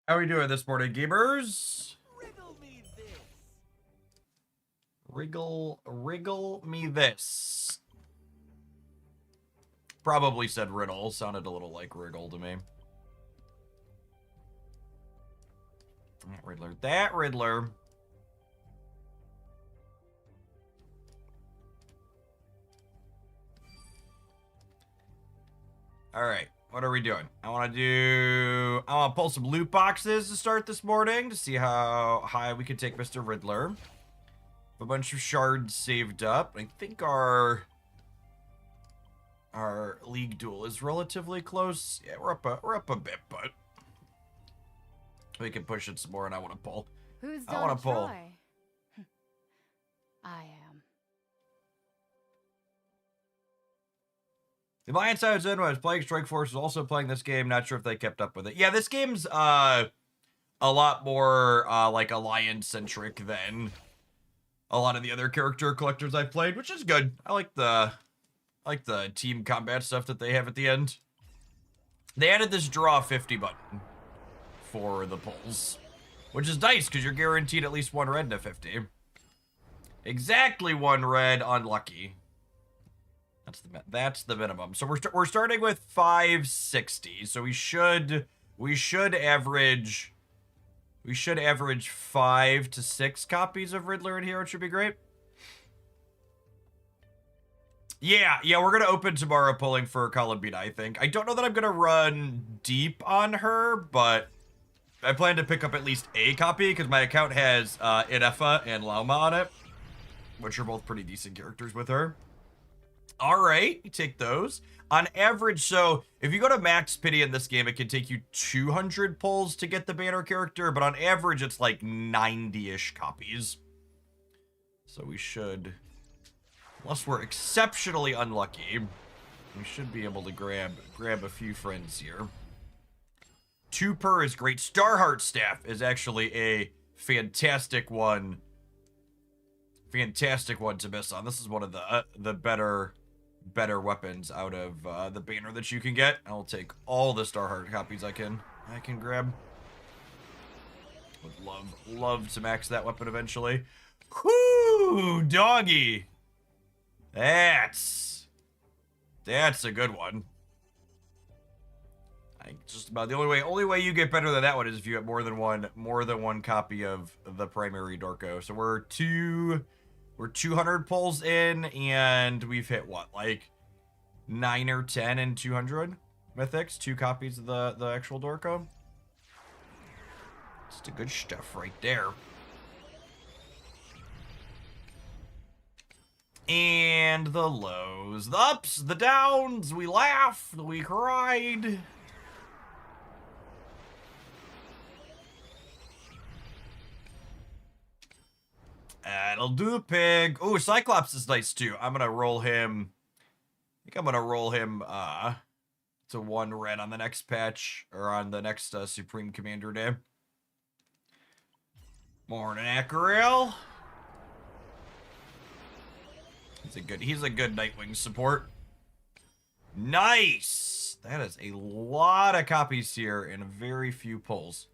How are we doing this morning, gamers? Riddle me this. Wriggle me this. Probably said riddle. Sounded a little like wriggle to me. That Riddler. That Riddler. Alright. What are we doing? I want to pull some loot boxes to start this morning to see how high we can take Mr. Riddler. A bunch of shards saved up. I think our league duel is relatively close. Yeah, we're up a bit, but we can push it some more, and I want to pull. Who's I want to pull. Troy? I am. The Alliance I was in when I was playing Strike Force was also playing this game. Not sure if they kept up with it. Yeah, this game's a lot more like Alliance-centric than a lot of the other character collectors I've played, which is good. I like the team combat stuff that they have at the end. They added this draw 50 button for the pulls, which is nice because you're guaranteed at least one red to 50. Exactly one red, unlucky. That's the minimum. So we're starting with 560. So we should average 5 to 6 copies of Riddler in here. It should be great. Yeah, we're gonna open tomorrow pulling for Columbina, I think. I don't know that I'm gonna run deep on her, but I plan to pick up at least a copy because my account has Inefa and Lauma on it, which are both pretty decent characters with her. All right, you take those. On average, so if you go to max pity in this game, it can take you 200 pulls to get the banner character, but on average, it's like 90-ish copies. So we should, unless we're exceptionally unlucky, we should be able to grab a few friends here. 2 per is great. Starheart Staff is actually a fantastic one. Fantastic one to miss on. This is one of the better weapons out of the banner that you can get. I'll take all the Starheart copies I can grab. Would love to max that weapon eventually. Whoo, doggy. That's a good one. Just about the only way you get better than that one is if you have more than one copy of the primary Dorko. So we're 200 pulls in, and we've hit what, like 9 or 10 and 200 mythics, 2 copies of the actual Dorko. Just the good stuff right there. And the lows, the ups, the downs, we laughed, we cried. That'll do a pig. Oh, Cyclops is nice too. I'm gonna roll him. I think I'm gonna roll him to 1 red on the next patch, or on the next Supreme Commander Day. Morning, Acriel. He's a good Nightwing support. Nice. That is a lot of copies here and very few pulls.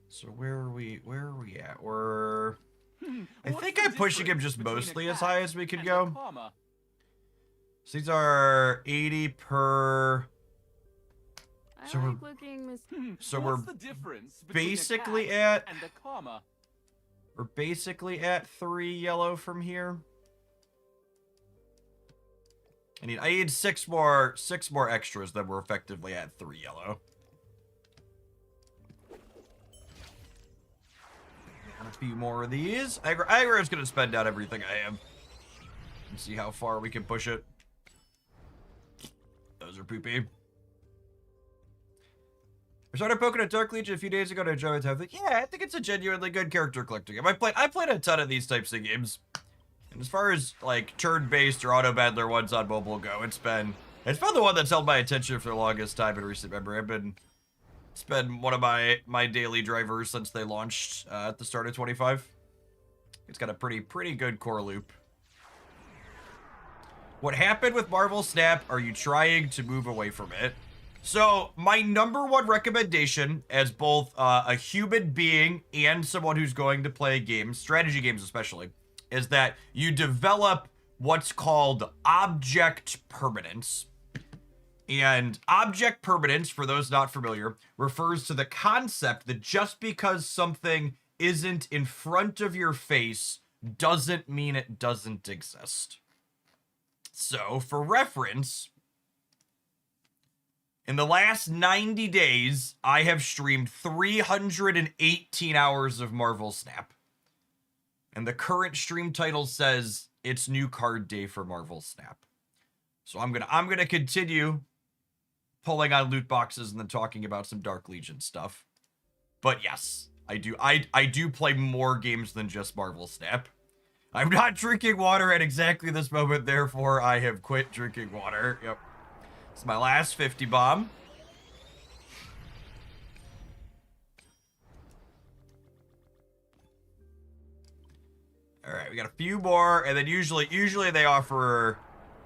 So where are we at? I think I'm pushing him just mostly as high as we could go. So these are 80 per. So we're basically at. We're basically at 3 yellow from here. I need 6 more extras, then we're effectively at 3 yellow. A few more of these. Aggro is going to spend out everything I have. And see how far we can push it. Those are poopy. I started poking at Dark Legion a few days ago to enjoy it. Yeah, I think it's a genuinely good character collecting game. I played a ton of these types of games. And as far as like turn-based or auto battler ones on mobile go, it's been the one that's held my attention for the longest time in recent memory. It's been one of my daily drivers since they launched at the start of 25. It's got a pretty good core loop. What happened with Marvel Snap? Are you trying to move away from it? So my number one recommendation as both a human being and someone who's going to play games, strategy games especially, is that you develop what's called object permanence. And object permanence, for those not familiar, refers to the concept that just because something isn't in front of your face doesn't mean it doesn't exist. So, for reference, in the last 90 days, I have streamed 318 hours of Marvel Snap. And the current stream title says it's new card day for Marvel Snap. So I'm gonna continue pulling on loot boxes and then talking about some Dark Legion stuff. But yes, I do play more games than just Marvel Snap. I'm not drinking water at exactly this moment, therefore I have quit drinking water. Yep. It's my last 50 bomb. All right, we got a few more, and then usually they offer,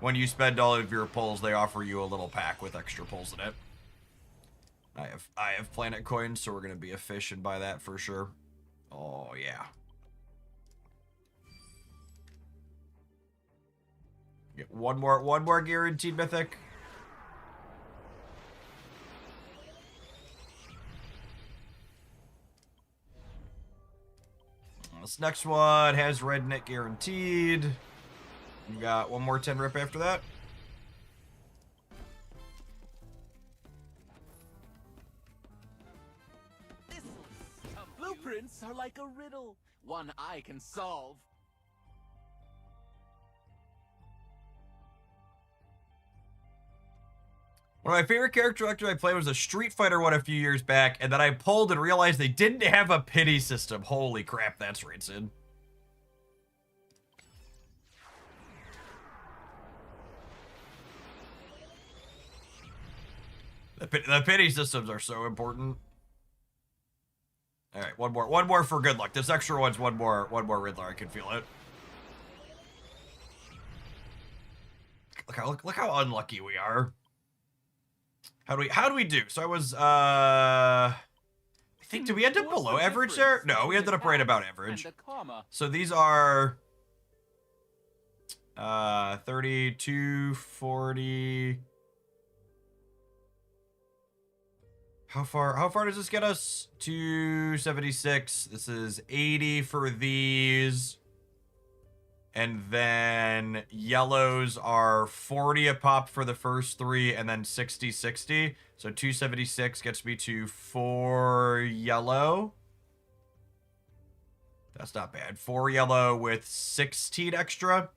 when you spend all of your pulls, they offer you a little pack with extra pulls in it. I have planet coins, so we're gonna be a fish and buy that for sure. Oh yeah. Get one more guaranteed mythic. This next one has red net guaranteed. You got one more 10 rip after that. Blueprints are like a riddle, one I can solve. One of my favorite character selectors I played was a Street Fighter one a few years back, and then I pulled and realized they didn't have a pity system. Holy crap, that's rancid. The pity systems are so important. All right, one more for good luck. This extra one's one more Riddler. I can feel it. Look how unlucky we are. How do we do? So I was I think, did we end up below average there? No, we ended up right about average. So these are 32, 40. How far does this get us? 276. This is 80 for these. And then yellows are 40 a pop for the first three, and then 60, 60. So 276 gets me to 4 yellow. That's not bad. 4 yellow with 16 extra.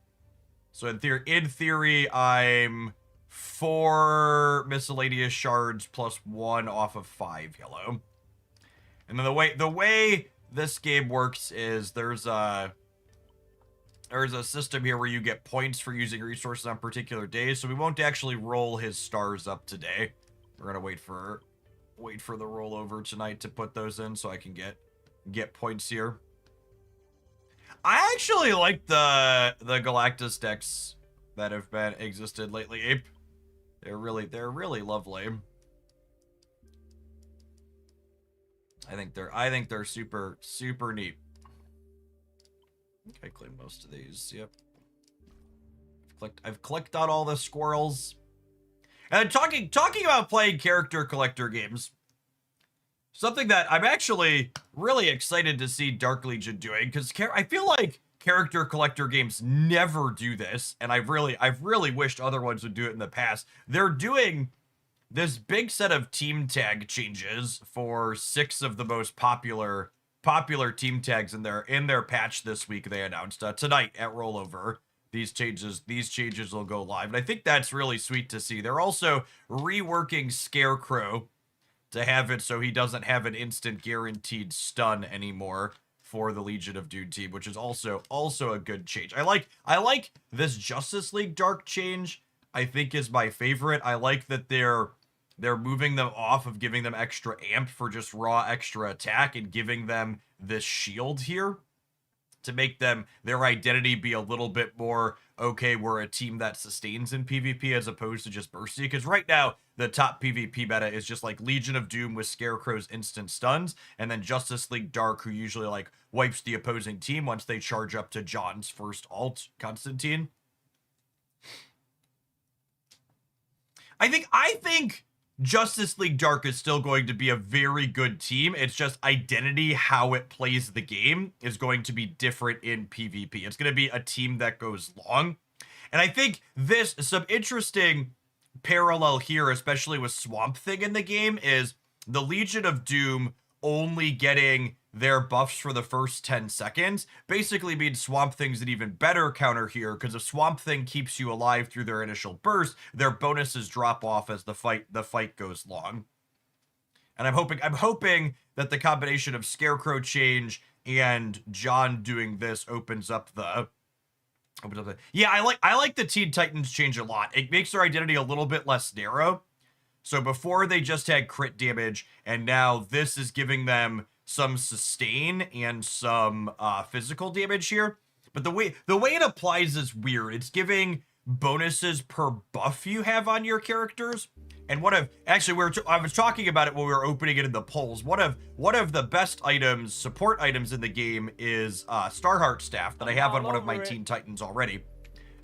So in theory, I'm 4 miscellaneous shards plus 1 off of 5 yellow. And then the way this game works is there's a system here where you get points for using resources on particular days, so we won't actually roll his stars up today. We're gonna wait for the rollover tonight to put those in so I can get points here. I actually like the Galactus decks that have been existed lately, Ape. They're really lovely. I think they're super neat. I claim most of these. Yep. I've clicked on all the squirrels. And talking about playing character collector games, something that I'm actually really excited to see Dark Legion doing, because I feel like character collector games never do this, and I've really wished other ones would do it in the past. They're doing this big set of team tag changes for 6 of the most popular team tags in their patch this week. They announced tonight at rollover. These changes will go live, and I think that's really sweet to see. They're also reworking Scarecrow to have it so he doesn't have an instant guaranteed stun anymore for the Legion of Doom team, which is also a good change. I like this Justice League Dark change. I think is my favorite. I like that they're moving them off of giving them extra amp for just raw extra attack and giving them this shield here to make them, their identity be a little bit more, okay, we're a team that sustains in PvP as opposed to just bursty. Because right now, the top PvP meta is just like Legion of Doom with Scarecrow's instant stuns, and then Justice League Dark, who usually like wipes the opposing team once they charge up to John's first ult, Constantine. I think Justice League Dark is still going to be a very good team. It's just identity, how it plays the game, is going to be different in PvP. It's going to be a team that goes long. And I think some interesting parallel here, especially with Swamp Thing in the game, is the Legion of Doom only getting their buffs for the first 10 seconds basically means Swamp Thing's an even better counter here, because if Swamp Thing keeps you alive through their initial burst, their bonuses drop off as the fight goes long. And I'm hoping that the combination of Scarecrow change and John doing this opens up the yeah, I like the Teen Titans change a lot. It makes their identity a little bit less narrow. So before they just had crit damage, and now this is giving them some sustain and some physical damage here. But the way it applies is weird. It's giving bonuses per buff you have on your characters. And I was talking about it when we were opening it in the polls. One of the best items, support items in the game is Starheart Staff that I have on one of my Teen Titans already.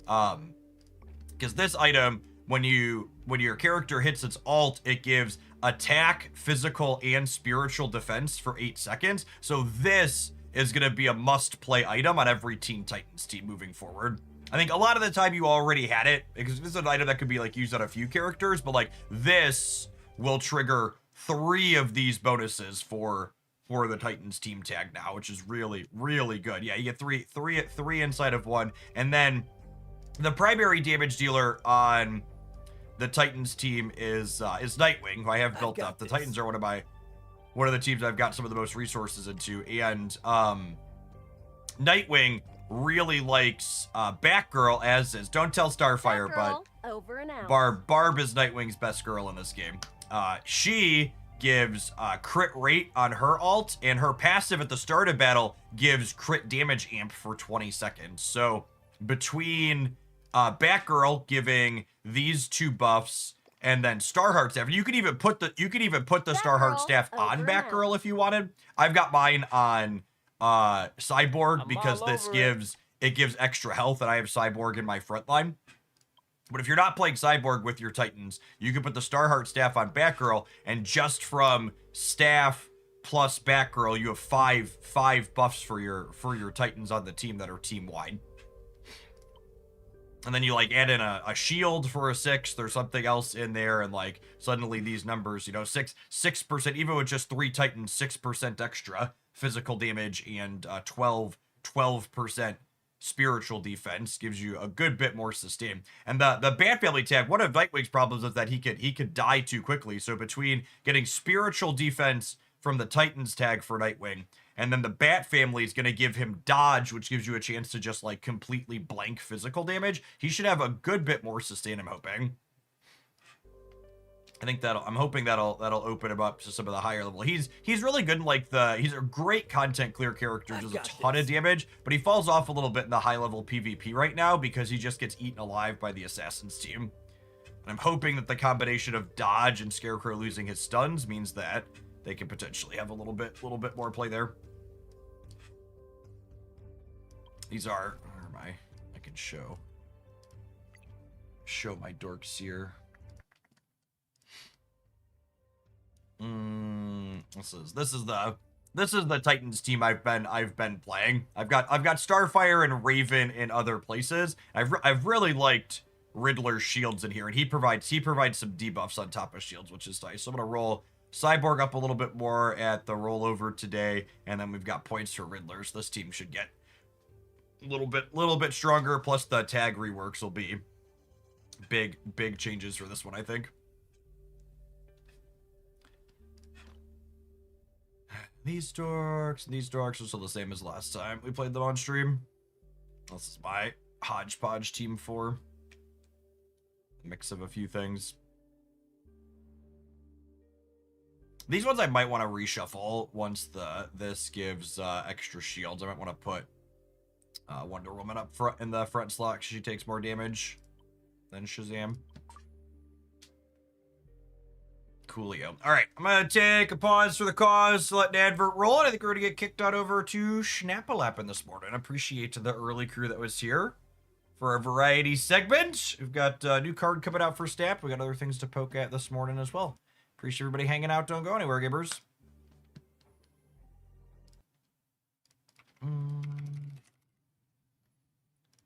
Because this item, when your character hits its ult, it gives attack, physical, and spiritual defense for 8 seconds. So this is going to be a must-play item on every Teen Titans team moving forward. I think a lot of the time you already had it, because this is an item that could be like used on a few characters, but like this will trigger 3 of these bonuses for the Titans team tag now, which is really, really good. Yeah, you get three inside of one. And then the primary damage dealer on the Titans team is Nightwing, who I have built up. The Titans are one of the teams I've got some of the most resources into, and Nightwing really likes Batgirl, as is. Don't tell Starfire, Batgirl, but over and out. Barb is Nightwing's best girl in this game. She gives crit rate on her ult, and her passive at the start of battle gives crit damage amp for 20 seconds. So between Batgirl giving these 2 buffs and then Starheart Staff, you could even put the Starheart Staff on Batgirl if you wanted. I've got mine on Cyborg because this gives extra health, and I have Cyborg in my front line. But if you're not playing Cyborg with your Titans, you can put the Starheart Staff on Batgirl, and just from Staff plus Batgirl, you have five buffs for your Titans on the team that are team wide. And then you like add in a shield for a 6th or something else in there, and like suddenly these numbers, 6%, even with just 3 Titans, 6% extra physical damage and 12% spiritual defense gives you a good bit more sustain. And the Bat Family tag, one of Nightwing's problems is that he could die too quickly. So between getting spiritual defense from the Titans tag for Nightwing, and then the Bat Family is going to give him dodge, which gives you a chance to just like completely blank physical damage, he should have a good bit more sustain, I'm hoping. I'm hoping that'll open him up to some of the higher level. He's really good in like he's a great content clear character, does a ton of damage, but he falls off a little bit in the high level PvP right now because he just gets eaten alive by the Assassins team. And I'm hoping that the combination of dodge and Scarecrow losing his stuns means that they can potentially have a little bit more play there. These are, where am I? I can show my dorks here. This is the Titans team I've been playing. I've got Starfire and Raven in other places. I've really liked Riddler's shields in here, and he provides some debuffs on top of shields, which is nice. So I'm gonna roll Cyborg up a little bit more at the rollover today, and then we've got points for Riddlers. This team should get a little bit stronger. Plus the tag reworks will be big changes for this one, I think. These dorks are still the same as last time we played them on stream. This is my hodgepodge team 4. Mix of a few things. These ones I might want to reshuffle once this gives extra shields. I might want to put Wonder Woman up front in the front slot. She takes more damage than Shazam. Coolio. All right, I'm gonna take a pause for the cause to let the advert roll. And I think we're gonna get kicked out over to Schnappalappin this morning. Appreciate the early crew that was here for a variety segment. We've got a new card coming out for Snap. We got other things to poke at this morning as well. Appreciate everybody hanging out. Don't go anywhere, gamers.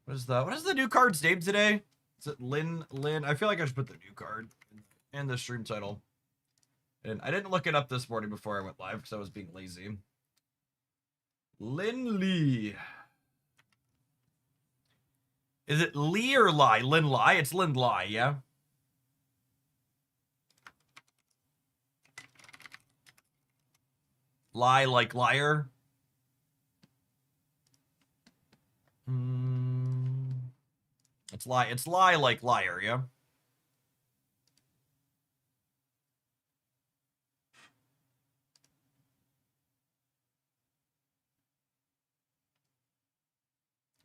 What is the new card's name today? Is it Lin? I feel like I should put the new card in the stream title. And I didn't look it up this morning before I went live because I was being lazy. Lin Lee. Is it Lee or Lai? Lin Lai? It's Lin Lai, yeah? Lie like liar? It's lie like liar, yeah?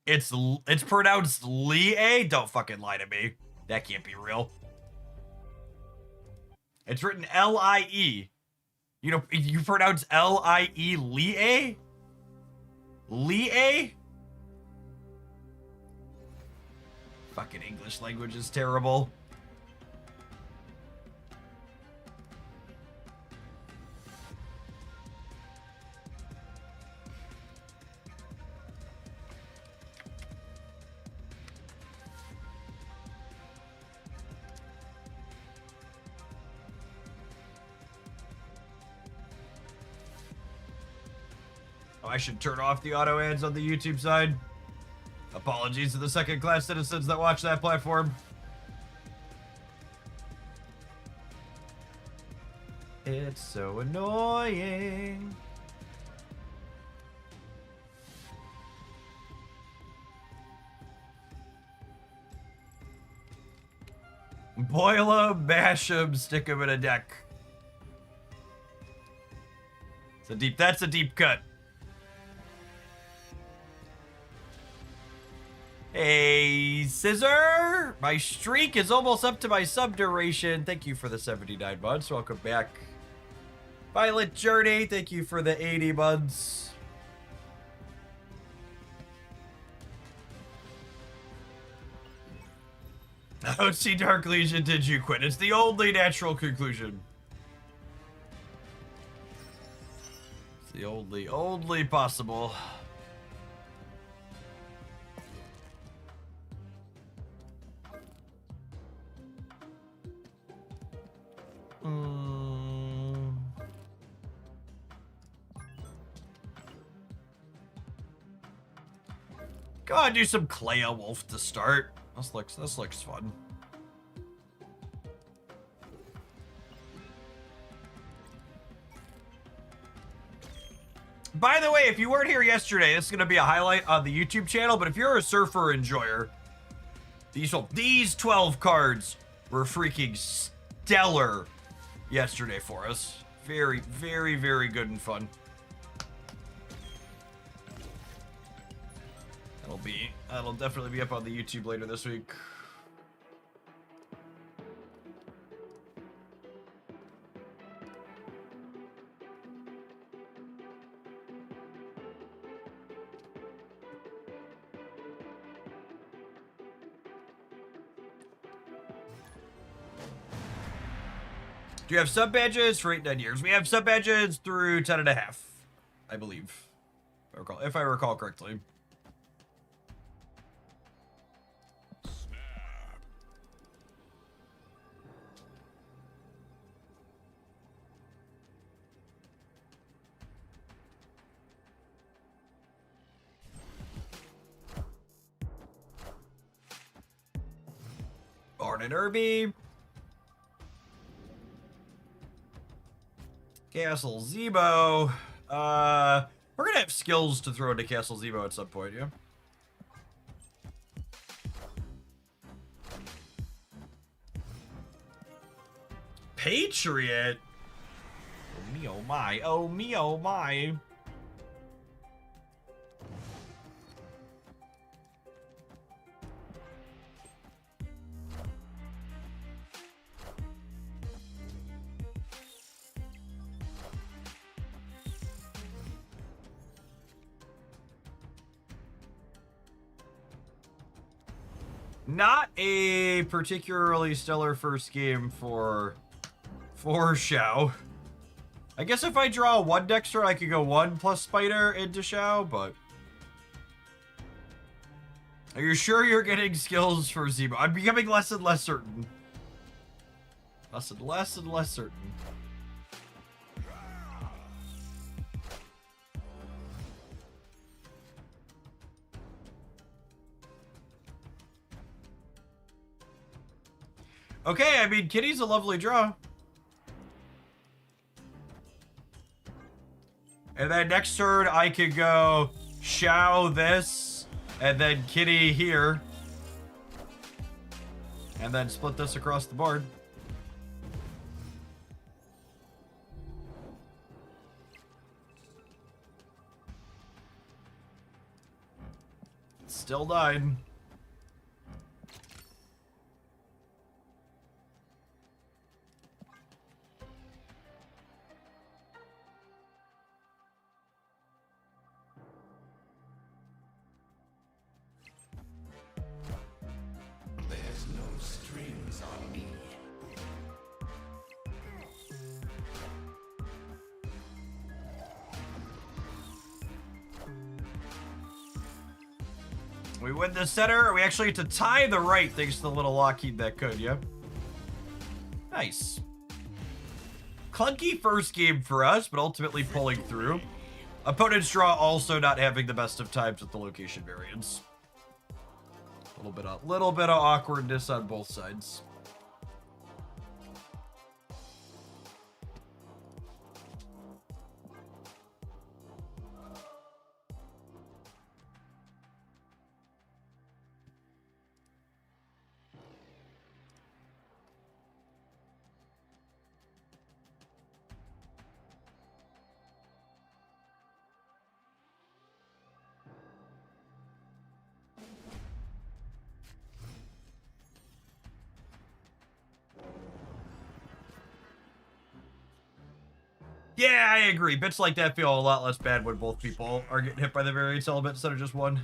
It's pronounced Lie. Don't fucking lie to me. That can't be real. It's written L-I-E. You know, you pronounce L-I-E Lie? Lie? Fucking English language is terrible. Oh, I should turn off the auto ads on the YouTube side. Apologies to the second-class citizens that watch that platform. It's so annoying. Boil 'em, bash 'em, stick 'em in a deck. That's a deep cut. Hey, Scissor! My streak is almost up to my sub duration. Thank you for the 79 months. Welcome back. Violet Journey, thank you for the 80 months. Oh, see, Dark Legion, did you quit? It's the only natural conclusion. It's the only possible. Go on, do some Clea Wolf to start. This looks fun. By the way, if you weren't here yesterday, this is gonna be a highlight on the YouTube channel. But if you're a Surfer enjoyer, these 12 cards were freaking stellar yesterday for us. Very, very, very good and fun. That'll definitely be up on the YouTube later this week. Do you have sub badges for 8-9 years? We have sub badges through 10.5, I believe, if I recall correctly. Barn and Irby. Castle Zebo. We're gonna have skills to throw into Castle Zebo at some point, yeah? Patriot? Oh me, oh my. Oh me, oh my. Not a particularly stellar first game for Xiao. I guess if I draw one Dexter, I could go 1 plus Spider into Xiao, but... Are you sure you're getting skills for Zemo? I'm becoming less and less certain. Less and less certain. Okay, I mean, Kitty's a lovely draw. And then next turn, I could go Xiao this, and then Kitty here. And then split this across the board. Still 9. There's no strings on me. We win the center. We actually get to tie the right thanks to the little Lockheed that could, yeah. Nice. Clunky first game for us, but ultimately pulling through. Opponent's draw also not having the best of times with the location variance. Little bit of awkwardness on both sides. Yeah, I agree. Bits like that feel a lot less bad when both people are getting hit by the variance element instead of just one.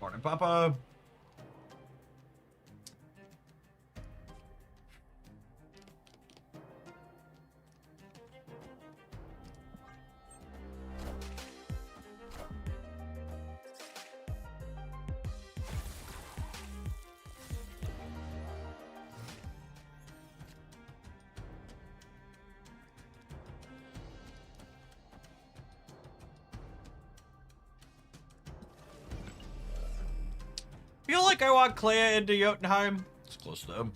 Morning, Papa. Feel like I want Clea into Jotunheim. It's close to them.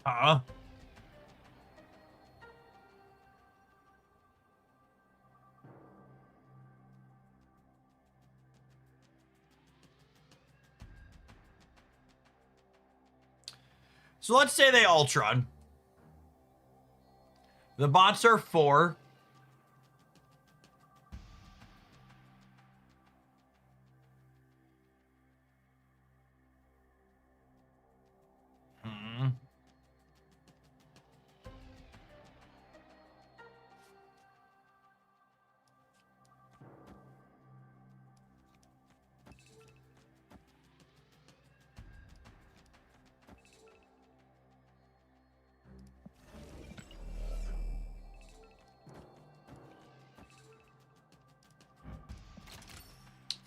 Uh-uh. So let's say they Ultron. The bots are 4.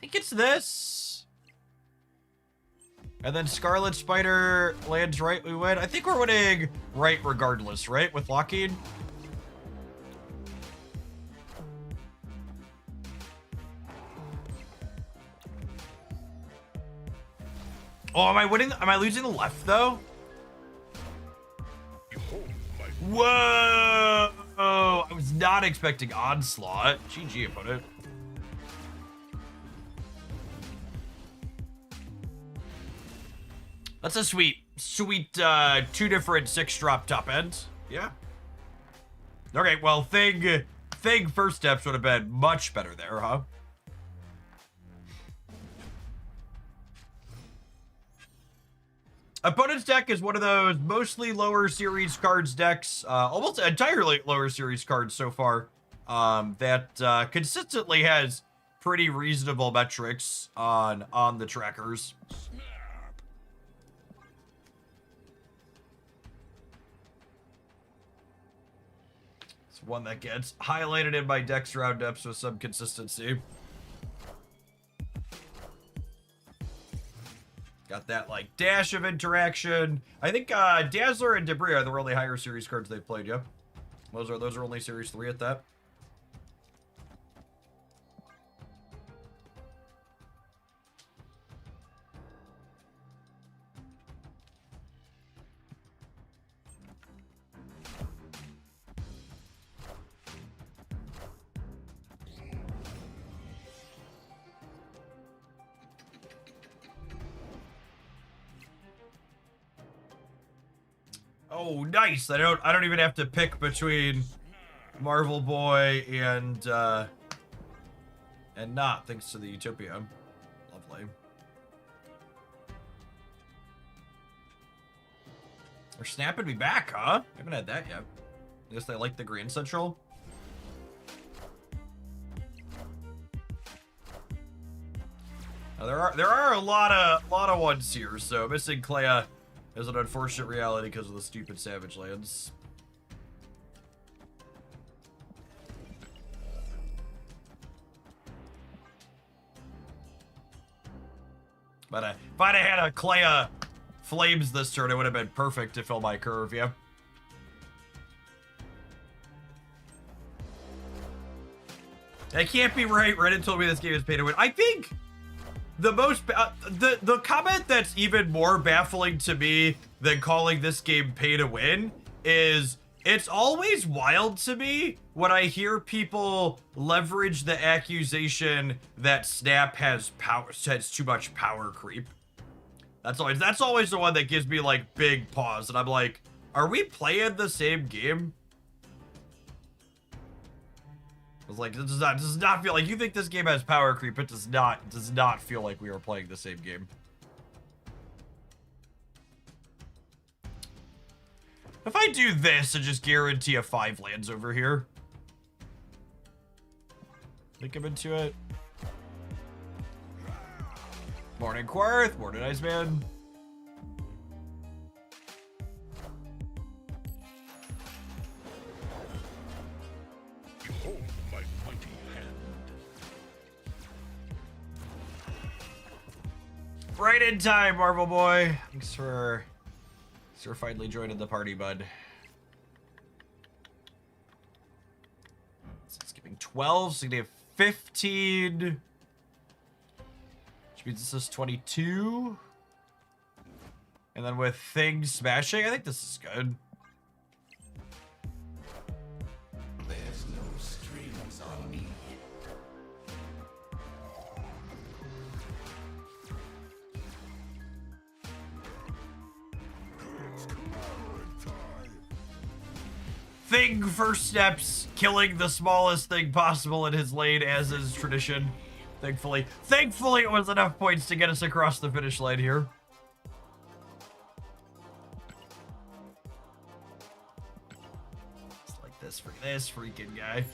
think it's this. And then Scarlet Spider lands right, we win. I think we're winning right regardless, right? With Lockheed? Oh, am I winning? Am I losing the left, though? Whoa! I was not expecting Onslaught. GG, opponent. That's a sweet 2 different 6-drop top ends. Yeah. Okay, well, Thing first steps would have been much better there, huh? Opponent's deck is one of those mostly lower series cards decks, almost entirely lower series cards so far, that consistently has pretty reasonable metrics on the trackers. It's one that gets highlighted in my deck's roundups with some consistency. Got that, like, dash of interaction. I think Dazzler and Debris are the only higher series cards they've played, yep. Those are only series 3 at that. Oh, nice. I don't even have to pick between Marvel Boy and not, thanks to the Utopia. Lovely. They're snapping me back, huh? I haven't had that yet. I guess they like the Green Central. Now, there are a lot of ones here, so missing Clea is an unfortunate reality because of the stupid Savage Lands. But if I'd have had a Clea Flames this turn, it would have been perfect to fill my curve, yeah. I can't be right. Reddit told me this game is pay to win. I think the most the comment that's even more baffling to me than calling this game pay to win is it's always wild to me when I hear people leverage the accusation that Snap has too much power creep. That's always the one that gives me like big pause, and I'm like, are we playing the same game? I was like, this does not feel like, you think this game has power creep. It does not feel like we are playing the same game. If I do this and just guarantee a 5 lands over here, think I'm into it. Morning Quarth, morning Iceman. Right in time, Marvel Boy. Thanks for finally joining the party, bud. So it's giving 12, so you have 15. Which means this is 22. And then with things smashing, I think this is good. There's no strings on me. Thing first steps, killing the smallest thing possible in his lane, as is tradition. Thankfully it was enough points to get us across the finish line here. It's like this freaking guy.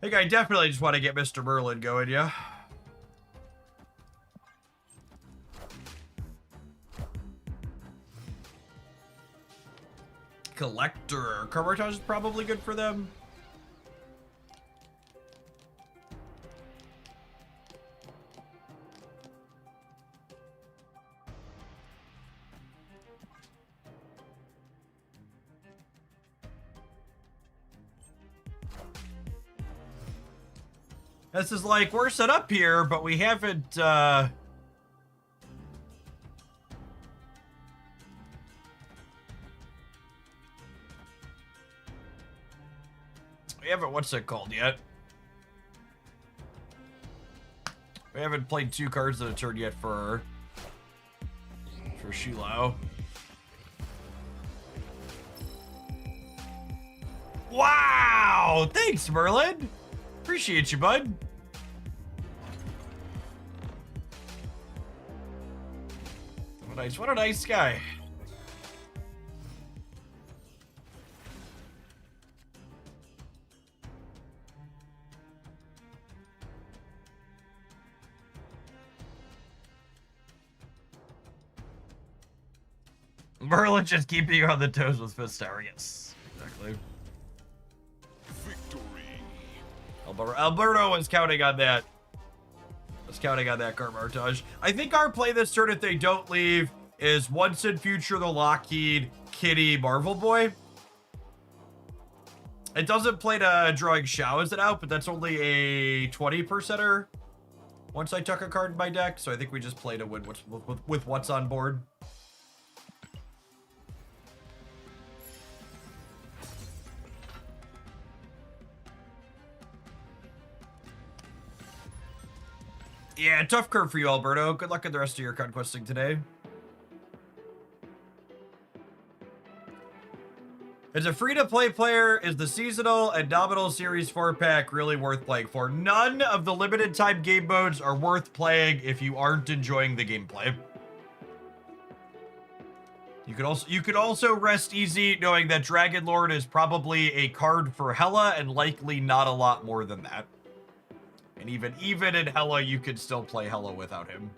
I think I definitely just want to get Mr. Merlin going, yeah. Collector. Carbotage is probably good for them. This is like, we're set up here, but we haven't, we haven't, what's it called yet? We haven't played 2 cards in a turn yet for Shilao. Wow! Thanks, Merlin! Appreciate you, bud. What a nice guy. Merlin just keeping you on the toes with Fist Tower. Yes, exactly. Alberto was counting on that. Carmartage. I think our play this turn, if they don't leave, is Once in Future the Lockheed, Kitty, Marvel Boy. It doesn't play to drawing Shao's it out, but that's only a 20%er once I tuck a card in my deck. So I think we just play to win with what's on board. Yeah, tough curve for you, Alberto. Good luck in the rest of your conquesting today. As a free-to-play player, is the seasonal and nominal series 4-pack really worth playing for? None of the limited time game modes are worth playing if you aren't enjoying the gameplay. You could also rest easy knowing that Dragon Lord is probably a card for Hela and likely not a lot more than that. And even in Hela, you could still play Hela without him.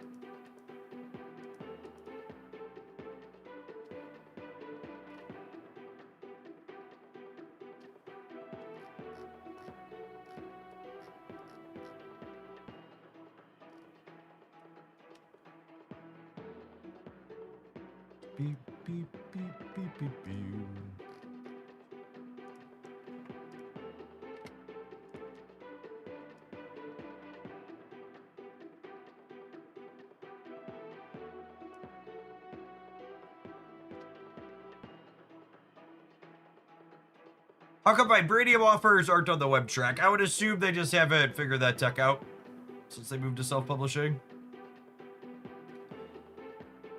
Beep, beep, beep, beep, beep, beep. How come Vibranium offers aren't on the web track? I would assume they just haven't figured that tech out since they moved to self-publishing.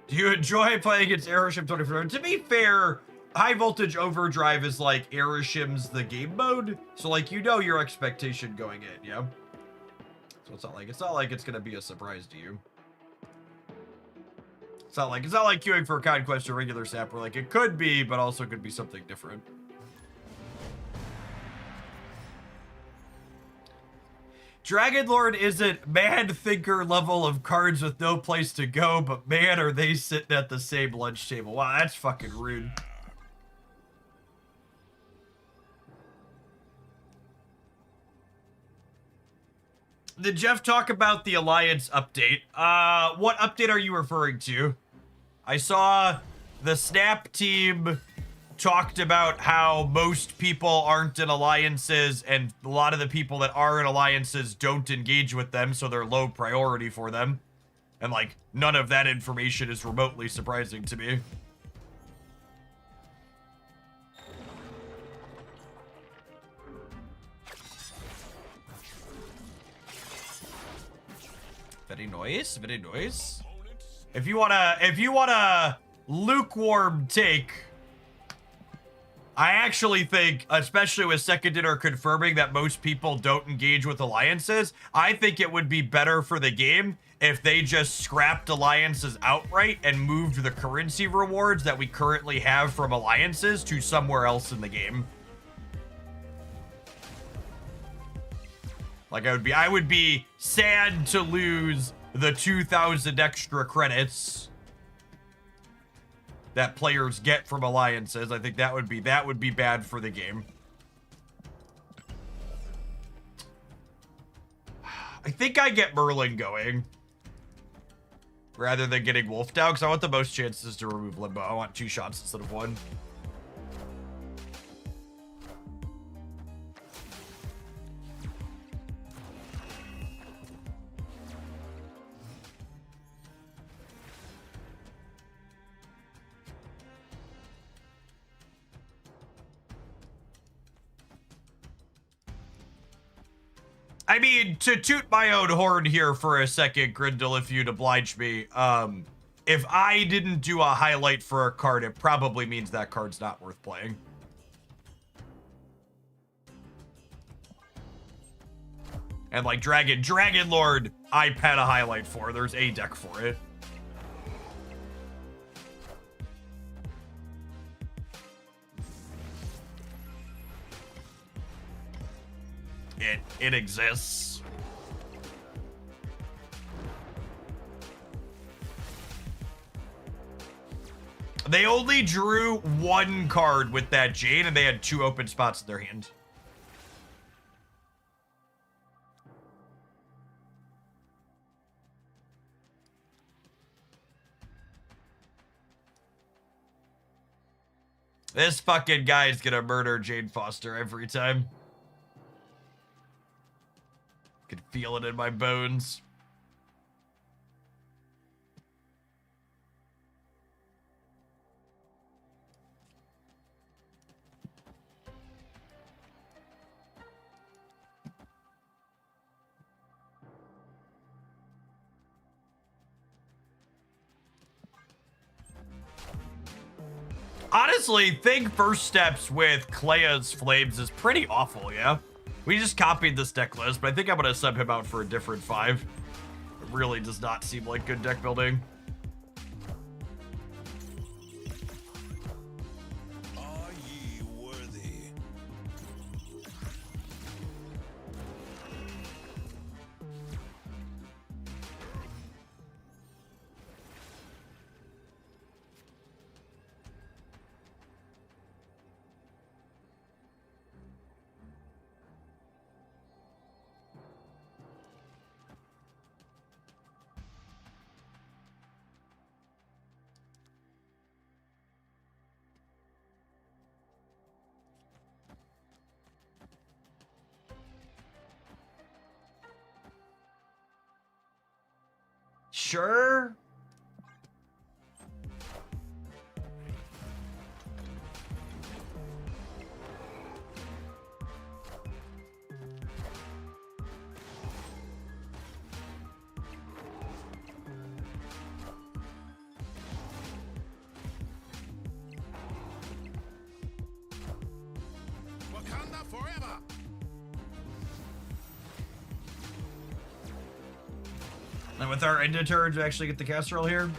Do you enjoy playing against Aeroshim 24? To be fair, High Voltage Overdrive is like Aeroshim's the game mode. So like, you know your expectation going in, yeah? So it's not like it's gonna be a surprise to you. It's not like queuing for a Conquest or regular SAP where like it could be, but also could be something different. Dragon Lord isn't man thinker level of cards with no place to go, but man, are they sitting at the same lunch table. Wow, that's fucking rude. Did Jeff talk about the Alliance update? What update are you referring to? I saw the Snap team talked about how most people aren't in alliances and a lot of the people that are in alliances don't engage with them, so they're low priority for them. And like, none of that information is remotely surprising to me. Very nice, very nice. If you wanna lukewarm take, I actually think, especially with second dinner confirming that most people don't engage with alliances, I think it would be better for the game if they just scrapped alliances outright and moved the currency rewards that we currently have from alliances to somewhere else in the game. Like I would be sad to lose the 2,000 extra credits that players get from alliances. I think that would be bad for the game. I think I get Merlin going rather than getting Wolf down, because I want the most chances to remove Limbo. I want 2 shots instead of 1. I mean, to toot my own horn here for a second, Grindel, if you'd oblige me, if I didn't do a highlight for a card, it probably means that card's not worth playing. And like Dragon Lord, I had a highlight for. There's a deck for it. It exists. They only drew 1 card with that Jade, and they had 2 open spots in their hand. This fucking guy's gonna murder Jade Foster every time. Can feel it in my bones. Honestly, think first steps with Klea's Flames is pretty awful, yeah? We just copied this deck list, but I think I'm going to sub him out for a different 5. It really does not seem like good deck building. Are ye worthy? Sure. Wakanda forever! And with our end of turn to actually get the casserole here.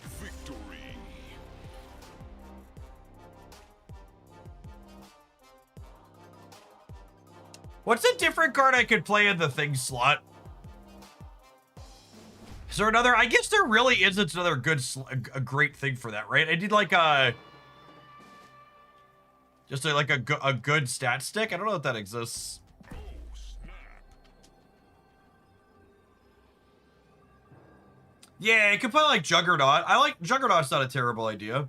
Victory! What's a different card I could play in the thing slot? Is there another? I guess there really isn't another a great thing for that, right? I need like a... Just like a good stat stick? I don't know if that exists. Oh, snap! Yeah, it could play like Juggernaut. I like Juggernaut's not a terrible idea.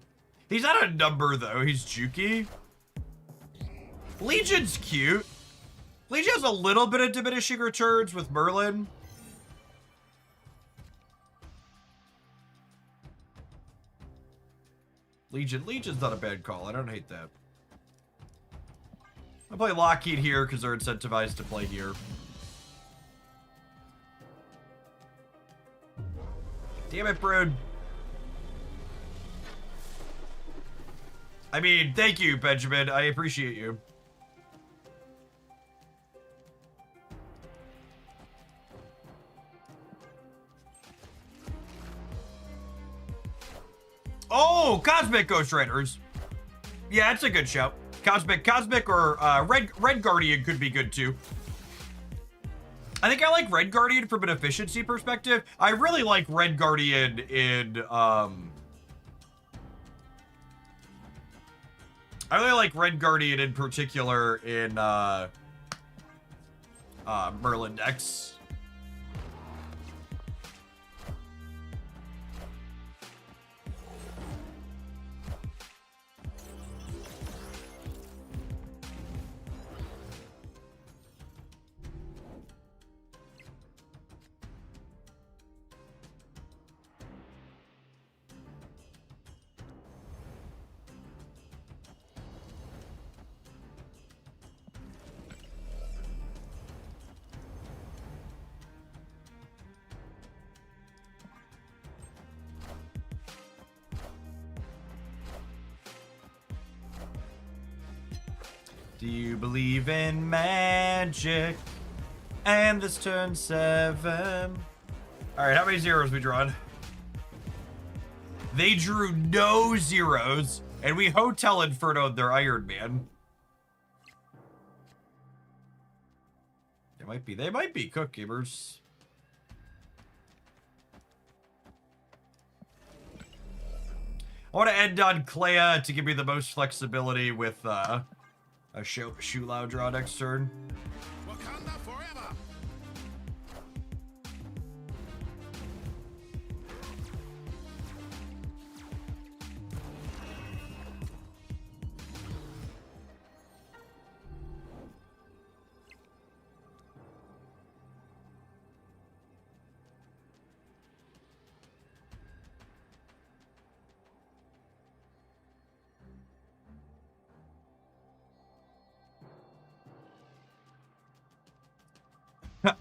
He's not a number though. He's jukey. Legion's cute. Legion has a little bit of diminishing returns with Merlin. Legion's not a bad call. I don't hate that. I'll play Lockheed here because they're incentivized to play here. Damn it, Brood. I mean, thank you, Benjamin. I appreciate you. Oh, Cosmic Ghost Riders. Yeah, that's a good shout. Cosmic, or Red Guardian could be good too. I think I like Red Guardian from an efficiency perspective. I really like Red Guardian in I really like Red Guardian in particular in Merlin decks. Do you believe in magic? And this turn 7. All right, how many zeros we drawn? They drew no zeros, and we Hotel Inferno'd their Iron Man. They might be Cook Gamers. I want to end on Clea to give me the most flexibility with a Shulao draw next turn. Wakanda forever.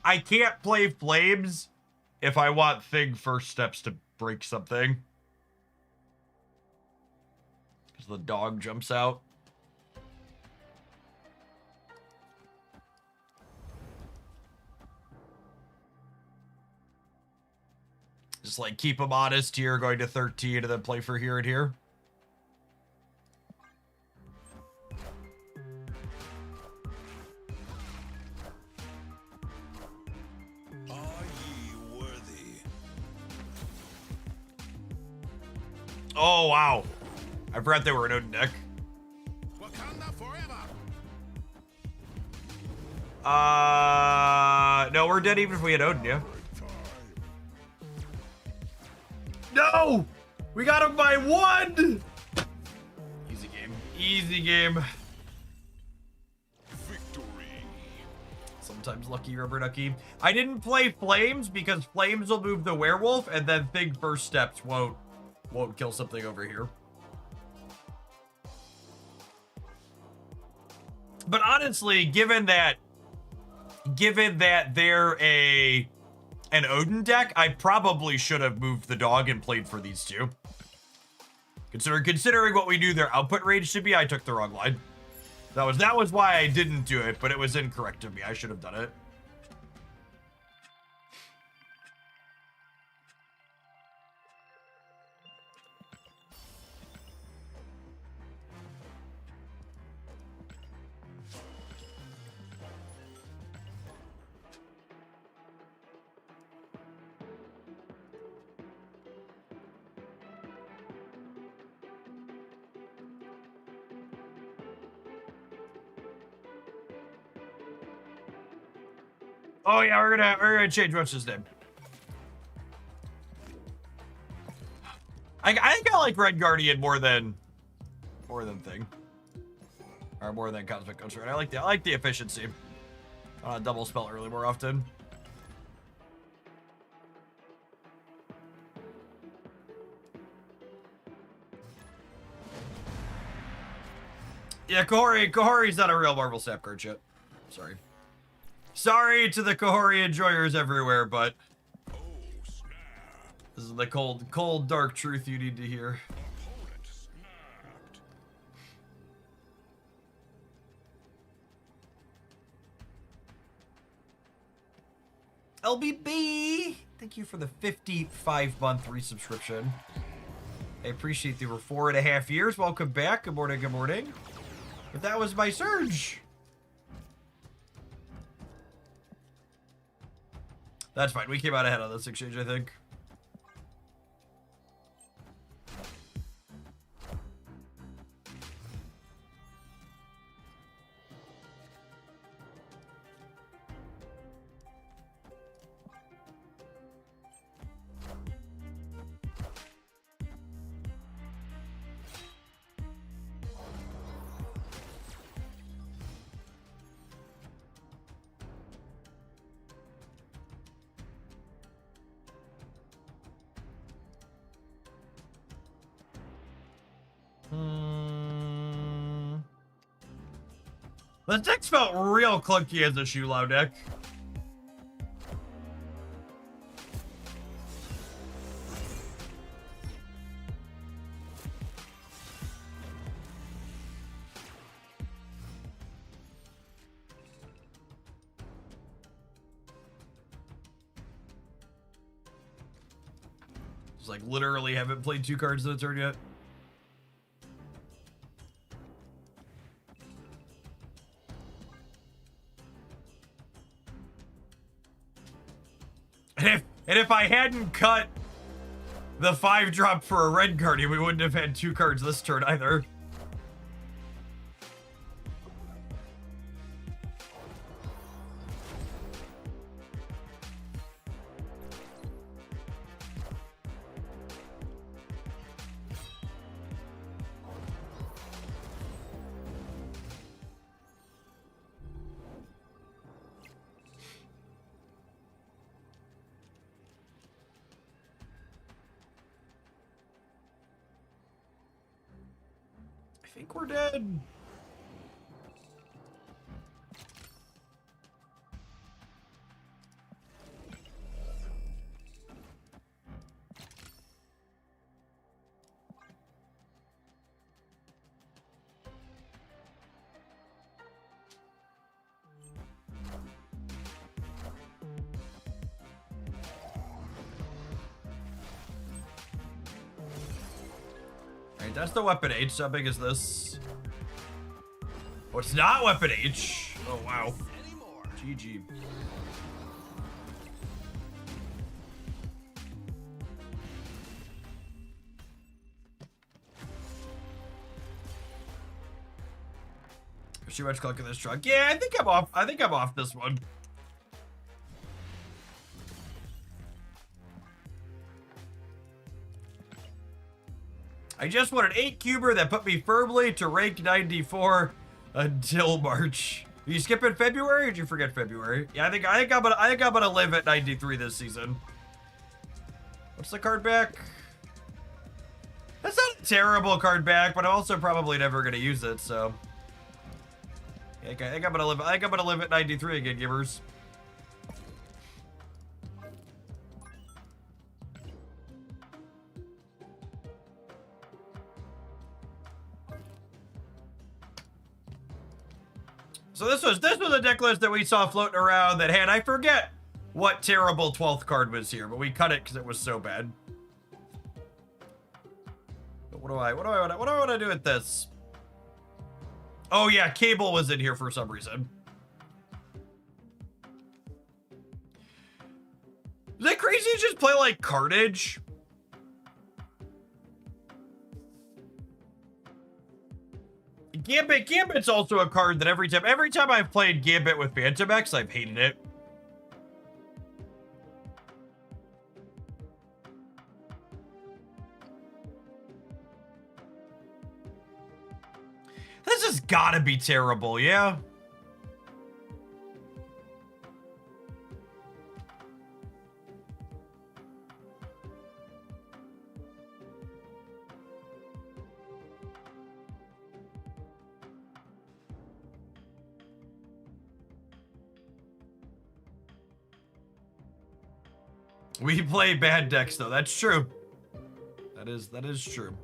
I can't play Flames if I want Thing first steps to break something. Because the dog jumps out. Just like keep him honest here, going to 13 and then play for here and here. Oh, wow. I forgot they were an Odin deck. Wakanda forever. No, we're dead even if we had Odin, yeah. No! We got him by 1! Easy game. Easy game. Victory. Sometimes lucky rubber ducky. I didn't play Flames because Flames will move the werewolf and then Thing first steps won't kill something over here. But honestly, given that they're an Odin deck, I probably should have moved the dog and played for these two. Considering what we knew their output range should be, I took the wrong line. That was why I didn't do it, but it was incorrect of me. I should have done it. Oh yeah, we're gonna change what's his name. I think I like Red Guardian more than Thing, or more than Cosmic Ghost Rider. I like the efficiency. Double spell early more often. Yeah, Kahori's not a real Marvel Snap card yet. Sorry. Sorry to the Kahori enjoyers everywhere, but Oh, snap. this is the cold, dark truth you need to hear. Opponent snapped. LBB, thank you for the 55-month resubscription. I appreciate the 4.5 years. Welcome back. Good morning, good morning. But that was my surge. That's fine. We came out ahead on this exchange, I think. The decks felt real clunky as a Shulao deck. Just like literally haven't played 2 cards in a turn yet. And if I hadn't cut the 5-drop for a red Guardian, we wouldn't have had 2 cards this turn either. I think we're dead. Alright, that's the weapon H. How big is this? Oh, it's not weapon H. Oh, wow. GG. Too much cluck in this truck. Yeah, I think I'm off. I think I'm off this one. I just want an 8-cuber that put me firmly to rank 94 until March. Are you skipping February or did you forget February? Yeah, I think I'm gonna live at 93 this season. What's the card back? That's not a terrible card back, but I'm also probably never gonna use it, so. I think I'm gonna live at 93 again, givers. So this was a deck list that we saw floating around that had, I forget what terrible 12th card was here, but we cut it because it was so bad. But what do I want to do with this? Oh yeah, Cable was in here for some reason. Is that crazy to just play like Carnage? Gambit's also a card that every time I've played Gambit with Phantom X, I've hated it. This has gotta be terrible, yeah? We play bad decks though, that's true. That is true.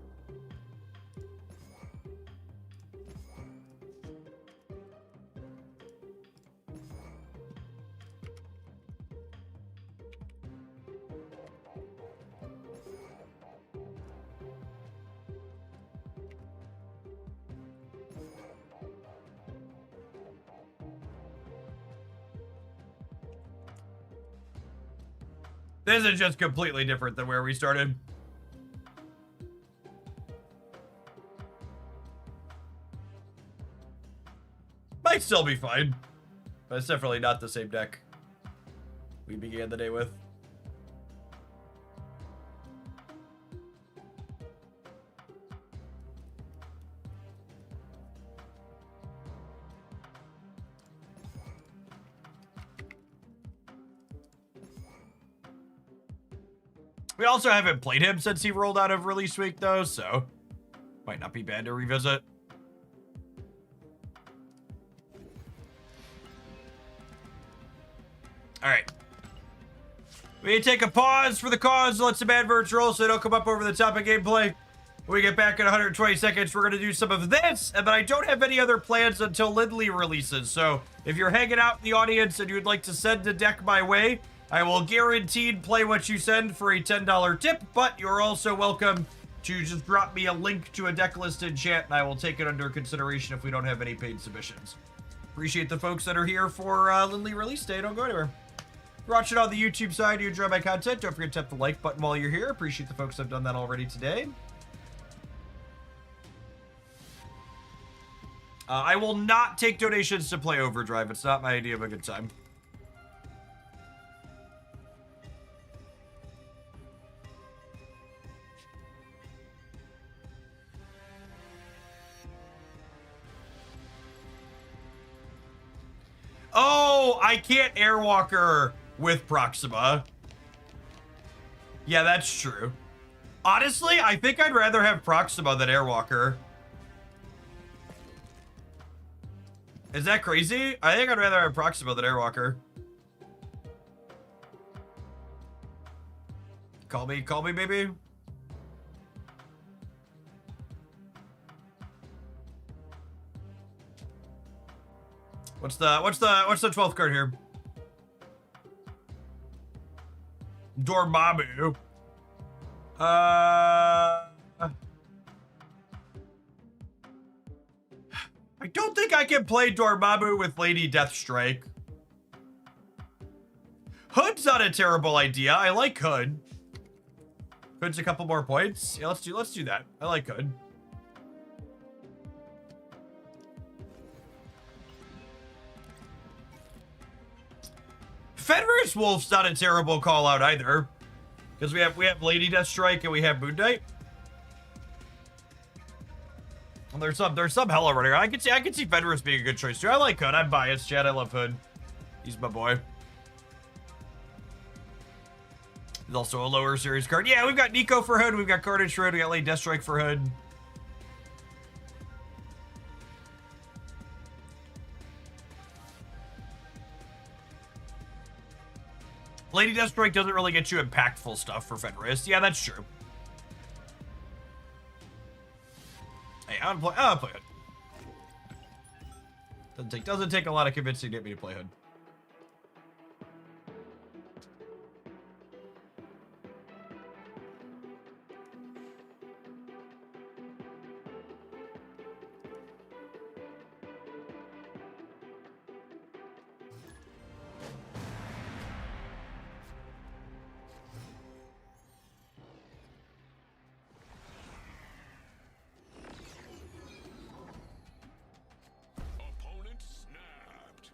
This is just completely different than where we started. Might still be fine, but it's definitely not the same deck we began the day with. We also haven't played him since he rolled out of release week, though, so might not be bad to revisit. All right. We take a pause for the cause, let some adverts roll so they don't come up over the top of gameplay. When we get back in 120 seconds, we're going to do some of this, and then I don't have any other plans until Lindley releases. So if you're hanging out in the audience and you'd like to send a deck my way, I will guaranteed play what you send for a $10 tip, but you're also welcome to just drop me a link to a deck list in chat, and I will take it under consideration if we don't have any paid submissions. Appreciate the folks that are here for Lindley release day. Don't go anywhere. If you're watching on the YouTube side, you enjoy my content, don't forget to tap the like button while you're here. Appreciate the folks that have done that already today. I will not take donations to play Overdrive. It's not my idea of a good time. Oh, I can't Airwalker with Proxima. Yeah, that's true. Honestly, I think I'd rather have Proxima than Airwalker. Is that crazy? I think I'd rather have Proxima than Airwalker. Call me, baby. What's the 12th card here? Dormammu. I don't think I can play Dormammu with Lady Deathstrike. Hood's not a terrible idea. I like Hood. Hood's a couple more points. Yeah, let's do that. I like Hood. Fenris Wolf's not a terrible call out either, because we have Lady Deathstrike and we have Moon Knight. And there's some hella running. I can see Fenris being a good choice too. I like Hood. I'm biased, Chad. I love Hood. He's my boy. He's also a lower series card. Yeah, we've got Nico for Hood. We've got Carnage for Hood. We got Lady Deathstrike for Hood. Lady Deathstrike doesn't really get you impactful stuff for Fenris. Yeah, that's true. Hey, I'll play Hood. Doesn't take a lot of convincing to get me to play Hood. Opponent snapped.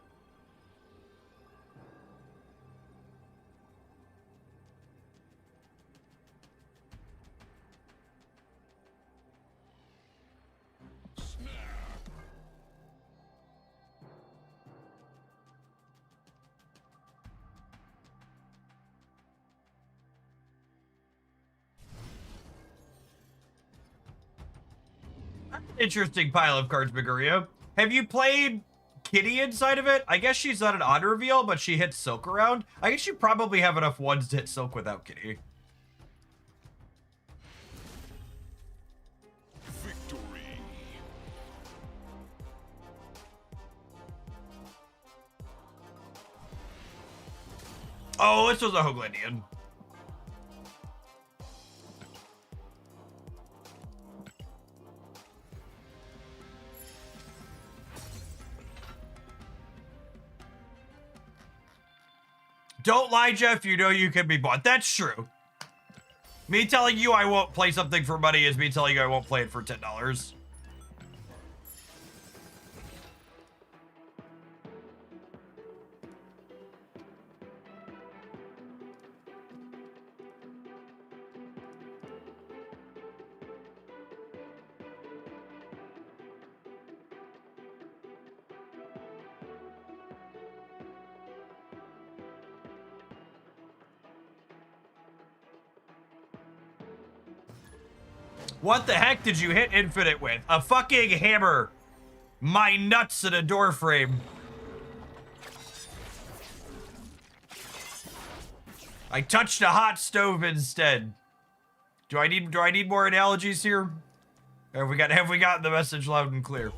Snap. Interesting pile of cards, Bigurio. Have you played Kitty inside of it? I guess she's not an odd reveal, but she hits Silk around. I guess you probably have enough ones to hit Silk without Kitty. Victory. Oh, this was a Hoaglandian. Don't lie, Jeff. You know you can be bought. That's true. Me telling you I won't play something for money is me telling you I won't play it for $10. What the heck did you hit Infinite with? A fucking hammer. My nuts in a door frame. I touched a hot stove instead. Do I need more analogies here? Have we gotten the message loud and clear?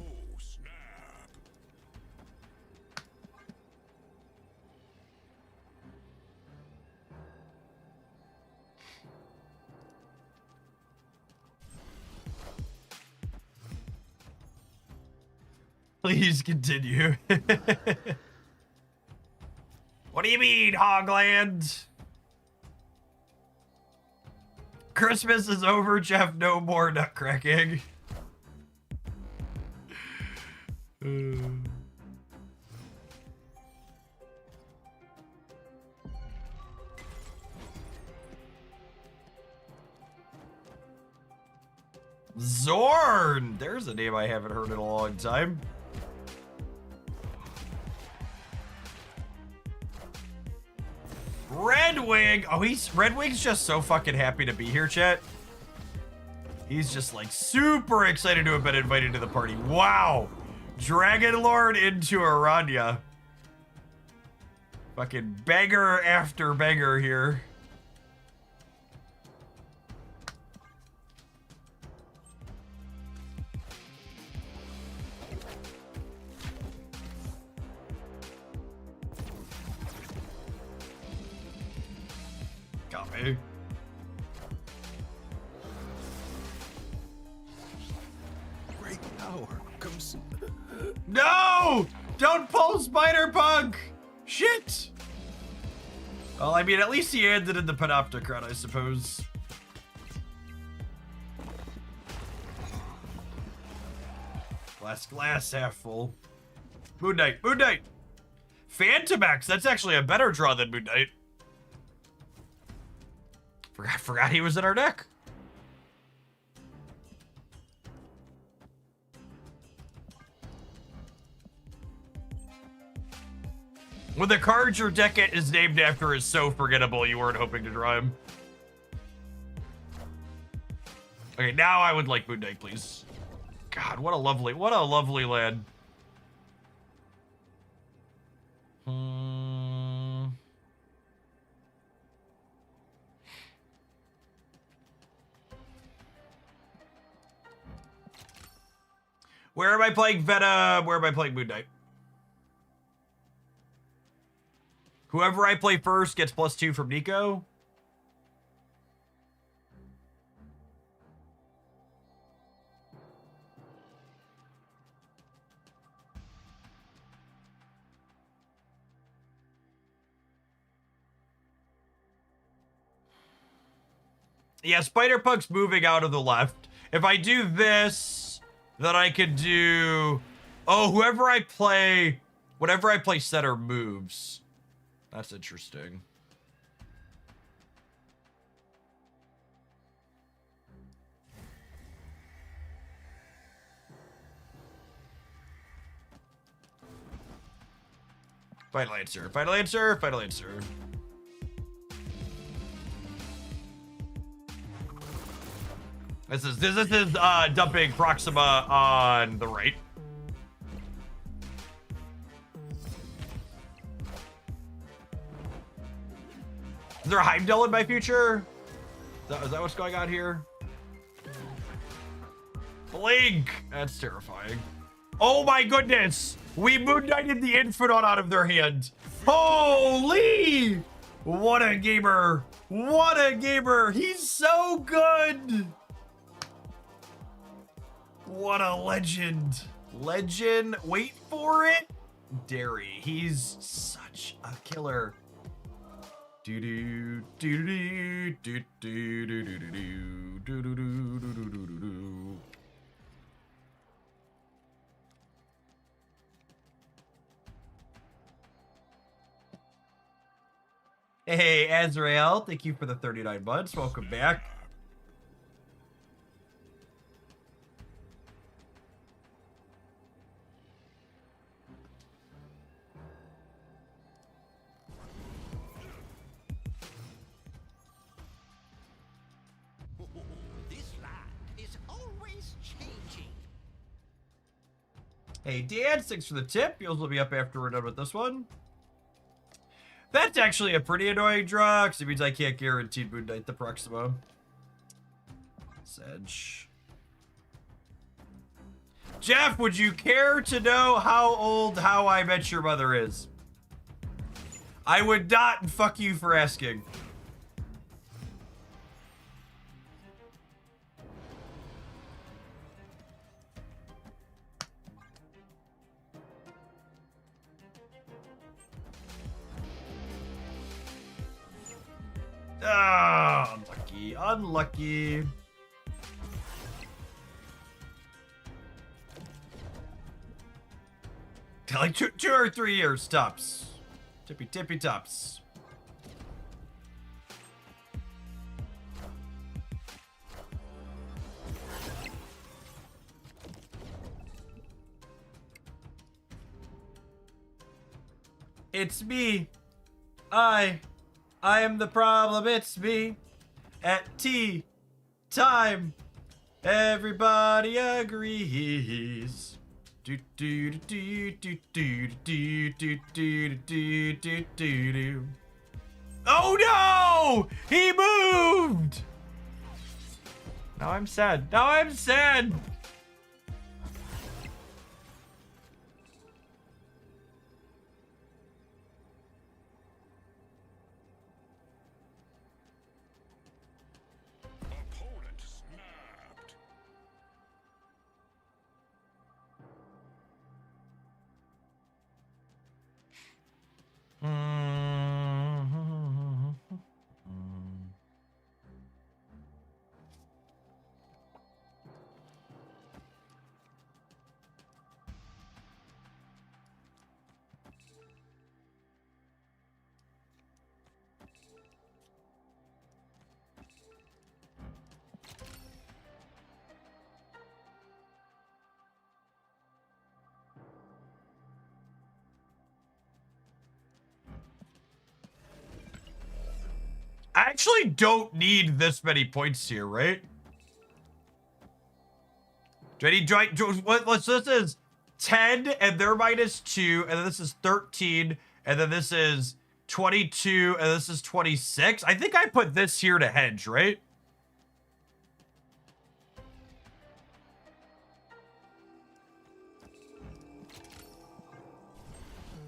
Please continue. What do you mean, Hogland? Christmas is over, Jeff. No more nutcracking. Zorn! There's a name I haven't heard in a long time. Redwing! Oh, Redwing's just so fucking happy to be here, chat. He's just like super excited to have been invited to the party. Wow! Dragon Lord into Aranya. Fucking beggar after beggar here. Got me. Great power comes. No! Don't pull Spider-Punk! Shit! Well, I mean, at least he ended in the Panopticon, I suppose. Glass half full. Moon Knight, Moon Knight! Phantomax, that's actually a better draw than Moon Knight. Forgot he was in our deck. When the card your deck is named after is so forgettable, you weren't hoping to draw him. Okay, now I would like Moon Knight, please. God, what a lovely land. Where am I playing Venom? Where am I playing Moon Knight? Whoever I play first gets +2 from Nico. Yeah, Spider-Punk's moving out of the left. If I do this, then I could do... Oh, whoever I play... Whatever I play center moves. That's interesting. Final answer. Final answer. Final answer. This is dumping Proxima on the right. Is there a Heimdall in my future? Is that what's going on here? Blink! That's terrifying. Oh my goodness! We Moon Knighted the Infinite out of their hand. Holy! What a gamer! What a gamer! He's so good! What a legend. Legend, wait for it. Derry, he's such a killer. Do do do do do do do do do do do do do do do. Hey, Azrael, thank you for the 39 months. Welcome back. This land is always changing. Hey, Dan, thanks for the tip. Yours will be up after we're done with this one. That's actually a pretty annoying draw, because it means I can't guarantee Moon Knight the Proxima. Sedge. Jeff, would you care to know how old How I Met Your Mother is? I would not, and fuck you for asking. Ah, unlucky, unlucky. Like two or 3 years tops. Tippy tops. It's me. I am the problem. It's me. At tea time, everybody agrees. Do do do do do do do do do do do. Oh no! He moved. Now I'm sad. Now I'm sad. Opponent snapped. I actually don't need this many points here, right? What's this is 10 and they're -2, and then this is 13, and then this is 22, and this is 26. I think I put this here to hedge, right?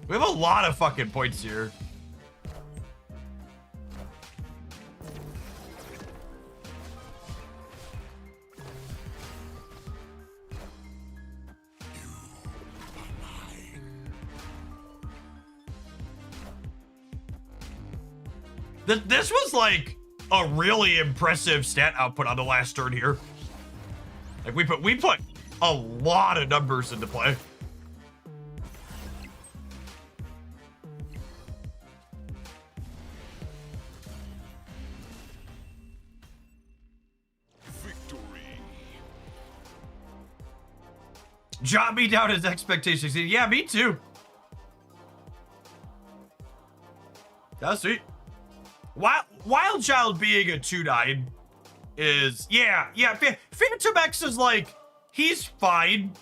We have a lot of fucking points here. This was like a really impressive stat output on the last turn here. Like we put a lot of numbers into play. Victory. Jot me down his expectations. Yeah, me too. That's sweet. Wild Child being a 2/9 is yeah. Phantom X is like, he's fine.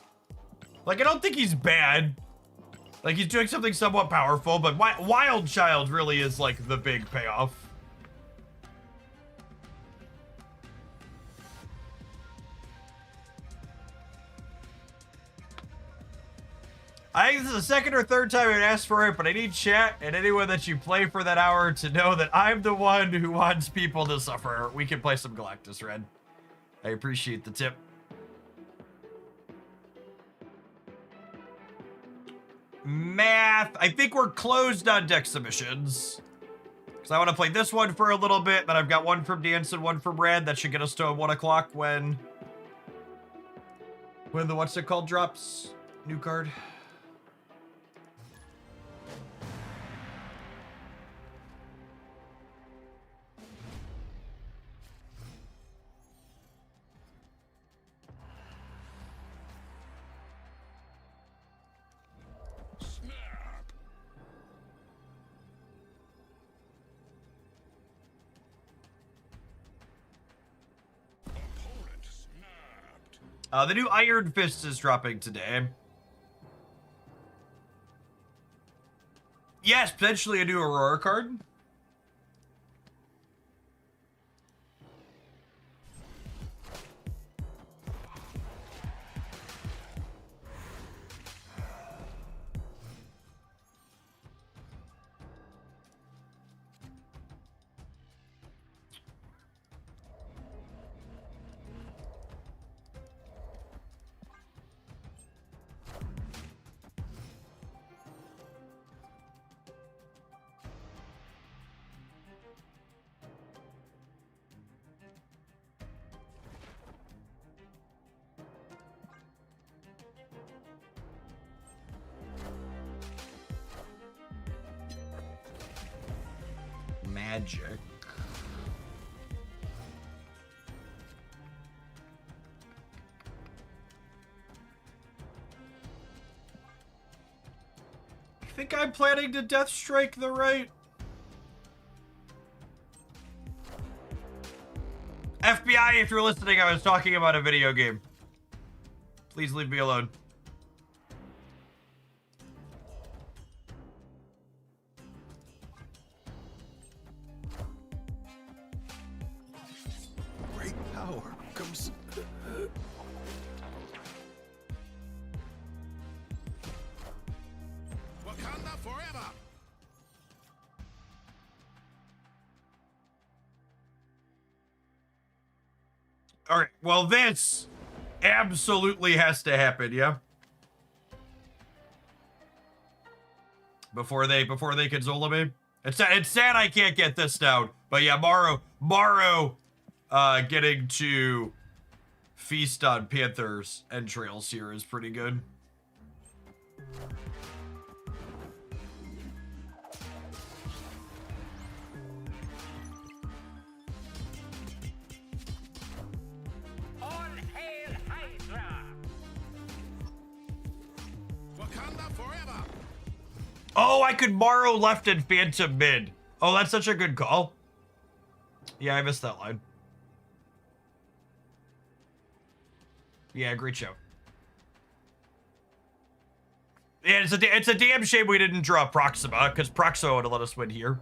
Like, I don't think he's bad. Like, he's doing something somewhat powerful, but Wild Child really is like the big payoff. I think this is the second or third time I've asked for it, but I need chat and anyone that you play for that hour to know that I'm the one who wants people to suffer. We can play some Galactus Red. I appreciate the tip. Math. I think we're closed on deck submissions. So I want to play this one for a little bit, then I've got one from Dance and one from Rad. That should get us to 1 o'clock when the what's it called drops. New card. The new Iron Fist is dropping today. Yes, potentially a new Aurora card. Magic. I think I'm planning to Death Strike the right. FBI, if you're listening, I was talking about a video game. Please leave me alone. Great power comes. Wakanda forever. All right. Well, this absolutely has to happen, yeah. Before they can Zola me. It's sad I can't get this down, but yeah, Morrow, getting to feast on Panthers entrails here is pretty good. All hail Hydra! Wakanda forever. Oh, I could Morrow left and Phantom mid. Oh, that's such a good call. Yeah, I missed that line. Yeah, great show. Yeah, it's a damn shame we didn't draw Proxima, because Proxima would have let us win here.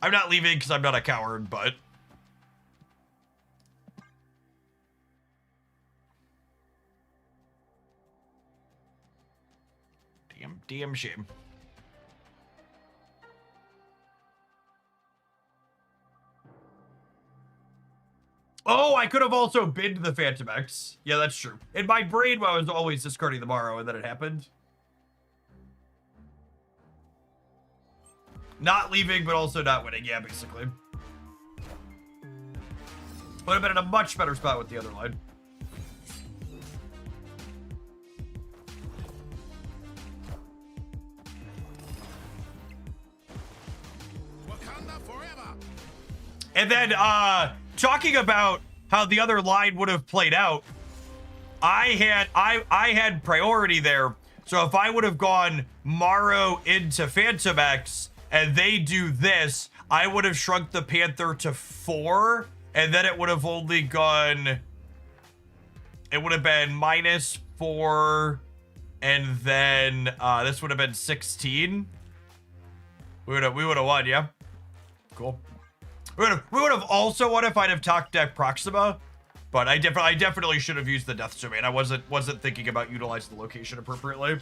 I'm not leaving because I'm not a coward, but... Damn shame. Oh, I could have also binned the Phantom X. Yeah, that's true. In my brain, I was always discarding the Morrow, and then it happened. Not leaving, but also not winning. Yeah, basically. Would have been in a much better spot with the other line. Wakanda forever. And then, talking about how the other line would have played out, I had priority there. So if I would have gone Morrow into Phantom X and they do this, I would have shrunk the Panther to 4, and then it would have only gone, it would have been -4, and then this would have been 16. We would have won, yeah. Cool. We would have also won if I'd have talked deck Proxima, but I definitely should have used the Death Domain. I wasn't thinking about utilizing the location appropriately.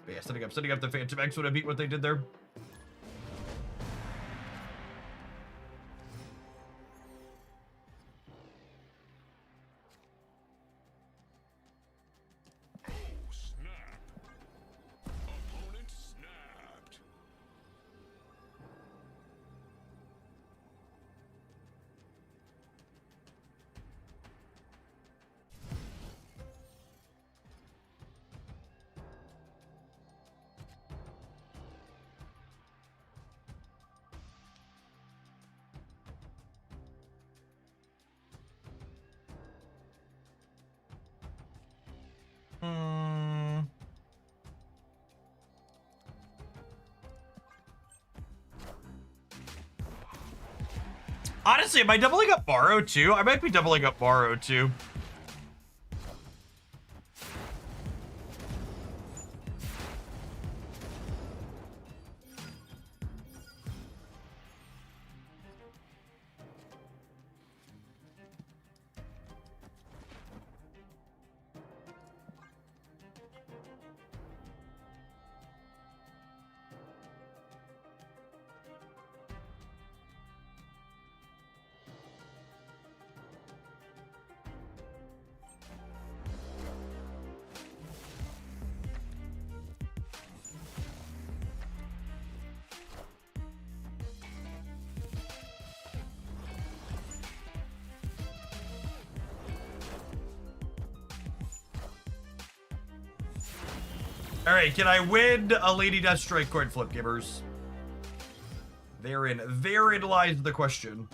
But yeah, setting up the Phantom X would have beat what they did there. Oh snap! Honestly, am I doubling up Borrow too? I might be doubling up Borrow too. All right, can I win a Lady Deathstrike coin flip, gamers? Therein lies the question.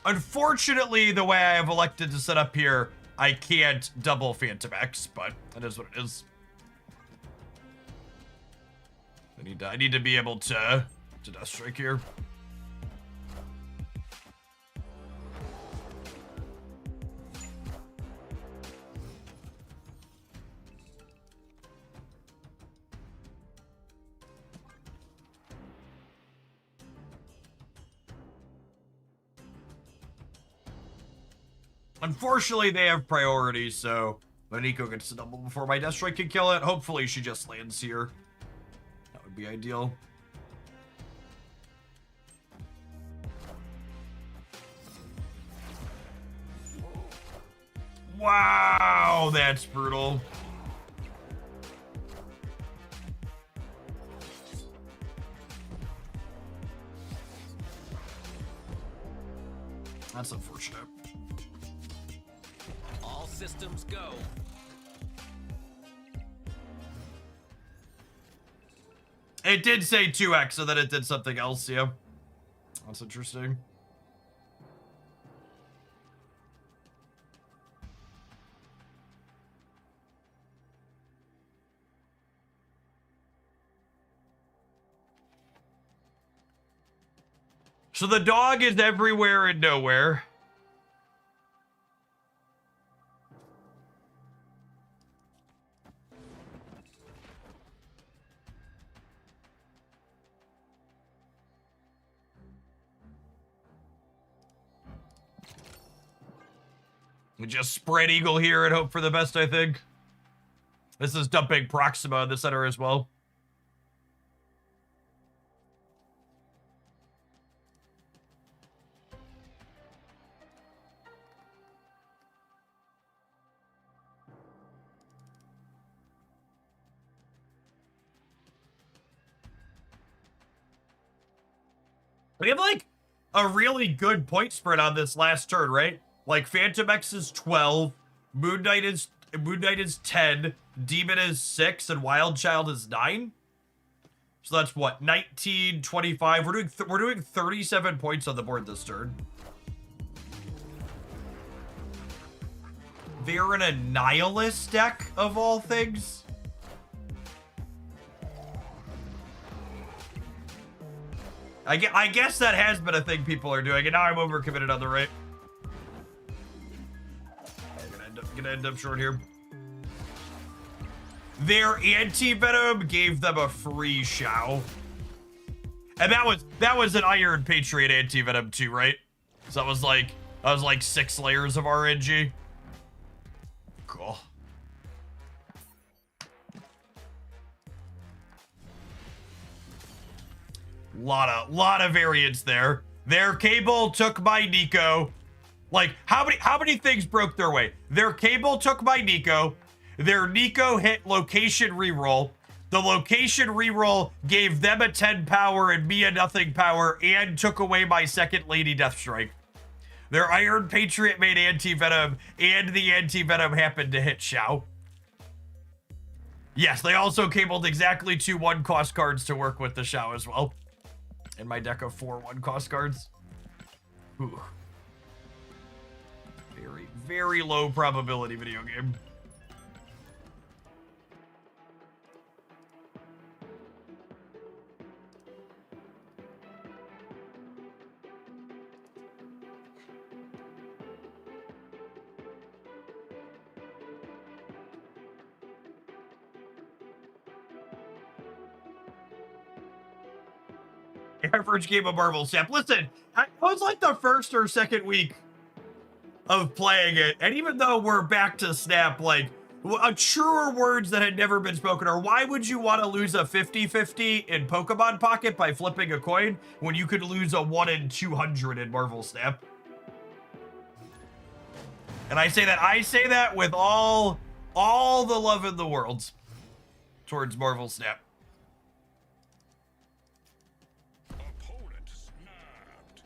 Unfortunately, the way I have elected to set up here, I can't double Phantom X, but that is what it is. I need to be able to Deathstrike here. Unfortunately, they have priority, so Nico gets to double before my Deathstrike can kill it. Hopefully, she just lands here. That would be ideal. Wow, that's brutal. That's unfortunate. All systems go. It did say 2x, so then it did something else, yeah. That's interesting. So the dog is everywhere and nowhere. We just spread eagle here and hope for the best, I think. This is dumping Proxima in the center as well. We have like a really good point spread on this last turn, right? Like Phantom X is 12, Moon Knight is 10, Demon is 6, and Wild Child is 9. So that's what, 19, 25. We're doing 37 points on the board this turn. They're in a Nihilist deck of all things. I guess that has been a thing people are doing, and now I'm overcommitted on the right. Gonna end up short here. Their anti-venom gave them a free Shao. And that was an Iron Patriot anti-venom too, right? So that was like 6 layers of RNG. Cool. Lot of variance there. Their cable took my Nico. Like, how many things broke their way? Their cable took my Nico. Their Nico hit location reroll. The location reroll gave them a 10 power and me a nothing power and took away my second Lady Deathstrike. Their Iron Patriot made anti-venom and the anti-venom happened to hit Shao. Yes, they also cabled exactly 2 1-cost cards to work with the Shao as well. In my deck of 4 1-cost cards. Ooh. Very, very low probability video game. Average game of Marvel Snap. Listen, it was like the first or second week of playing it, and even though we're back to Snap, like, truer words that had never been spoken are, why would you want to lose a 50-50 in Pokemon Pocket by flipping a coin when you could lose a 1 in 200 in Marvel Snap? And I say that with all the love in the world towards Marvel Snap. Opponent snapped.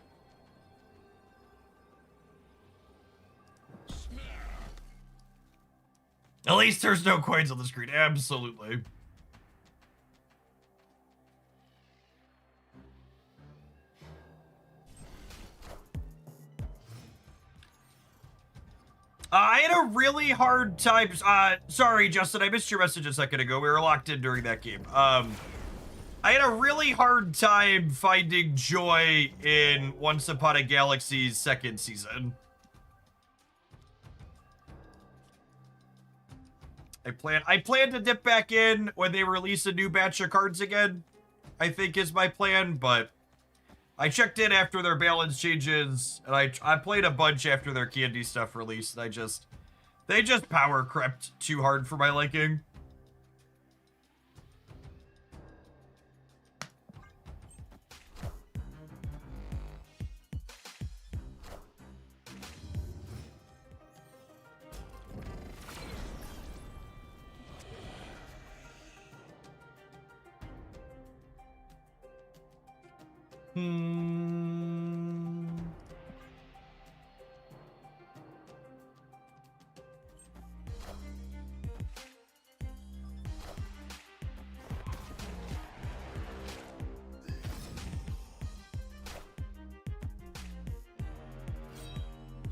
Snap. At least there's no coins on the screen. Absolutely. I had a really hard time. Sorry, Justin, I missed your message a second ago. We were locked in during that game. I had a really hard time finding joy in Once Upon a Galaxy's second season. I plan to dip back in when they release a new batch of cards again, I think is my plan, but I checked in after their balance changes, and I played a bunch after their candy stuff released, and they just power crept too hard for my liking.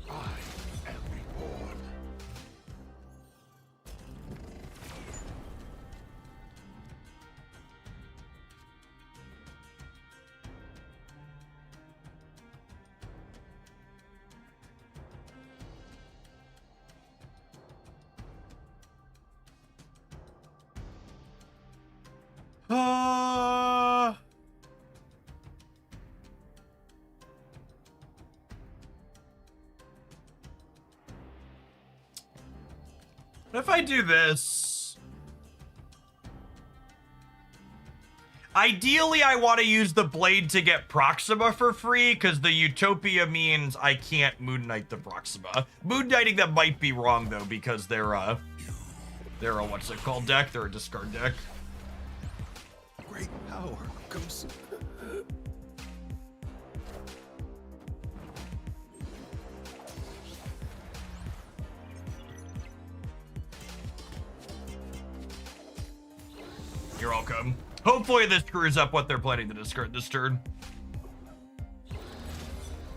I am reborn. What if I do this? Ideally, I want to use the blade to get Proxima for free, because the Utopia means I can't Moon Knight the Proxima. Moon Knighting them might be wrong, though, because they're a what's it called deck? They're a discard deck. Great power comes. You're welcome. Hopefully this screws up what they're planning to discard this turn.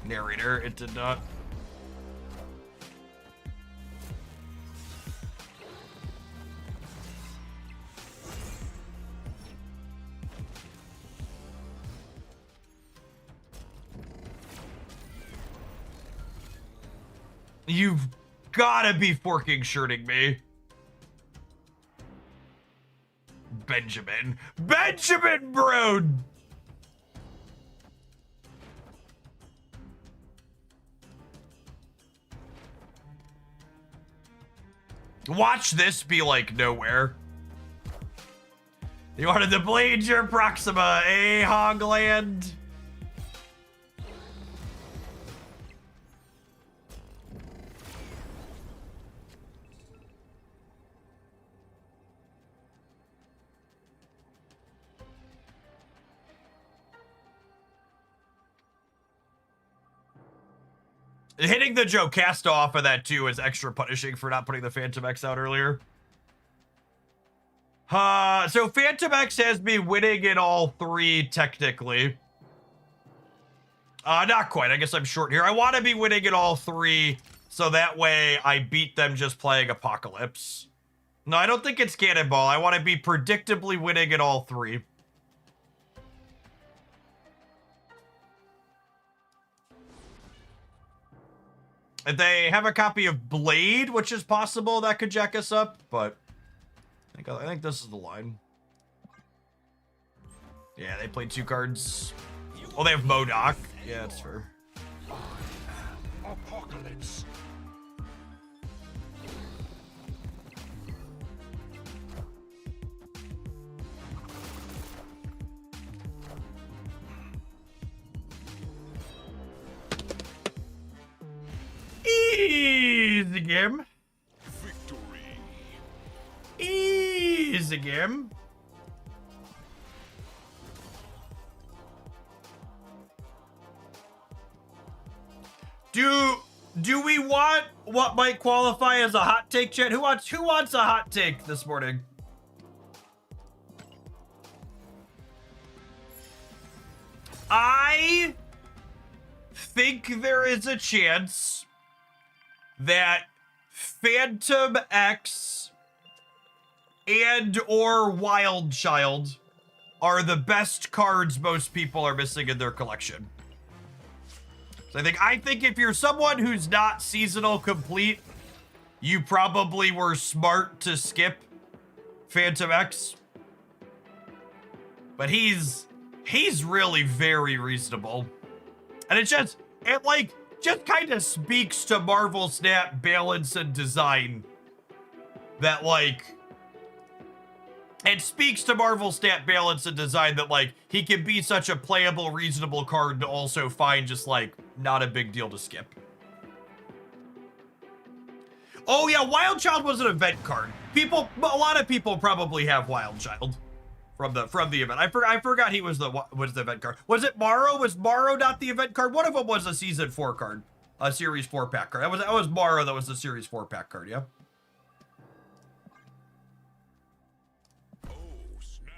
Narrator, it did not. You've gotta be forking shirting me. Benjamin Brood. Watch this be like nowhere. You wanted to bleed your Proxima, eh, Hogland? Hitting the Jocasta off of that, too, is extra punishing for not putting the Phantom X out earlier. So Phantom X has me winning in all three, technically. Not quite. I guess I'm short here. I want to be winning in all three, so that way I beat them just playing Apocalypse. No, I don't think it's Cannonball. I want to be predictably winning in all three. If they have a copy of Blade, which is possible, that could jack us up, but I think this is the line. Yeah, they played two cards. Oh, they have Modok. Yeah, that's fair. Apocalypse. Easy game. Victory. Easy game. Do we want what might qualify as a hot take, chat? Who wants a hot take this morning? I think there is a chance that Phantom X and or Wild Child are the best cards most people are missing in their collection. So I think if you're someone who's not seasonal complete, you probably were smart to skip Phantom X. But he's really very reasonable. And it just kind of speaks to Marvel Snap balance and design. That it speaks to Marvel Snap balance and design that he can be such a playable, reasonable card to also find just not a big deal to skip. Oh yeah, Wild Child was an event card. A lot of people probably have Wild Child from the event. I forgot he was the event card. Was it Morrow? Was Morrow not the event card? One of them was a season 4 card, a series 4 pack card. That was Morrow. That was the series 4 pack card. Yeah. Oh, snap.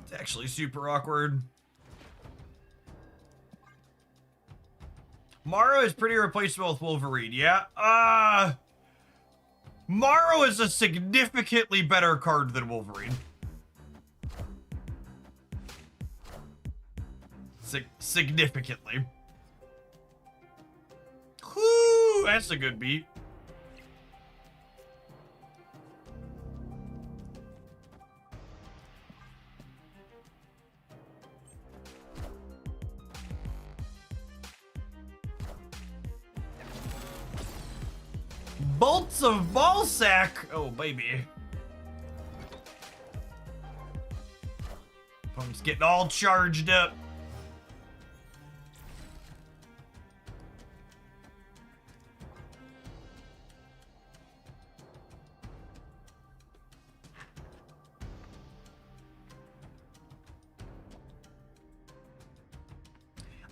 It's actually super awkward. Morrow is pretty replaceable with Wolverine, yeah? Morrow is a significantly better card than Wolverine. Significantly. Whoo, that's a good beat. Bolts of Ballsack! Oh, baby. I'm just getting all charged up.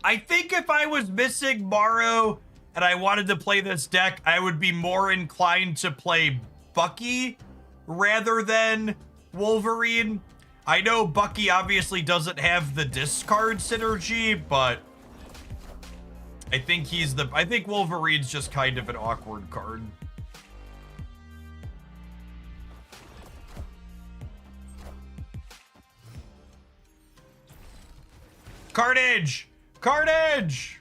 I think if I was missing Morrow and I wanted to play this deck, I would be more inclined to play Bucky rather than Wolverine. I know Bucky obviously doesn't have the discard synergy, but I think Wolverine's just kind of an awkward card. Carnage! Carnage!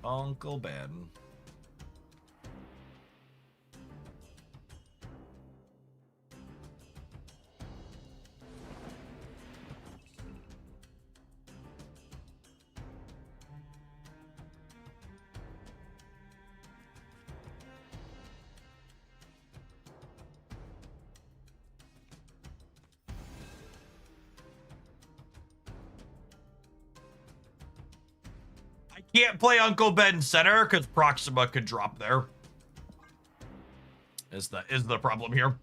Uncle Ben. Can't play Uncle Ben center because Proxima could drop there. Is the problem here?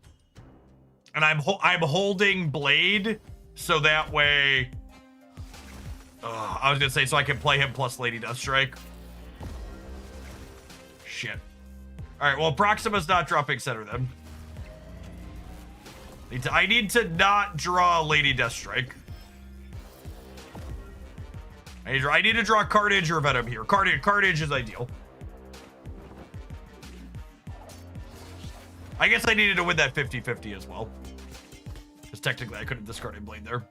And I'm holding Blade so that way I was gonna say so I can play him plus Lady Deathstrike. Shit. All right, well, Proxima's not dropping center then. I need to not draw Lady Deathstrike. I need to draw Carnage or Venom here. Carnage is ideal. I guess I needed to win that 50-50 as well. Because technically I couldn't discard a Blade there.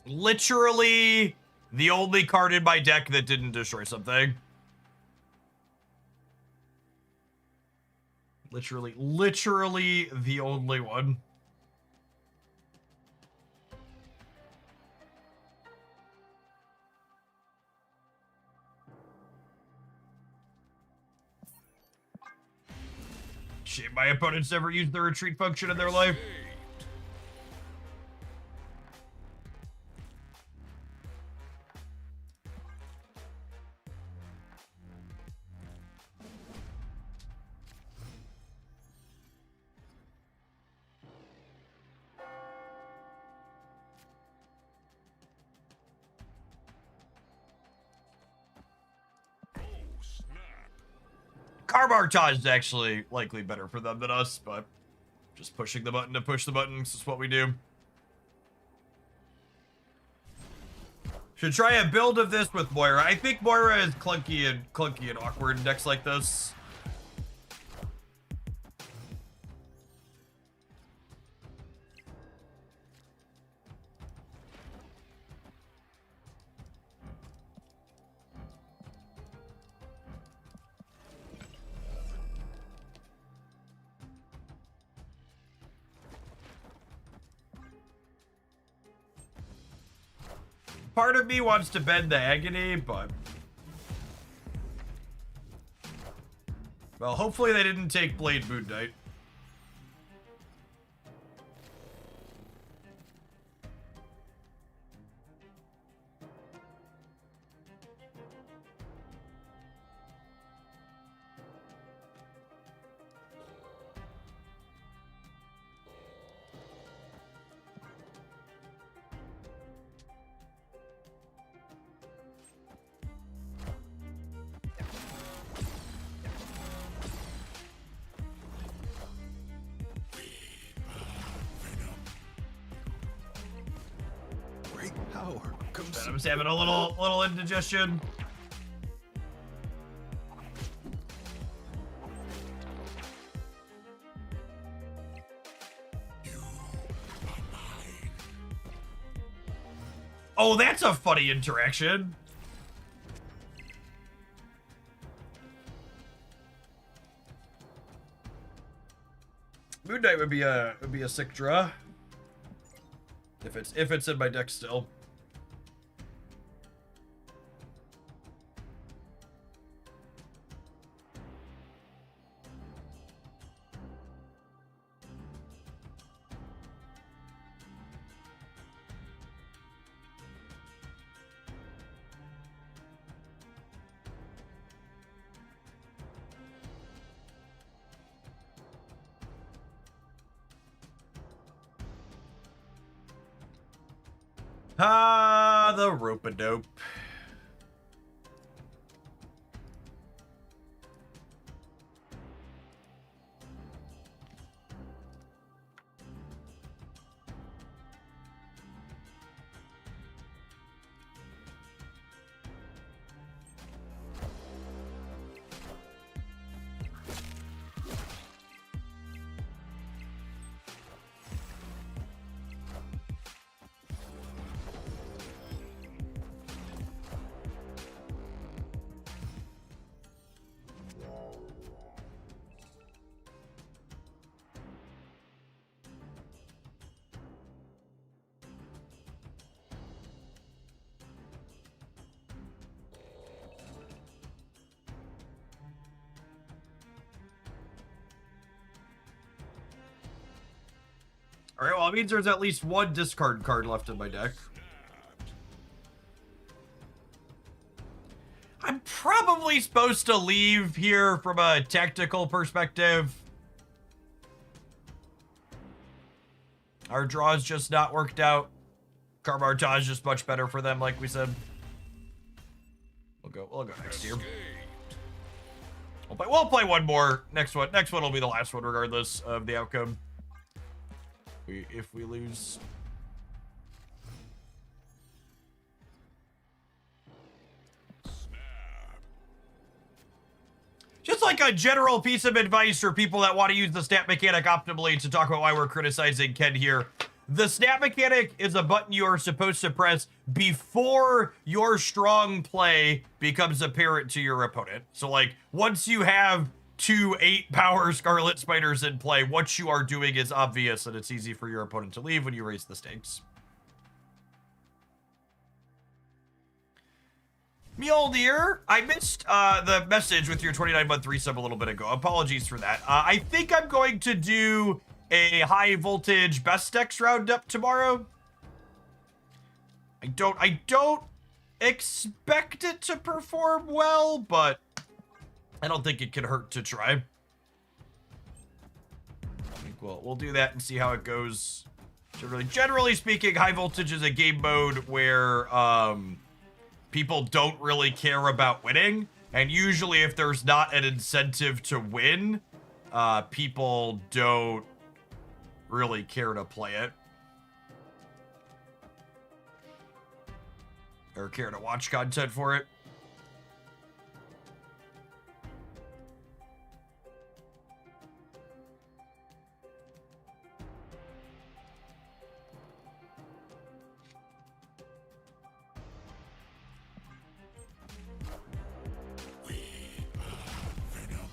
Literally the only card in my deck that didn't destroy something. Literally the only one. Shit, my opponents never used the retreat function in their life. Carbartage is actually likely better for them than us, but just pushing the button to push the buttons is what we do. Should try a build of this with Moira. I think Moira is clunky and awkward in decks like this. Part of me wants to bend the agony, but... well, hopefully they didn't take Blade Moon Knight. Venom's having a little indigestion. Oh, that's a funny interaction. Moon Knight would be a sick draw. If it's in my deck still. Ah, the rope-a-dope. All right, well, it means there's at least one discard card left in my deck. I'm probably probably supposed to leave here from a tactical perspective. Our draw's just not worked out. Carmartage just much better for them, like we said. We'll go next year. We'll play one more. Next one will be the last one, regardless of the outcome. If we lose. Just like a general piece of advice for people that want to use the snap mechanic optimally to talk about why we're criticizing Ken here. The snap mechanic is a button you are supposed to press before your strong play becomes apparent to your opponent. So like once you have 2 8-power Scarlet Spiders in play, what you are doing is obvious and it's easy for your opponent to leave when you raise the stakes. Mjolnir, I missed the message with your 29-month resub a little bit ago. Apologies for that. I think I'm going to do a high voltage best decks roundup tomorrow. I don't expect it to perform well, but I don't think it can hurt to try. I think we'll do that and see how it goes. Generally speaking, high voltage is a game mode where people don't really care about winning, and usually if there's not an incentive to win, people don't really care to play it or care to watch content for it.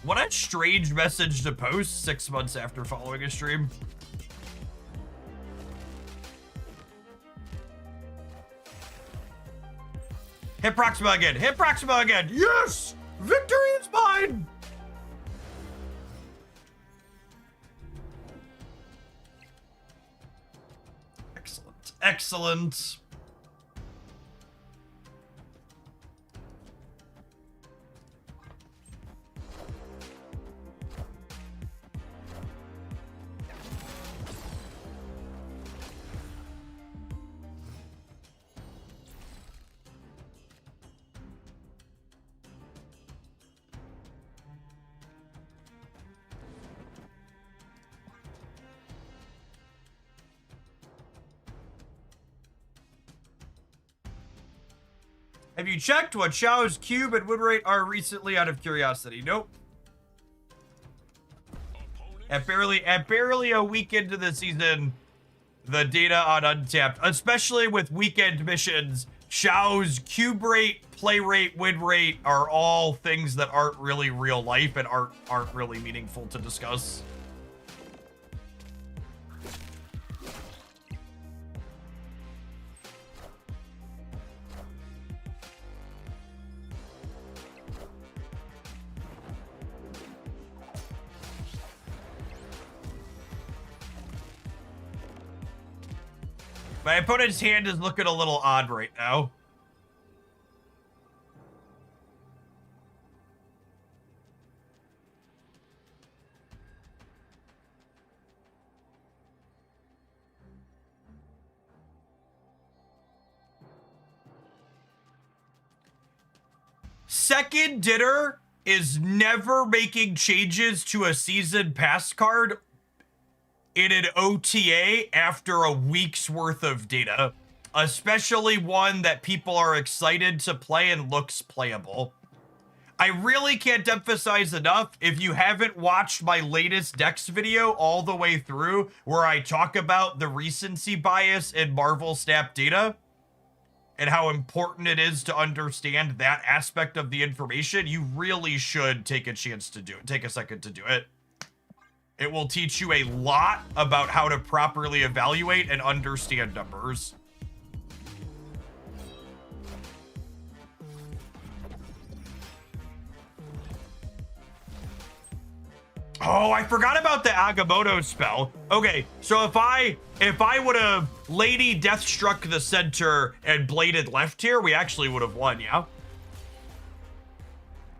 What a strange message to post 6 months after following a stream. Hit Proxima again. Hit Proxima again. Yes! Victory is mine! Excellent. Excellent. Have you checked what Xiao's cube and win rate are recently out of curiosity? Nope. At barely a week into the season, the data on Untapped, especially with weekend missions, Xiao's cube rate, play rate, win rate are all things that aren't really real life and aren't really meaningful to discuss. My opponent's hand is looking a little odd right now. Second Dinner is never making changes to a season pass card in an OTA after a week's worth of data, especially one that people are excited to play and looks playable. I really can't emphasize enough, if you haven't watched my latest Dex video all the way through, where I talk about the recency bias in Marvel Snap data and how important it is to understand that aspect of the information, you really should take a chance to do it. Take a second to do it. It will teach you a lot about how to properly evaluate and understand numbers. Oh, I forgot about the Agamotto spell. Okay, so if I would have Lady Deathstruck the center and bladed left here, we actually would have won, yeah?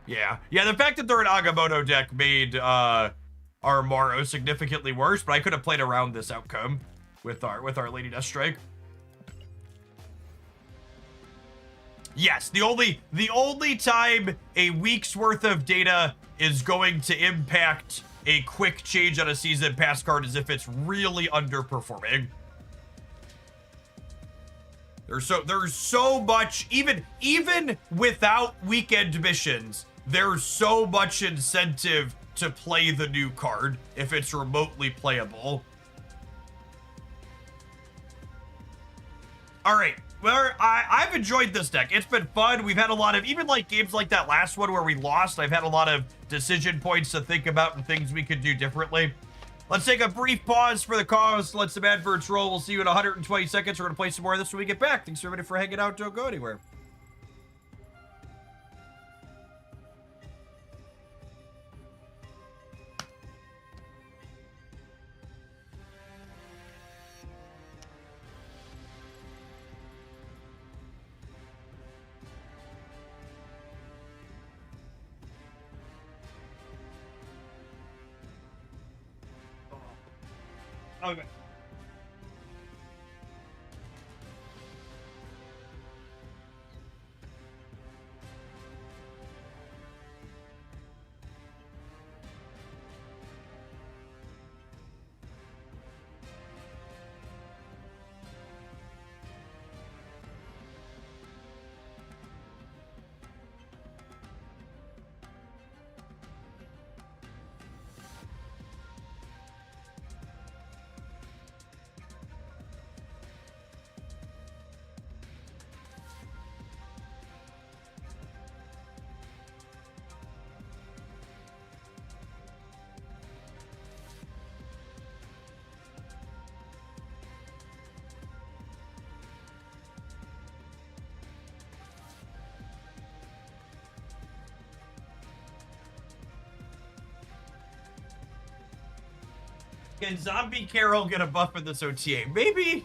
Yeah. Yeah, the fact that they're an Agamotto deck made our Morrow significantly worse, but I could have played around this outcome with our Lady Deathstrike. Yes, the only time a week's worth of data is going to impact a quick change on a season pass card is if it's really underperforming. There's so much, even without weekend missions, there's so much incentive to play the new card if it's remotely playable. All right. Well, I've enjoyed this deck. It's been fun. We've had a lot of, even like games like that last one where we lost, I've had a lot of decision points to think about and things we could do differently. Let's take a brief pause for the cause. Let some adverts roll. We'll see you in 120 seconds. We're going to play some more of this when we get back. Thanks everybody for hanging out. Don't go anywhere. Okay. Can Zombie Carol get a buff in this OTA? Maybe.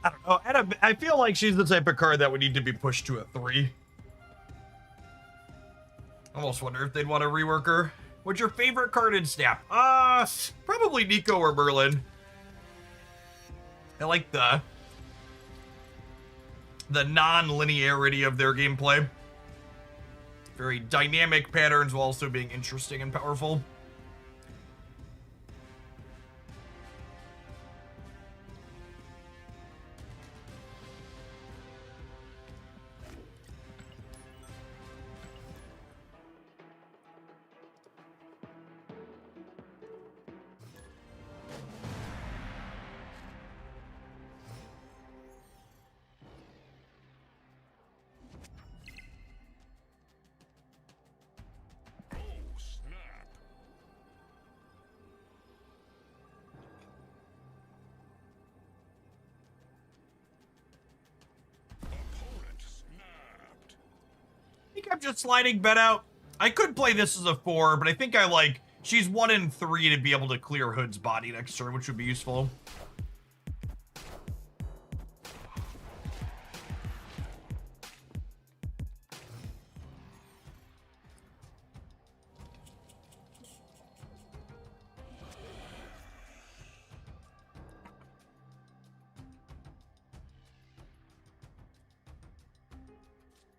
I don't know. I feel like she's the type of card that would need to be pushed to a 3. I almost wonder if they'd want to rework her. What's your favorite card in Snap? Probably Nico or Merlin. I like the non-linearity of their gameplay. Very dynamic patterns while also being interesting and powerful. I'm just sliding Bet out. I could play this as a 4, but I think she's 1 in 3 to be able to clear Hood's body next turn, which would be useful.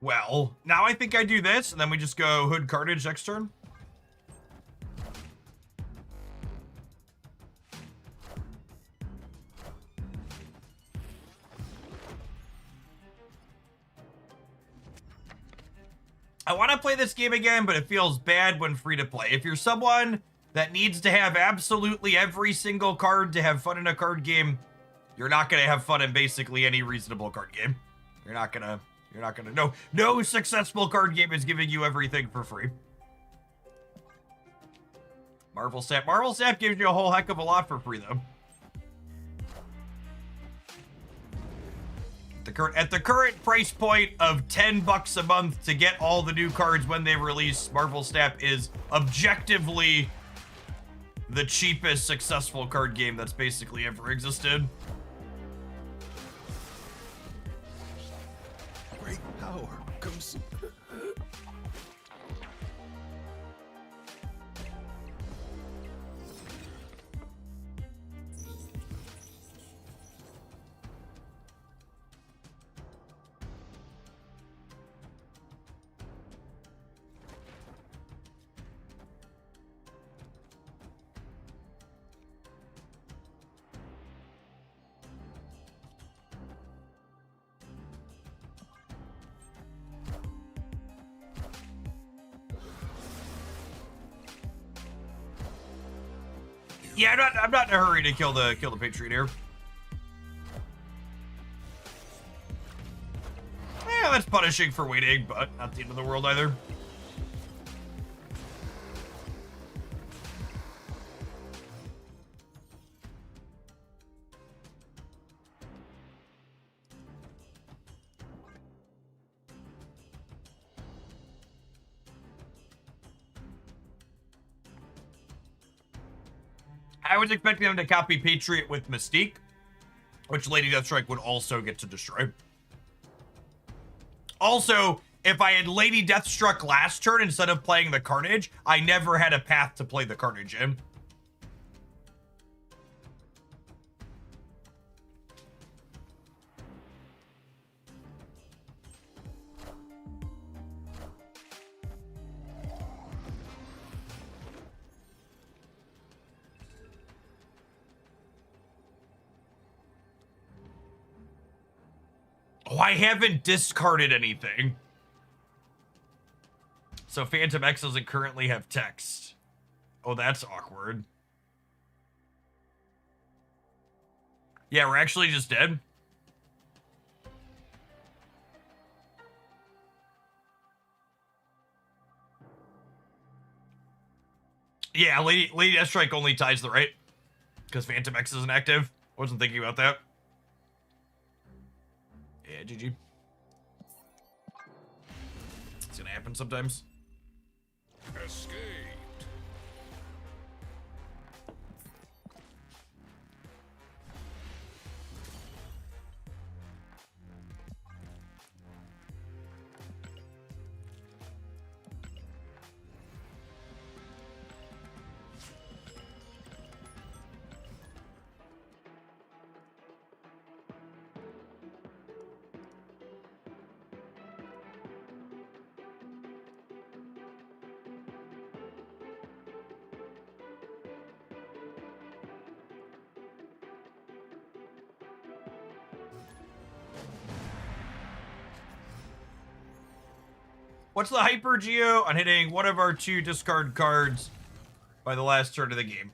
Well, now I think I do this, and then we just go Hood Carnage next turn. I want to play this game again, but it feels bad when free to play. If you're someone that needs to have absolutely every single card to have fun in a card game, you're not going to have fun in basically any reasonable card game. You're not gonna, no successful card game is giving you everything for free. Marvel Sap gives you a whole heck of a lot for free, though. At the current price point of $10 a month to get all the new cards when they release, Marvel Snap is objectively the cheapest successful card game that's basically ever existed. Great power comes. Yeah, I'm not in a hurry to kill the Patriot here. Yeah, that's punishing for waiting, but not the end of the world either. I was expecting them to copy Patriot with Mystique, which Lady Deathstrike would also get to destroy. Also, if I had Lady Deathstruck last turn instead of playing the Carnage, I never had a path to play the Carnage in. Oh, I haven't discarded anything. So Phantom X doesn't currently have text. Oh, that's awkward. Yeah, we're actually just dead. Yeah, Lady Deathstrike only ties the right. Because Phantom X isn't active. Wasn't thinking about that. Yeah, GG. It's gonna happen sometimes. Escaped. What's the Hyper Geo on hitting one of our 2 discard cards by the last turn of the game?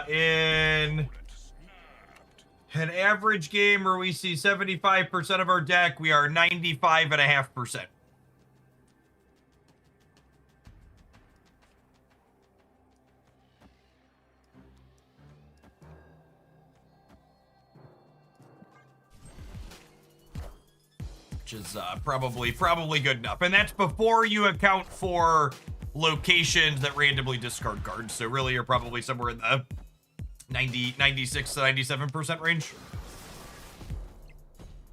In an average game where we see 75% of our deck, we are 95.5%. Which is probably good enough. And that's before you account for locations that randomly discard cards. So really you're probably somewhere in the 96 to 97% range.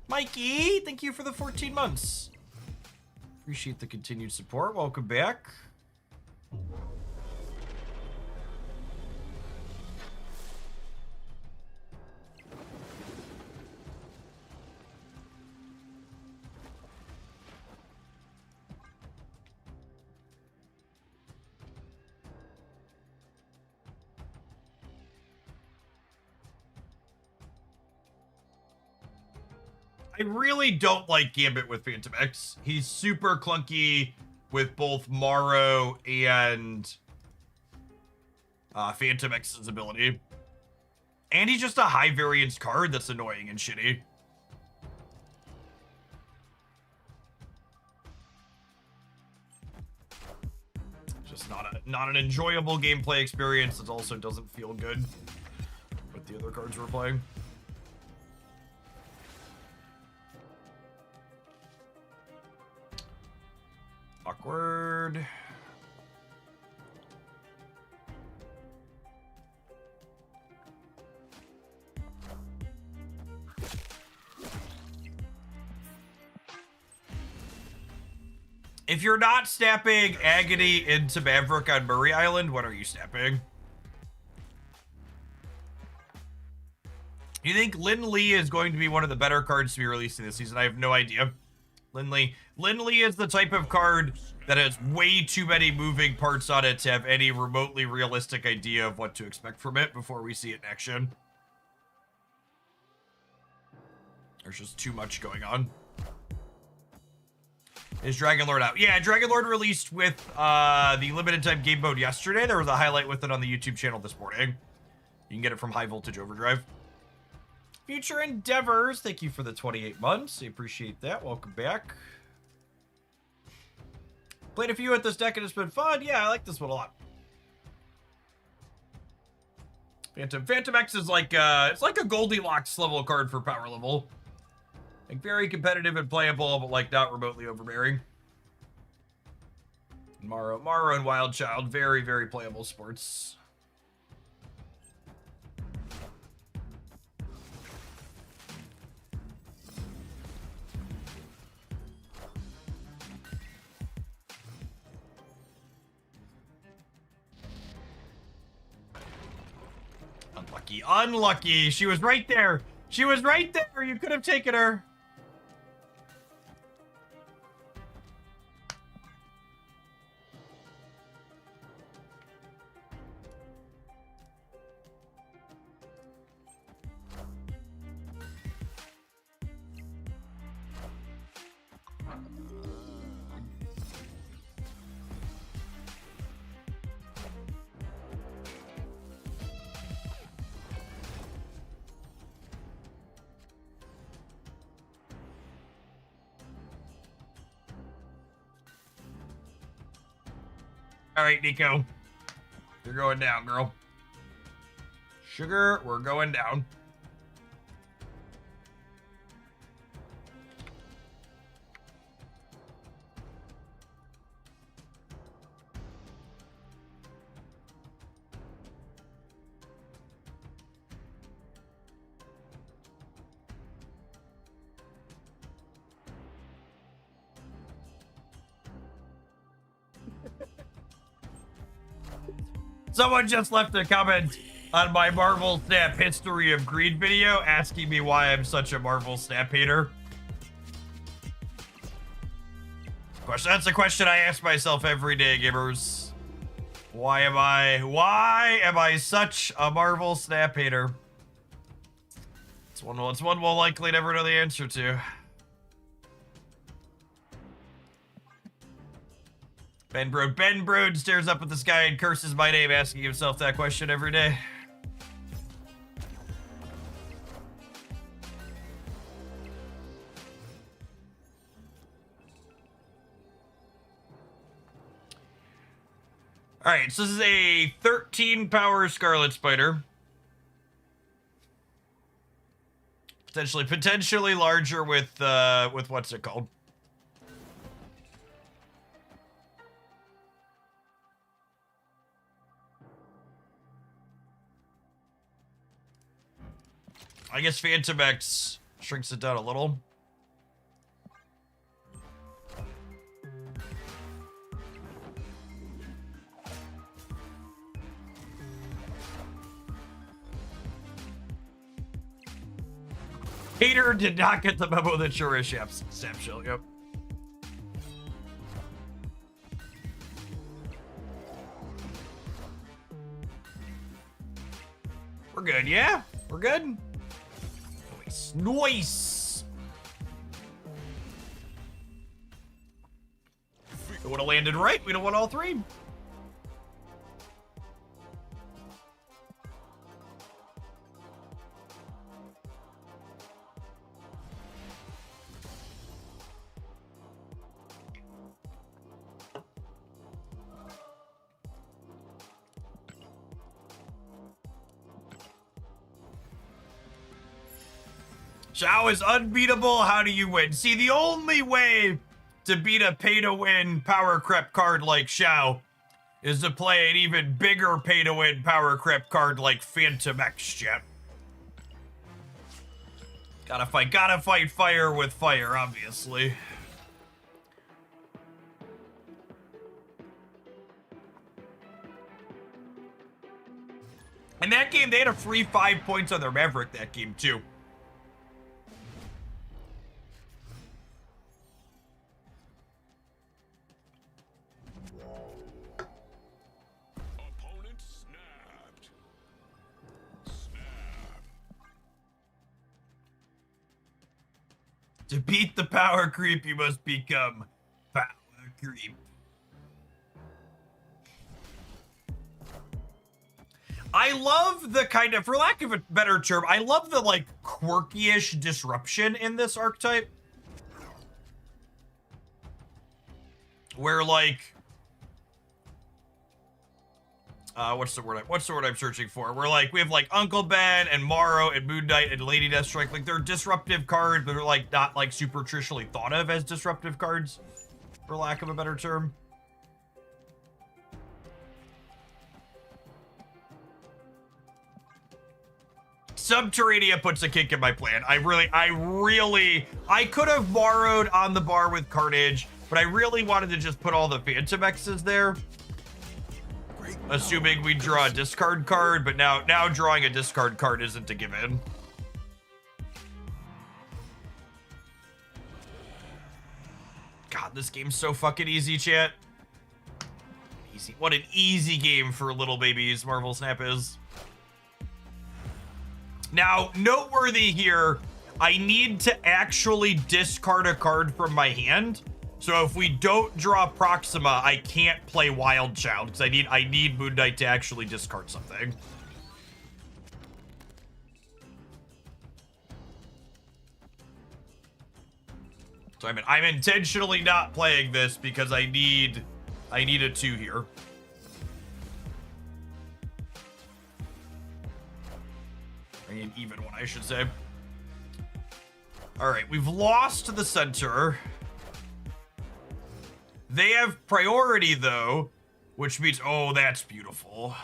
Mikey, thank you for the 14 months. Appreciate the continued support. Welcome back. I really don't like Gambit with Phantom X. He's super clunky with both Morrow and Phantom X's ability. And he's just a high variance card that's annoying and shitty. Just not an enjoyable gameplay experience. It also doesn't feel good with the other cards we're playing. Awkward. If you're not snapping Agony into Maverick on Murray Island, what are you snapping? You think Lin Lee is going to be one of the better cards to be releasing this season? I have no idea. Lin Lee is the type of card that has way too many moving parts on it to have any remotely realistic idea of what to expect from it before we see it in action. There's just too much going on. Is Dragon Lord out? Yeah, Dragon Lord released with the limited time game mode yesterday. There was a highlight with it on the YouTube channel this morning. You can get it from High Voltage Overdrive. Future Endeavors, thank you for the 28 months. I appreciate that. Welcome back. Played a few at this deck and it's been fun. Yeah, I like this one a lot. Phantom X is like it's like a Goldilocks level card for power level. Like very competitive and playable, but like not remotely overbearing. Maro and Wild Child, very, very playable sports. Unlucky. She was right there. She was right there. You could have taken her. All right, Nico. You're going down, girl. Sugar, we're going down. Someone just left a comment on my Marvel Snap History of Greed video asking me why I'm such a Marvel Snap hater. That's a question I ask myself every day, gamers. Why am I such a Marvel Snap hater? It's one we'll likely never know the answer to. Ben Brood stares up at the sky and curses my name, asking himself that question every day. All right, so this is a 13 power Scarlet Spider. Potentially larger with what's it called? I guess Phantom X shrinks it down a little. Hater did not get the memo that you're a Sap Shell, yep. We're good, yeah? We're good? Nice. We would have landed right. We'd have won all three. Xiao is unbeatable. How do you win? See, the only way to beat a pay-to-win power creep card like Xiao is to play an even bigger pay-to-win power creep card like Phantom X, chat. Gotta fight fire with fire, obviously. In that game, they had a free 5 points on their Maverick that game, too. To beat the power creep, you must become power creep. I love the kind of, for lack of a better term, I love the like quirky-ish disruption in this archetype. Where like, what's the word I'm searching for? Where like we have like Uncle Ben and Morrow and Moon Knight and Lady Deathstrike. Like they're disruptive cards, but they're like not like super traditionally thought of as disruptive cards, for lack of a better term. Subterranea puts a kink in my plan. I could have borrowed on the bar with Carnage, but I really wanted to just put all the Phantom X's there. Assuming we draw a discard card, but now drawing a discard card isn't a given. God, this game's so fucking easy, chat. Easy. What an easy game for little babies Marvel Snap is. Now, noteworthy here, I need to actually discard a card from my hand. So if we don't draw Proxima, I can't play Wild Child because I need Moon Knight to actually discard something. So I'm intentionally not playing this because I need a 2 here. I need an even one, I should say. All right, we've lost the center. They have priority, though, which means... Oh, that's beautiful.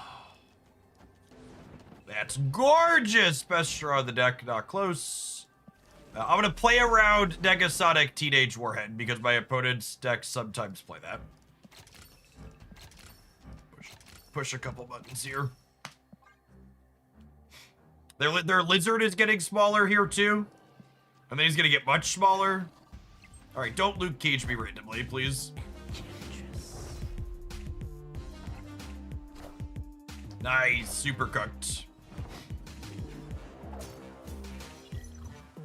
That's gorgeous. Best draw of the deck, not close. I'm going to play around Negasonic Teenage Warhead because my opponent's decks sometimes play that. Push a couple buttons here. Their lizard is getting smaller here, too. And then he's going to get much smaller. All right, don't Luke Cage me randomly, please. Nice, super cooked.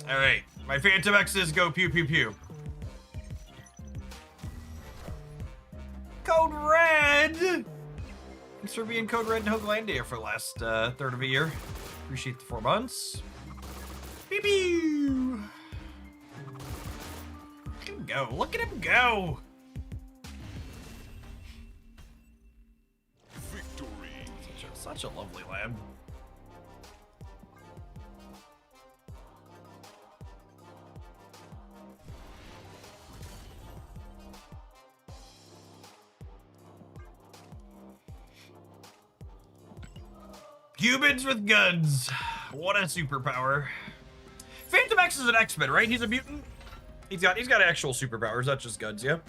All right, my Phantom X's go pew pew pew. Code Red! Thanks for being Code Red in Hoaglandia for the last third of a year. Appreciate the 4 months. Pew pew! Look at him go, look at him go! Such a lovely lad. Humans with guns. What a superpower. Phantom X is an X-Men, right? He's a mutant. He's got actual superpowers, not just guns, yeah?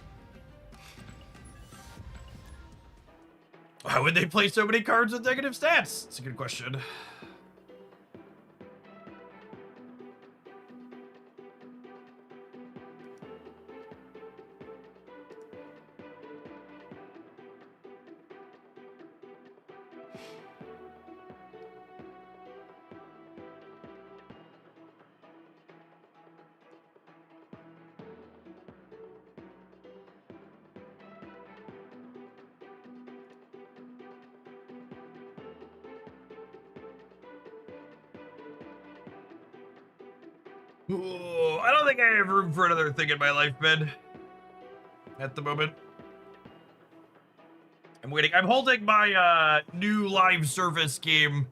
Why would they play so many cards with negative stats? That's a good question. Ooh, I don't think I have room for another thing in my life, Ben. At the moment. I'm waiting. I'm holding my new live service game.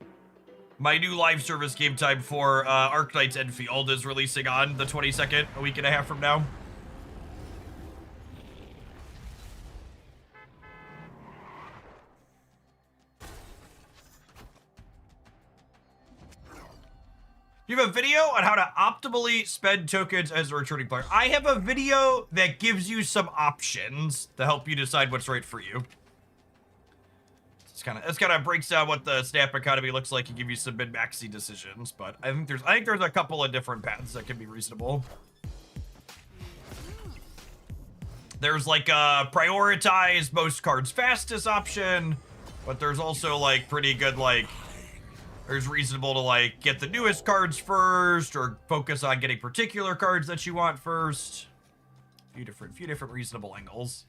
My new live service game time for Arknights Enfield is releasing on the 22nd, a week and a half from now. You have a video on how to optimally spend tokens as a returning player. I have a video that gives you some options to help you decide what's right for you. It's kind of breaks down what the Snap economy looks like and give you some min-maxy decisions. But I think there's a couple of different paths that can be reasonable. There's like a prioritize most cards fastest option, but there's also like pretty good like. There's reasonable to like get the newest cards first or focus on getting particular cards that you want first. Few different reasonable angles.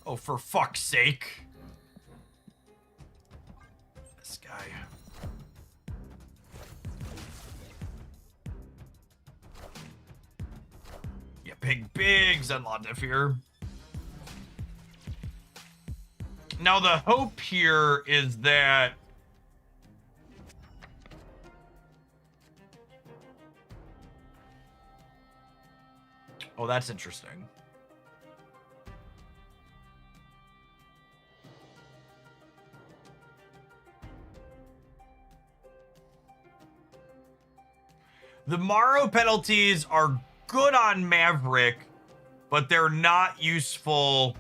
Oh, for fuck's sake. This guy. big Zenlaw diff here. Now the hope here is that oh, that's interesting. The Morrow penalties are good on Maverick, but they're not useful.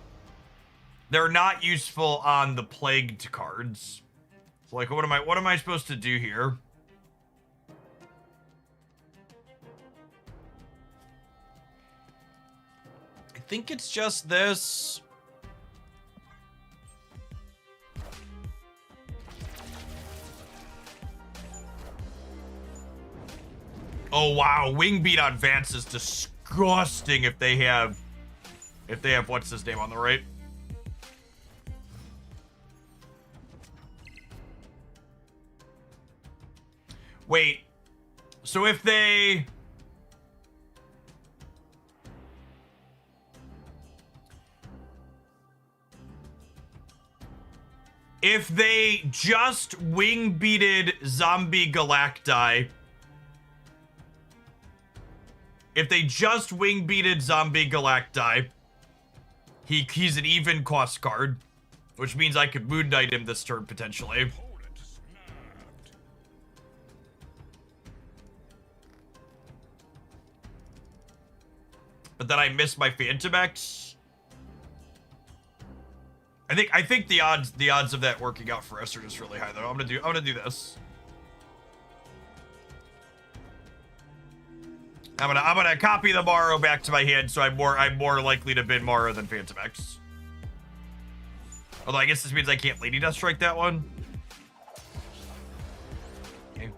They're not useful on the plagued cards. So like, what am I supposed to do here? I think it's just this. Oh wow, wing beat on Vance is disgusting if they have what's his name on the right. Wait. So if they just wing beated Zombie Galacti, if they just wing beated Zombie Galacti, he's an even cost card, which means I could Moon Knight him this turn potentially. But then I miss my Phantom X. I think the odds of that working out for us are just really high though. I'm gonna do this. I'm gonna copy the Morrow back to my hand, so I'm more likely to bin Morrow than Phantom X. Although I guess this means I can't Lady Death Strike that one. Okay.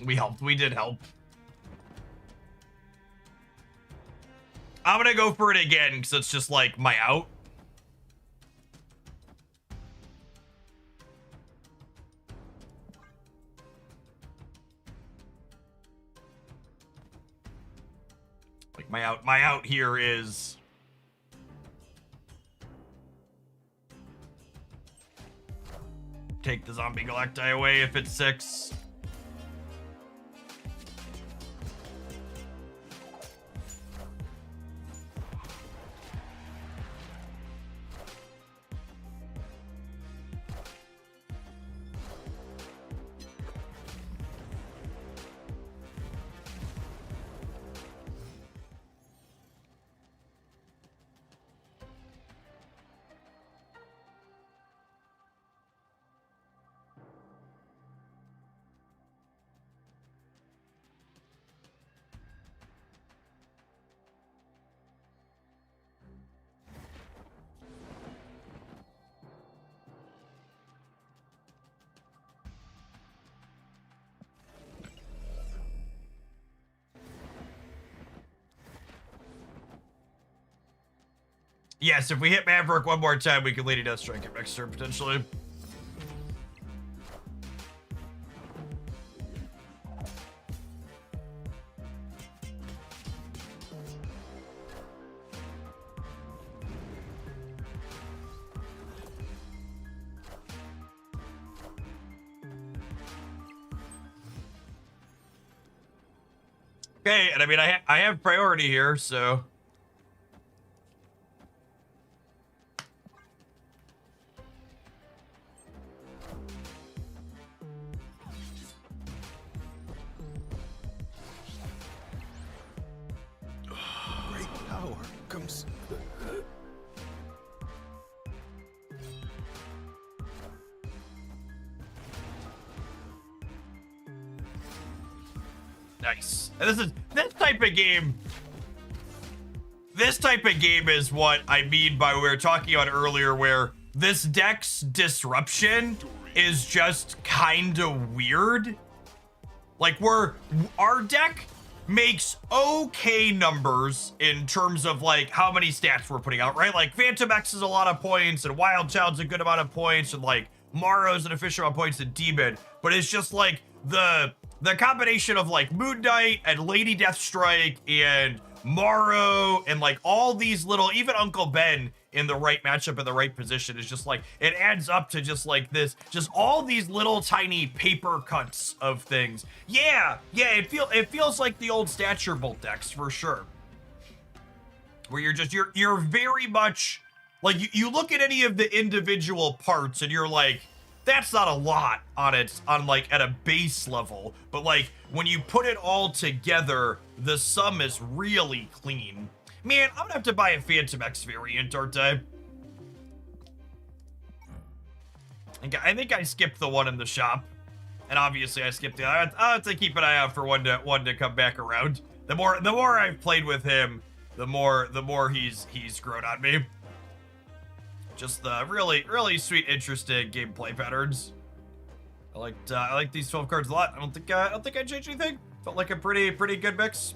We helped. We did help. I'm gonna go for it again because it's just like my out. Like my out here is take the Zombie Galacti away if it's 6. Yes, if we hit Maverick one more time, we can Lady Death Strike him next turn, potentially. Okay, and I mean, I have priority here, so... Nice. And this type of game. This type of game is what I mean by we were talking about earlier, where this deck's disruption is just kind of weird. Like, our deck makes okay numbers in terms of like how many stats we're putting out, right? Like Phantom X is a lot of points and Wild Child's a good amount of points and like Morrow's an efficient amount of points and Demon, but it's just like the combination of like Moon Knight and Lady Deathstrike and Morrow and like all these little, even Uncle Ben in the right matchup in the right position is just like, it adds up to just like this, just all these little tiny paper cuts of things. Yeah, it feels like the old Stature Bolt decks for sure. Where you're very much like, you look at any of the individual parts and you're like, that's not a lot on like at a base level, but like when you put it all together, the sum is really clean. Man, I'm gonna have to buy a Phantom X variant, aren't I? I think I skipped the one in the shop, and obviously I skipped the other. I'll have to keep an eye out for one to come back around. The more I've played with him, the more he's grown on me. Just the really sweet, interesting gameplay patterns. I like these 12 cards a lot. I don't think I changed anything. Felt like a pretty good mix.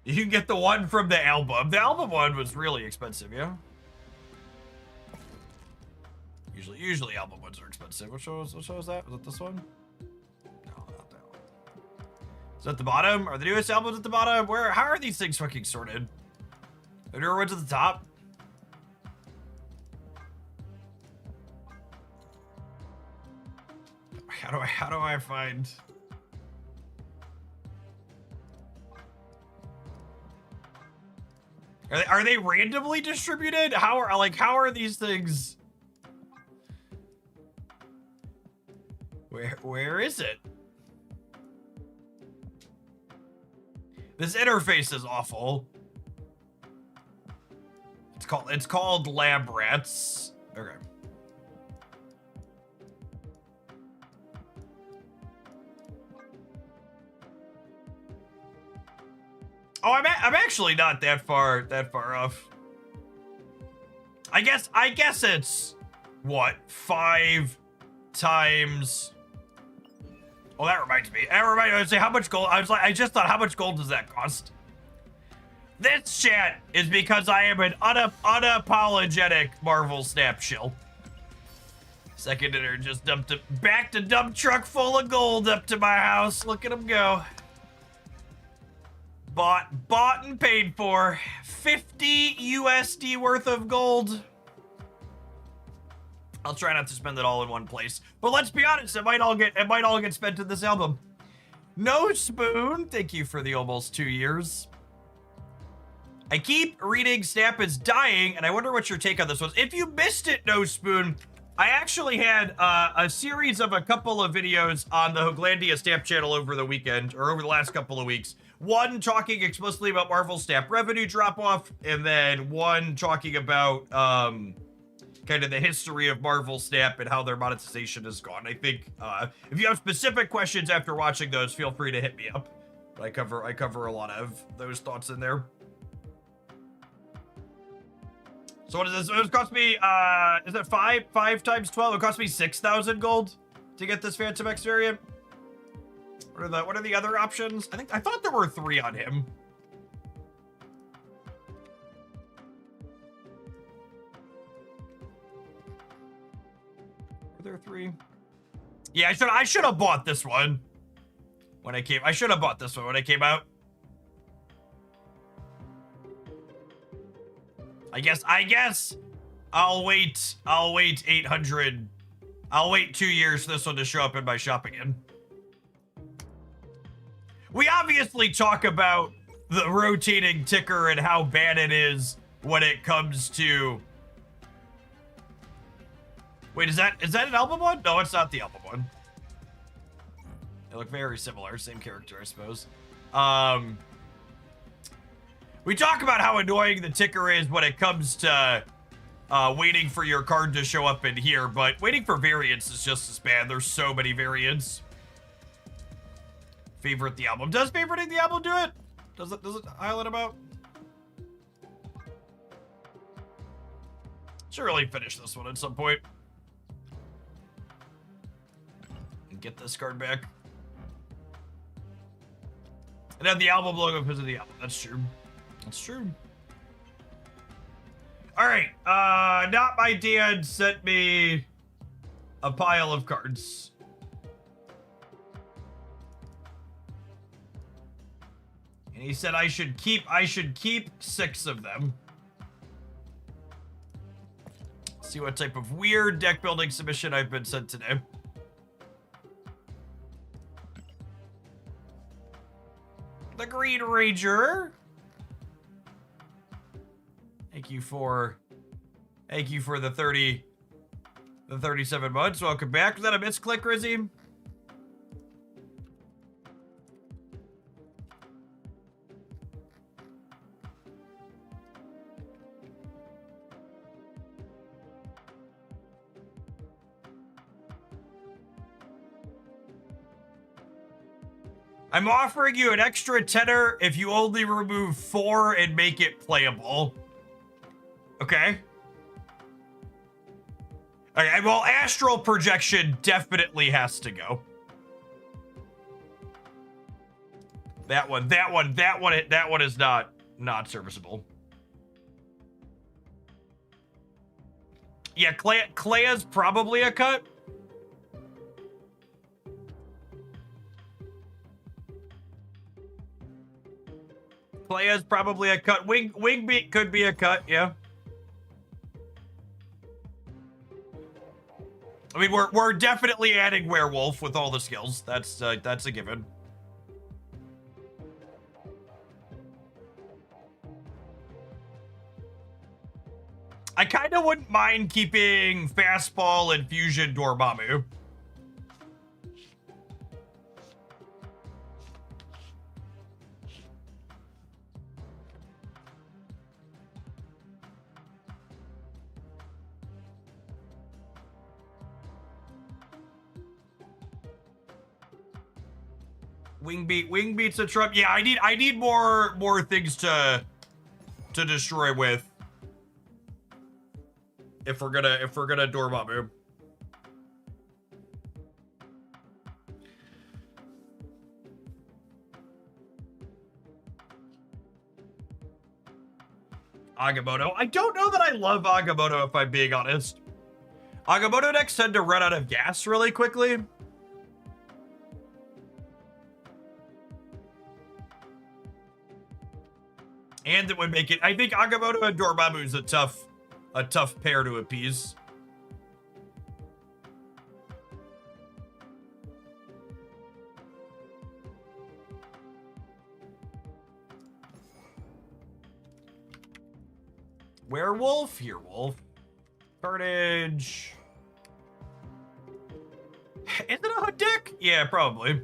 You can get the one from the album. The album one was really expensive, yeah? Usually album ones are expensive. What show was that? Was it this one? No, not that one. Is that the bottom? Are the newest albums at the bottom? How are these things fucking sorted? Are there ones at the top? How do I find... Are they randomly distributed? How are these things? Where is it? This interface is awful. It's called Lab Rats. Okay. Oh, I'm actually not that far off. I guess it's what, 5 times. Oh, that reminds me. I was like, how much gold? I just thought, how much gold does that cost? This chat is because I am an unapologetic Marvel Snap shill. Second dinner just dumped it back to dump truck full of gold up to my house. Look at him go. Bought and paid for 50 USD worth of gold. I'll try not to spend it all in one place, but let's be honest, it might all get spent in this album. No Spoon, thank you for the almost 2 years. I keep reading Snap is dying, and I wonder what your take on this was. If you missed it, No Spoon, I actually had a series of a couple of videos on the Hoaglandia Snap channel over the weekend, or over the last couple of weeks. One talking explicitly about Marvel Snap revenue drop-off, and then one talking about kind of the history of Marvel Snap and how their monetization has gone. I think if you have specific questions after watching those, feel free to hit me up. I cover a lot of those thoughts in there. So what is this? It cost me, is it 5 times 12? It cost me 6,000 gold to get this Phantom X variant. What are the other options? I thought there were 3 on him. Were there 3? Yeah, I should have bought this one when I came. I should have bought this one when I came out. I guess I'll wait 800. I'll wait 2 years for this one to show up in my shop again. We obviously talk about the rotating ticker and how bad it is when it comes to... Wait, is that an album one? No, it's not the album one. They look very similar, same character, I suppose. We talk about how annoying the ticker is when it comes to waiting for your card to show up in here, but waiting for variants is just as bad. There's so many variants. Favorite the album. Does favoriting the album do it? Does it highlight about? Should really finish this one at some point. And get this card back. And have the album logo because of the album. That's true. That's true. Alright, Not My Dad sent me a pile of cards. And he said I should keep 6 of them. See what type of weird deck building submission I've been sent today. The Green Ranger. Thank you for the 37 months. Welcome back. Was that a misclick, Rizzy? I'm offering you an extra tenner if you only remove 4 and make it playable. Okay. Okay, well, Astral Projection definitely has to go. That one is not serviceable. Yeah, Clea's probably a cut. Clea's probably a cut. Wingbeat could be a cut, yeah. I mean, we're definitely adding Werewolf with all the skills. That's a given. I kind of wouldn't mind keeping Fastball and Fusion Dormammu. Wingbeat's a trump. Yeah, I need more things to destroy with. If we're gonna Dormammu. Agamotto. I don't know that I love Agamotto, if I'm being honest. Agamotto decks tend to run out of gas really quickly. And it would make it... I think Agamotto and Dormammu is a tough pair to appease. Werewolf? Here, Wolf. Carnage. Is it a hood deck? Yeah, probably.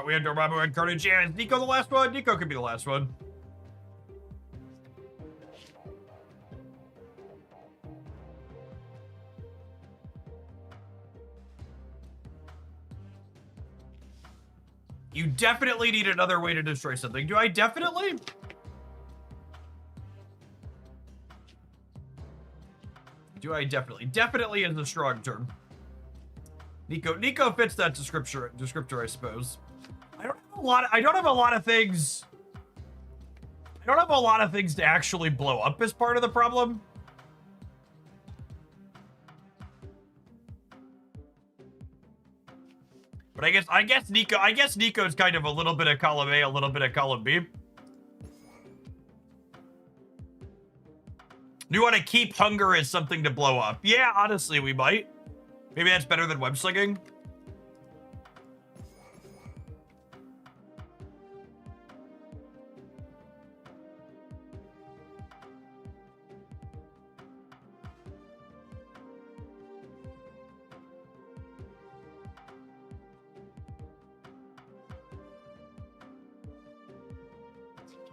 We had Dormammu and Carnage. Yeah, is Nico the last one? Nico could be the last one. You definitely need another way to destroy something. Do I definitely? Do I definitely? Definitely is a strong term. Nico fits that descriptor, I suppose. I don't have a lot of things. I don't have a lot of things to actually blow up as part of the problem. But I guess Nico's kind of a little bit of column A, a little bit of column B. You want to keep hunger as something to blow up? Yeah, honestly, we might. Maybe that's better than web slinging.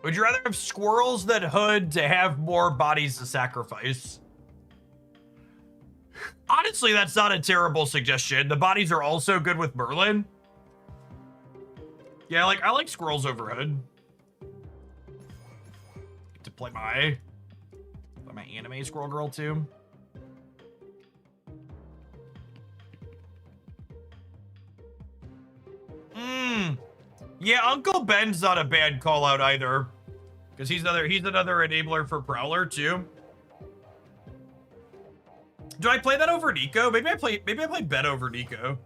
Would you rather have squirrels than Hood to have more bodies to sacrifice? Honestly, that's not a terrible suggestion. The bodies are also good with Merlin. Yeah, like, I like squirrels over Hood. Get to play my anime squirrel girl too. Yeah, Uncle Ben's not a bad call out either. Because he's another enabler for Prowler too. Do I play that over Nico? Maybe I play Ben over Nico.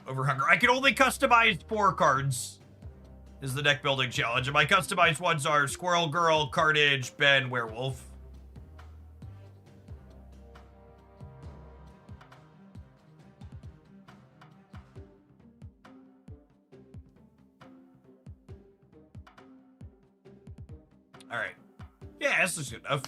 Over Hunger. I can only customize 4 cards. Is the deck building challenge. And my customized ones are Squirrel Girl, Carnage, Ben, Werewolf. All right. Yeah, this is good enough.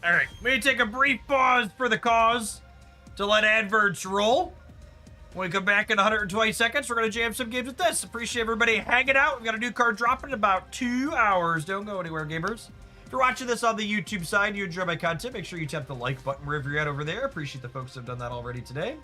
All right, we need to take a brief pause for the cause to let adverts roll. When we come back in 120 seconds, we're going to jam some games with this. Appreciate everybody hanging out. We've got a new card dropping in about 2 hours. Don't go anywhere, gamers. If you're watching this on the YouTube side, you enjoy my content, make sure you tap the like button wherever you're at over there. Appreciate the folks that have done that already today.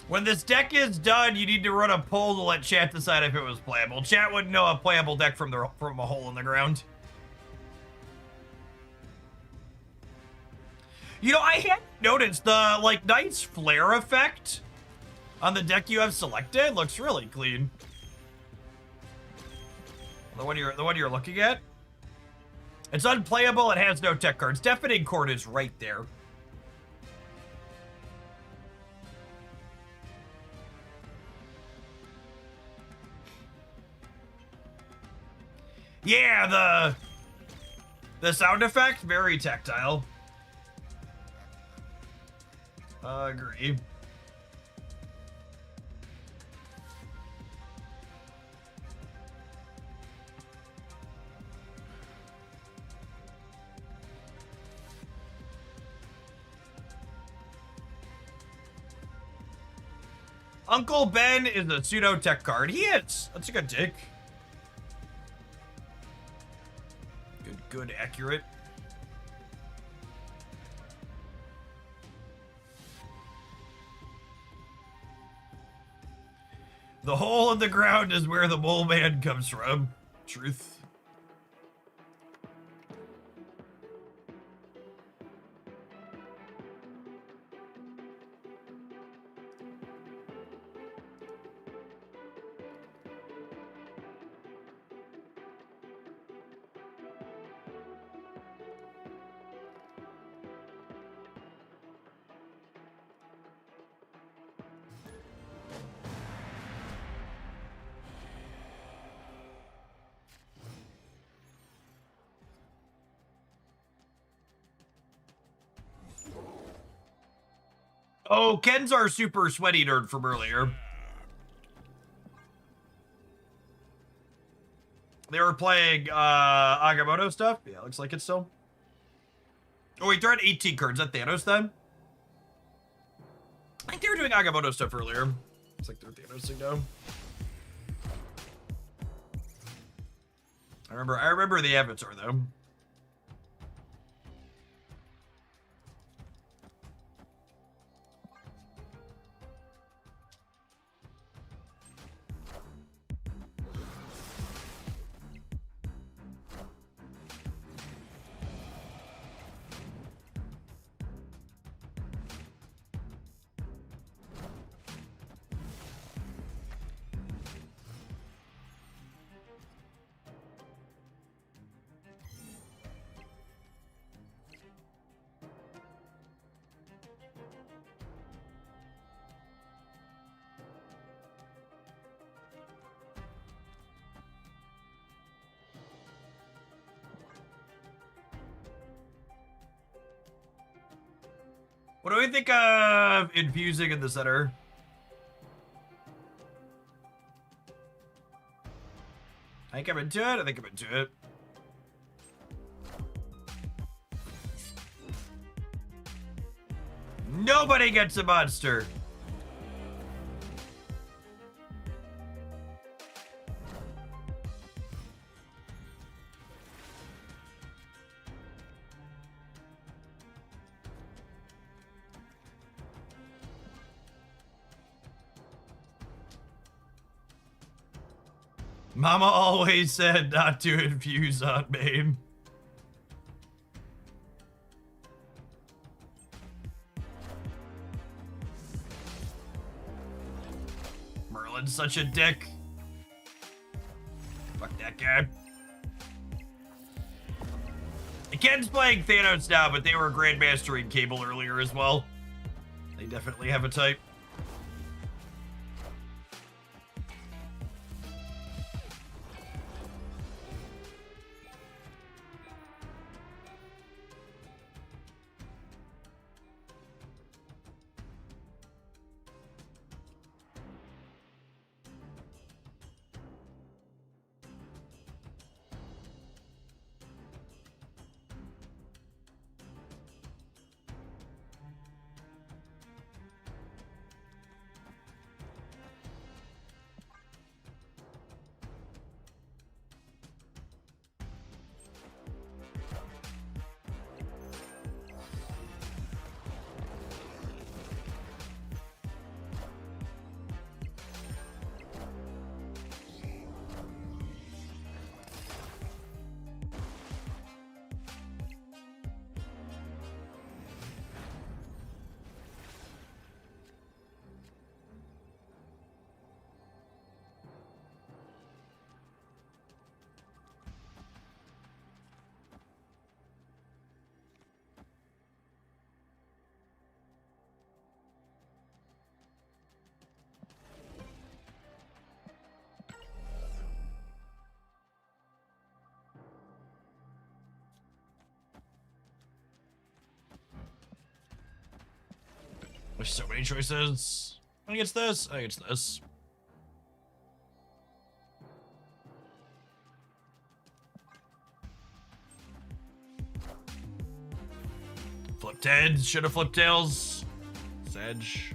When this deck is done, you need to run a poll to let chat decide if it was playable. Chat wouldn't know a playable deck from a hole in the ground. You know, I hadn't noticed the, like, nice flare effect on the deck you have selected. Looks really clean. The one you're looking at? It's unplayable, it has no tech cards. Deafening Chord is right there. Yeah, the sound effect, very tactile. Agree. Uncle Ben is a pseudo tech card. He is. That's a good take. Good, accurate. The hole in the ground is where the mole man comes from. Truth. Oh, Ken's our super sweaty nerd from earlier. They were playing Agamotto stuff. Yeah, looks like it's still. Oh wait, they're at 18 cards. Is that Thanos then? I think they were doing Agamotto stuff earlier. It's like they're Thanosing now. I remember the Avatar though. What do we think of infusing in the center? I think I'm into it. I think I'm into it. Nobody gets a monster. Mama always said not to infuse on main. Merlin's such a dick. Fuck that guy. Ken's playing Thanos now, but they were Grandmastering Cable earlier as well. They definitely have a type. There's so many choices. I think it's this. I think it's this. Flipped heads. Should have flipped tails. Sedge.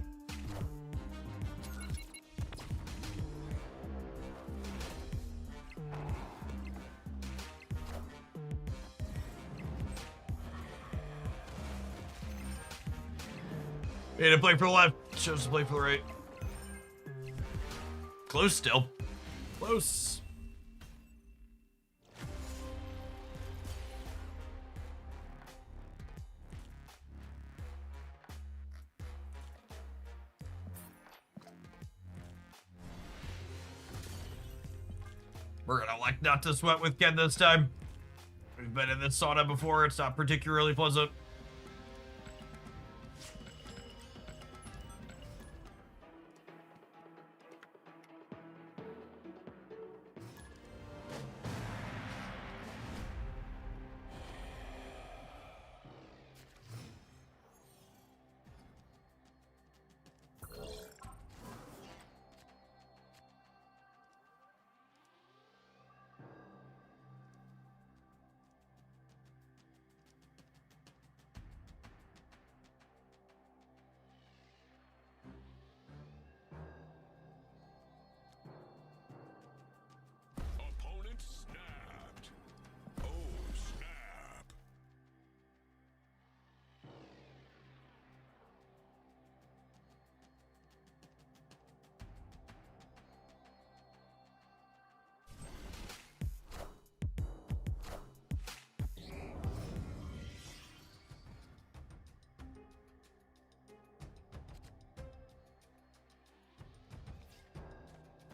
Need to play for the left. Shows to play for the right. Close still. Close. We're gonna elect not to sweat with Ken this time. We've been in this sauna before. It's not particularly pleasant. Opponent snapped. Oh, snap.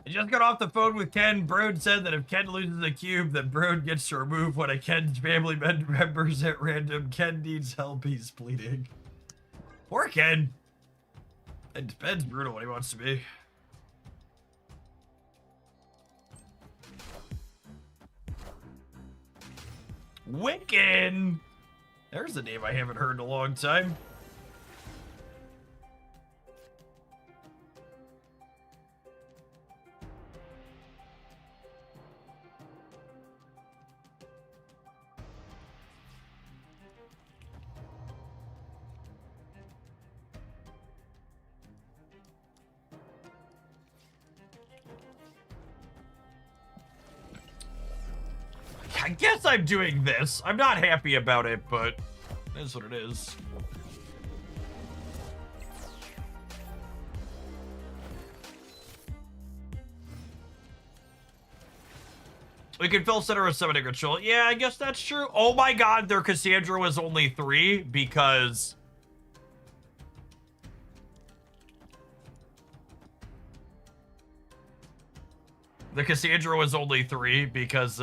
I just got off the phone with Ken. Brode said that if Ken loses a cube, then Brode gets to remove one of Ken's family members at random. Ken needs help. He's bleeding. Poor Ken. It depends brutal what he wants to be. Wiccan. There's a name I haven't heard in a long time. I guess I'm doing this. I'm not happy about it, but it is what it is. We can fill center with summoning ritual. Yeah, I guess that's true. Oh my god, their Cassandra was only 3 because... The Cassandra was only 3 because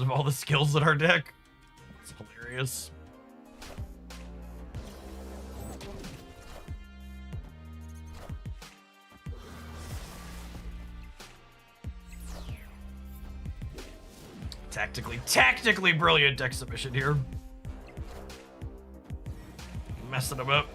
of all the skills in our deck. It's hilarious. Tactically brilliant deck submission here. Messing them up.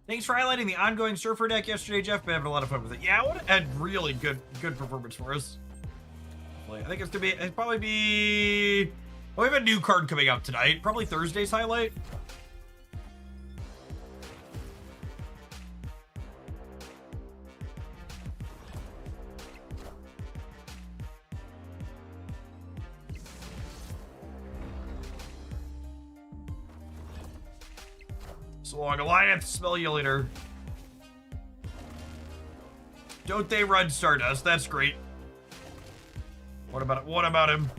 Thanks for highlighting the ongoing Surfer deck yesterday, Jeff. Been having a lot of fun with it. Yeah, what a really good performance for us. I think it'd probably be... Oh, we have a new card coming out tonight. Probably Thursday's highlight. So long, Goliath. Smell you later. Don't they run Stardust? That's great. What about it? What about him?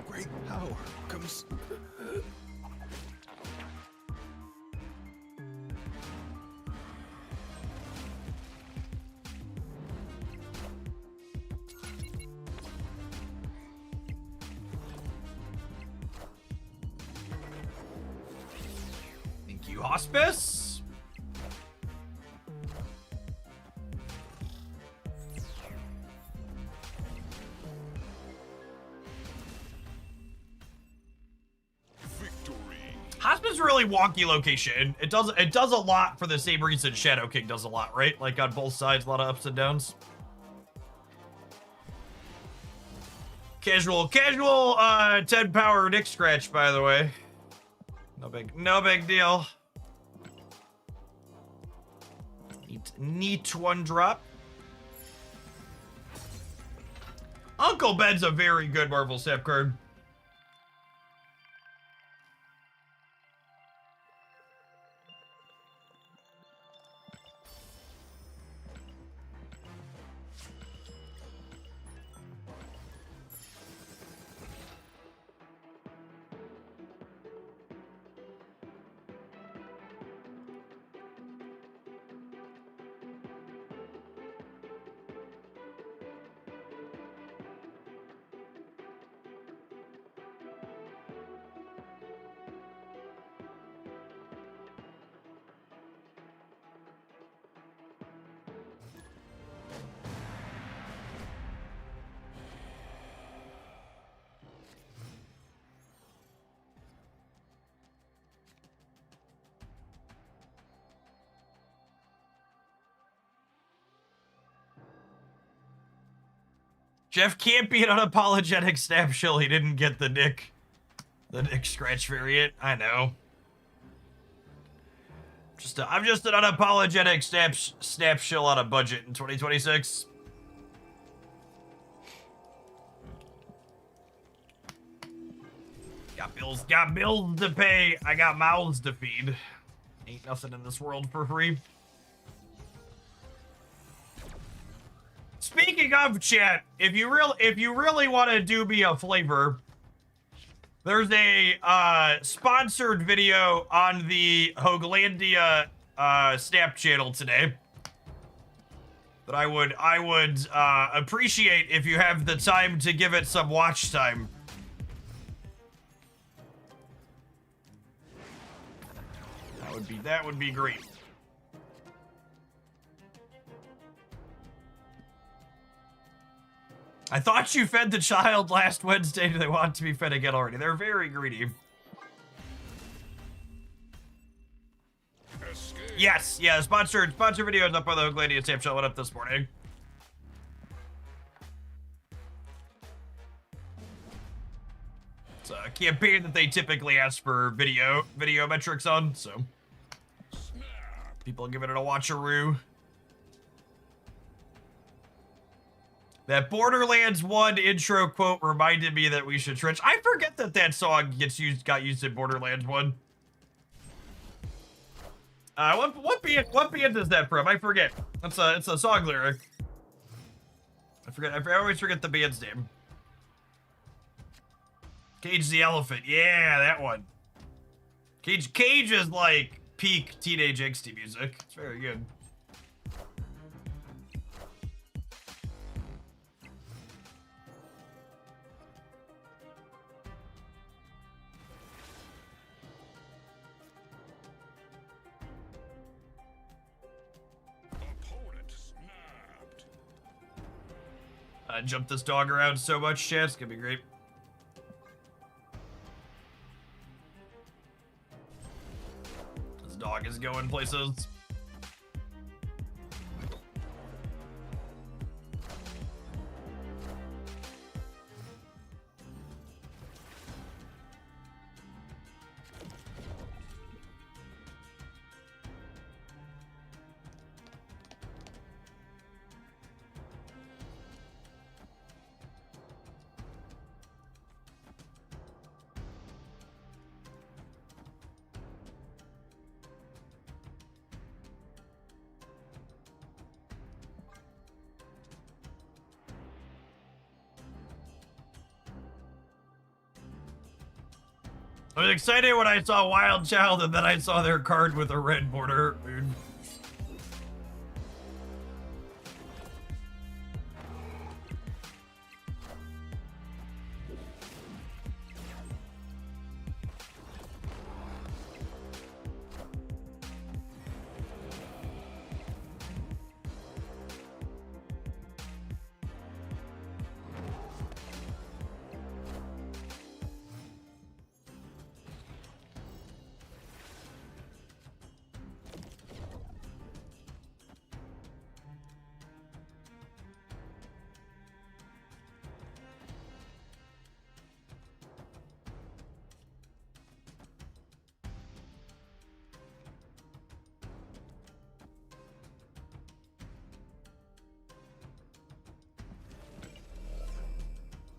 Great power comes. Thank you, Hospice. Hospice is a really wonky location. It does a lot for the same reason Shadow King does a lot, right? Like on both sides, a lot of ups and downs. Casual 10 power Nick Scratch, by the way. No big deal. Neat one drop. Uncle Ben's a very good Marvel Snap card. Jeff can't be an unapologetic snap shill. He didn't get the Nick Scratch variant. I know. I'm just an unapologetic snap shill on a budget in 2026. Got bills to pay. I got mouths to feed. Ain't nothing in this world for free. Speaking of chat, if you really want to do me a flavor, there's a sponsored video on the Hoaglandia Snap channel today that I would appreciate if you have the time to give it some watch time. That would be great. I thought you fed the child last Wednesday. Do they want to be fed again already? They're very greedy. Yes, yeah, sponsor video is up on the Hoaglandia Snap channel. Went up this morning. It's a campaign that they typically ask for video metrics on, so people giving it a watcheroo. That Borderlands 1 intro quote reminded me that we should trench. I forget that song got used in Borderlands 1. What band is that from? I forget. It's a song lyric. I always forget the band's name. Cage the Elephant. Yeah, that one. Cage is like peak teenage angsty music. It's very good. Jump this dog around so much, chat. It's gonna be great. This dog is going places. I was excited when I saw Wild Child and then I saw their card with a red border. Dude.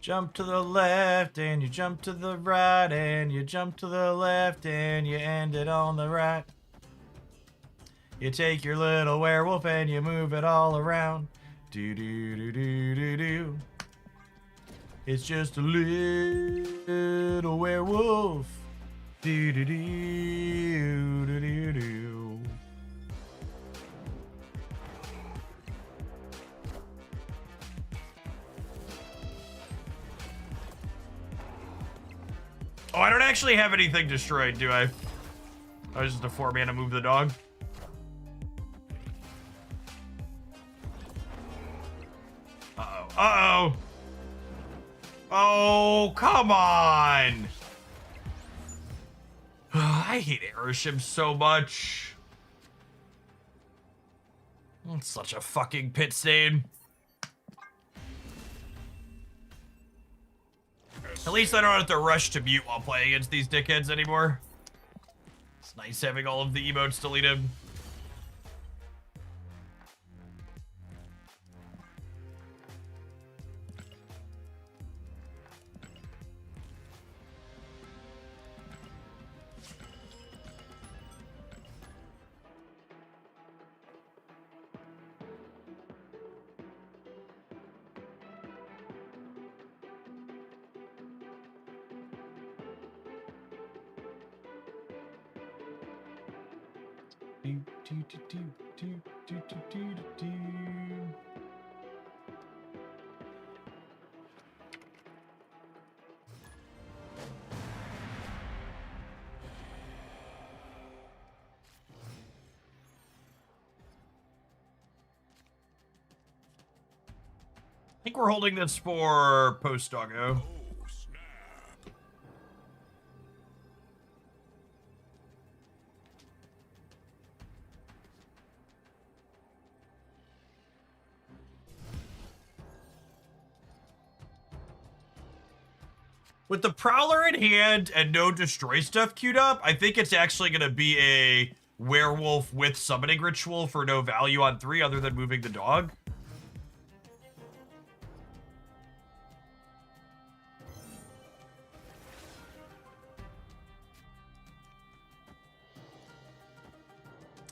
Jump to the left and you jump to the right and you jump to the left and you end it on the right. You take your little werewolf and you move it all around. Do do do do do do. It's just a little werewolf. Do do do do do do. Oh, I don't actually have anything destroyed, do I? I was just a 4-mana move the dog. Uh-oh. Uh-oh. Oh, come on. I hate Aeroshim so much. It's such a fucking pit stain. At least I don't have to rush to mute while playing against these dickheads anymore. It's nice having all of the emotes deleted. I think we're holding this for post-doggo. With the Prowler in hand and no destroy stuff queued up, I think it's actually going to be a werewolf with summoning ritual for no value on 3 other than moving the dog.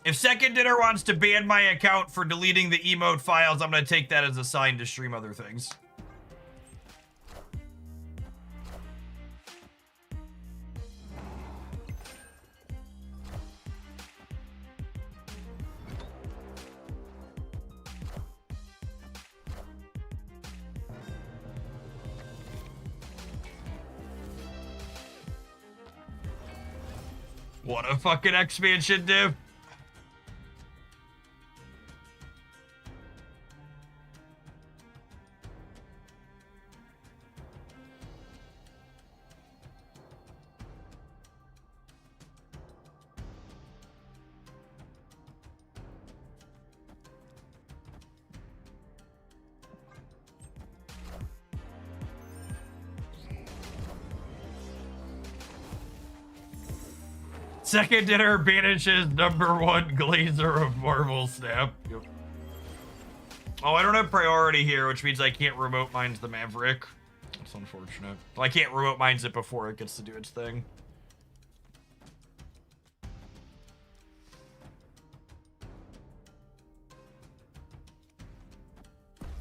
If Second Dinner wants to ban my account for deleting the emote files, I'm going to take that as a sign to stream other things. What a fucking expansion, dude. Second Dinner banishes #1 glazer of Marvel Snap. Yep. Oh, I don't have priority here, which means I can't remote mines the Maverick. That's unfortunate. Well, I can't remote mines it before it gets to do its thing.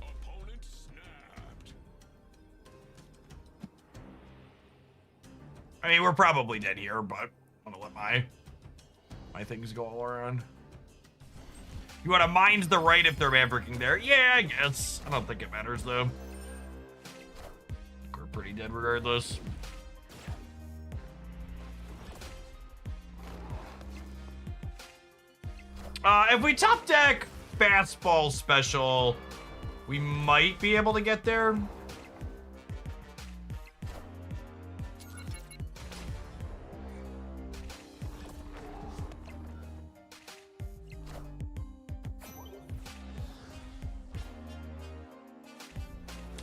Opponent snapped. I mean, we're probably dead here, but I'm gonna let my things go all around. You want to mines the right if they're mavericking there? Yeah, I guess. I don't think it matters though. We're pretty dead regardless. If we top deck fastball special, we might be able to get there.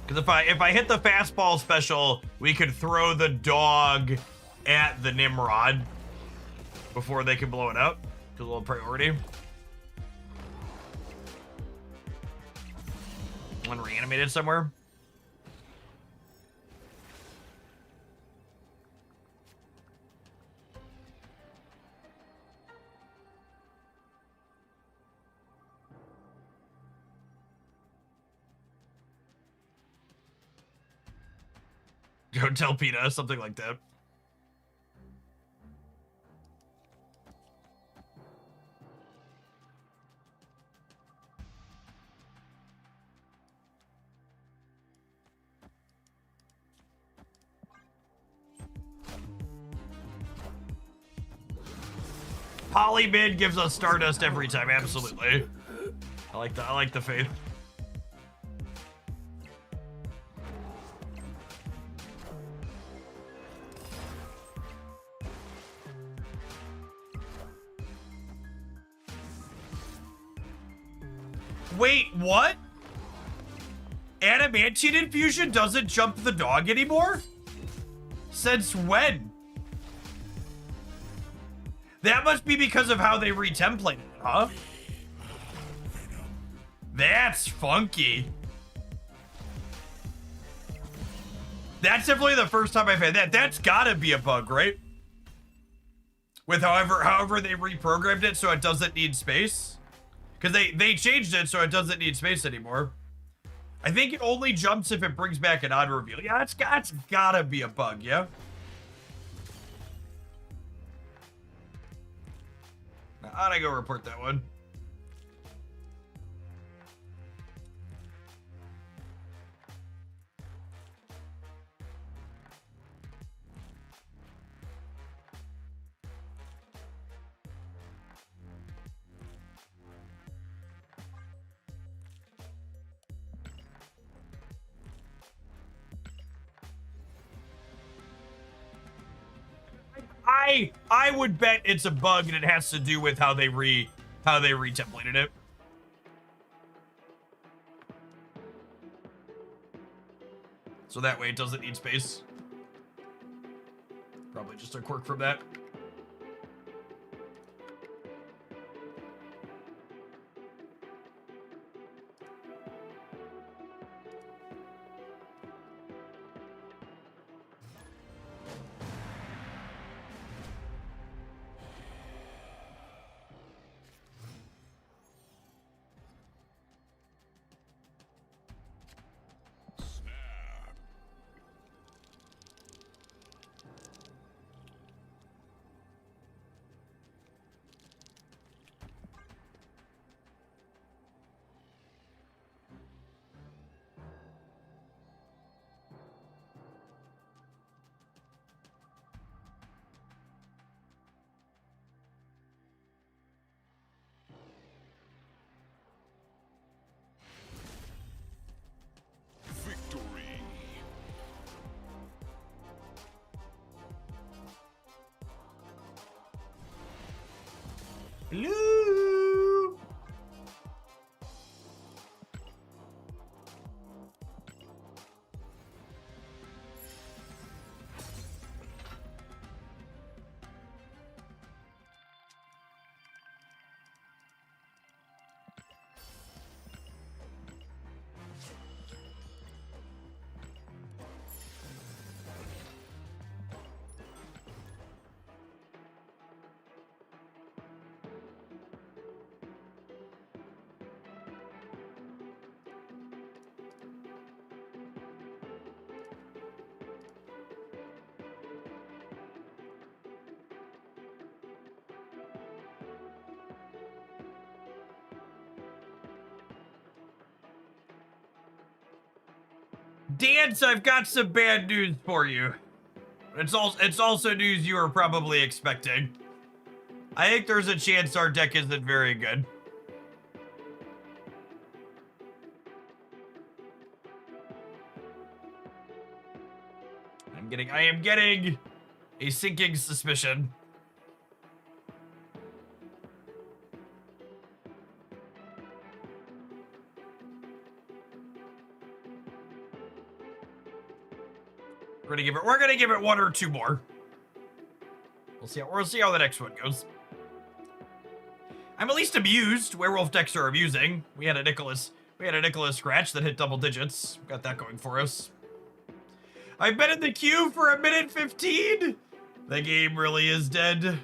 Because if I hit the fastball special, we could throw the dog at the Nimrod before they can blow it up. Because a little priority. One reanimated somewhere. Don't tell PETA, something like that. Polybid gives us Stardust every time, absolutely. I like the faith. Wait, what? Adamantine infusion doesn't jump the dog anymore? Since when? That must be because of how they retemplated it, huh? That's funky. That's definitely the first time I've had that. That's gotta be a bug, right? With however they reprogrammed it so it doesn't need space. Because they changed it so it doesn't need space anymore. I think it only jumps if it brings back an odd reveal. Yeah, that's gotta be a bug, yeah? How'd I go report that one? I would bet it's a bug and it has to do with how they re-templated it. So that way it doesn't need space. Probably just a quirk from that. Victory. Hello. Dance, I've got some bad news for you. It's also news you were probably expecting. I think there's a chance our deck isn't very good. I am getting a sinking suspicion. We're gonna give it one or two more. We'll see how the next one goes. I'm at least amused. Werewolf decks are amusing. We had a Nicholas scratch that hit double digits. Got that going for us. I've been in the queue for 1:15. The game really is dead.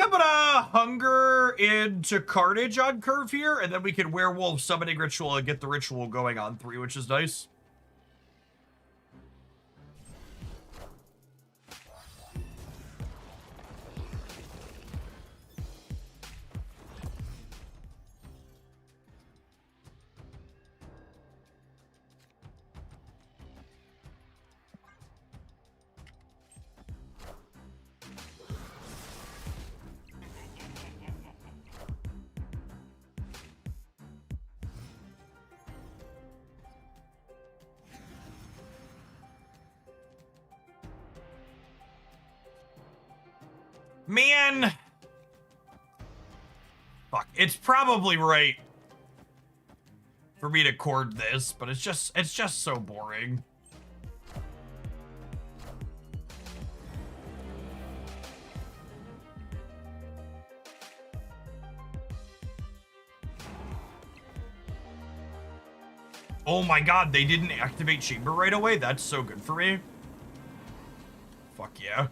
I'm gonna hunger into Carnage on curve here, and then we can Werewolf Summoning Ritual and get the ritual going on 3, which is nice. Man. Fuck. It's probably right for me to chord this, but it's just so boring. Oh my god, they didn't activate chamber right away? That's so good for me. Fuck yeah.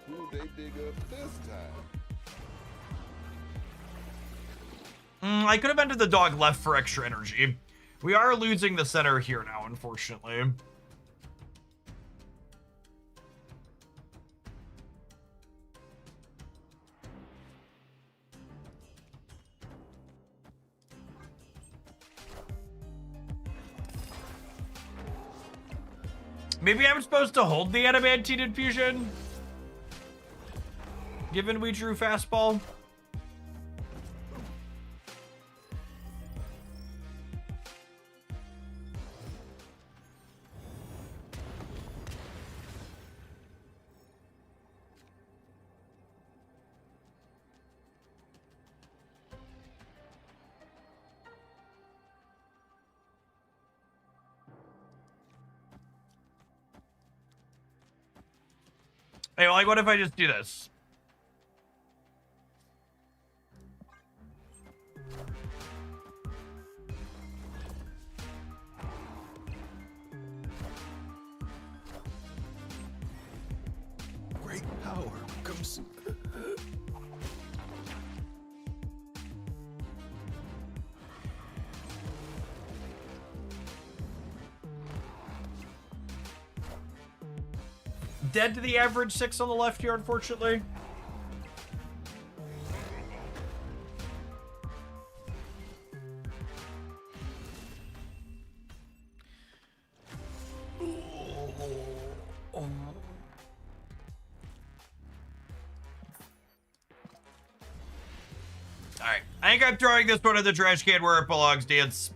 Who they dig up this time? I could have entered the dog left for extra energy. We are losing the center here now, unfortunately. Maybe I'm supposed to hold the adamantine infusion? Given we drew fastball? Hey, like, what if I just do this? Great power comes. Dead to the average 6 on the left here, unfortunately. Alright, I think I'm throwing this one in the trash can where it belongs, Dance.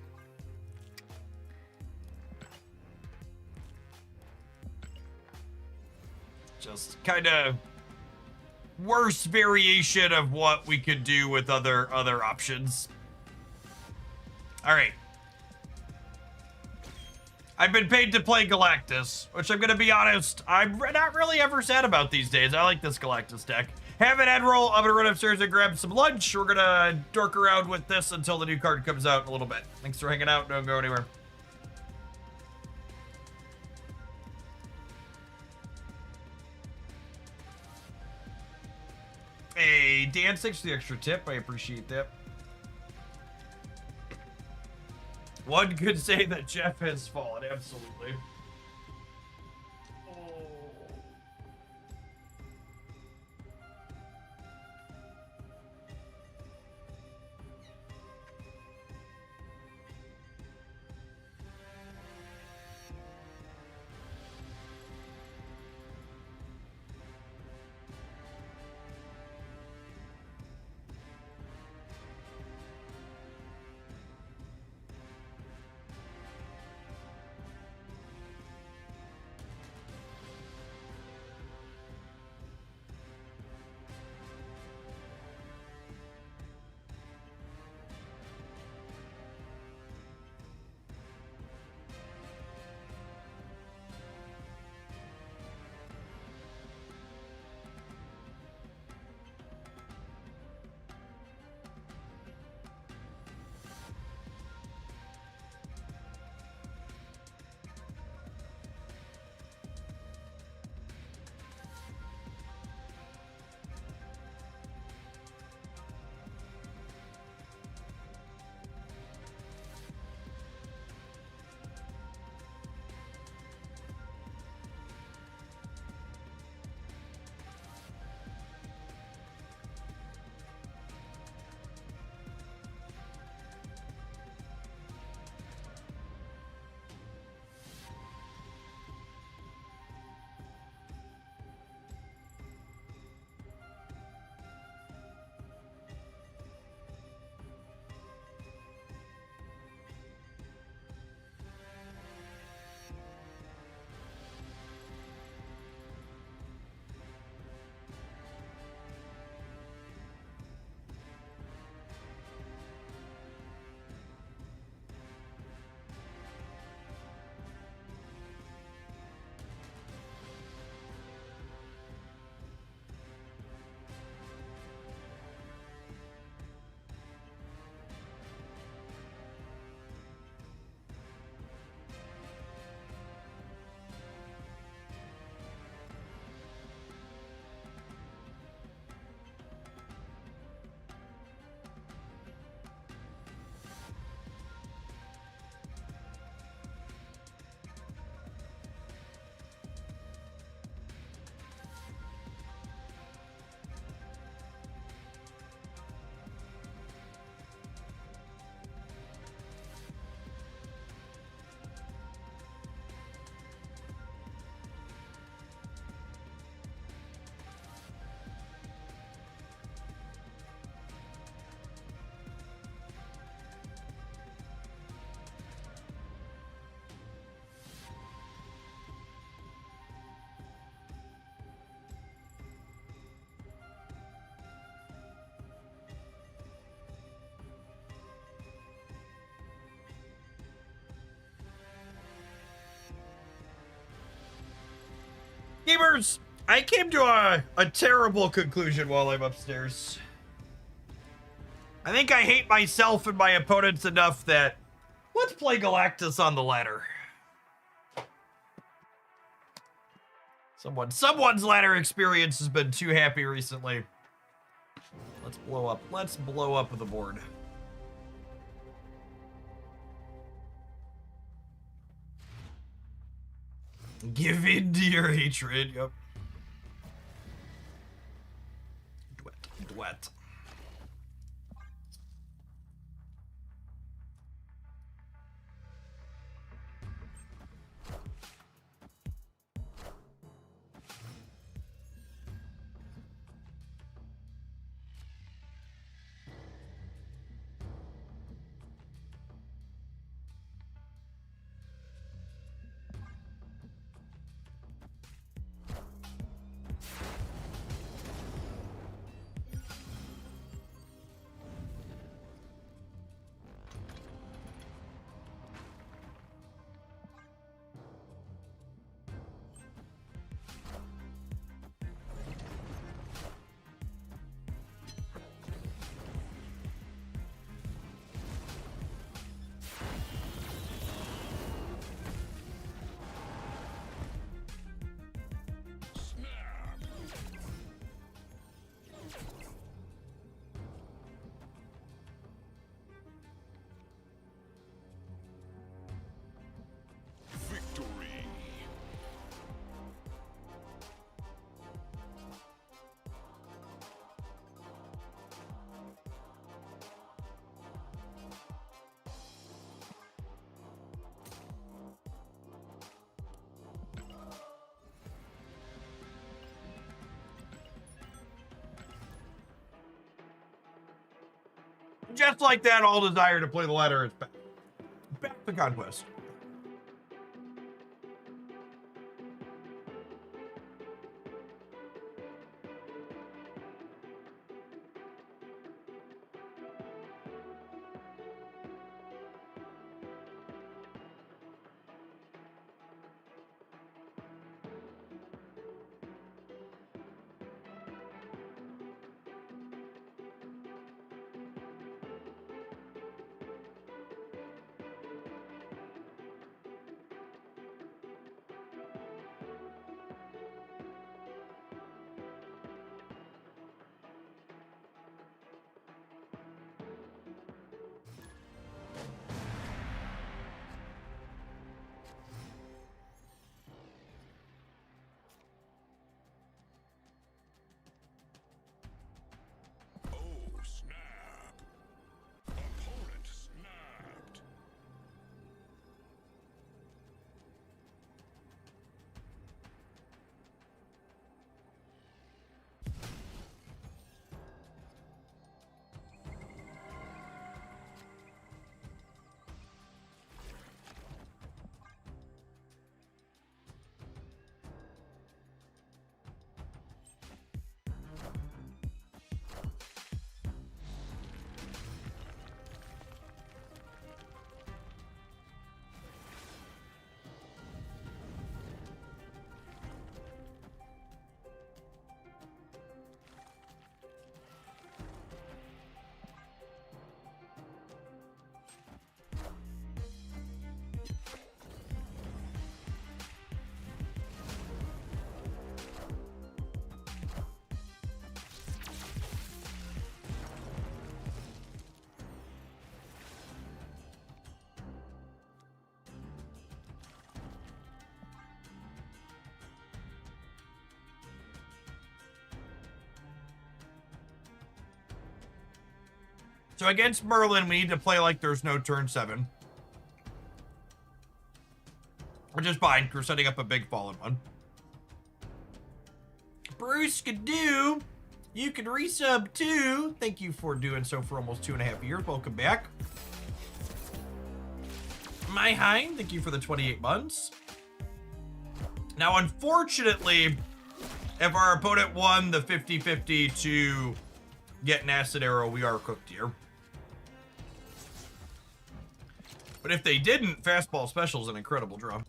Just kind of worse variation of what we could do with other options. All right. I've been paid to play Galactus, which I'm going to be honest, I'm not really ever sad about these days. I like this Galactus deck. Have an end roll. I'm going to run upstairs and grab some lunch. We're going to dork around with this until the new card comes out in a little bit. Thanks for hanging out. Don't go anywhere. Hey, Dan, thanks for the extra tip. I appreciate that. One could say that Jeff has fallen, absolutely. Gamers, I came to a terrible conclusion while I'm upstairs. I think I hate myself and my opponents enough that let's play Galactus on the ladder. Someone's ladder experience has been too happy recently. Let's blow up the board. Give in to your hatred. Yep. Duet. Victory. Just like that, all desire to play the ladder is back. Back to Conquest. Oh, snap. Opponent snapped. So against Merlin, we need to play like there's no turn 7. Which is fine. We're setting up a big fallen one. Bruce Skidoo, you can resub too. Thank you for doing so for almost 2.5 years. Welcome back. My Hein, thank you for the 28 months. Now, unfortunately, if our opponent won the 50-50 to get an acid arrow, we are cooked here. But if they didn't, fastball special is an incredible draw.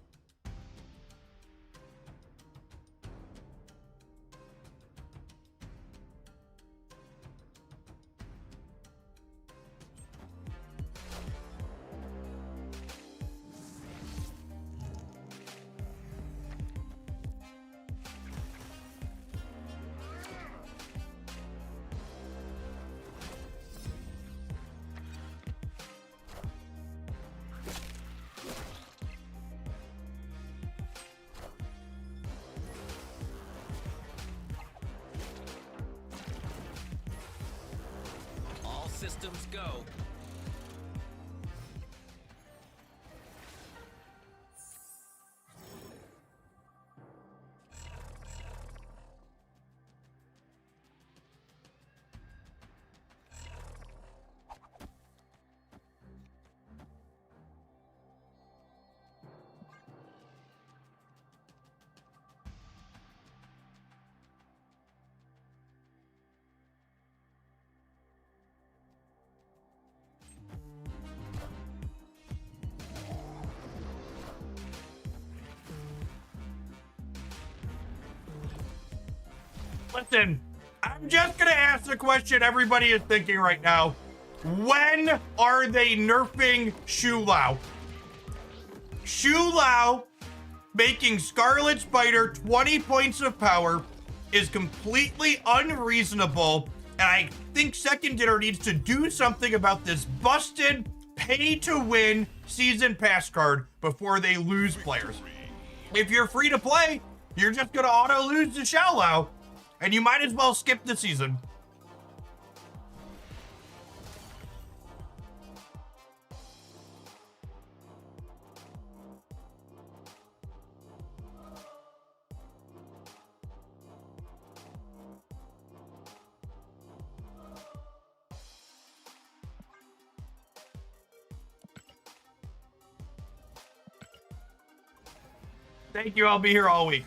systems go. Listen, I'm just gonna ask the question everybody is thinking right now. When are they nerfing Shu Lao? Shu Lao making Scarlet Spider 20 points of power is completely unreasonable, and I think Second Dinner needs to do something about this busted pay-to-win season pass card before they lose players. If you're free to play, you're just gonna auto-lose to Xiao Lao, and you might as well skip the season. Thank you, I'll be here all week.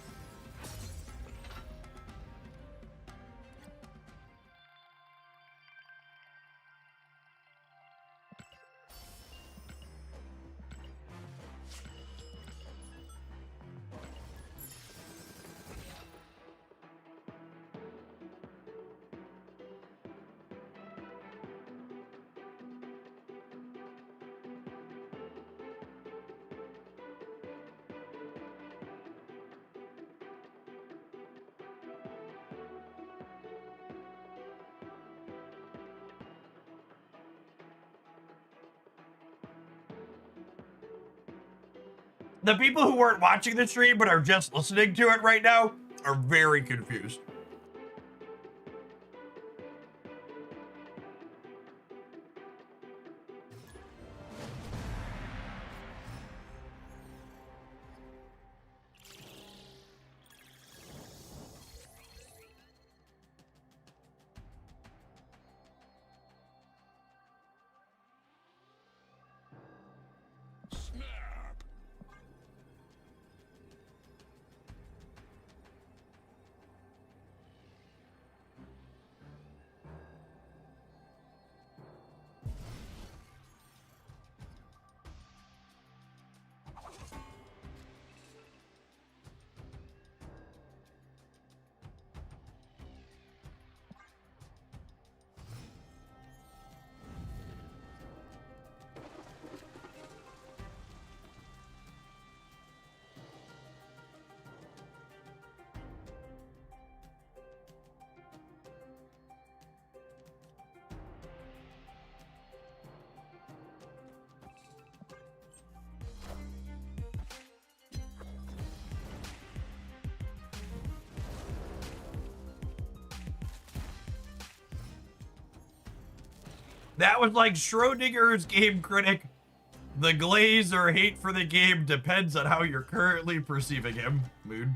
The people who weren't watching the stream but are just listening to it right now are very confused. That was like Schrodinger's game critic. The glaze or hate for the game depends on how you're currently perceiving him. Mood.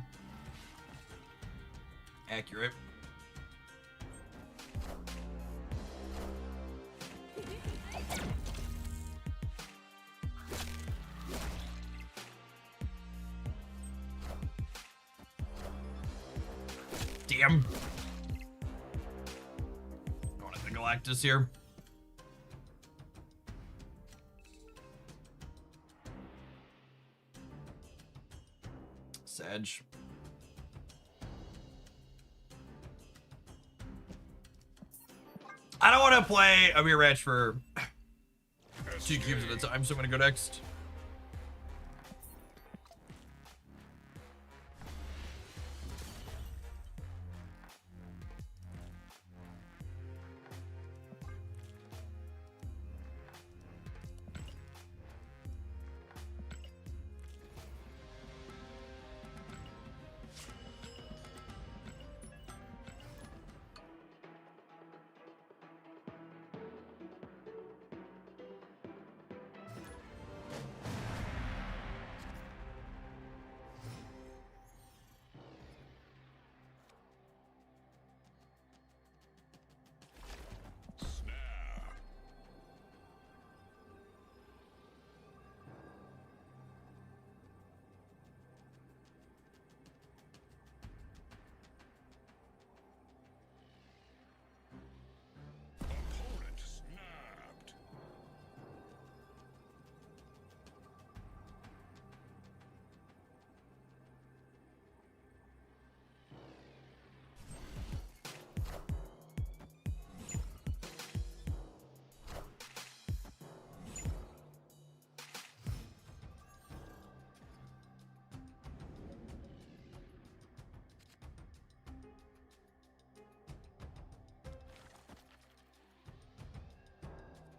Accurate. Damn. Going to the Galactus here. Sedge. I don't want to play a mirror match for 2 cubes at a time, so I'm gonna go next.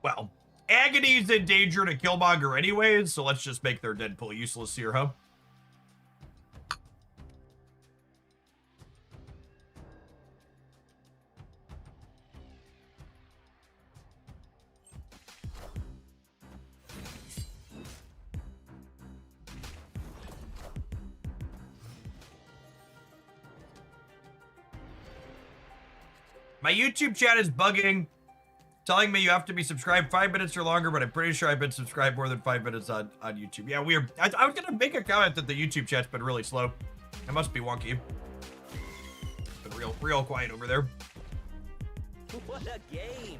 Well, Agony's in danger to Killmonger anyways, so let's just make their Deadpool useless here, huh? My YouTube chat is bugging, telling me you have to be subscribed 5 minutes or longer, but I'm pretty sure I've been subscribed more than 5 minutes on YouTube. Yeah, weird. I was gonna make a comment that the YouTube chat's been really slow. It must be wonky. It's been real quiet over there. What a game!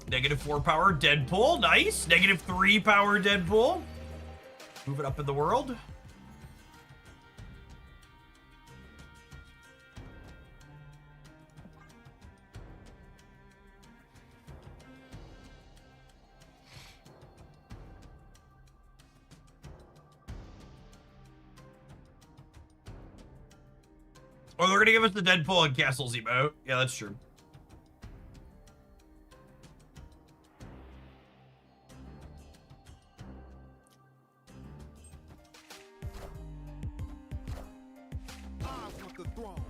-4 power Deadpool, nice. -3 power Deadpool. Move it up in the world. Oh, they're gonna give us the Deadpool and Castles emote. Yeah, that's true. I want the throne.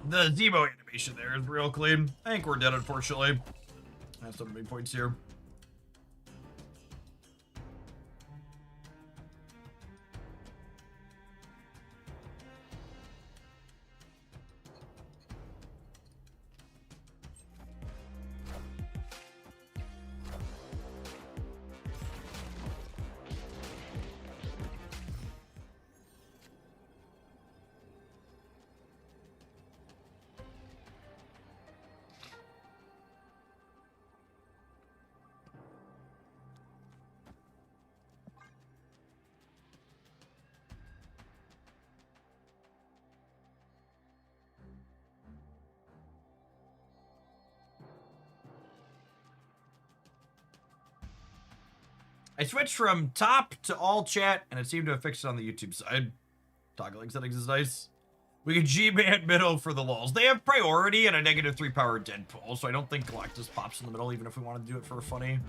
The Zemo animation there is real clean. I think we're dead, unfortunately. I have some main points here. I switched from top to all chat, and it seemed to have fixed it on the YouTube side. Toggling settings is nice. We can G-Man middle for the lulz. They have priority and a -3 power Deadpool, so I don't think Galactus pops in the middle, even if we want to do it for funny.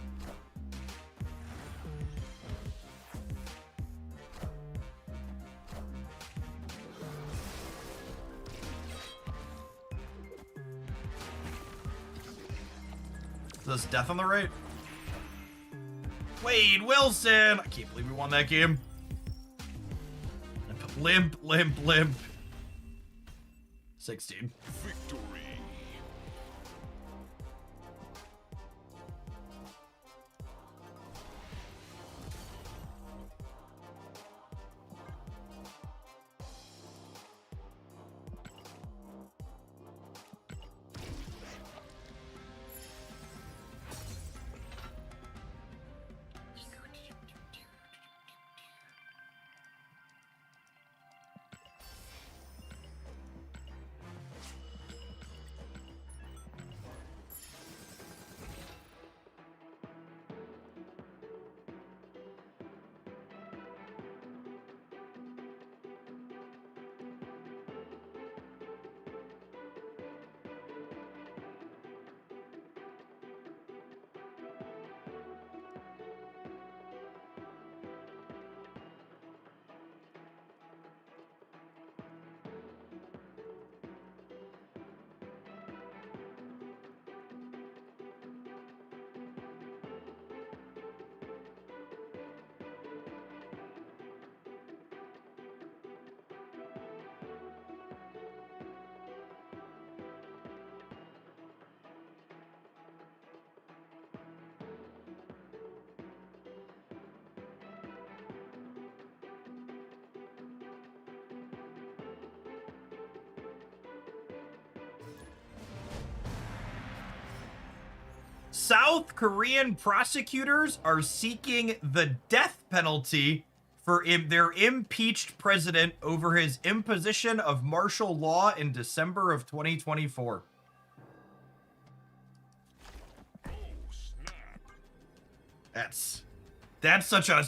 Is this death on the right? Wade Wilson! I can't believe we won that game. Limp. 16. Victory. South Korean prosecutors are seeking the death penalty for their impeached president over his imposition of martial law in December of 2024. That's such a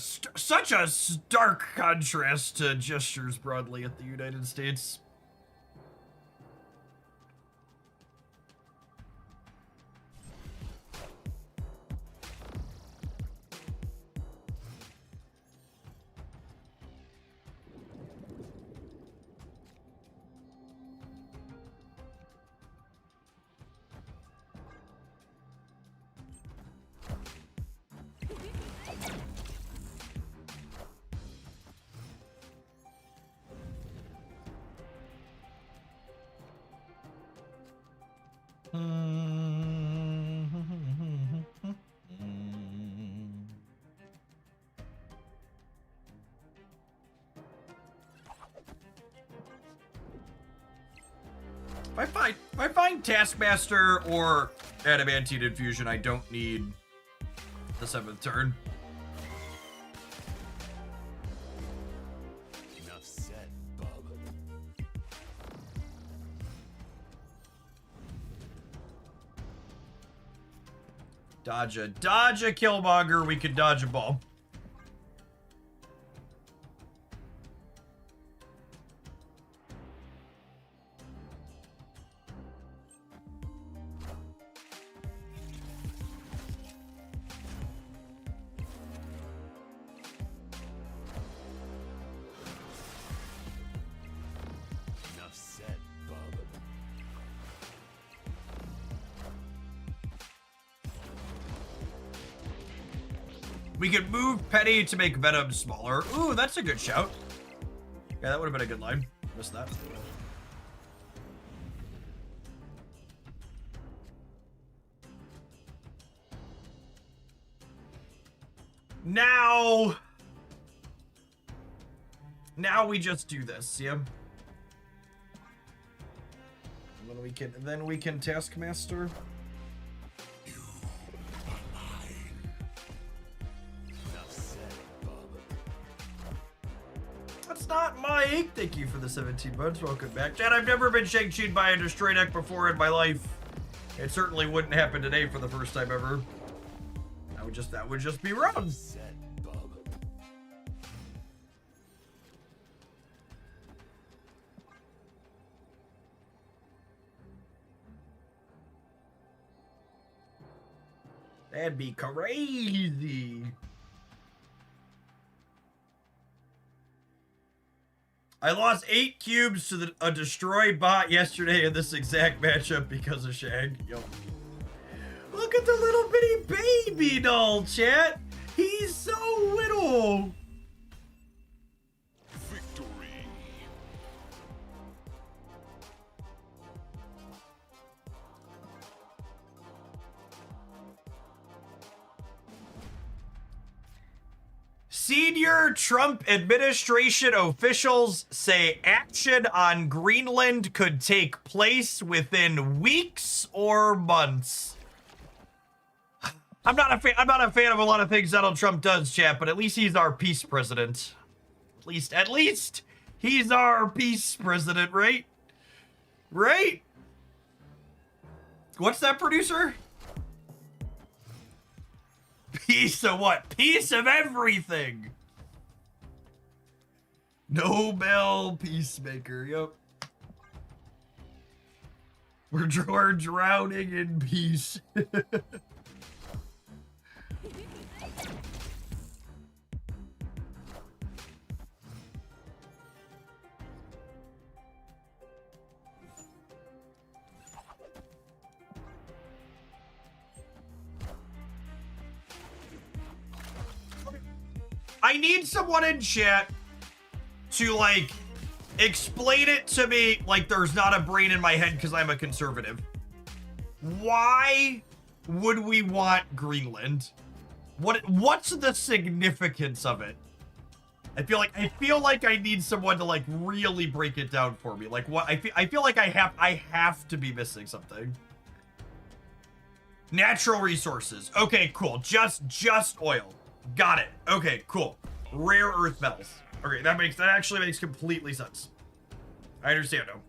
stark contrast to gestures broadly at the United States. If I find Taskmaster or Adamantine Infusion, I don't need the 7th turn. Enough said, bub. Dodge a Killmonger, we can dodge a ball. Enough said, bub. We could move Penny to make Venom smaller. Ooh, that's a good shout. Yeah, that would have been a good line. Missed that. Now we just do this, yeah? And then we can Taskmaster. Enough said, bub. That's not Mike. Thank you for the 17 months. Welcome back. Chad, I've never been Shang-Chi'd by a Destroy deck before in my life. It certainly wouldn't happen today for the first time ever. That would just be wrong. Said, bub. That'd be crazy. I lost 8 cubes to a Destroy bot yesterday in this exact matchup because of Shang. Yo. Look at the little bitty baby doll, chat. He's so little. Victory. Senior Trump administration officials say action on Greenland could take place within weeks or months. I'm not a fan of a lot of things Donald Trump does, chat, but at least he's our peace president. At least he's our peace president, right? Right? What's that, producer? Piece of what? Piece of everything. Nobel Peacemaker. Yep. We're drowning in peace. I need someone in chat to, like, explain it to me like there's not a brain in my head because I'm a conservative. Why would we want Greenland? What's the significance of it? I feel like I need someone to, like, really break it down for me. Like, what? I feel like I have to be missing something. Natural resources. Okay, cool. Just oil. Got it. Okay, cool. Rare earth metals. Okay, that actually makes completely sense. I understand now.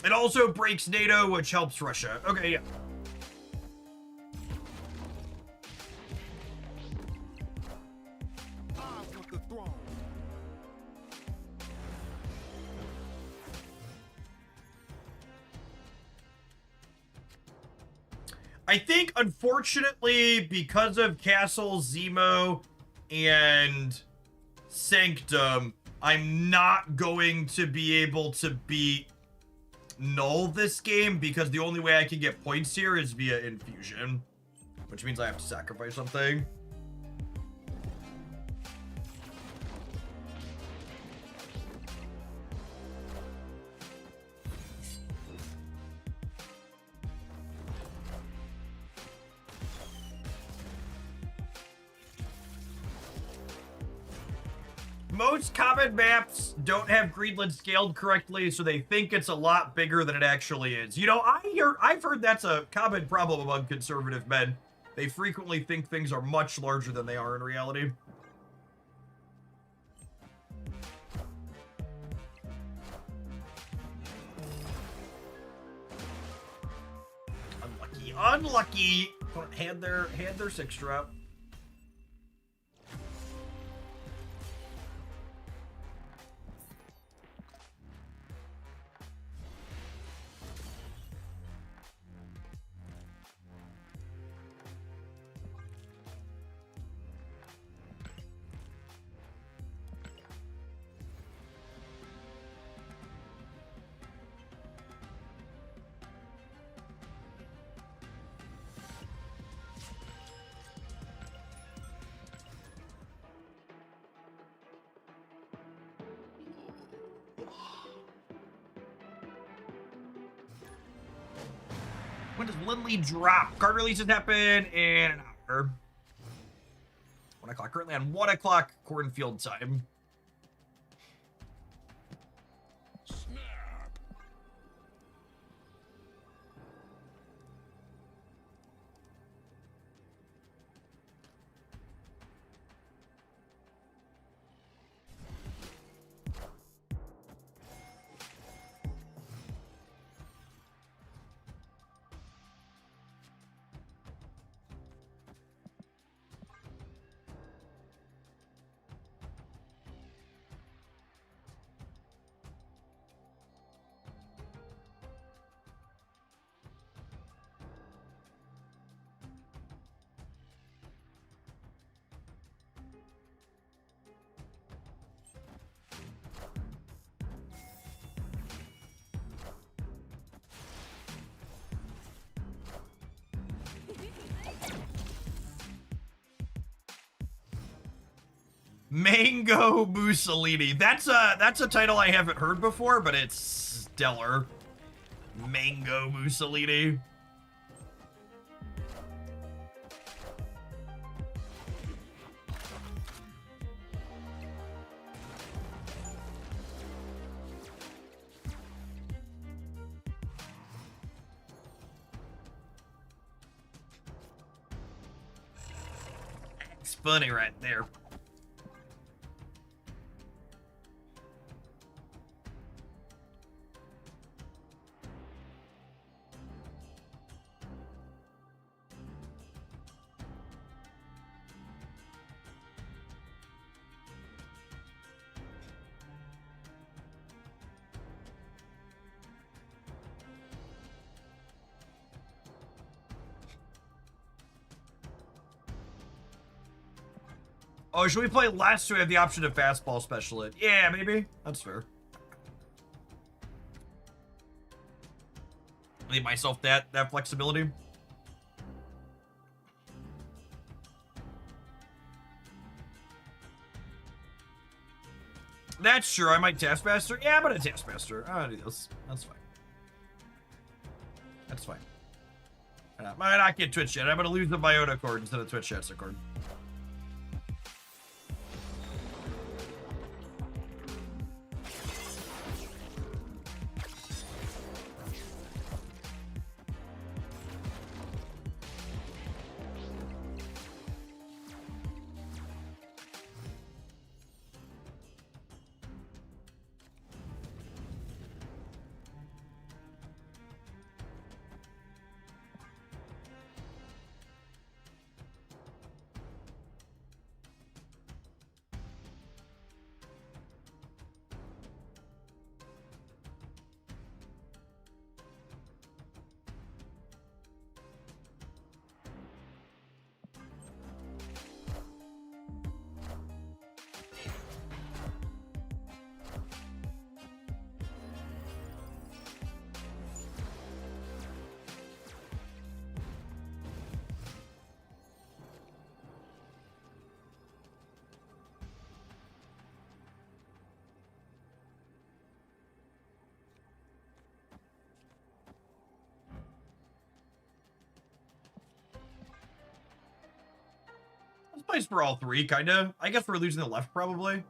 It also breaks NATO, which helps Russia. Okay, yeah. I think, unfortunately, because of Castle, Zemo, and Sanctum, I'm not going to be able to beat Null this game, because the only way I can get points here is via infusion, which means I have to sacrifice something. Most common maps don't have Greenland scaled correctly, so they think it's a lot bigger than it actually is. You know, I've heard that's a common problem among conservative men. They frequently think things are much larger than they are in reality. Unlucky, unlucky. Had their 6-drop. When does Lindley drop? Card releases happen in an hour. 1 o'clock. Currently on 1 o'clock cornfield time. Mango Mussolini. That's a title I haven't heard before, but it's stellar. Mango Mussolini. It's funny right there. Oh, should we play less so we have the option of fastball special it? Yeah, maybe. That's fair. Leave myself that flexibility. That's true. I might Taskmaster. Yeah, I'm gonna Taskmaster. I'll do this. That's fine. That's fine. I might not get Twitch chat. I'm gonna lose the Biota cord instead of Twitch chat's cord. plays for all three, kind of. I guess we're losing the left, probably.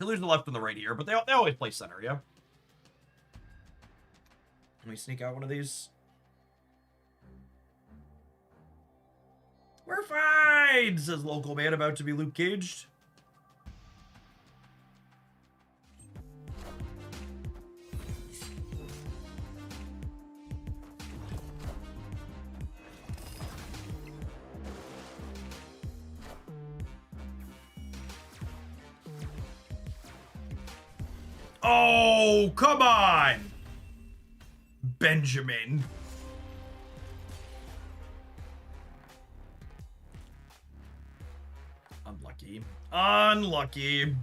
We're losing the left and the right here, but they always play center, yeah? Let me sneak out one of these. We're fine, says local man about to be Luke Caged. Oh, come on! Benjamin. Unlucky. Unlucky.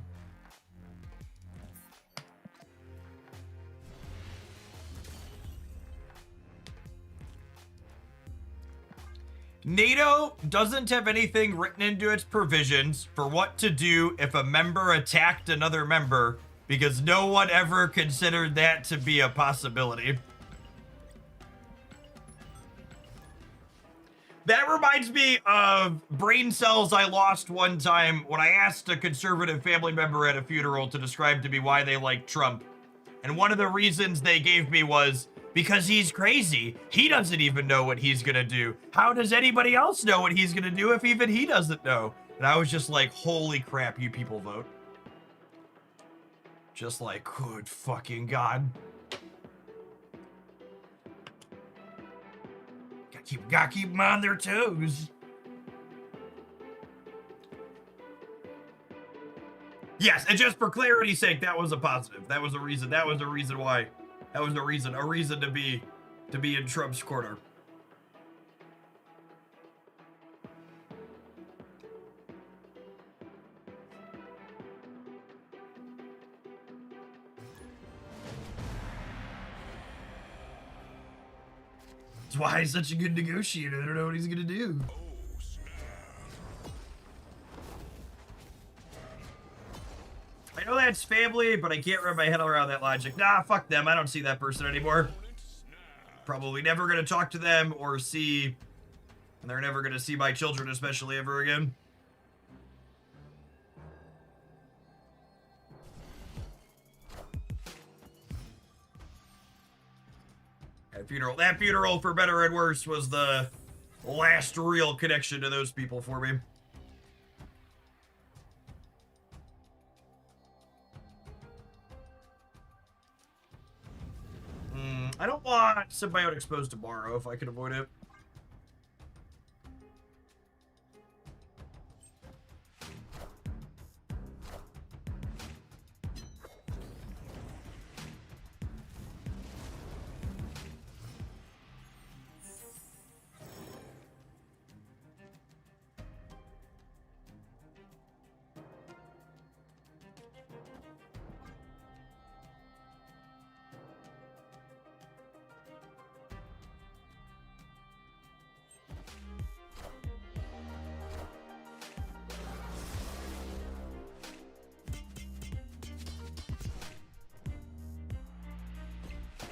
NATO doesn't have anything written into its provisions for what to do if a member attacked another member, because no one ever considered that to be a possibility. That reminds me of brain cells I lost one time when I asked a conservative family member at a funeral to describe to me why they like Trump. And one of the reasons they gave me was, because he's crazy. He doesn't even know what he's gonna do. How does anybody else know what he's gonna do if even he doesn't know? And I was just like, holy crap, you people vote. Just like, good fucking God. Gotta keep them on their toes. Yes, and just for clarity's sake, that was a positive. That was a reason. That was a reason why. That was a reason to be in Trump's corner. That's why he's such a good negotiator. I don't know what he's gonna do. I know that's family, but I can't wrap my head around that logic. Nah, fuck them. I don't see that person anymore. Probably never gonna talk to them or see, and they're never gonna see my children, especially, ever again. That funeral, for better and worse, was the last real connection to those people for me. I don't want Symbiote exposed tomorrow if I can avoid it.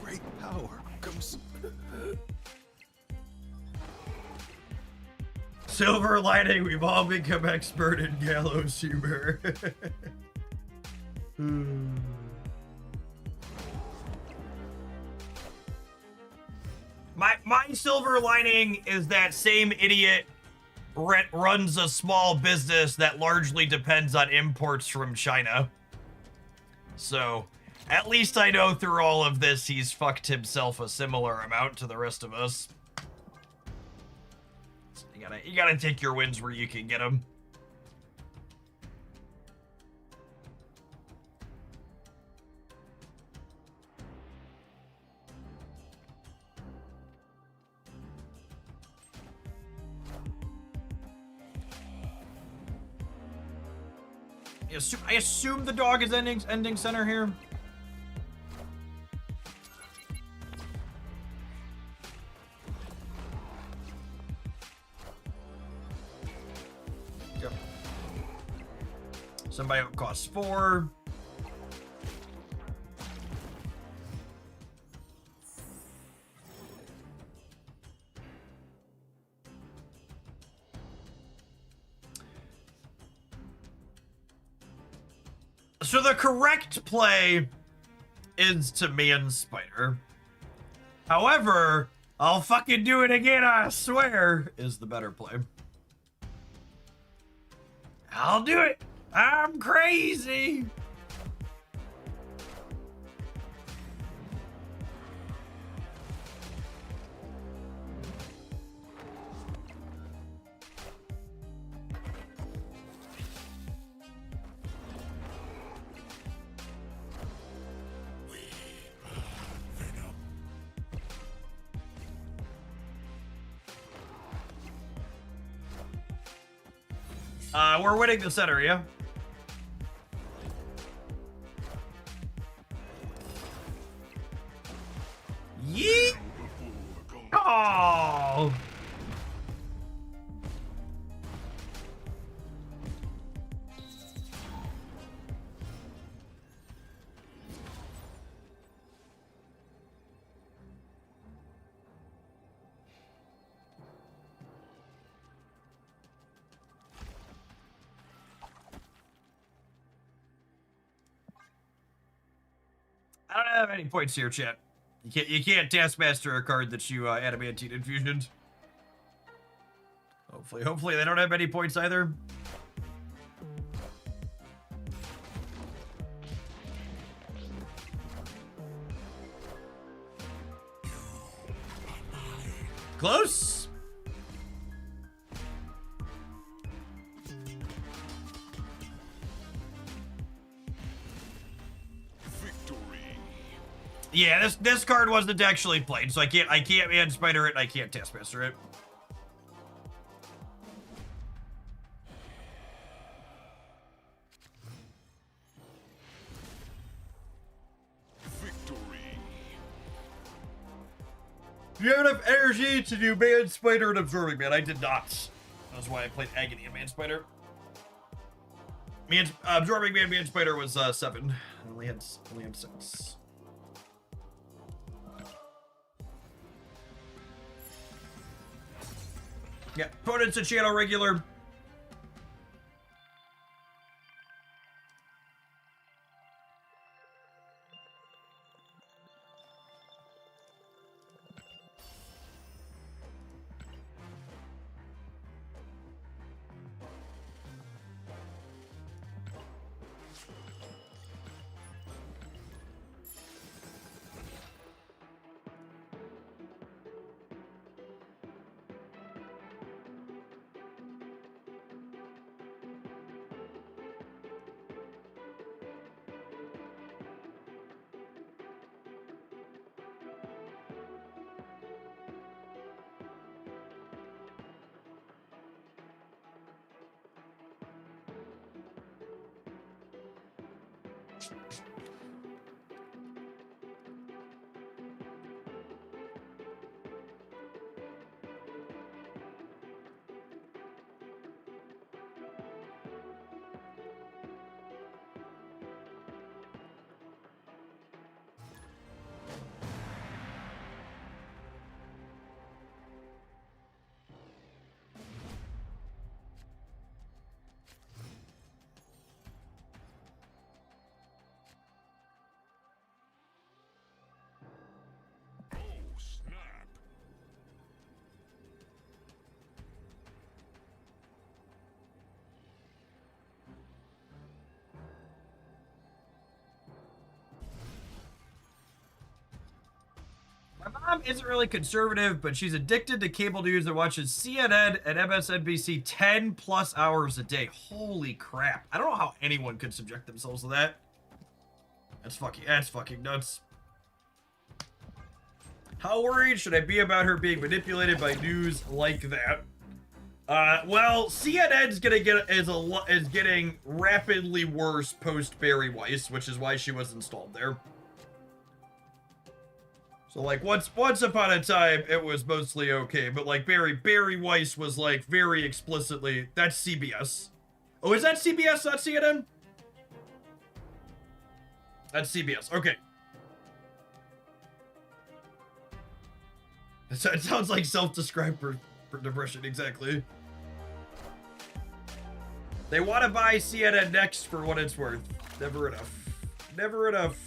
Great power comes. Silver lining, we've all become expert in gallows humor. My silver lining is that same idiot runs a small business that largely depends on imports from China. So, at least I know through all of this he's fucked himself a similar amount to the rest of us. You gotta take your wins where you can get them. I assume the dog is ending center here. Yep. Symbiote costs 4. So the correct play is to man Spider. However, I'll fucking do it again, I swear, is the better play. I'll do it. I'm crazy. We're winning the center, yeah? Yeet! Oh! I don't have any points here, chat. You can't taskmaster a card that you adamantine infusioned. Hopefully they don't have any points either. Close. Yeah, this card wasn't actually played, so I can't man spider it, and I can't taskmaster it. Victory. Do you have enough energy to do man spider and absorbing man? I did not. That's why I played agony and man spider. Absorbing man spider was 7. I only had 6. Yeah, opponent's a channel regular. My mom isn't really conservative, but she's addicted to cable news and watches CNN and MSNBC 10 plus hours a day. Holy crap. I don't know how anyone could subject themselves to that. That's fucking nuts. How worried should I be about her being manipulated by news like that? Well, CNN's is getting rapidly worse post Barry Weiss, which is why she was installed there. So like once upon a time it was mostly okay, but like Barry Weiss was like very explicitly, that's CBS. Oh, is that CBS, not CNN? That's CBS. Okay. It sounds like self-described for depression, exactly. They want to buy CNN next for what it's worth. Never enough. Never enough.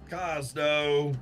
Cosno.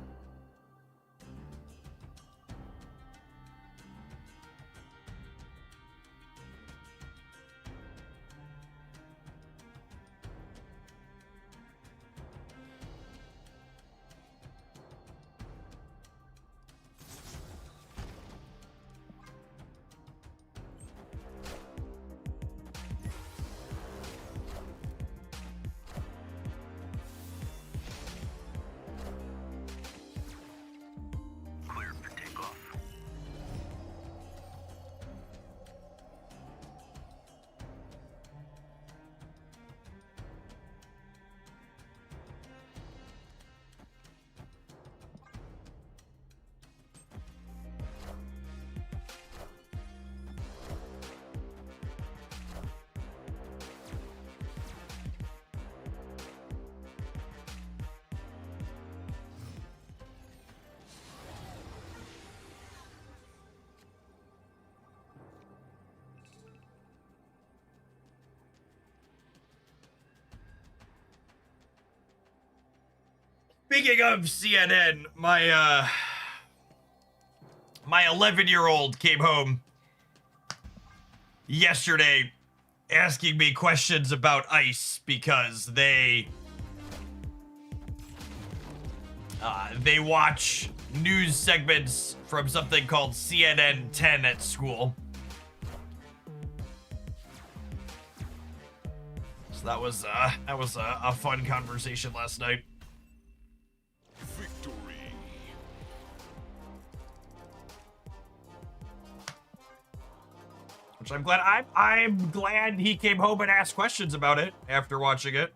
Speaking of CNN, my 11-year-old came home yesterday asking me questions about ICE because they watch news segments from something called CNN 10 at school. So that was a fun conversation last night. Victory. Which I'm glad he came home and asked questions about it after watching it.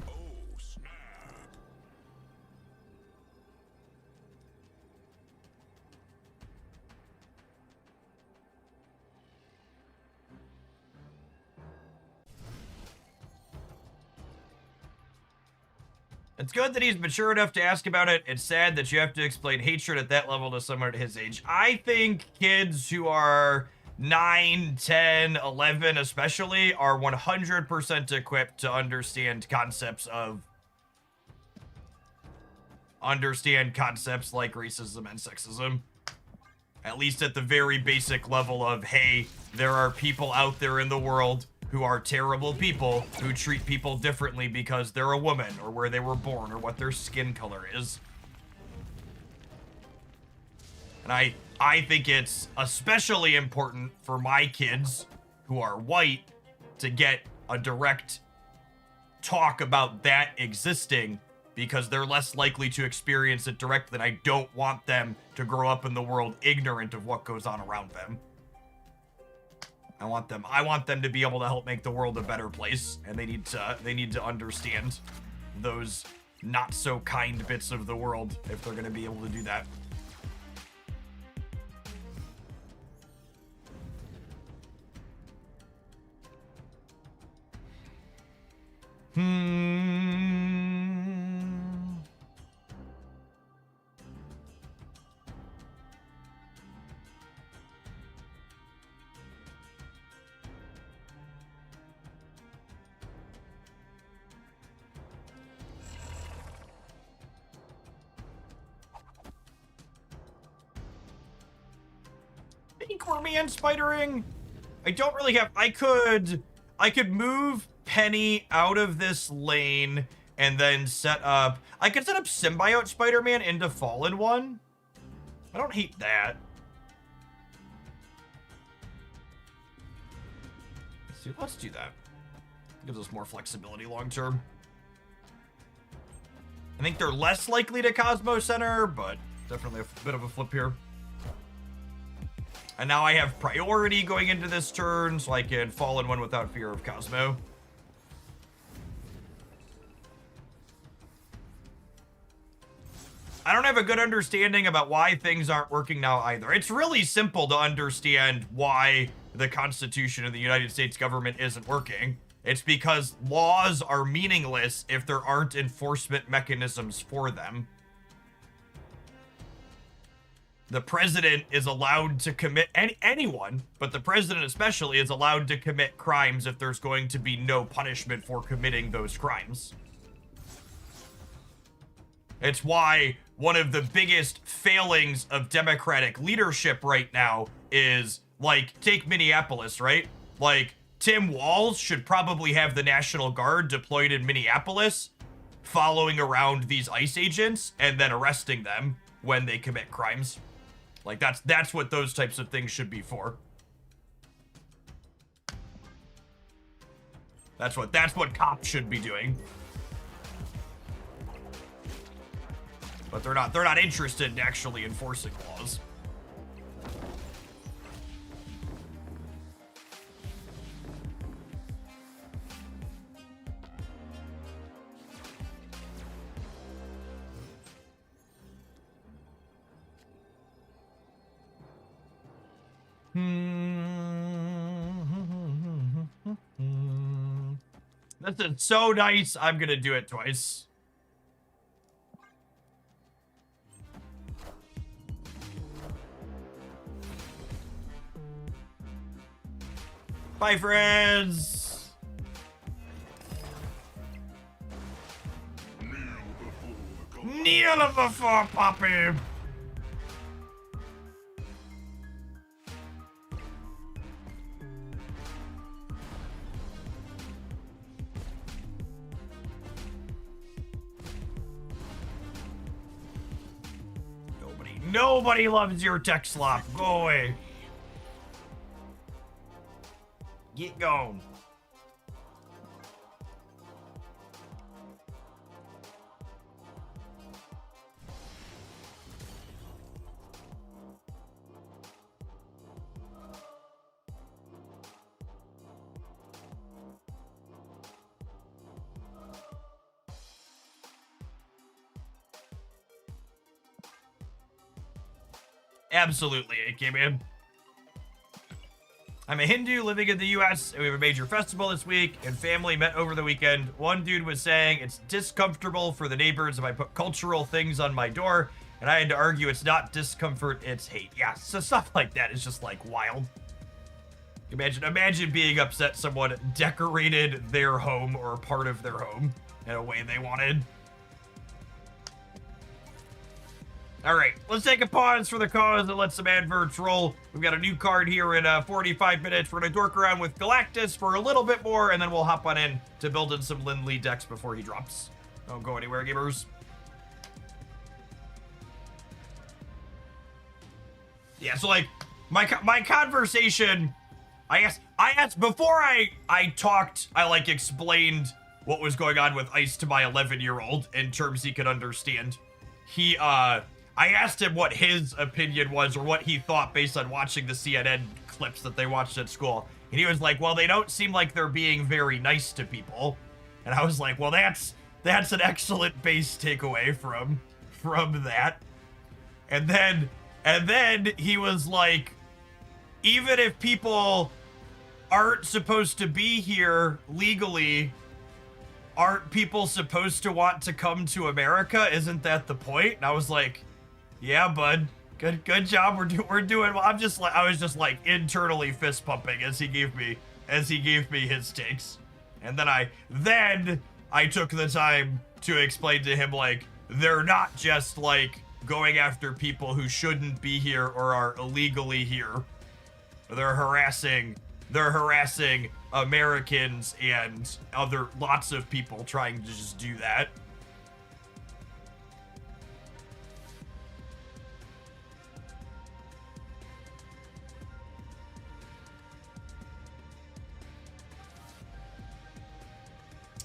Oh, snap. It's good that he's mature enough to ask about it. It's sad that you have to explain hatred at that level to someone at his age. I think kids who are 9, 10, 11 especially are 100% equipped to understand concepts like racism and sexism. At least at the very basic level of, hey, there are people out there in the world who are terrible people who treat people differently because they're a woman or where they were born or what their skin color is. And I think it's especially important for my kids who are white to get a direct talk about that existing because they're less likely to experience it directly. And I don't want them to grow up in the world ignorant of what goes on around them. I want them to be able to help make the world a better place, and they need to understand those not so kind bits of the world if they're going to be able to do that. Inquirman spidering. I don't really have. I could move Penny out of this lane and then set up. I could set up Symbiote Spider-Man into Fallen One. I don't hate that. Let's do that. Gives us more flexibility long term. I think they're less likely to Cosmo Center, but definitely a bit of a flip here. And now I have priority going into this turn, so I can fall in one without fear of Cosmo. I don't have a good understanding about why things aren't working now either. It's really simple to understand why the Constitution of the United States government isn't working. It's because laws are meaningless if there aren't enforcement mechanisms for them. The president is allowed to commit, anyone, but the president especially is allowed to commit crimes if there's going to be no punishment for committing those crimes. It's why one of the biggest failings of Democratic leadership right now is, like, take Minneapolis, right? Like, Tim Walz should probably have the National Guard deployed in Minneapolis, following around these ICE agents and then arresting them when they commit crimes. Like, that's what those types of things should be for. That's what cops should be doing. But they're not interested in actually enforcing laws. This is so nice, I'm gonna do it twice. Bye, friends! Kneel before Poppy! Nobody loves your tech slop. Go away. Get going. Absolutely, it came in. I'm a Hindu living in the US, and we have a major festival this week, and family met over the weekend. One dude was saying it's discomfortable for the neighbors if I put cultural things on my door, and I had to argue it's not discomfort, it's hate. Yeah, so stuff like that is just, like, wild. Imagine being upset someone decorated their home or part of their home in a way they wanted. All right, let's take a pause for the cause and let some adverts roll. We've got a new card here in 45 minutes. We're gonna dork around with Galactus for a little bit more, and then we'll hop on in to build in some Lindley decks before he drops. Don't go anywhere, gamers. Yeah, so like my conversation, I asked before I talked, I like explained what was going on with Ice to my 11-year-old in terms he could understand. I asked him what his opinion was or what he thought based on watching the CNN clips that they watched at school. And he was like, well, they don't seem like they're being very nice to people. And I was like, well, that's an excellent base takeaway from that. And then he was like, even if people aren't supposed to be here legally, aren't people supposed to want to come to America? Isn't that the point? And I was like, yeah, bud. Good job. We're doing well. I was just like internally fist pumping as he gave me his takes. And then I took the time to explain to him, like, they're not just like going after people who shouldn't be here or are illegally here. They're harassing Americans and lots of people trying to just do that.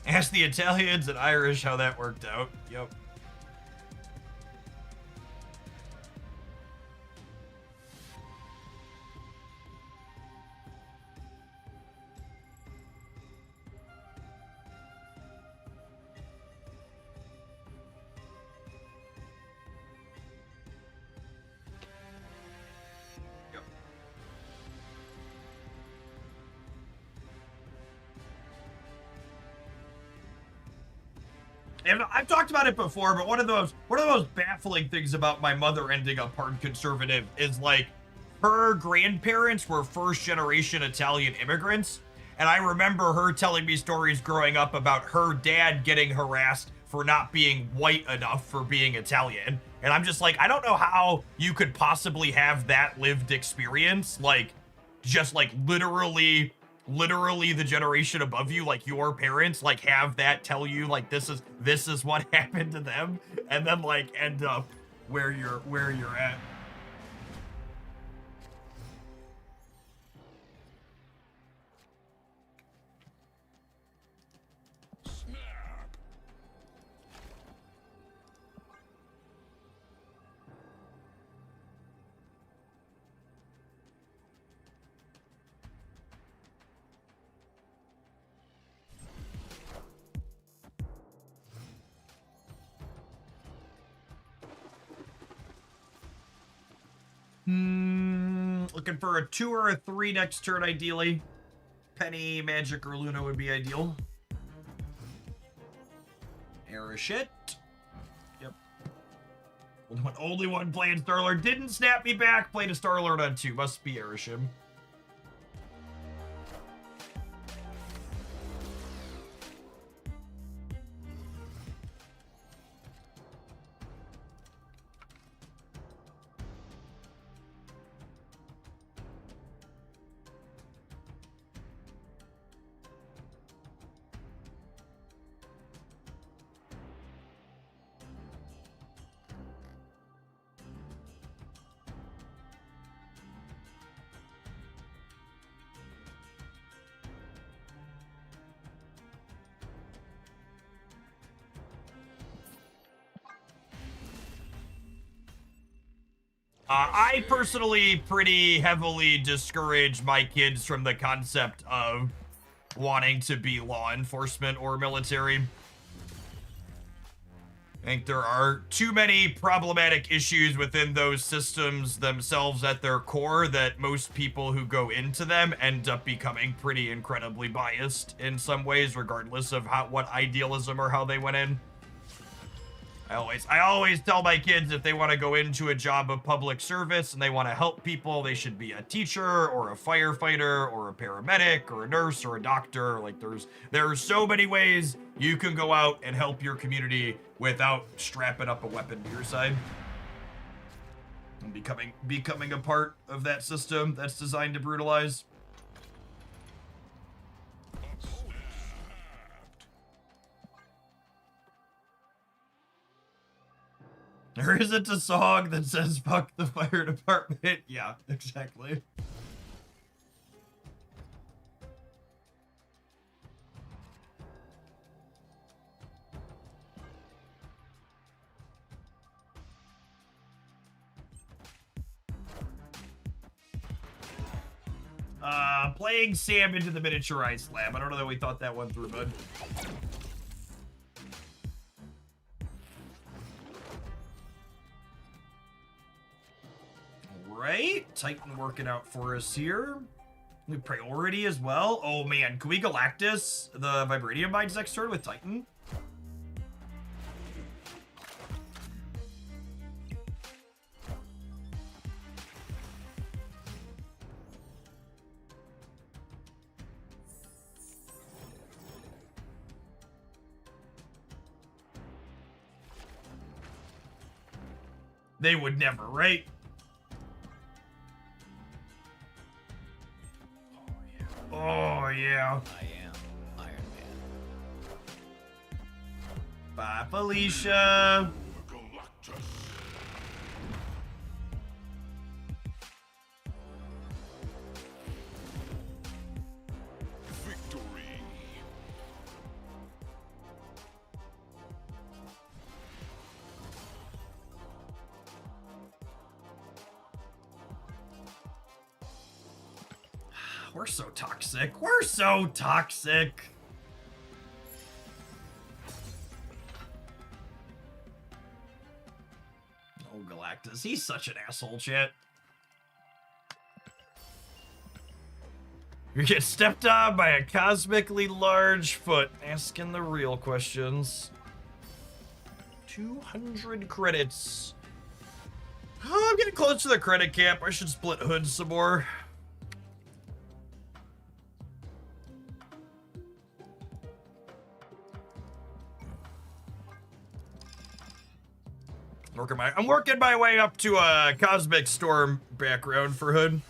Ask the Italians and Irish how that worked out. Yep. And I've talked about it before, but one of the most baffling things about my mother ending up hard conservative is like her grandparents were first generation Italian immigrants. And I remember her telling me stories growing up about her dad getting harassed for not being white enough for being Italian. And I'm just like, I don't know how you could possibly have that lived experience. Like, just like literally the generation above you, like your parents, like have that tell you like this is what happened to them, and then like end up where you're at. Looking for a 2 or a 3 next turn, ideally. Penny, Magic, or Luna would be ideal. Erishit. Yep. Only one playing Starlord. Didn't snap me back. Played a Starlord on 2. Must be Erishim. I personally pretty heavily discourage my kids from the concept of wanting to be law enforcement or military. I think there are too many problematic issues within those systems themselves at their core that most people who go into them end up becoming pretty incredibly biased in some ways, regardless of what idealism or how they went in. I always tell my kids if they want to go into a job of public service and they want to help people, they should be a teacher or a firefighter or a paramedic or a nurse or a doctor. Like there are so many ways you can go out and help your community without strapping up a weapon to your side and becoming a part of that system that's designed to brutalize. There isn't a song that says fuck the fire department. Yeah, exactly. Playing Sam into the miniaturized lab. I don't know that we thought that one through, bud. Right, Titan working out for us here. We priority as well. Oh man, can we Galactus the Vibranium Mines next turn with Titan? They would never, right? Oh, yeah. I am Iron Man. Bye, Felicia. Galactus. Victory. We're so toxic. We're so toxic. Oh, Galactus. He's such an asshole, chat. You get stepped on by a cosmically large foot. Asking the real questions. 200 credits. Oh, I'm getting close to the credit cap. I should split hoods some more. I'm working my way up to a Cosmic Storm background for hood.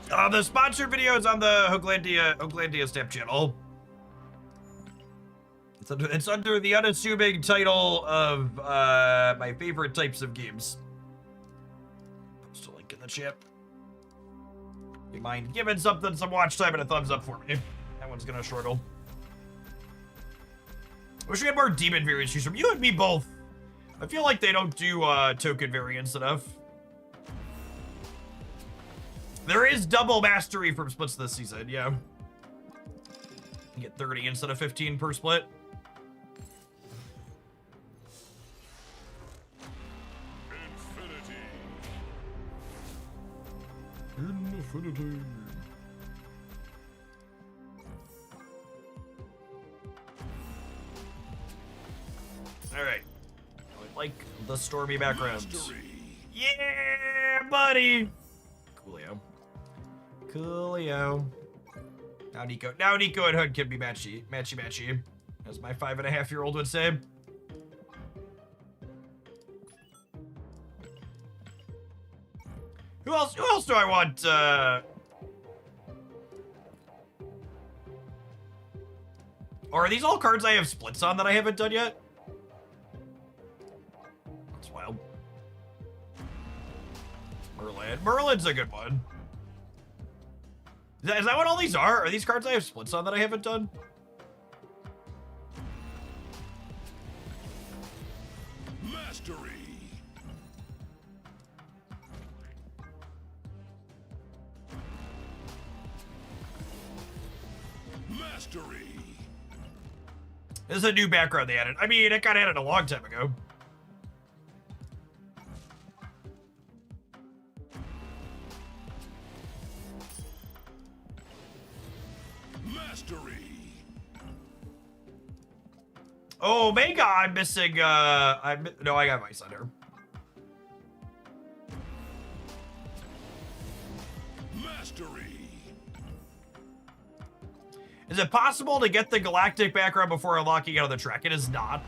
The sponsored video is on the Hooglandia Stamp channel. It's under the unassuming title of my favorite types of games. Post a link in the chat. You mind giving something some watch time and a thumbs up for me? That one's gonna shortle. I wish we had more demon variants choose from. You and me both. I feel like they don't do token variants enough. There is double mastery from splits this season, yeah. You get 30 instead of 15 per split. Infinity. All right. I like the stormy background. Yeah, buddy. Coolio. Coolio. Now Nico and Hood can be matchy. As my 5.5-year-old would say. Who else do I want, Or are these all cards I have splits on that I haven't done yet? That's wild. Merlin's a good one. Is that what all these are? Are these cards I have splits on that I haven't done? Mastery. Mastery. This is a new background they added. I mean, it got added a long time ago. Mastery. Oh, Mega, I'm missing, no, I got Vice on her. Mastery. Is it possible to get the galactic background before unlocking out of the track? It is not.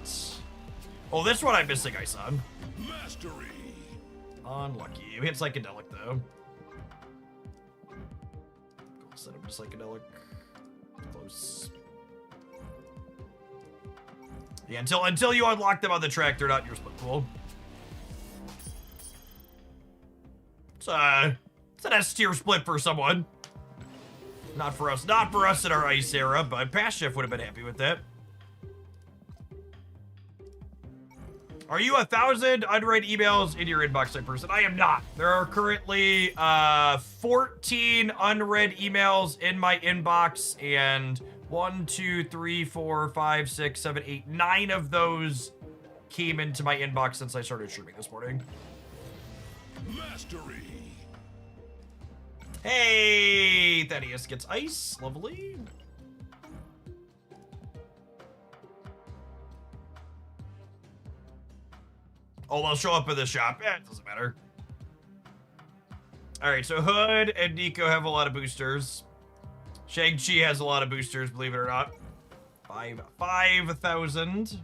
Oh, this one I'm missing Ice on. Mastery. Unlucky. We hit psychedelic though. Go set him to psychedelic. Close. Yeah, until you unlock them on the track, they're not in your split pool. It's an S tier split for someone. Not for us in our ice era, but Past Chef would have been happy with that. Are you 1,000 unread emails in your inbox, type person? I am not. There are currently 14 unread emails in my inbox, and 1, 2, 3, 4, 5, 6, 7, 8, 9 of those came into my inbox since I started streaming this morning. Mastery. Hey, Thaddeus gets ice. Lovely. Oh, they'll show up in the shop. Yeah, it doesn't matter. All right, so Hood and Nico have a lot of boosters. Shang-Chi has a lot of boosters, believe it or not. 5,000.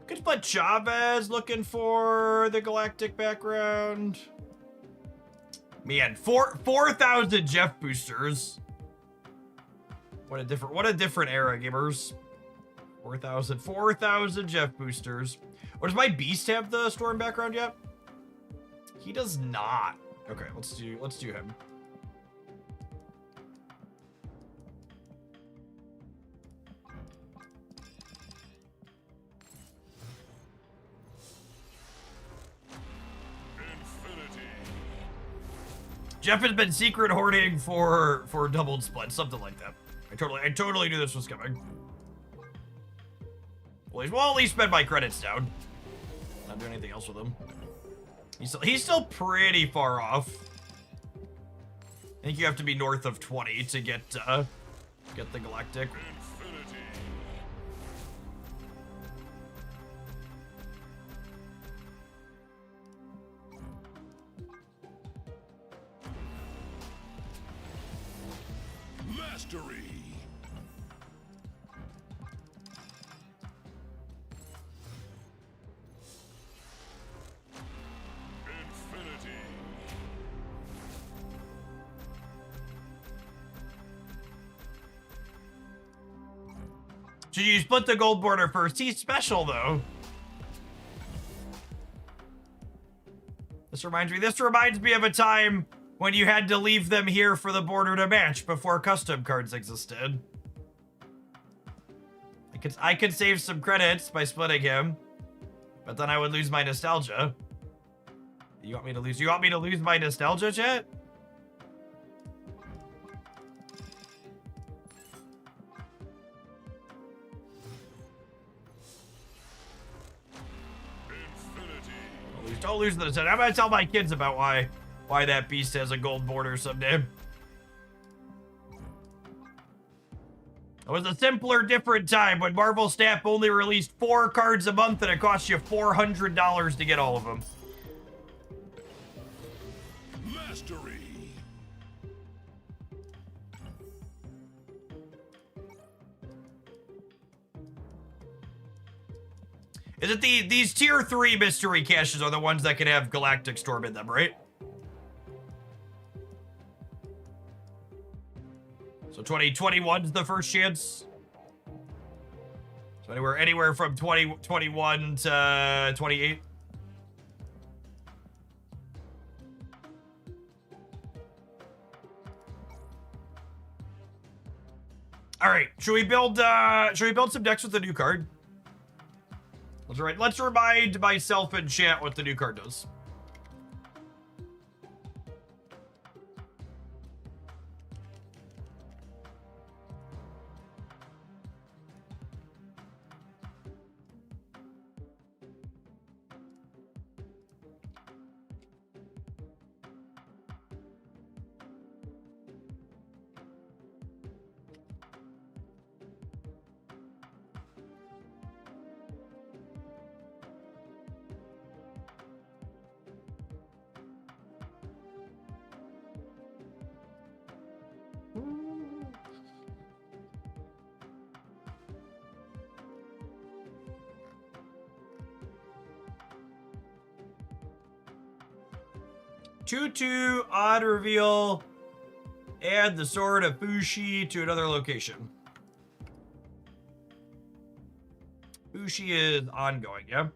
Could put Chavez looking for the galactic background. Man, 4,000 Jeff boosters. What a different era, gamers. 4,000 Jeff boosters. Or does my Beast have the Storm background yet? He does not. Okay, let's do him. Jeff has been secret hoarding for doubled split, something like that. I totally knew this was coming. Well, at least spend my credits down. Not doing anything else with him. He's still pretty far off. I think you have to be north of 20 to get the galactic. Mastery. Infinity. Should you split the gold border first? He's special though. This reminds me of a time when you had to leave them here for the border to match before custom cards existed. I could save some credits by splitting him, but then I would lose my nostalgia. You want me to lose my nostalgia, chat? Don't lose the nostalgia. I'm gonna tell my kids about why that beast has a gold border someday. It was a simpler, different time when Marvel Snap only released 4 cards a month and it cost you $400 to get all of them. Mastery. Is it these tier 3 mystery caches are the ones that can have Galactic Storm in them, right? So 2021's the first chance. So anywhere from 2021 to 28. All right, should we build some decks with the new card? Let's remind myself and chat what the new card does. Tutu, odd reveal, add the sword of Fushi to another location. Fushi is ongoing, yeah?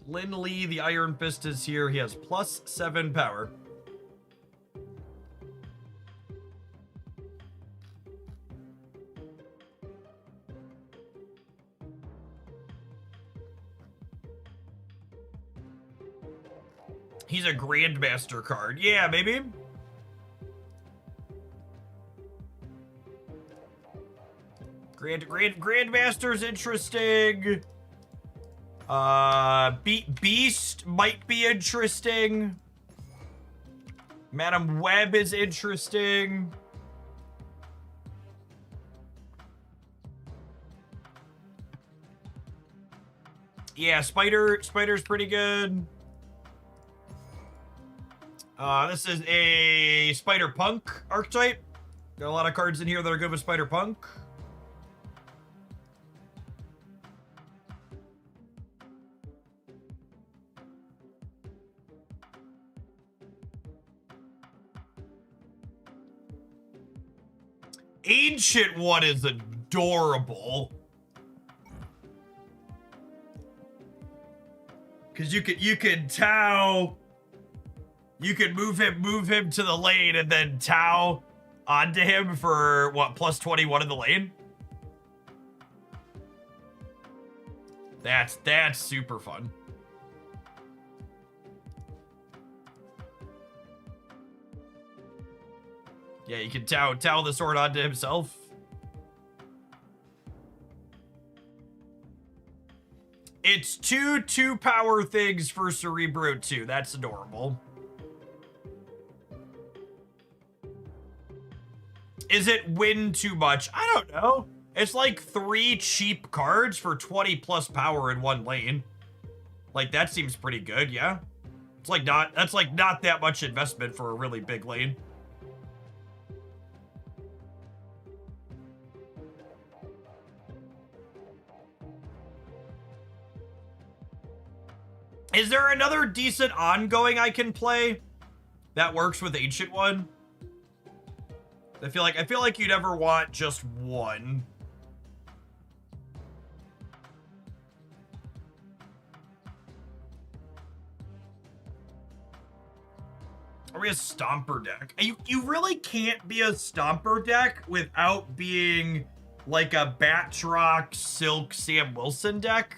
Lin Lee, the Iron Fist, is here. He has +7 power. He's a Grandmaster card. Yeah, maybe. Grandmaster's interesting. Beast might be interesting. Madam Web is interesting. Yeah, Spider's pretty good. This is a Spider-Punk archetype. Got a lot of cards in here that are good with Spider-Punk. Ancient one is adorable. Cause you can Tau. You can move him to the lane and then Tau onto him for what, +21 in the lane? That's super fun. Yeah, you can towel the sword onto himself. It's two power things for Cerebro 2. That's adorable. Is it win too much? I don't know. It's like 3 cheap cards for 20 plus power in one lane. Like, that seems pretty good, yeah? It's like that's like not that much investment for a really big lane. Is there another decent ongoing I can play that works with Ancient One? I feel like you'd ever want just one. Are we a Stomper deck? You really can't be a Stomper deck without being like a Batroc Silk Sam Wilson deck.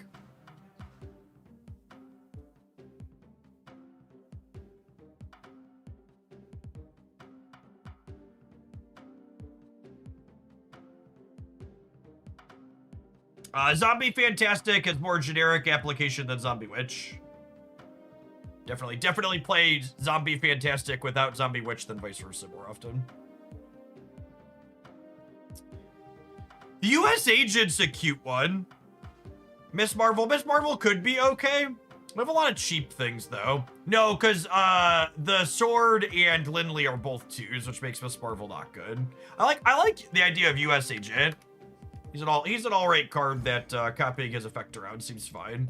Zombie Fantastic has more generic application than Zombie Witch. Definitely play Zombie Fantastic without Zombie Witch than vice versa more often. US Agent's a cute one. Miss Marvel could be okay. We have a lot of cheap things though. No, because the Sword and Lindley are both 2s, which makes Miss Marvel not good. I like the idea of US Agent. He's an all right card that copying his effect around seems fine.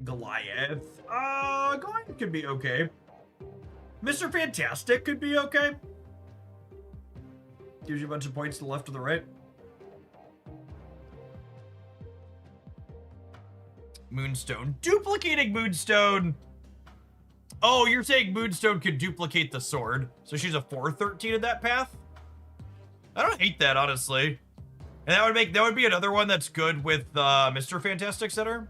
Goliath. Goliath could be okay. Mr. Fantastic could be okay. Gives you a bunch of points to the left or the right. Moonstone. Duplicating Moonstone. Oh, you're saying Moonstone could duplicate the sword. So she's a 4/13 in that path? I don't hate that, honestly. And that would be another one that's good with Mr. Fantastic Center.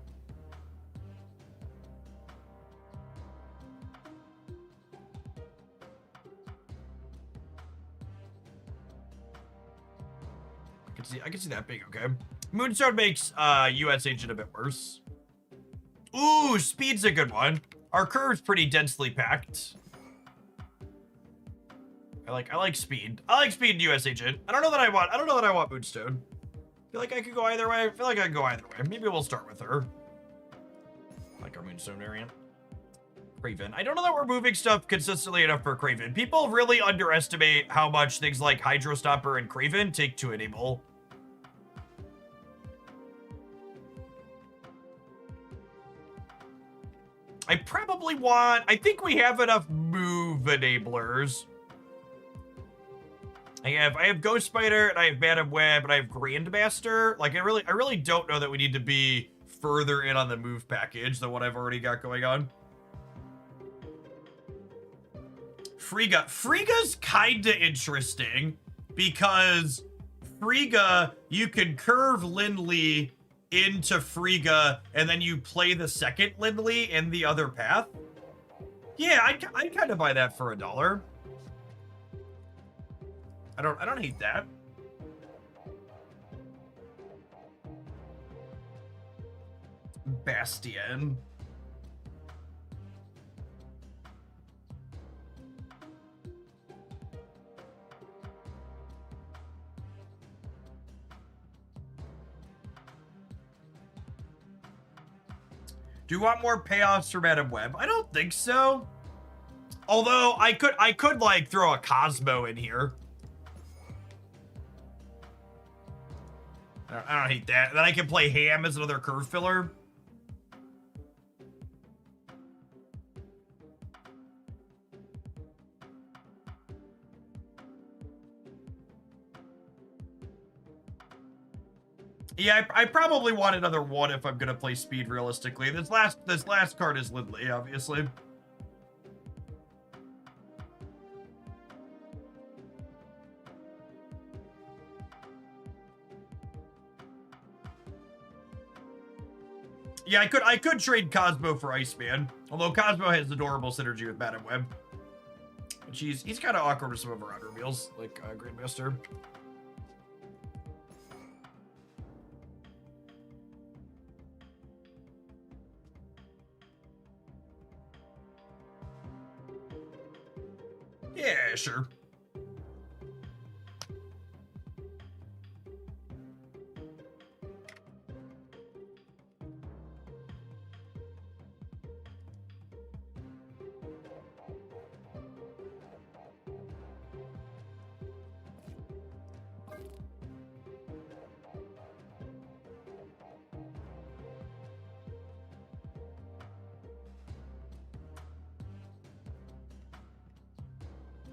I can see that being okay. Moonstone makes US Agent a bit worse. Ooh, Speed's a good one. Our curve's pretty densely packed. I like Speed. I like Speed and US Agent. I don't know that I want Moonstone. I feel like I could go either way. Maybe we'll start with her. I like our Moonstone variant. Craven. I don't know that we're moving stuff consistently enough for Craven. People really underestimate how much things like Hydro Stomper and Craven take to enable. I think we have enough move enablers. I have Ghost Spider and I have Madam Web and I have Grandmaster. Like I really don't know that we need to be further in on the move package than what I've already got going on. Frigga's kinda interesting because Frigga, you can curve Lindley into Frigga and then you play the second Lindley in the other path. Yeah, I'd kind of buy that for $1. I don't hate that. Bastion. Do you want more payoffs for Madam Web? I don't think so. Although I could like throw a Cosmo in here. I don't hate that. Then I can play Ham as another curve filler. Yeah, I probably want another one if I'm gonna play Speed realistically. This last card is Lindley, obviously. Yeah, I could trade Cosmo for Iceman. Although Cosmo has adorable synergy with Madam Web. But he's kind of awkward with some of our other reveals, like Grandmaster. Yeah, sure.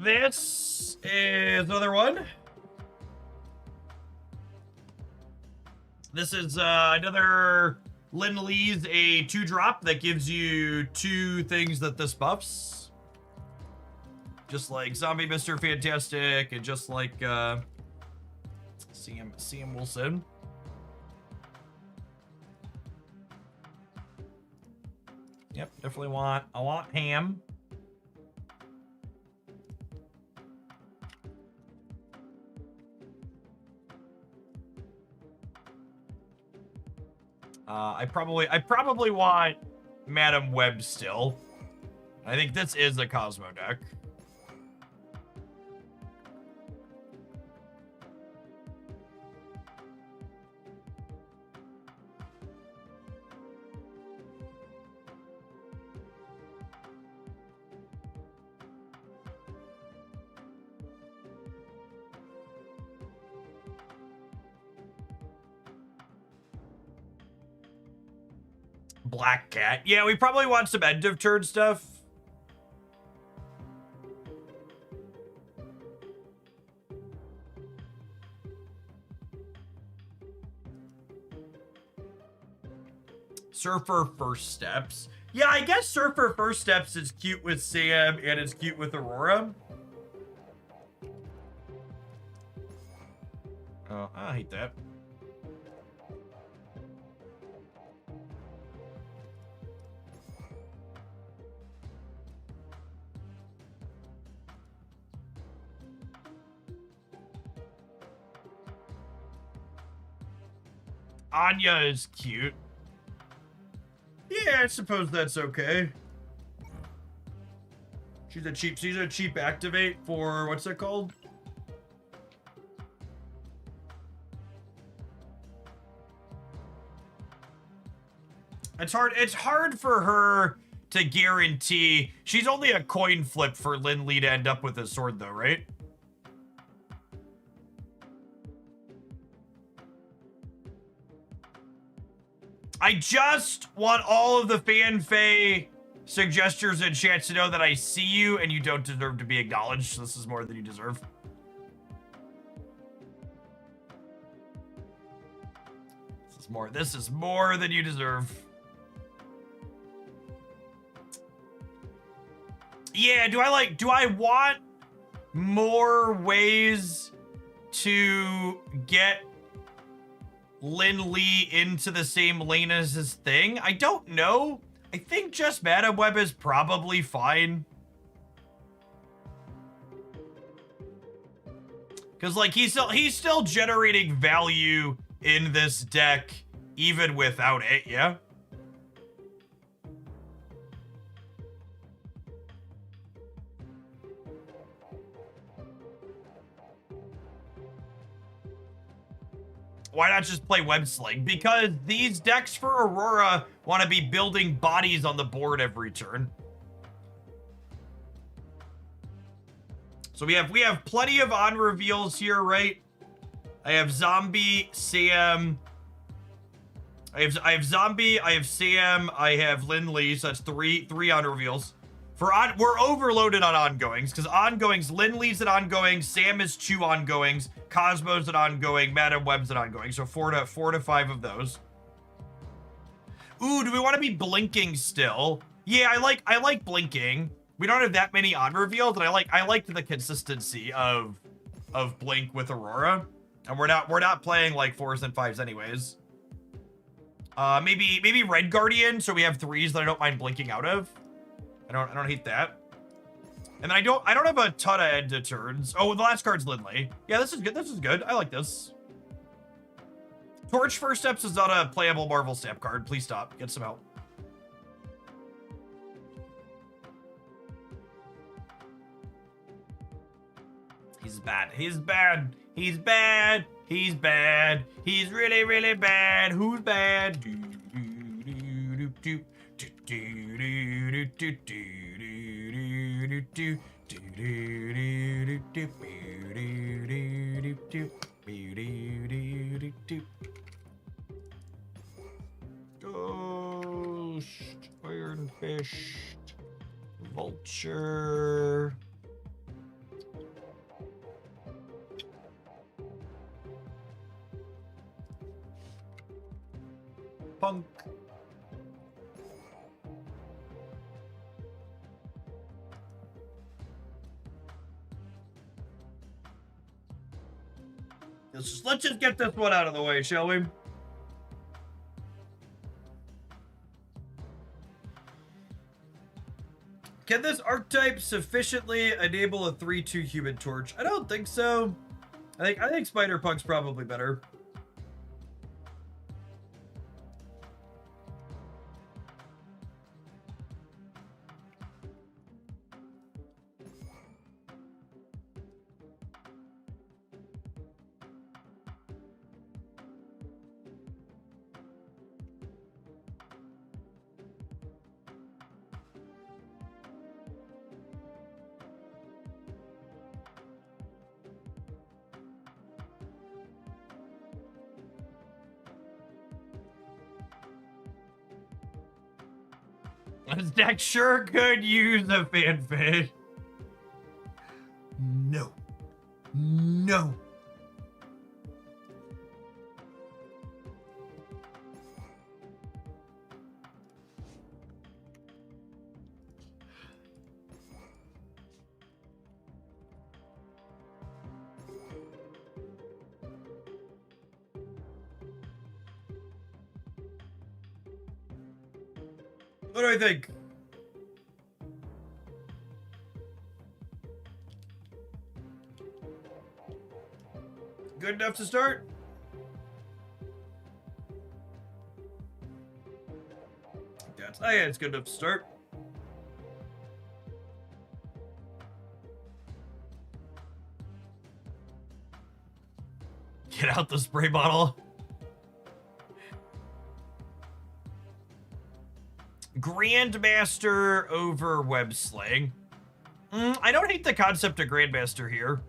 This is another one. This is another Lin Lee's a 2-drop that gives you 2 things that this buffs. Just like Zombie Mr. Fantastic and just like CM Wilson. Yep, definitely I want ham. I probably want Madam Web still. I think this is a Cosmo deck. Black Cat. Yeah, we probably want some end of turn stuff. Surfer First Steps. Yeah, I guess Surfer First Steps is cute with Sam and it's cute with Aurora. Oh, I hate that. Anya is cute. Yeah, I suppose that's okay. She's a cheap activate for what's that called? It's hard for her to guarantee. She's only a coin flip for Lin Lee to end up with a sword though, right? I just want all of the fanfare suggestors and chance to know that I see you and you don't deserve to be acknowledged. This is more than you deserve. This is more than you deserve. Yeah, do I want more ways to get Lin Lee into the same lane as his thing? I don't know. I think just Madam Web is probably fine. Because, like, he's still generating value in this deck even without it, yeah? Why not just play Web Sling? Because these decks for Aurora want to be building bodies on the board every turn. So we have plenty of on reveals here, right? I have Zombie, Sam. I have Zombie, I have Sam, I have Lin Lee, so that's three on reveals. We're overloaded on ongoings, because ongoings, Lin Lee's an ongoing, Sam is 2 ongoings, Cosmo's an ongoing, Madam Web's an ongoing, so 4 to 5 of those. Ooh, do we want to be blinking still? Yeah, I like blinking. We don't have that many on reveals, and I like the consistency of blink with Aurora. And we're not playing like 4s and 5s anyways. Maybe Red Guardian, so we have 3s that I don't mind blinking out of. I don't hate that. And then I don't have a ton of end to turns. Oh, the last card's Lindley. Yeah, this is good. This is good. I like this. Torch First Steps is not a playable Marvel Stamp card. Please stop. Get some help. He's bad. He's bad. He's bad. He's bad. He's really, really bad. Who's bad? Ghost, Iron Fist, Vulture. Punk. Let's just get this one out of the way, shall we? Can this archetype sufficiently enable a 3/2 Human Torch? I don't think so. I think Spider-Punk's probably better. This deck sure could use a fanfare. No. No. What do I think? Good enough to start? Yeah, it's good enough to start. Get out the spray bottle. Grandmaster over Web Sling. I don't hate the concept of Grandmaster here.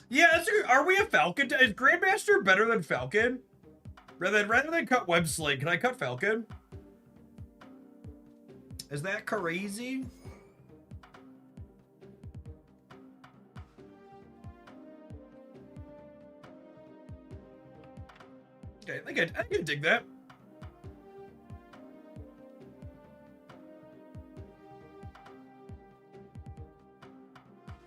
Yeah, are we a Falcon? Is Grandmaster better than Falcon? Rather than cut Web Sling, can I cut Falcon? Is that crazy? Okay, I can dig that.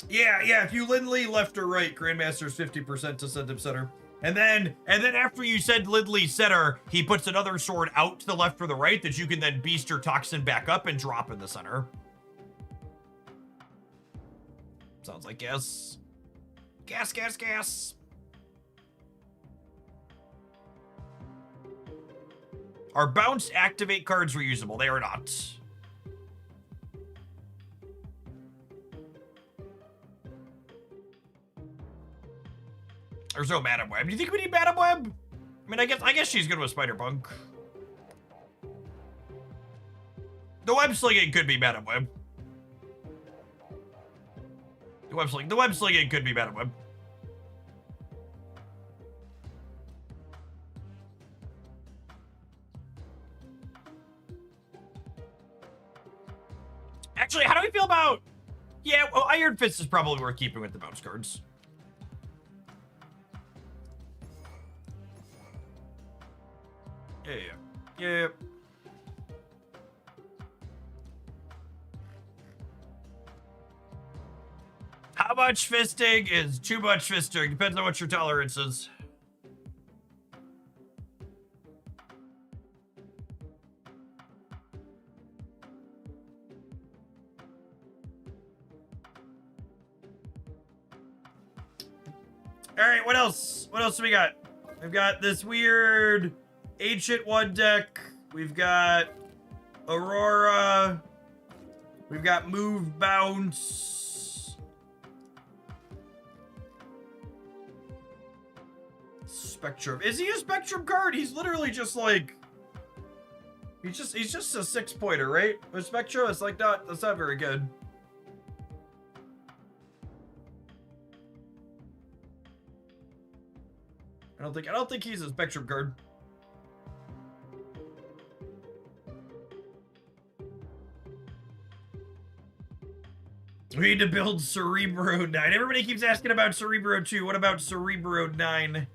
Yeah, if you Lindley left or right, Grandmaster's 50% to send him center. And then after you send Lindley center, he puts another sword out to the left or the right that you can then beast your Toxin back up and drop in the center. Sounds like yes. Gas. Are bounced activate cards reusable? They are not. There's no Madam Web. Do you think we need Madam Web? I mean, I guess she's good with Spider-Punk. The web slinging could be Madam Web. The web slinging could be Madam Web. Actually, how do we feel about... Yeah, well, Iron Fist is probably worth keeping with the bounce cards. Yeah. much fisting is too much fisting? Depends on what your tolerance is. All right, what else? What else do we got? We've got this weird Ancient One deck. We've got Aurora. We've got Move Bounce. Spectrum. Is he a Spectrum card? He's literally just like... He's just a 6-pointer, right? With Spectrum, it's like not... That's not very good. I don't think he's a Spectrum card. We need to build Cerebro 9. Everybody keeps asking about Cerebro 2. What about Cerebro 9?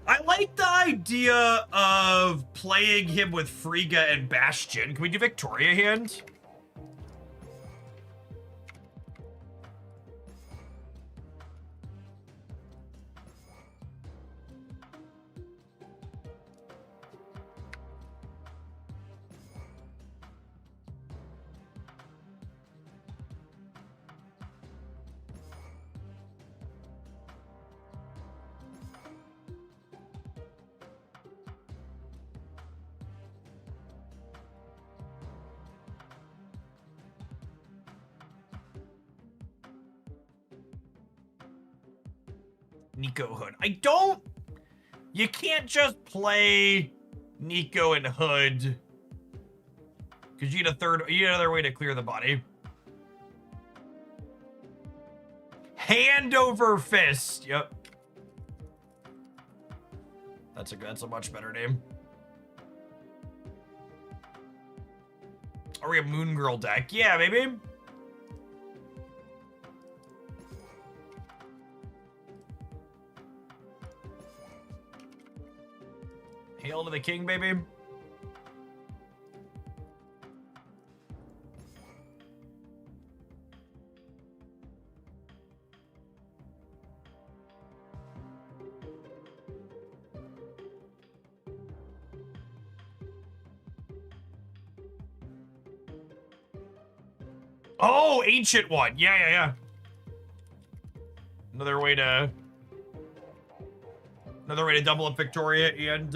I like the idea of playing him with Frigga and Bastion. Can we do Victoria hand? Nico Hood. You can't just play Nico and Hood. Because you need another way to clear the body. Hand over fist. Yep. That's a much better name. Are we a Moon Girl deck? Yeah, maybe. Hail to the king, baby. Oh, Ancient One. Yeah. Another way to double up Victoria and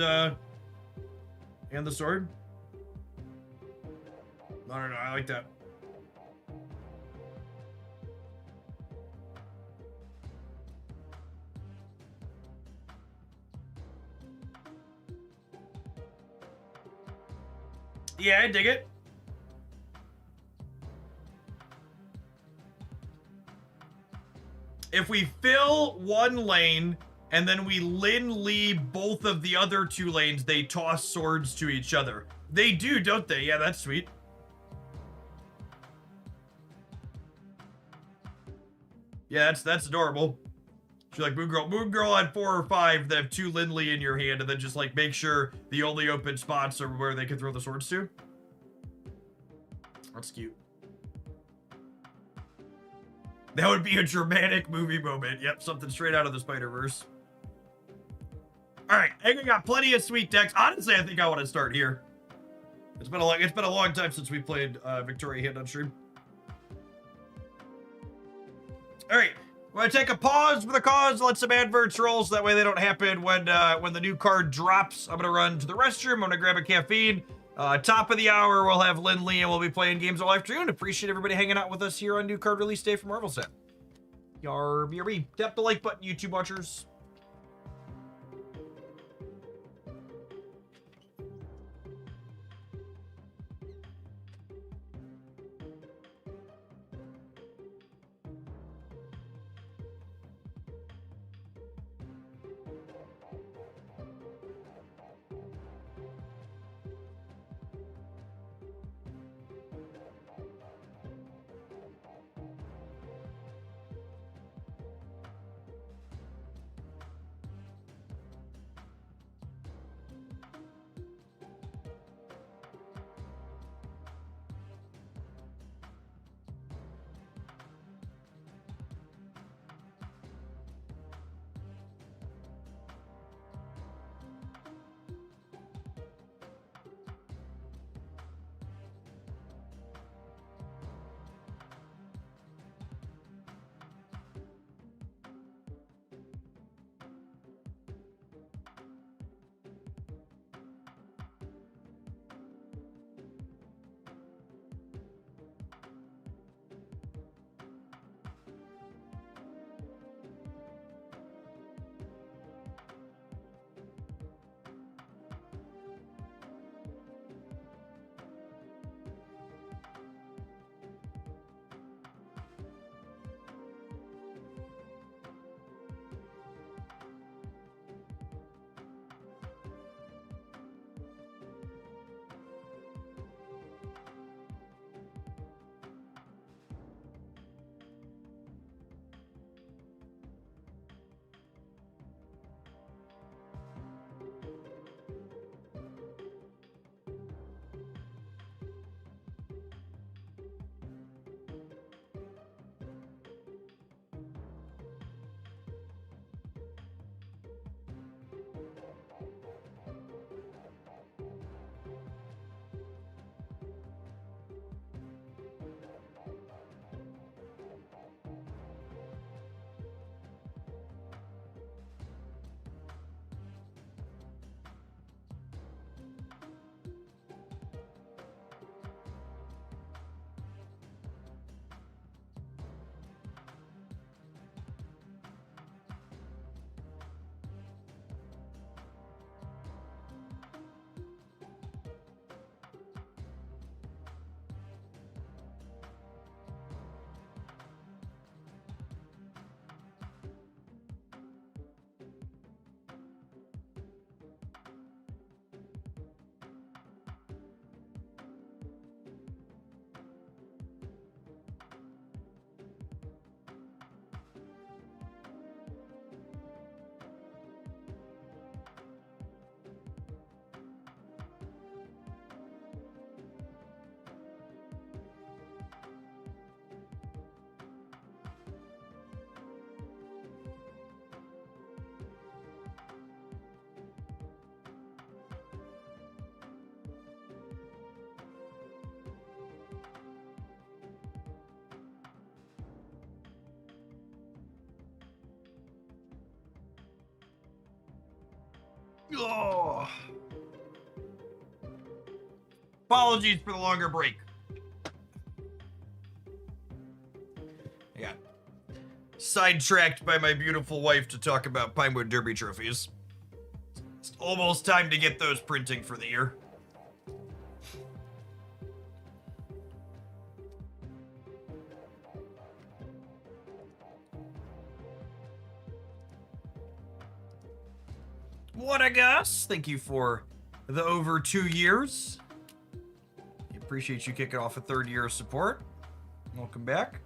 the sword. No, I like that. Yeah, I dig it. If we fill one lane and then we Lin Lee both of the other 2 lanes, they toss swords to each other. They do, don't they? Yeah, that's sweet. Yeah, that's adorable. She's like, Moon Girl on 4 or 5, they have 2 Lin Lee in your hand, and then just like make sure the only open spots are where they can throw the swords to. That's cute. That would be a dramatic movie moment. Yep, something straight out of the Spider-Verse. All right, I think I got plenty of sweet decks. Honestly, I think I want to start here. It's been a long time since we played Victoria hand on stream. All right, we're gonna take a pause for the cause. Let some adverts roll so that way they don't happen when the new card drops. I'm gonna run to the restroom. I'm gonna grab a caffeine. Top of the hour, we'll have Lin Lee and we'll be playing games all afternoon. Appreciate everybody hanging out with us here on New Card Release Day for Marvel Set. Yarb, yarb. Tap the like button, YouTube watchers. Oh. Apologies for the longer break. I got sidetracked by my beautiful wife to talk about Pinewood Derby trophies. It's almost time to get those printing for the year. What a Gus! Thank you for the over 2 years. Appreciate you kicking off a 3rd year of support. Welcome back.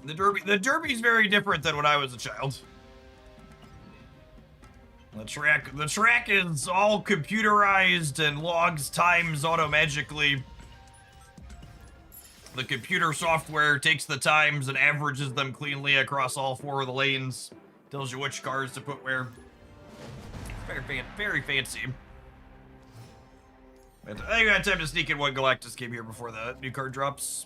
The Derby's very different than when I was a child. The track is all computerized and logs times auto-magically. The computer software takes the times and averages them cleanly across all 4 of the lanes. Tells you which cars to put where. Very fancy. I think I got time to sneak in one Galactus game here before the new card drops.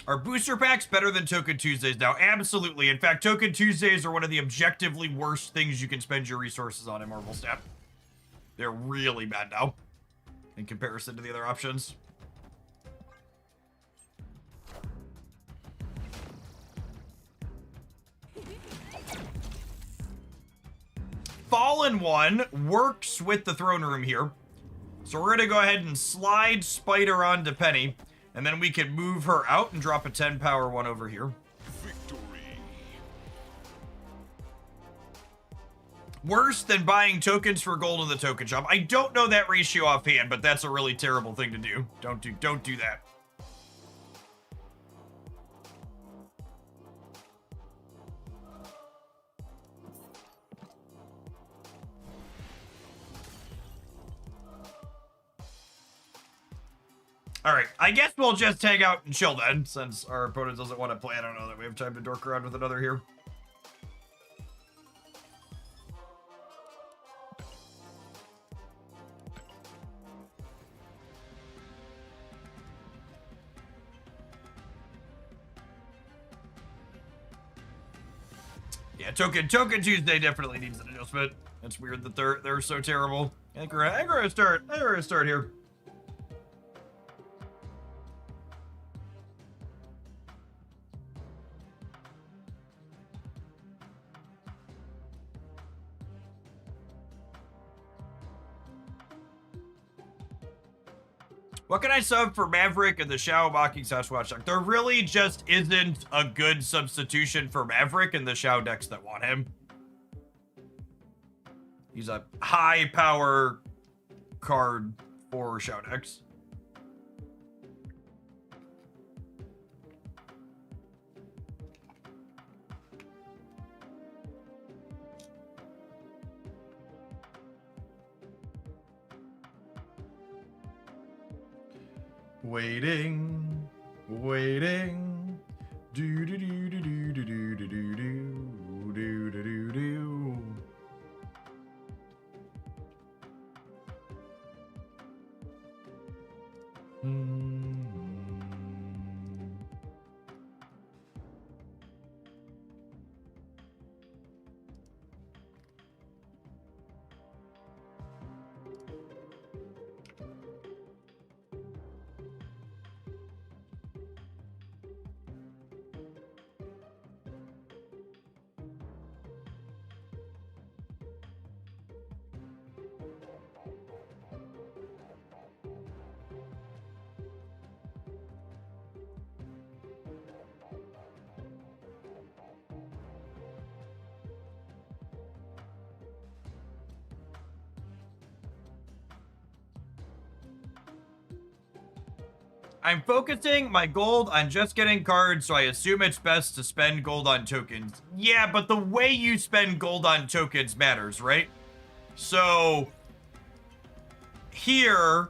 Are booster packs better than Token Tuesdays now? Absolutely. In fact, Token Tuesdays are one of the objectively worst things you can spend your resources on in Marvel Snap. They're really bad now in comparison to the other options. Fallen One works with the throne room here. So we're gonna go ahead and slide Spider onto Penny, and then we can move her out and drop a 10 power one over here. Victory. Worse than buying tokens for gold in the token shop. I don't know that ratio offhand, but that's a really terrible thing to do. Don't do that. Alright, I guess we'll just hang out and chill then, since our opponent doesn't want to play. I don't know that we have time to dork around with another here. Yeah, Token Tuesday definitely needs an adjustment. It's weird that they're so terrible. I think we're gonna start here. What can I sub for Maverick and the Shao Mocking Sasquatch deck? There really just isn't a good substitution for Maverick in the Shao decks that want him. He's a high power card for Shao decks. Waiting. Do do do do do do do do do do do do do. I'm focusing my gold on just getting cards, so I assume it's best to spend gold on tokens. Yeah, but the way you spend gold on tokens matters, right? So here,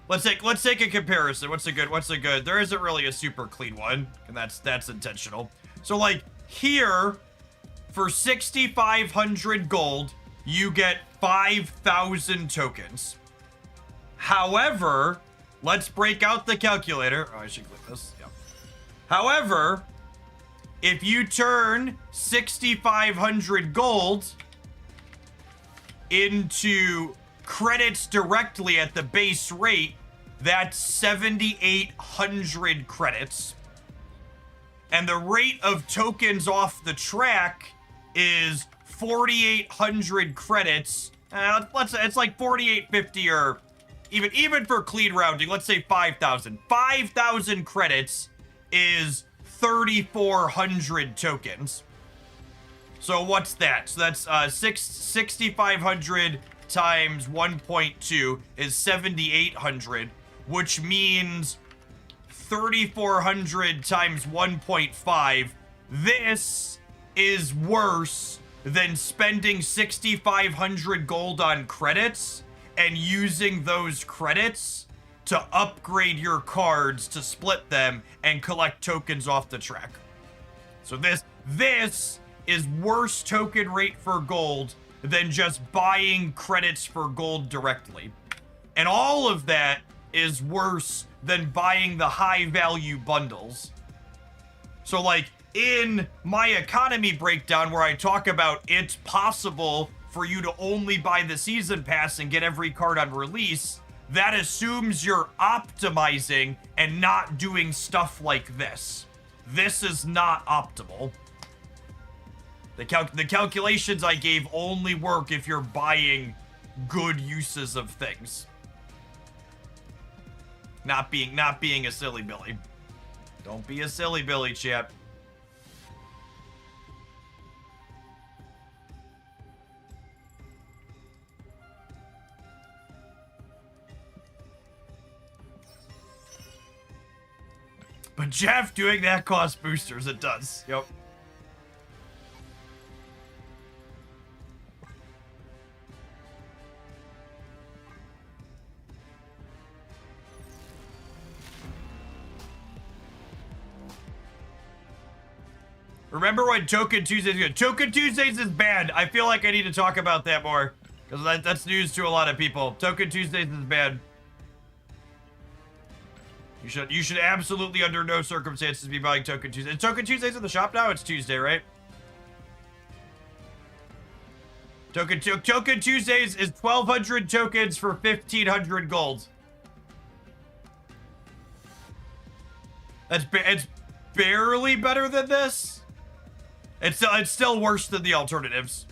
let's take a comparison. What's a good? There isn't really a super clean one, and that's intentional. So like here, for 6,500 gold, you get 5,000 tokens. However, let's break out the calculator. Oh, I should click this. Yep. However, if you turn 6,500 gold into credits directly at the base rate, that's 7,800 credits. And the rate of tokens off the track is 4,800 credits. It's like 4,850 or even for clean rounding, let's say 5,000. 5,000 credits is 3,400 tokens. So what's that? So that's 6,500 times 1.2 is 7,800, which means 3,400 times 1.5. This is worse than spending 6,500 gold on credits and using those credits to upgrade your cards to split them and collect tokens off the track. So this is worse token rate for gold than just buying credits for gold directly. And all of that is worse than buying the high value bundles. So like in my economy breakdown where I talk about it's possible for you to only buy the season pass and get every card on release, that assumes you're optimizing and not doing stuff like this. This is not optimal. The calculations I gave only work if you're buying good uses of things. Not being a silly Billy. Don't be a silly Billy, chat. But Jeff, doing that costs boosters. It does. Yep. Remember when Token Tuesdays? Token Tuesdays is banned. I feel like I need to talk about that more because that's news to a lot of people. Token Tuesdays is banned. You should absolutely under no circumstances be buying Token Tuesdays. Is Token Tuesdays in the shop now? It's Tuesday, right? Token Tuesdays is 1,200 tokens for 1,500 gold. It's barely better than this. It's still worse than the alternatives.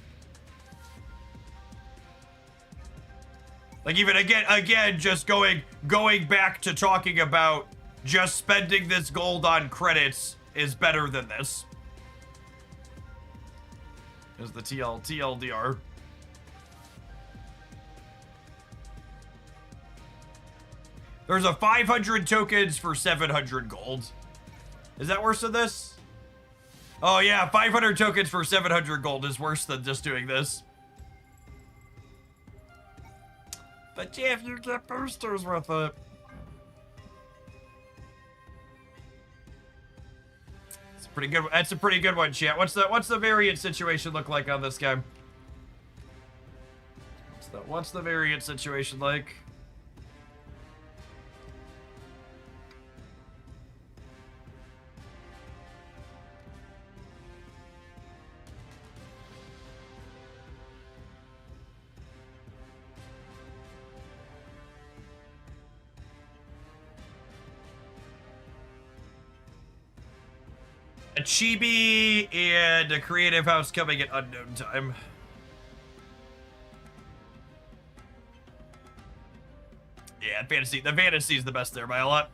Like even again, just going back to talking about just spending this gold on credits is better than this. There's the TLDR. There's a 500 tokens for 700 gold. Is that worse than this? Oh yeah, 500 tokens for 700 gold is worse than just doing this. But Jeff, you get boosters with it. It's pretty good. That's a pretty good one, chat. What's the variant situation look like on this guy? What's the variant situation like? A chibi and a creative house coming at unknown time. Yeah, the fantasy is the best there by a lot.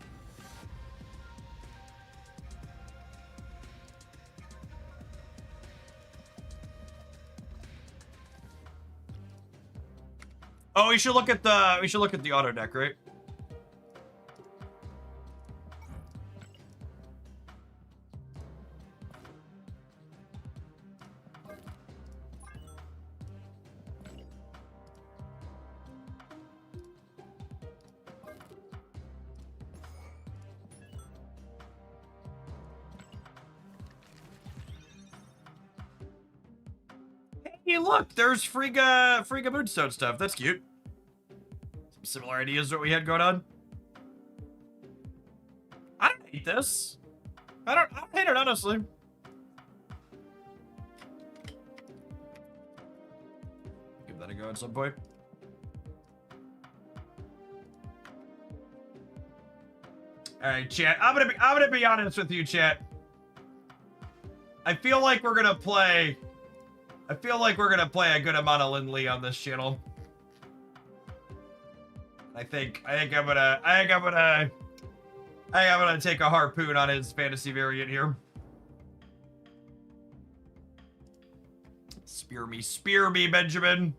Oh, we should look at the auto deck, right? Hey, look, there's Frigga Moonstone stuff. That's cute. Some similar ideas to what we had going on. hate this. I don't hate it, honestly. Give that a go at some point. All right, chat. I'm gonna be honest with you, chat. I feel like we're gonna play a good amount of Lindley on this channel. I think I'm gonna take a harpoon on his fantasy variant here. Spear me, Benjamin.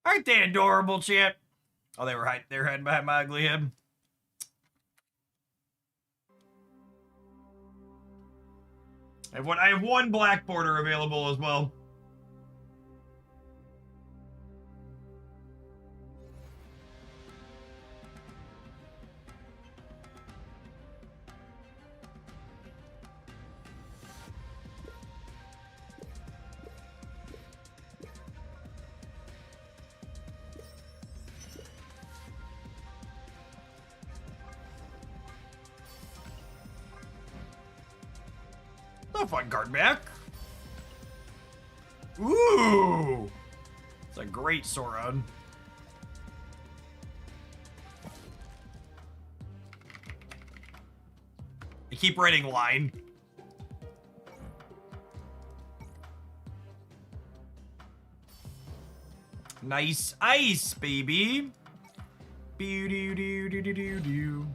Aren't they adorable, chat? Oh, they were hiding behind my ugly head. I have one black border available as well. A fun card back. Ooh! It's a great Sauron. I keep writing line. Nice ice, baby. Doo-doo-doo-doo-doo-doo.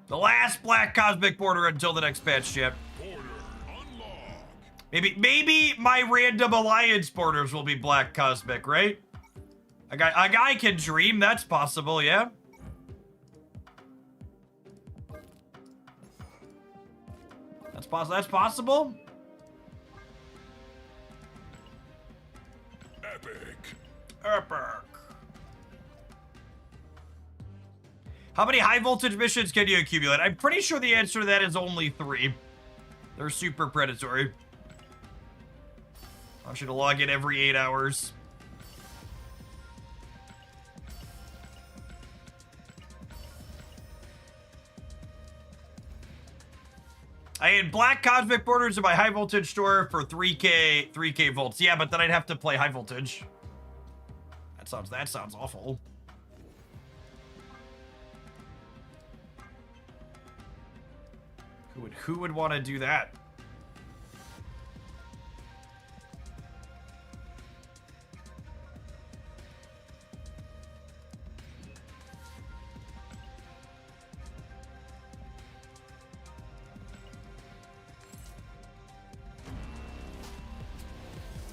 The last black cosmic border until the next patch, chat. Maybe my random alliance borders will be black cosmic, right? A guy can dream. That's possible, yeah. That's possible. Epic. How many high voltage missions can you accumulate? I'm pretty sure the answer to that is only 3. They're super predatory. I should log in every 8 hours. I had black cosmic borders in my high voltage store for 3k volts. Yeah, but then I'd have to play high voltage. That sounds awful. Who would want to do that?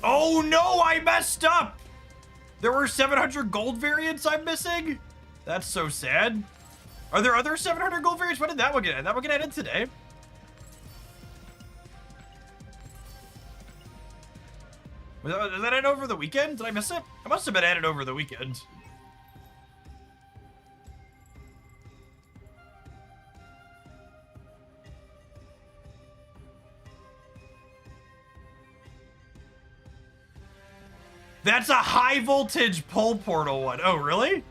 Oh no, I messed up! There were 700 gold variants I'm missing? That's so sad. Are there other 700 gold variants? When did that one get added? That one get added today? Was that added over the weekend? Did I miss it? It must have been added over the weekend. That's a high voltage pole portal one. Oh, really?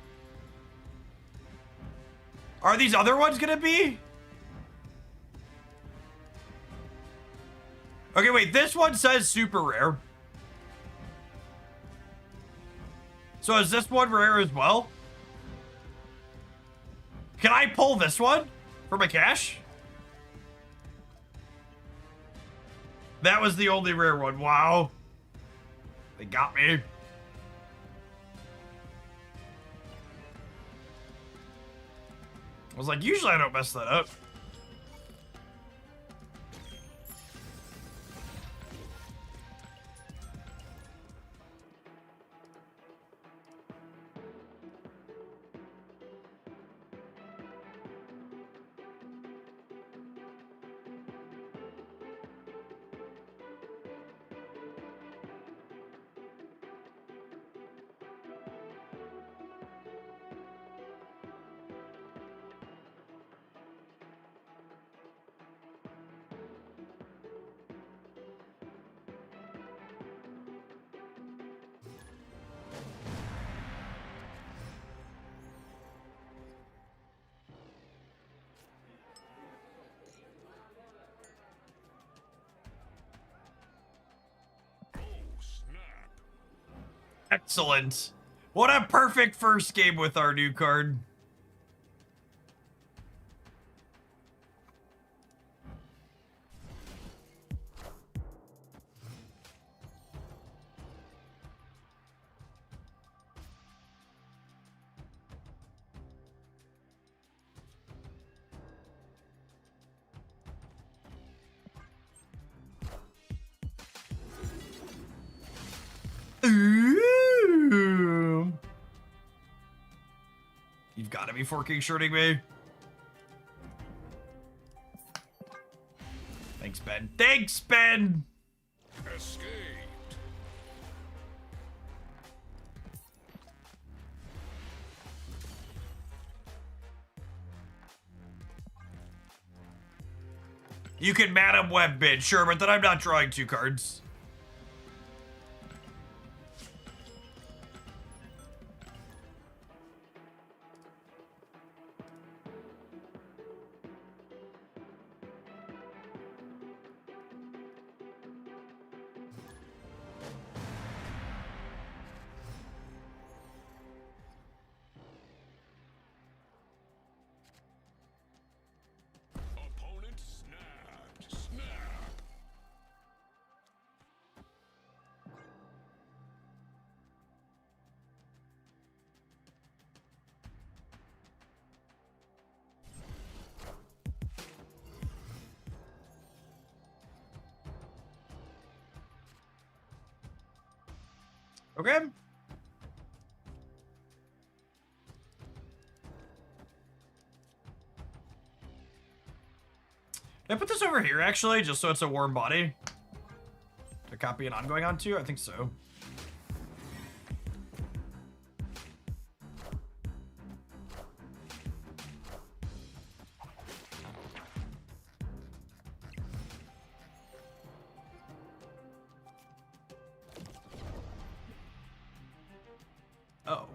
Are these other ones gonna be? Okay, wait, this one says super rare. So is this one rare as well? Can I pull this one for my cash? That was the only rare one. Wow. They got me. I was like, usually I don't mess that up. Excellent. What a perfect first game with our new card. Ooh. You've got to be forking shirting me. Thanks, Ben. Thanks, Ben. Escaped. You can Madam Web bid, sure, but then I'm not drawing 2 cards. Opponent snapped. Snap. Okay. Can I put this over here, actually, just so it's a warm body? To copy an ongoing onto? I think so. Oh.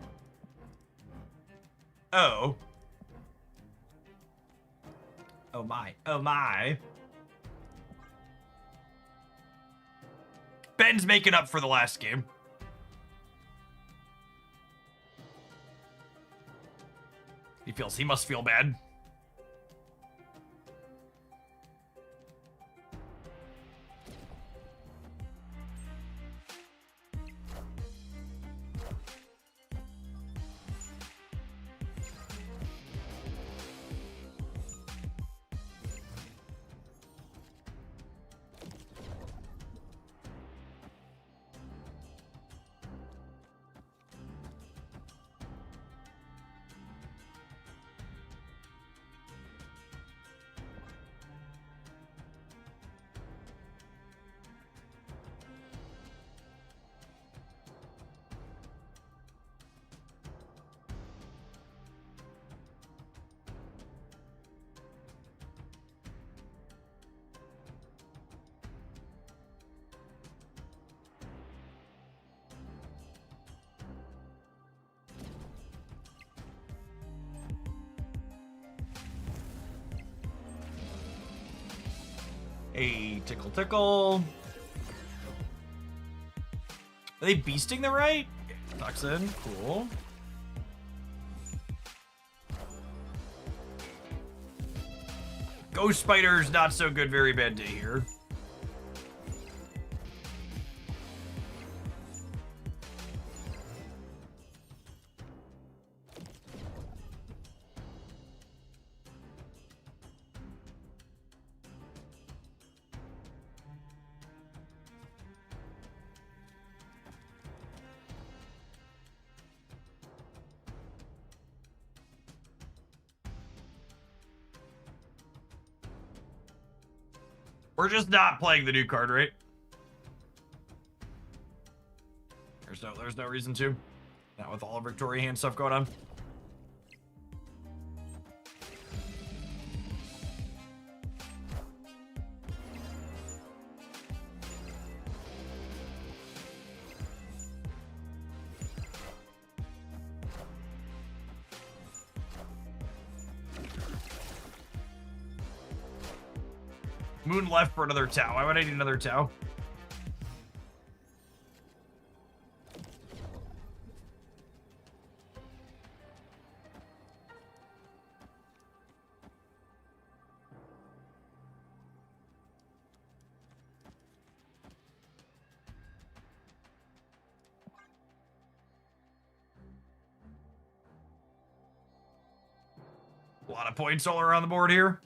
Oh. Oh my. Oh my. Ben's making up for the last game. He must feel bad. Hey, tickle, tickle. Are they beasting the right? Toxin, cool. Ghost Spider's not so good, very bad day here. We're just not playing the new card, right? There's no reason to. Not with all of Victoria hand stuff going on. Moon left for another Tau. Why would I need another Tau? A lot of points all around the board here.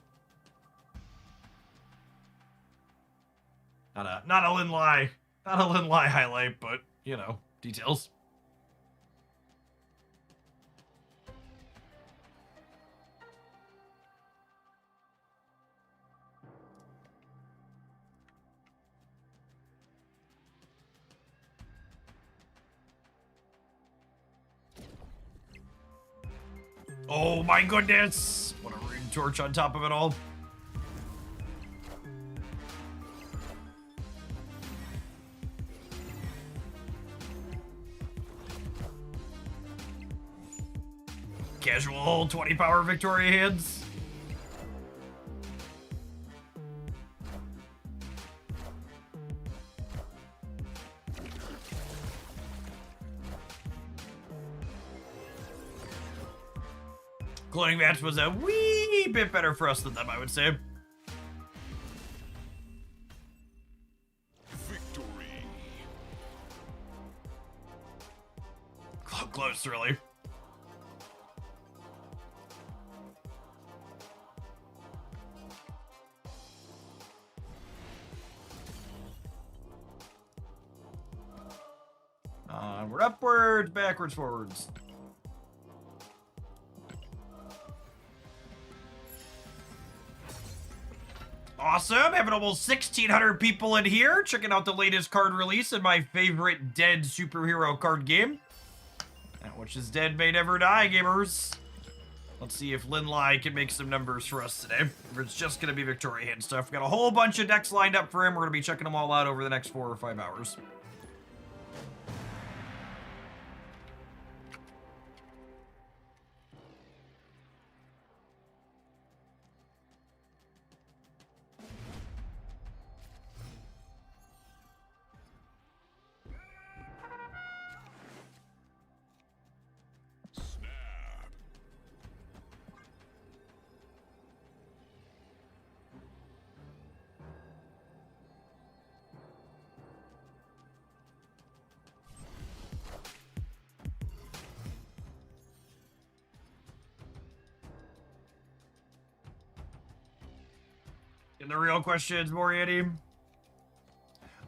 Not a Lin-Lai highlight, but, you know, details. Oh my goodness! What a rune torch on top of it all. Casual 20 power Victoria hands. Cloning match was a wee bit better for us than them, I would say. Victory. Close, really. We're upwards, backwards, forwards. Awesome, having almost 1,600 people in here, checking out the latest card release in my favorite dead superhero card game. That which is dead may never die, gamers. Let's see if Lin-Lai can make some numbers for us today. Or it's just gonna be Victoria hand stuff. We've got a whole bunch of decks lined up for him. We're gonna be checking them all out over the next 4 or 5 hours. And the real questions, Moriarty.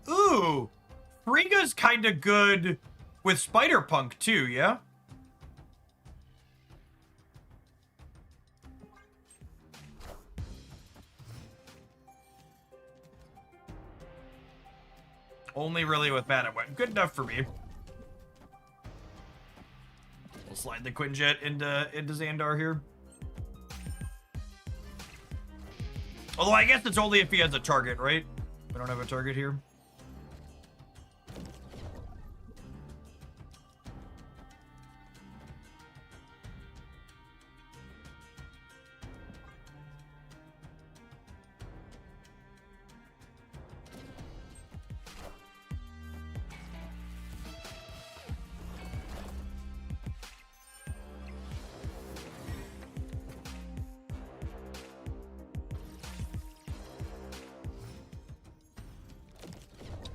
Ooh, Frigga's kind of good with Spider-Punk too, yeah? Only really with Mana Wet. Good enough for me. We'll slide the Quinjet into Xandar here. Although I guess it's only if he has a target, right? We don't have a target here.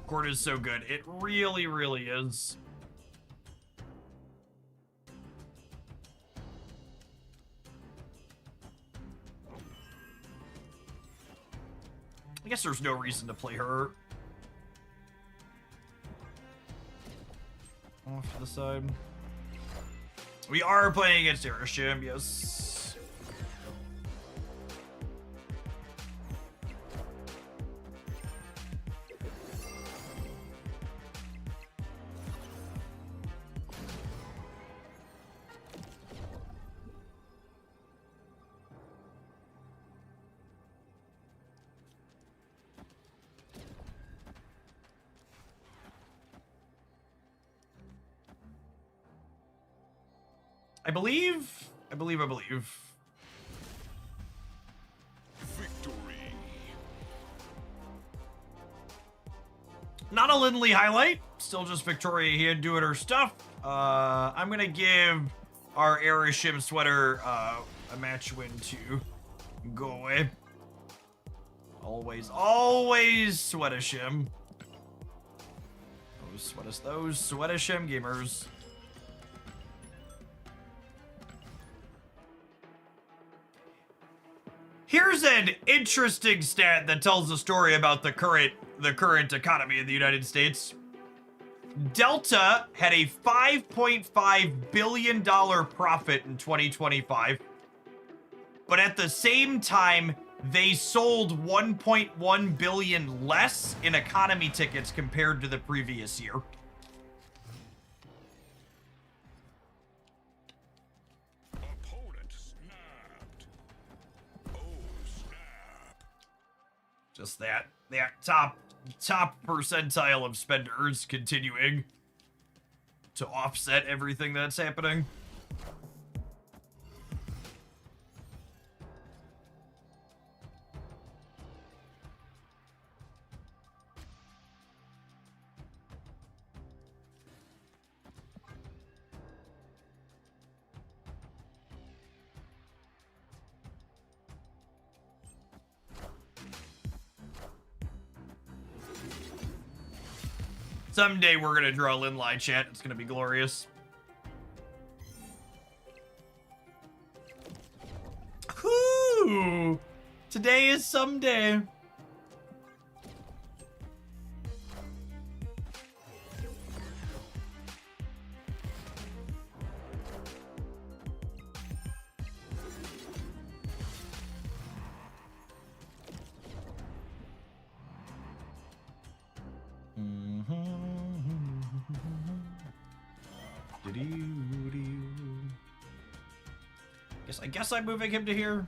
Court is so good. It really, really is. I guess there's no reason to play her. Off to the side. We are playing against Erishim, yes. I believe. Victory. Not a Lindley highlight. Still just Victoria here doing her stuff. I'm gonna give our Erishim sweater a match win to go away. Always Sweatishim. Those Sweatishim gamers. Here's an interesting stat that tells the story about the current economy in the United States. Delta had a $5.5 billion profit in 2025, but at the same time, they sold 1.1 billion less in economy tickets compared to the previous year. Opponent snapped. Oh, snap. Just that top percentile of spenders continuing to offset everything that's happening. Someday we're gonna draw Linline chat. It's gonna be glorious. Whoo! Today is someday. I guess I'm moving him to here.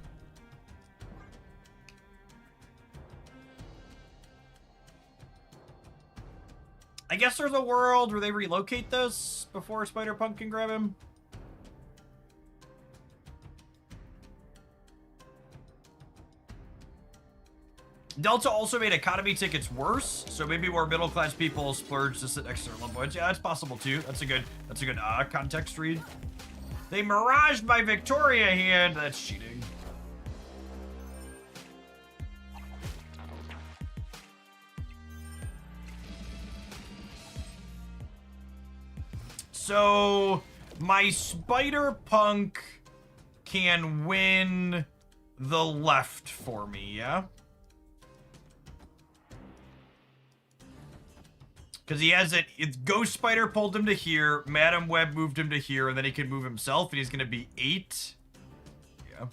I guess there's a world where they relocate this before Spider-Punk can grab him. Delta also made economy tickets worse, so maybe more middle-class people splurge to sit next to their loved ones. Yeah, that's possible too. That's a good context read. They miraged my Victoria hand. That's cheating. So my Spider-Punk can win the left for me, yeah? Because he has it. It's Ghost Spider pulled him to here. Madam Web moved him to here, and then he can move himself, and he's going to be 8. Yeah.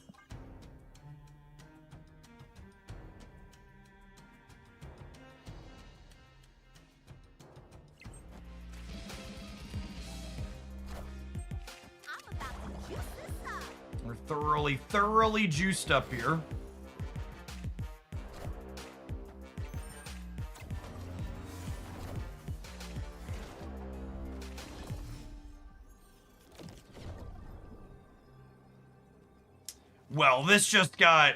I'm about to juice this up. We're thoroughly juiced up here. Well, this just got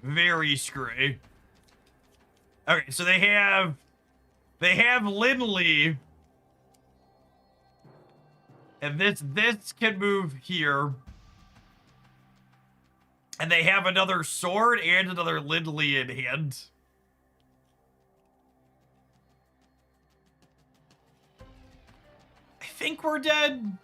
very screwy. Okay, so they have Lindley, and this can move here, and they have another sword and another Lindley in hand. I think we're dead.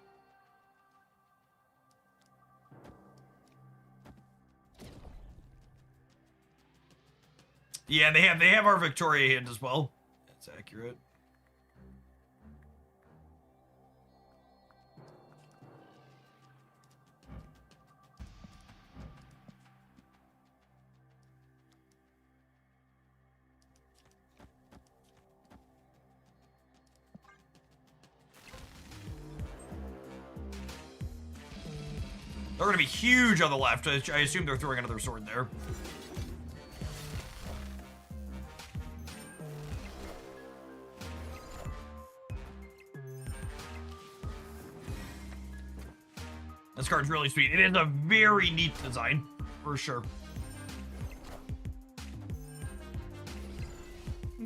Yeah, they have our Victoria hand as well. That's accurate. They're gonna be huge on the left. I assume they're throwing another sword there. This card's really sweet. It is a very neat design, for sure.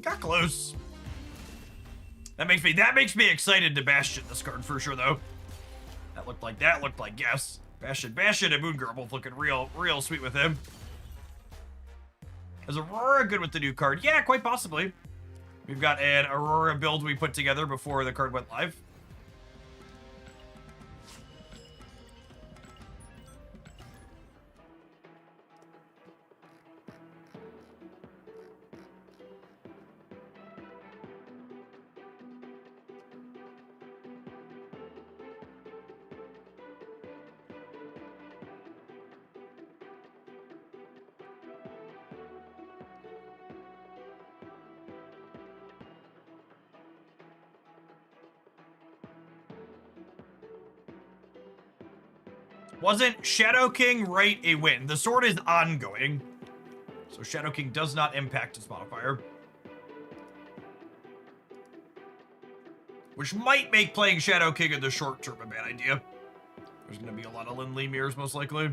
Got close. That makes me excited to Bastion this card for sure, though. That looked like yes. Bastion and Moon Girl both looking real sweet with him. Is Aurora good with the new card? Yeah, quite possibly. We've got an Aurora build we put together before the card went live. Wasn't Shadow King right a win? The sword is ongoing, so Shadow King does not impact its modifier. Which might make playing Shadow King in the short term a bad idea. There's going to be a lot of Lindley mirrors, most likely.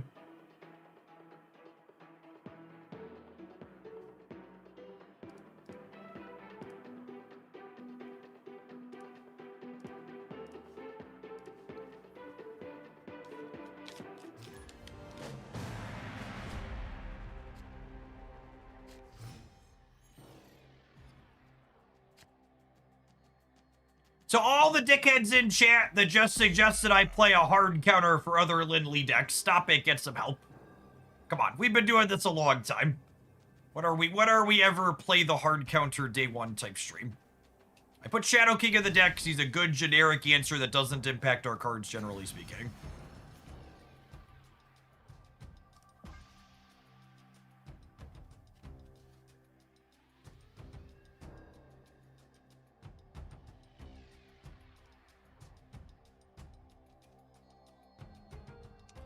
So all the dickheads in chat that just suggested I play a hard counter for other Lindley decks, stop it, get some help. Come on, we've been doing this a long time. What are we ever play the hard counter day one type stream? I put Shadow King in the deck because he's a good generic answer that doesn't impact our cards, generally speaking.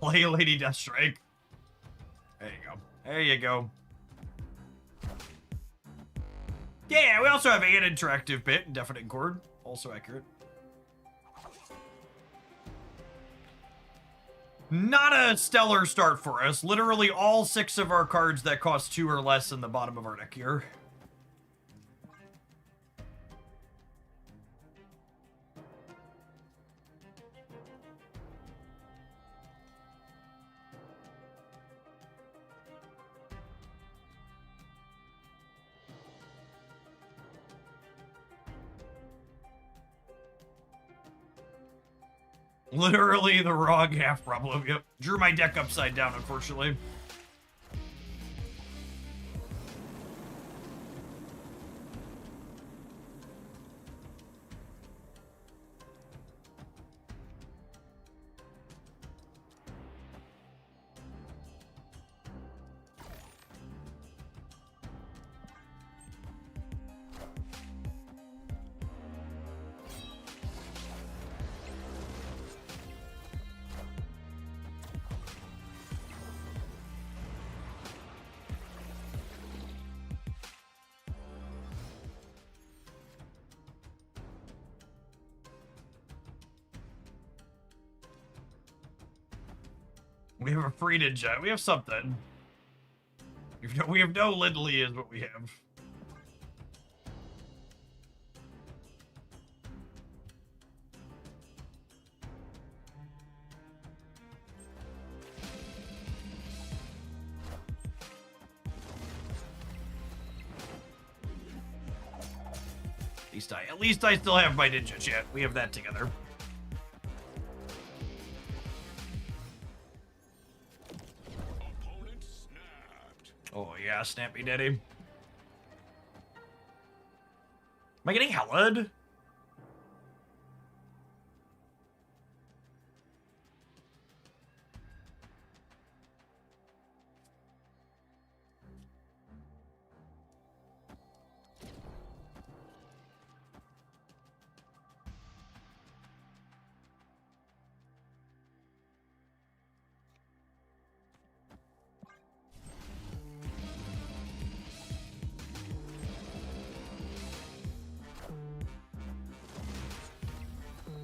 Play Lady Deathstrike. There you go. There you go. Yeah, we also have an interactive bit, Indefinite Chord. Also accurate. Not a stellar start for us. Literally all 6 of our cards that cost 2 or less in the bottom of our deck here. Literally the wrong half problem. Yep. Drew my deck upside down, unfortunately. We have a free ninja. We have something. We have no Lindley is what we have. At least I still have my ninja chat. We have that together. Opponent snapped. Oh yeah, Snappy Daddy. Am I getting Hellad?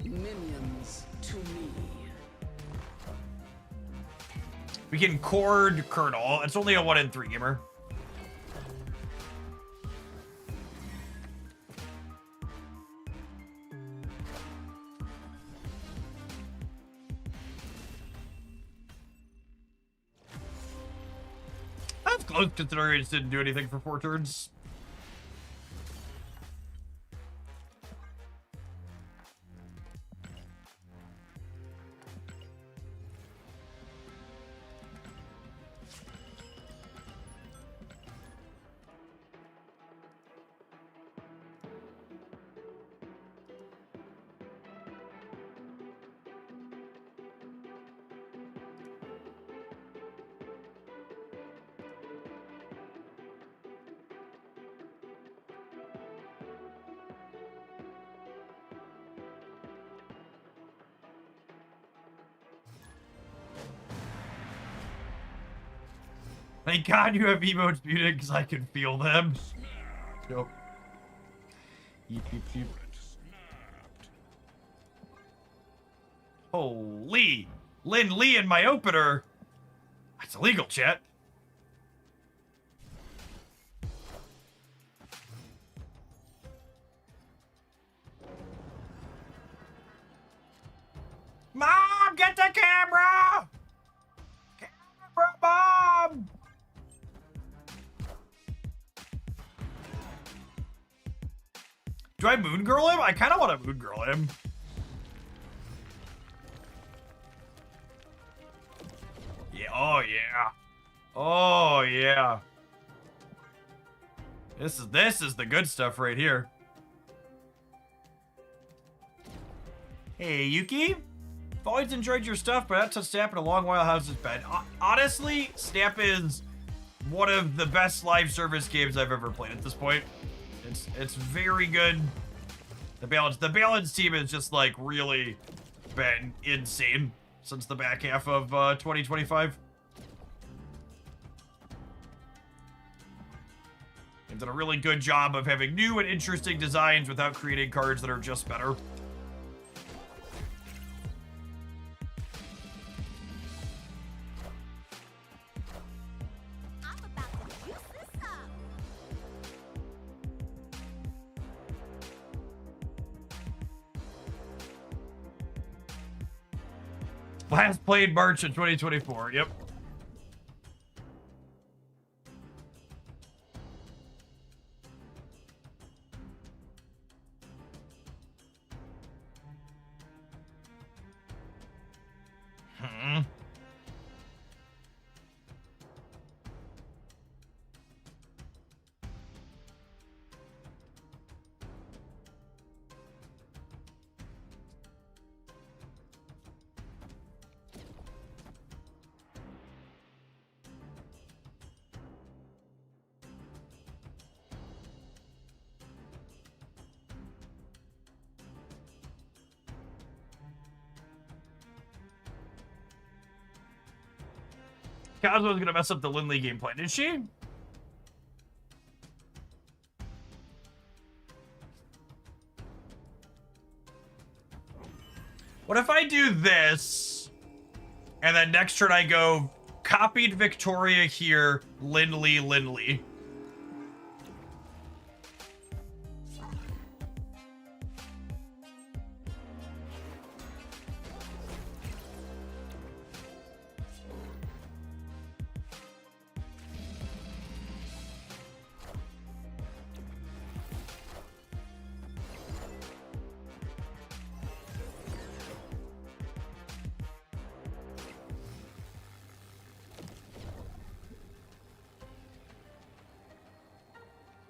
Minions to me. We can chord Colonel. It's only a 1 in 3 gamer. That's close considering it just didn't do anything for 4 turns. Thank God you have emotes muted because I can feel them. Yep. Yeep, yeep, yeep. Holy! Lin Lee in my opener! That's illegal, chat. Mom, get the camera! Camera, Mom! Do I moon girl him? I kind of want to moon girl him. Yeah, oh yeah. Oh yeah. This is the good stuff right here. Hey, Yuki. I've always enjoyed your stuff, but I haven't touched Snap in a long while. How's this been? Honestly, Snap is one of the best live service games I've ever played at this point. It's very good. The balance team has just like really been insane since the back half of 2025. They've done a really good job of having new and interesting designs without creating cards that are just better. I'm about to juice this up. Last played March of 2024. Yep. Cosmo's gonna mess up the Lindley game plan, is she? What if I do this, and then next turn I go copied Victoria here, Lindley.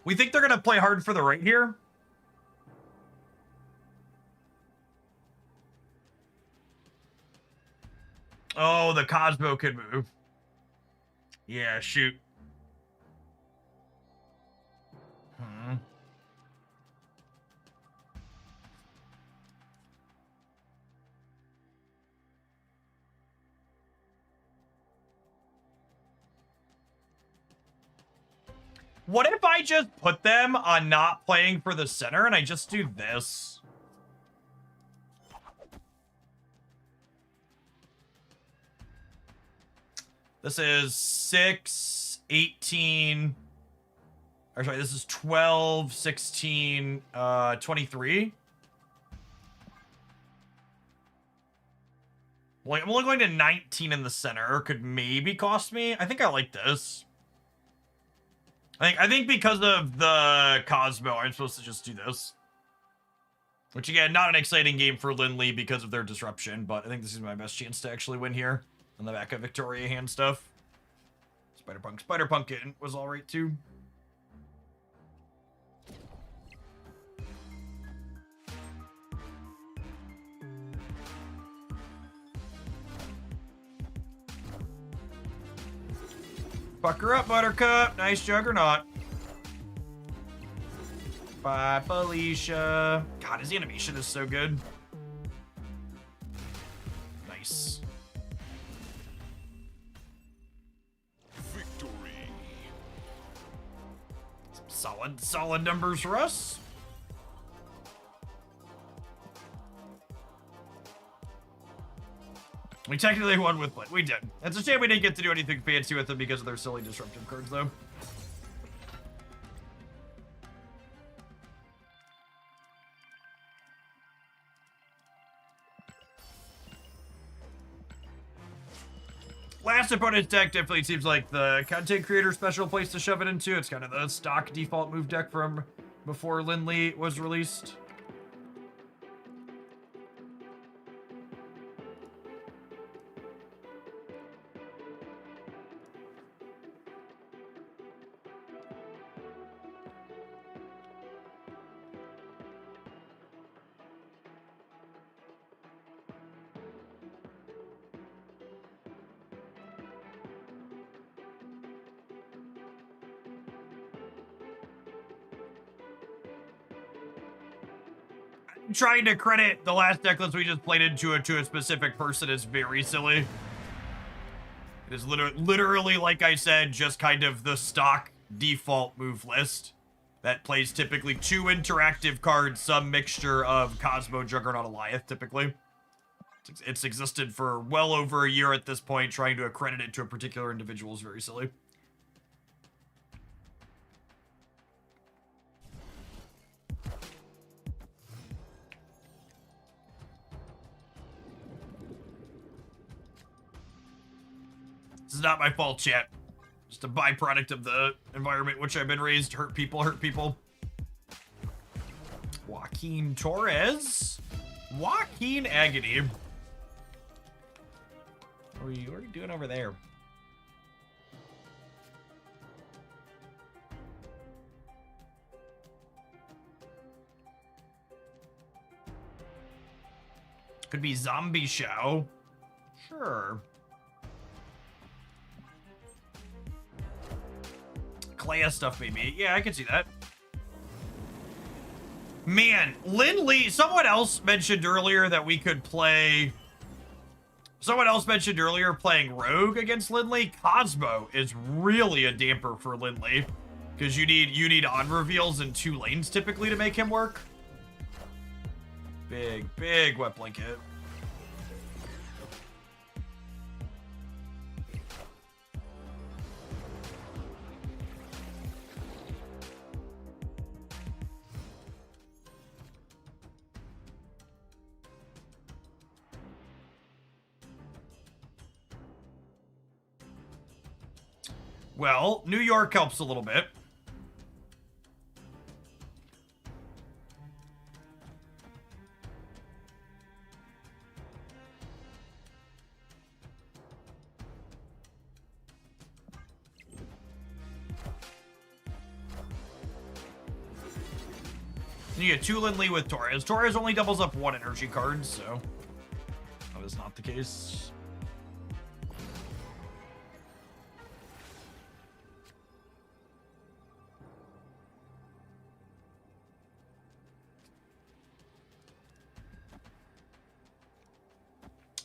We think they're gonna play hard for the right here. Oh, the Cosmo could move. Yeah, shoot. What if I just put them on not playing for the center and I just do this? This is 6, 18. Or sorry, this is 12, 16, 23. Well, I'm only going to 19 in the center. Could maybe cost me. I think I like this. I think because of the Cosmo, I'm supposed to just do this. Which, again, not an exciting game for Lindley because of their disruption, but I think this is my best chance to actually win here. On the back of Victoria hand stuff. Spider-Punk was alright, too. Fuck her up, Buttercup. Nice Juggernaut. Bye, Felicia. God, his animation is so good. Nice. Victory. Solid numbers for us. We technically won with Blade. We did. It's a shame we didn't get to do anything fancy with them because of their silly disruptive cards, though. Last opponent's deck definitely seems like the content creator special place to shove it into. It's kind of the stock default move deck from before Lindley was released. Trying to credit the last deck list we just played into it to a specific person is very silly. It is literally, like I said, just kind of the stock default move list that plays typically 2 interactive cards, some mixture of Cosmo, Juggernaut, Goliath, typically. It's existed for well over a year at this point. Trying to accredit it to a particular individual is very silly. This is not my fault, chat. Just a byproduct of the environment which I've been raised. Hurt people, hurt people. Joaquin Torres. Joaquin Agony. What are you doing over there? Could be Zombie Show. Sure. Clay stuff, maybe. Yeah, I can see that. Man, Lindley, someone else mentioned earlier that we could play... Someone else mentioned earlier playing Rogue against Lindley. Cosmo is really a damper for Lindley. Because you need on reveals in 2 lanes typically to make him work. Big wet blanket. Well, New York helps a little bit. You get 2 Lindley with Torres. Torres only doubles up 1 energy card, so that is not the case.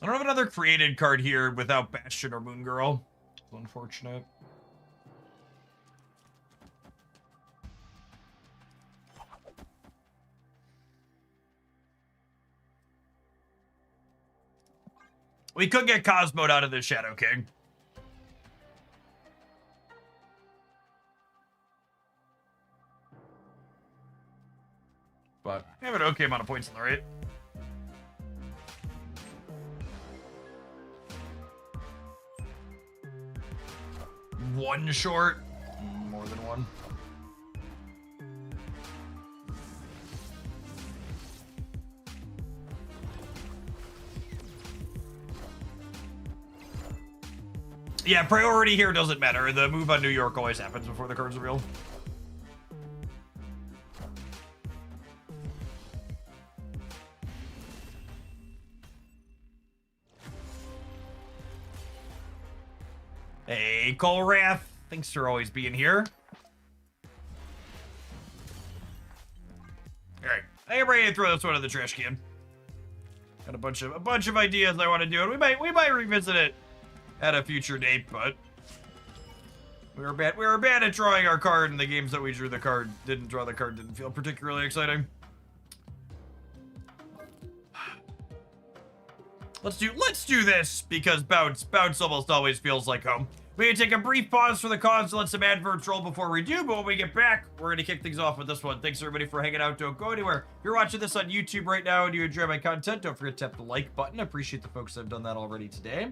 I don't have another created card here without Bastion or Moon Girl. It's unfortunate. We could get Cosmo'd out of the Shadow King. But I have an okay amount of points on the right. One short. More than one. Yeah, priority here doesn't matter. The move on New York always happens before the card's revealed. Hey, Colrath. Thanks for always being here. Alright. I am ready to throw this one in the trash can. Got a bunch of ideas I want to do, and we might revisit it at a future date, but We were bad. We were bad at drawing our card, and the games that we drew the card didn't draw the card. Didn't feel particularly exciting. Let's do this because bounce almost always feels like home. We're gonna take a brief pause for the cause to let some adverts roll before we do, but when we get back, we're gonna kick things off with this one. Thanks everybody for hanging out. Don't go anywhere. If you're watching this on YouTube right now and you enjoy my content, don't forget to tap the like button. I appreciate the folks that have done that already today.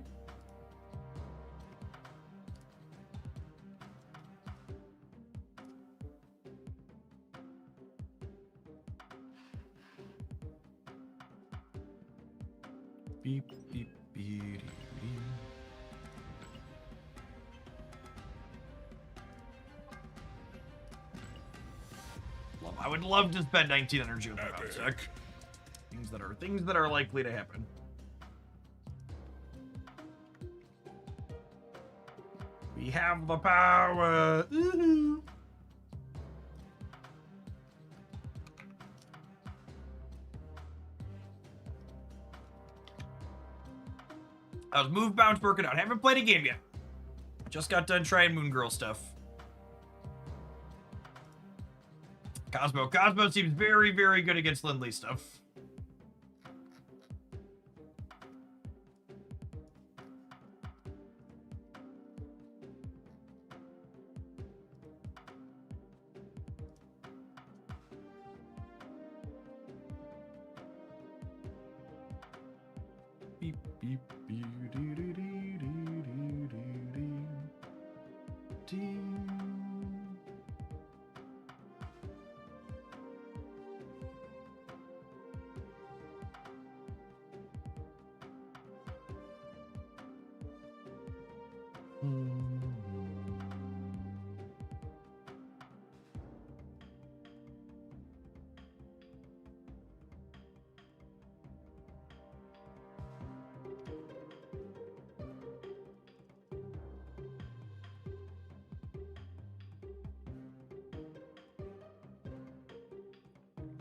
Beep, beep, beep, beep. I would love to spend 19 energy on the bounce deck. Things that are likely to happen. We have the power. Woohoo. I was move, bounce, working out. Haven't played a game yet. Just got done trying Moon Girl stuff. Cosmo seems very, very good against Lindley stuff. Beep, beep, beep, doo, doo, doo, doo, doo, doo, doo, doo.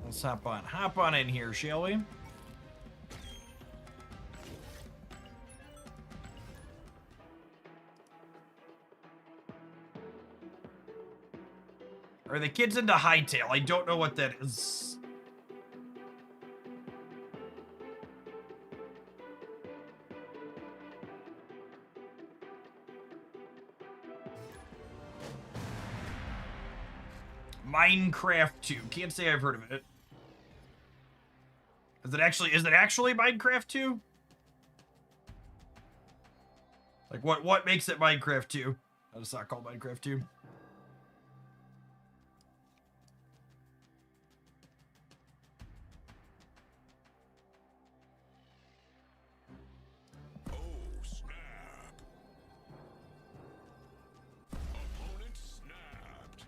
Let's hop on in here, shall we? Are the kids into hightail? I don't know what that is. Minecraft 2. Can't say I've heard of it. Is it actually Minecraft 2? Like what makes it Minecraft 2? It's not called Minecraft 2. Oh, snap. Opponent snapped.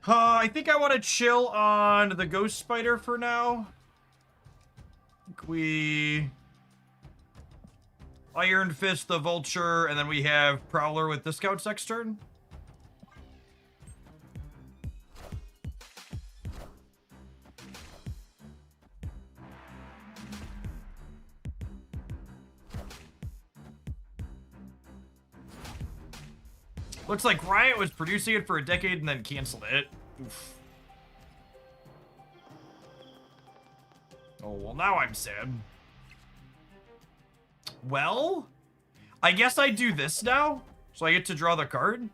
I think I want to chill on the Ghost Spider for now. I think we Iron Fist the Vulture, and then we have Prowler with discounts next turn. Looks like Riot was producing it for a decade and then canceled it. Oof. Oh, well, now I'm sad. Well, I guess I do this now, so I get to draw the card.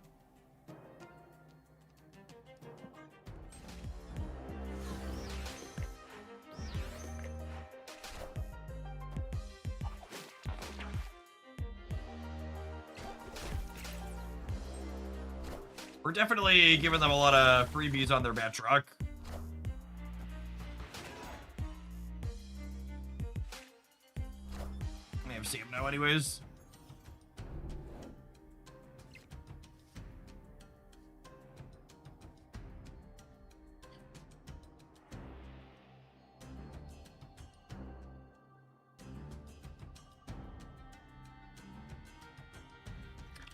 We're definitely giving them a lot of freebies on their Batroc. I have seen him now anyways.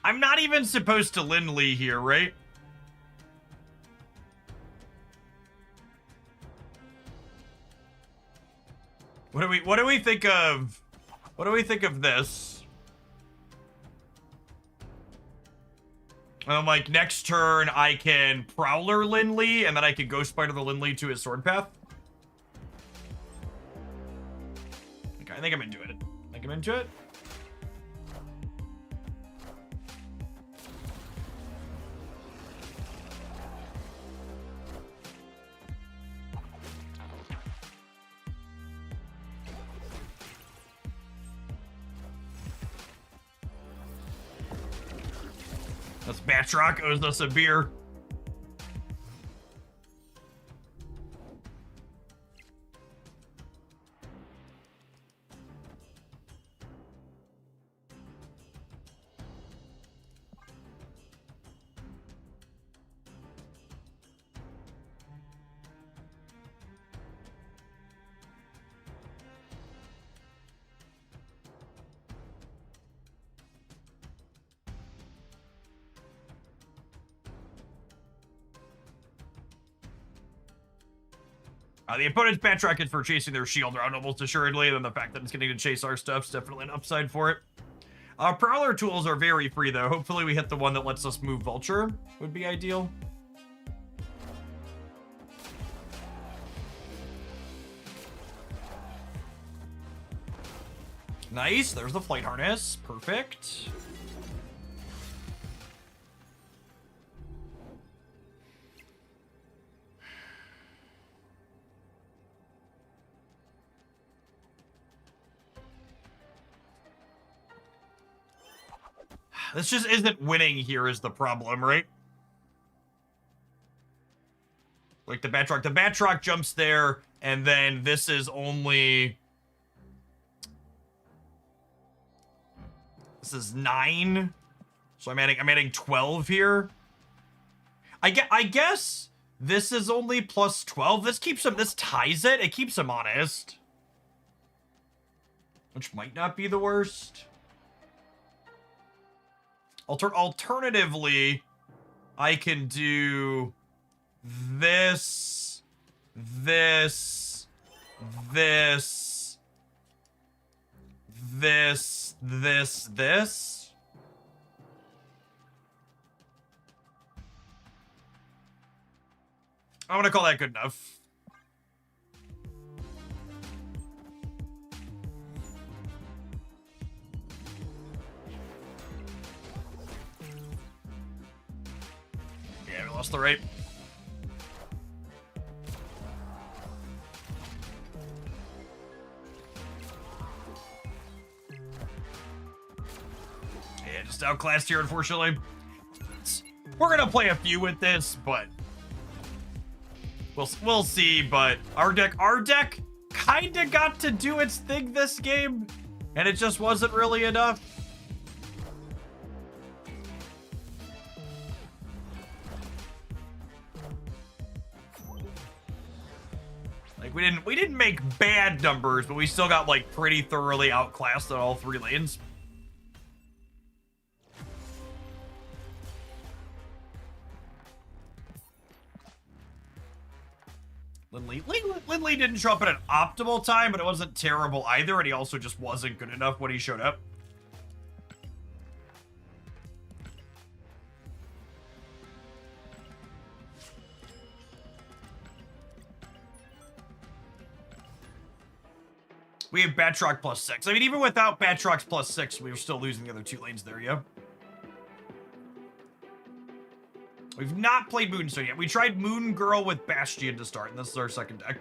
I'm not even supposed to Lindley here, right? What do we think of? What do we think of this? I'm like, next turn I can Prowler Lindley, and then I can Ghost Spider the Lindley to his sword path. Okay, I think I'm into it. I think I'm into it. This Batroc owes us a beer. The opponent's Batroc is for chasing their shield around almost assuredly, then the fact that it's getting to chase our stuff's definitely an upside for it. Prowler tools are very free, though. Hopefully we hit the one that lets us move Vulture. Would be ideal. Nice, there's the flight harness. Perfect. This just isn't winning here is the problem, right? Like the Batroc jumps there, and then this is only... This is 9. So I'm adding 12 here. I guess this is only plus 12. This ties it. It keeps him honest. Which might not be the worst. Alternatively, I can do this, this, this, this. I'm gonna call that good enough. Yeah, we lost the rate. Yeah, just outclassed here, unfortunately. We're gonna play a few with this, but we'll see. But our deck kinda got to do its thing this game, and it just wasn't really enough. Like we didn't make bad numbers, but we still got like pretty thoroughly outclassed on all 3 lanes. Lindley didn't show up at an optimal time, but it wasn't terrible either, and he also just wasn't good enough when he showed up. We have Batroc plus 6. I mean, even without Batroc's plus 6, we were still losing the other 2 lanes there, yeah? We've not played Moonstone yet. We tried Moon Girl with Bastion to start, and this is our second deck.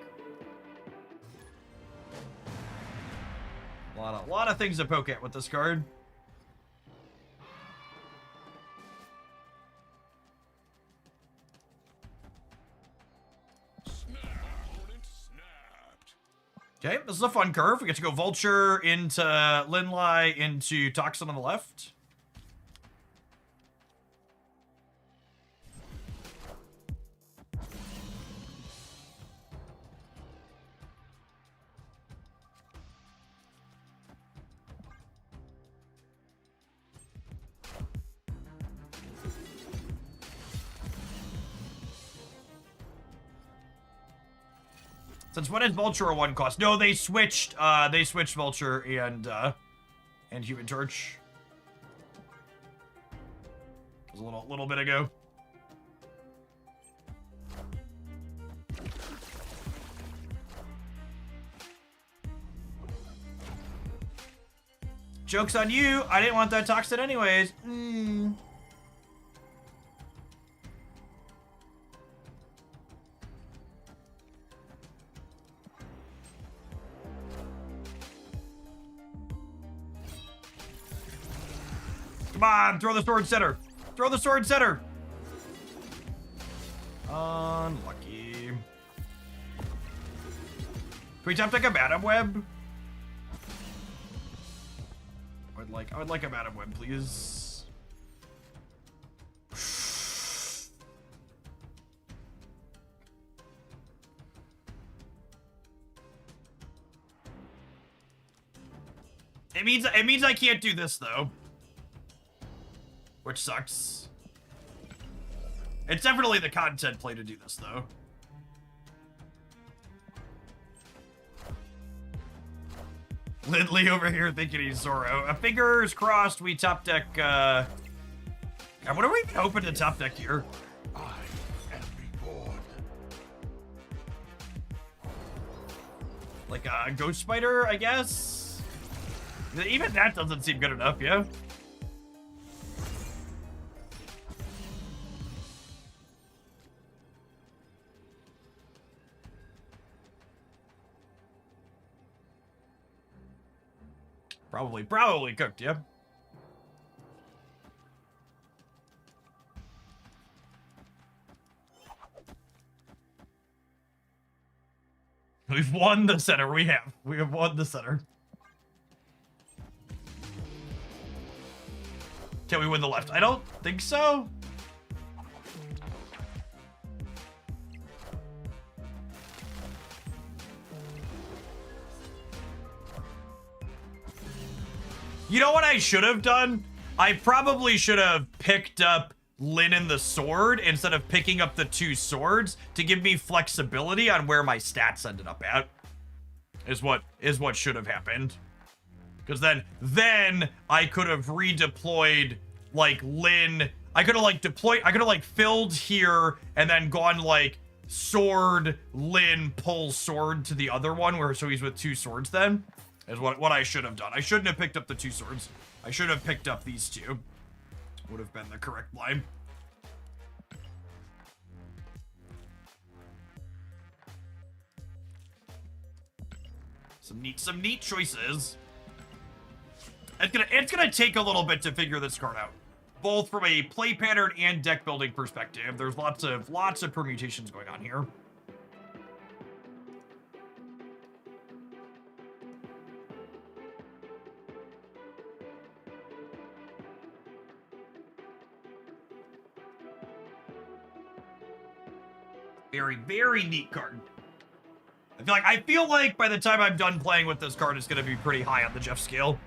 A lot of things to poke at with this card. Okay, this is a fun curve. We get to go Vulture into Lindley into Toxin on the left. Since when is Vulture a 1 cost? No, they switched Vulture and Human Torch. It was a little bit ago. Joke's on you. I didn't want that toxin anyways. Come on, throw the sword center. Throw the sword center. Unlucky. Can we attempt like a Madam Web? I would like a Madam Web, please. It means I can't do this though. Which sucks. It's definitely the content play to do this though. Lindley over here thinking he's Zoro. Fingers crossed we top deck, God, what are we even hoping to top deck here? I am reborn. Like a Ghost Spider, I guess? Even that doesn't seem good enough, yeah? Probably cooked, yeah. We've won the center. We have won the center. Can we win the left? I don't think so. You know what I should have done? I probably should have picked up Lin and the sword instead of picking up the 2 swords to give me flexibility on where my stats ended up at. Is what should have happened. Because then I could have redeployed like Lin. I could have like filled here and then gone like sword, Lin, pull sword to the other one where so he's with 2 swords then. Is what I should have done. I shouldn't have picked up the 2 swords. I should have picked up these 2. Would have been the correct line. Some neat choices. It's gonna take a little bit to figure this card out, both from a play pattern and deck building perspective. There's lots of permutations going on here. Very neat card. I feel like by the time I'm done playing with this card, it's going to be pretty high on the Jeff scale.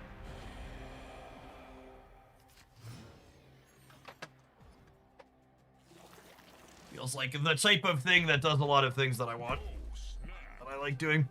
Feels like the type of thing that does a lot of things that I want, that I like doing.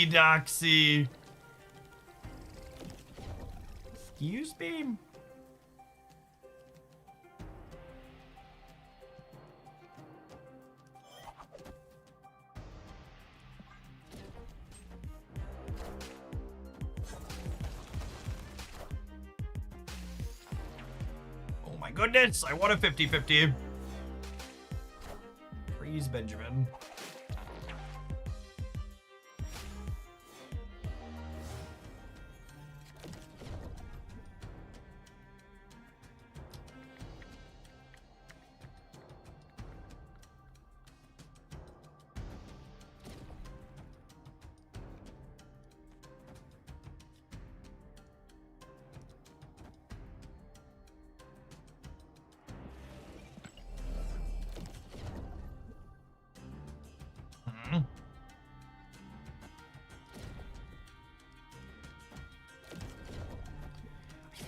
Doxy. Excuse me? Oh my goodness, I want a 50-50. Freeze Benjamin.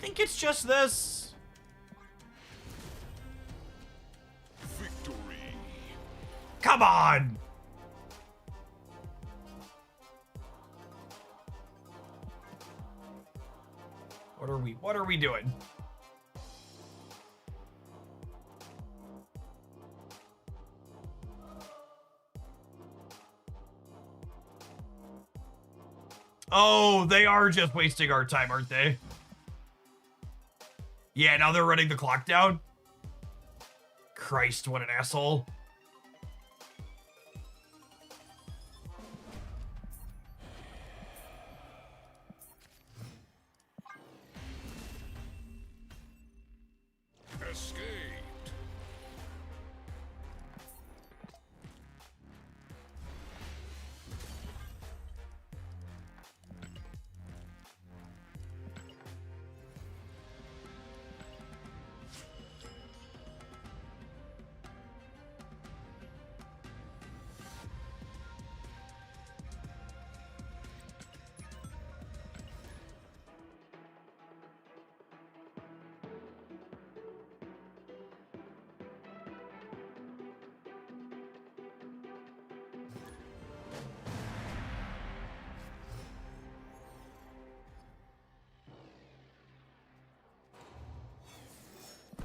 think it's just this. Victory. Come on! What are we doing? Oh, they are just wasting our time, aren't they? Yeah, now they're running the clock down. Christ, what an asshole. Escaped.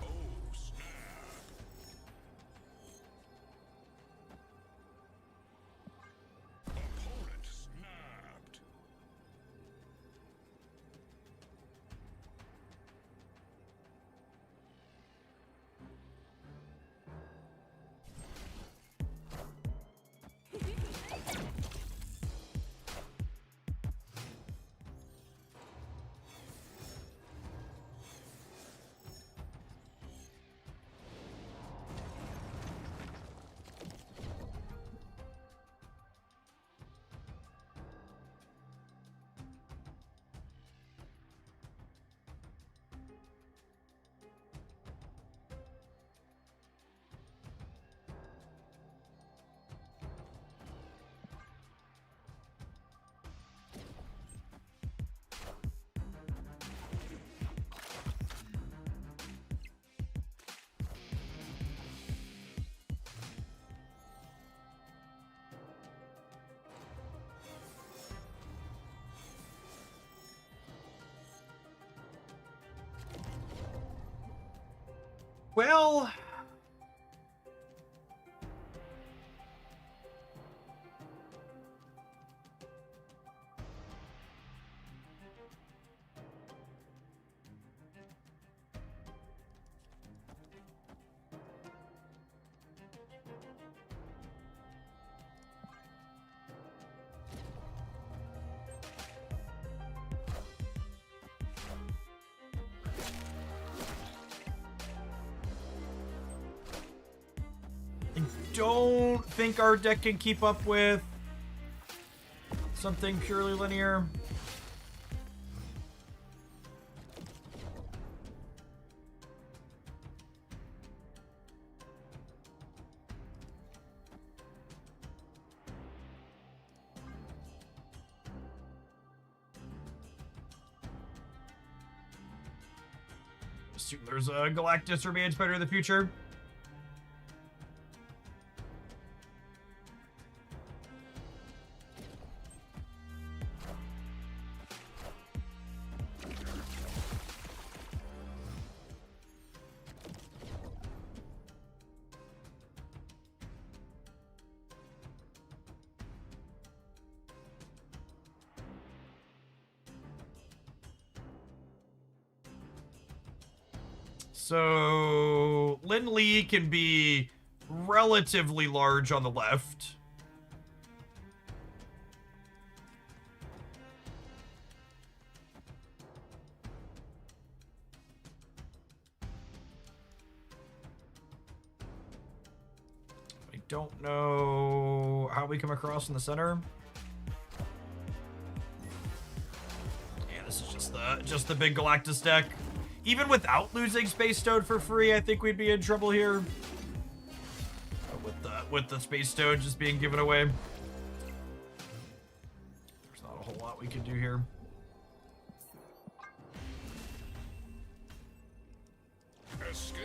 Oh, snap. Opponent snapped. Well, I don't think our deck can keep up with something purely linear. Assume there's a Galactus or Mage Spider in the future. So Lin Lee can be relatively large on the left. I don't know how we come across in the center. Yeah, this is just the big Galactus deck. Even without losing Space Toad for free, I think we'd be in trouble here. With the Space Toad just being given away. There's not a whole lot we can do here. escaped.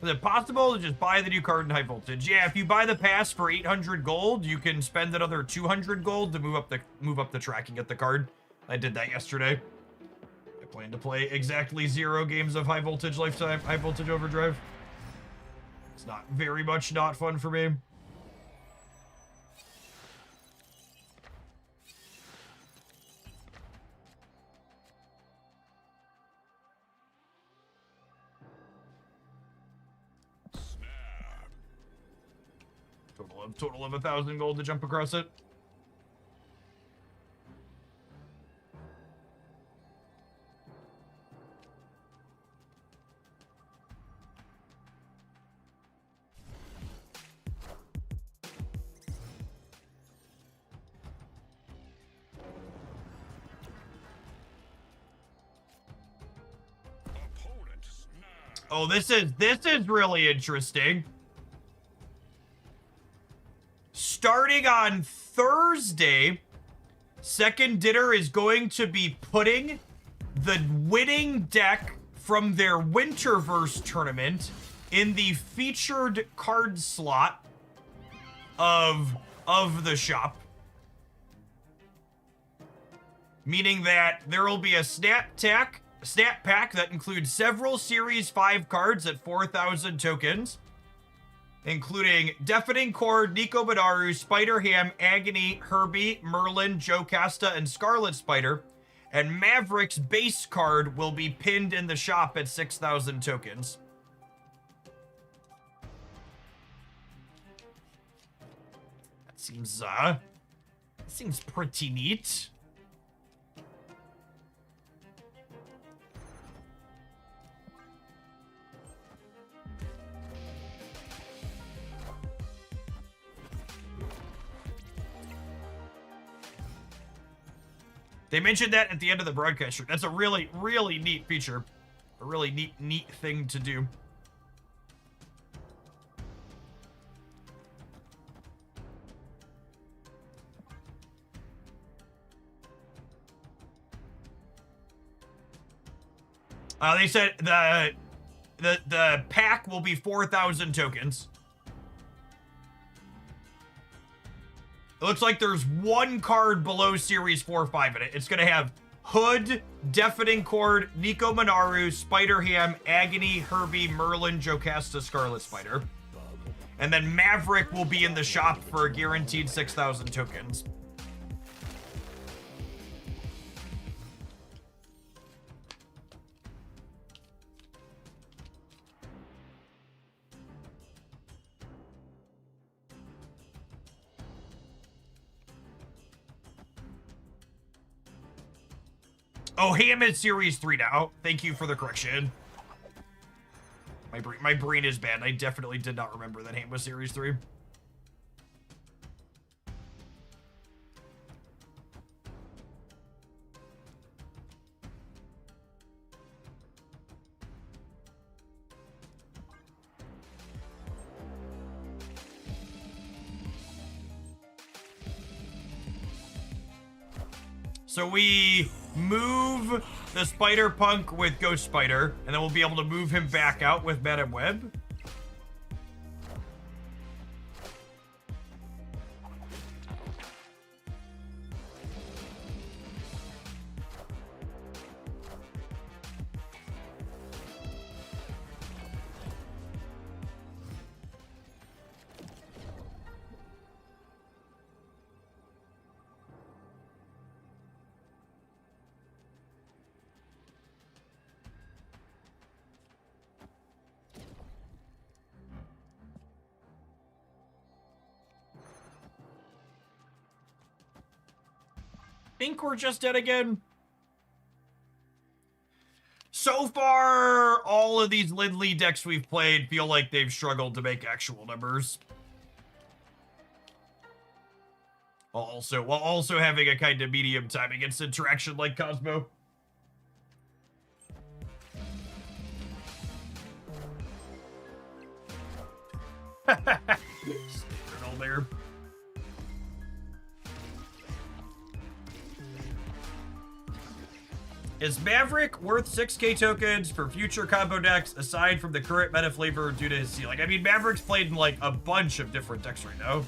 Is it possible to just buy the new card in high voltage? Yeah, if you buy the pass for 800 gold, you can spend another 200 gold to move up the tracking at the card. I did that yesterday. I plan to play exactly 0 games of high voltage lifetime, high voltage overdrive. It's not very much not fun for me. Total of 1,000 gold to jump across it. Opponent snapped. Oh, this is really interesting. Starting on Thursday, Second Dinner is going to be putting the winning deck from their Winterverse tournament in the featured card slot of the shop. Meaning that there will be a snap pack that includes several Series 5 cards at 4,000 tokens, including Deafening Chord, Nico Badaru, Spider Ham, Agony, Herbie, Merlin, Jocasta, and Scarlet Spider. And Maverick's base card will be pinned in the shop at 6,000 tokens. That seems pretty neat. They mentioned that at the end of the broadcast. That's a really, really neat feature. A really neat thing to do. They said the pack will be 4,000 tokens. It looks like there's one card below Series 4-5 in it. It's going to have Hood, Deafening Chord, Nico Manaru, Spider Ham, Agony, Herbie, Merlin, Jocasta, Scarlet Spider. And then Maverick will be in the shop for a guaranteed 6,000 tokens. Oh, Ham is Series 3 now. Thank you for the correction. My brain is bad. I definitely did not remember that Ham was Series 3. So we move the Spider Punk with Ghost Spider, and then we'll be able to move him back out with Madam Web. Think we're just dead again. So far, all of these Lindley decks we've played feel like they've struggled to make actual numbers. While also having a kind of medium time against interaction like Cosmo. Riddle there. Is Maverick worth 6k tokens for future combo decks aside from the current meta flavor due to his ceiling? I mean, Maverick's played in like a bunch of different decks right now.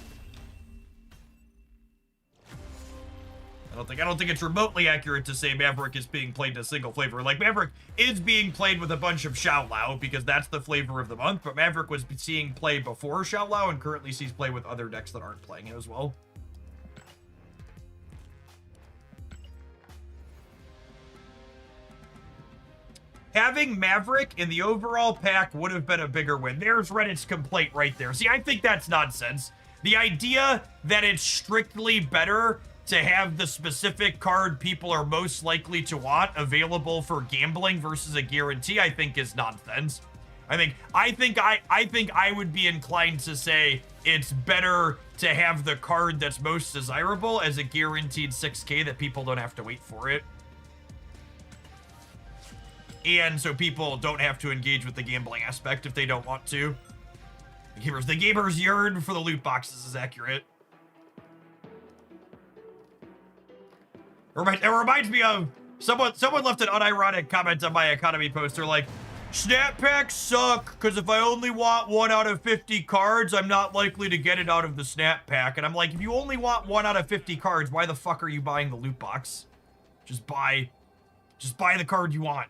I don't think it's remotely accurate to say Maverick is being played in a single flavor. Like, Maverick is being played with a bunch of Xiao Lao because that's the flavor of the month, but Maverick was seeing play before Xiao Lao and currently sees play with other decks that aren't playing it as well. Having Maverick in the overall pack would have been a bigger win. There's Reddit's complaint right there. See, I think that's nonsense. The idea that it's strictly better to have the specific card people are most likely to want available for gambling versus a guarantee, I think is nonsense. I think I would be inclined to say it's better to have the card that's most desirable as a guaranteed 6k that people don't have to wait for it. And so people don't have to engage with the gambling aspect if they don't want to. The gamers yearn for the loot boxes is accurate. It reminds me of someone left an unironic comment on my economy poster like, snap packs suck because if I only want 1 out of 50 cards, I'm not likely to get it out of the snap pack. And I'm like, if you only want 1 out of 50 cards, why the fuck are you buying the loot box? Just buy the card you want.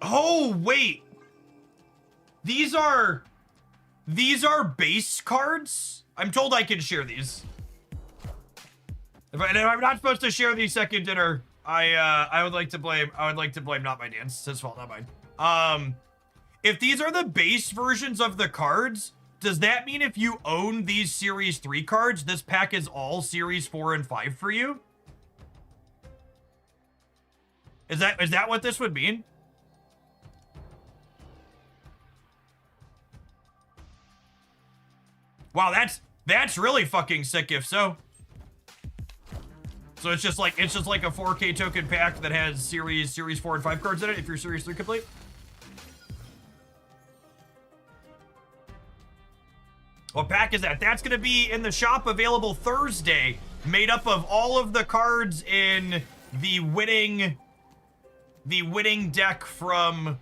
Oh, wait. These are base cards? I'm told I can share these. If I'm not supposed to share these second dinner, I would like to blame not my dance. It's his fault, not mine. If these are the base versions of the cards, does that mean if you own these Series 3 cards, this pack is all Series 4 and 5 for you? Is that what this would mean? Wow, that's really fucking sick if so. So it's just like a 4K token pack that has series 4 and 5 cards in it if you're Series 3 complete. What pack is that? That's gonna be in the shop available Thursday, made up of all of the cards in the winning deck from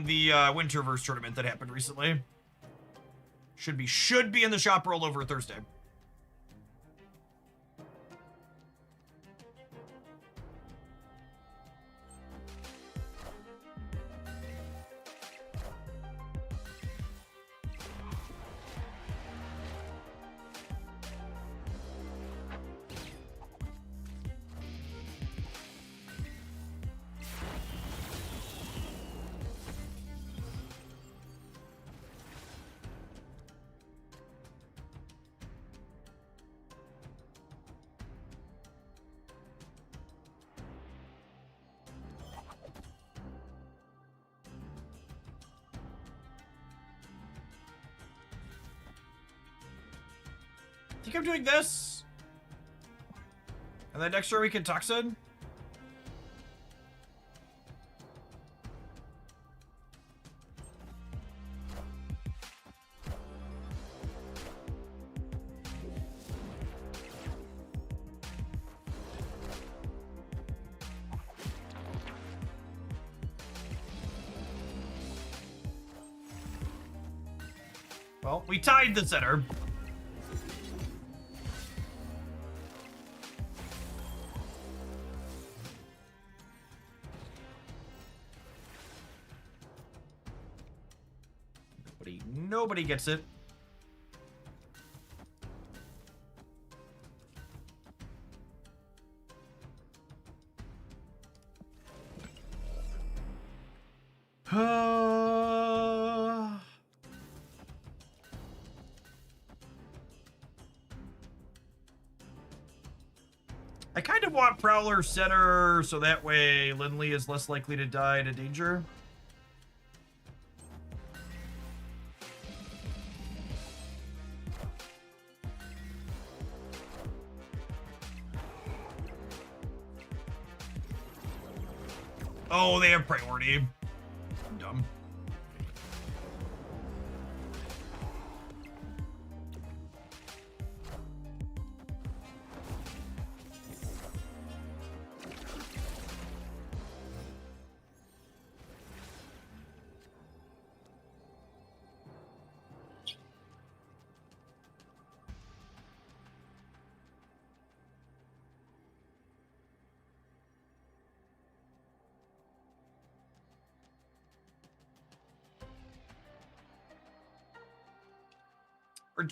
the Winterverse tournament that happened recently. Should be in the shop rollover Thursday. I think I'm doing this. And then next turn we can Toxin. Well, we tied the center. Nobody gets it. I kind of want Prowler center so that way Lindley is less likely to die to danger. Oh, they have priority. Dumb.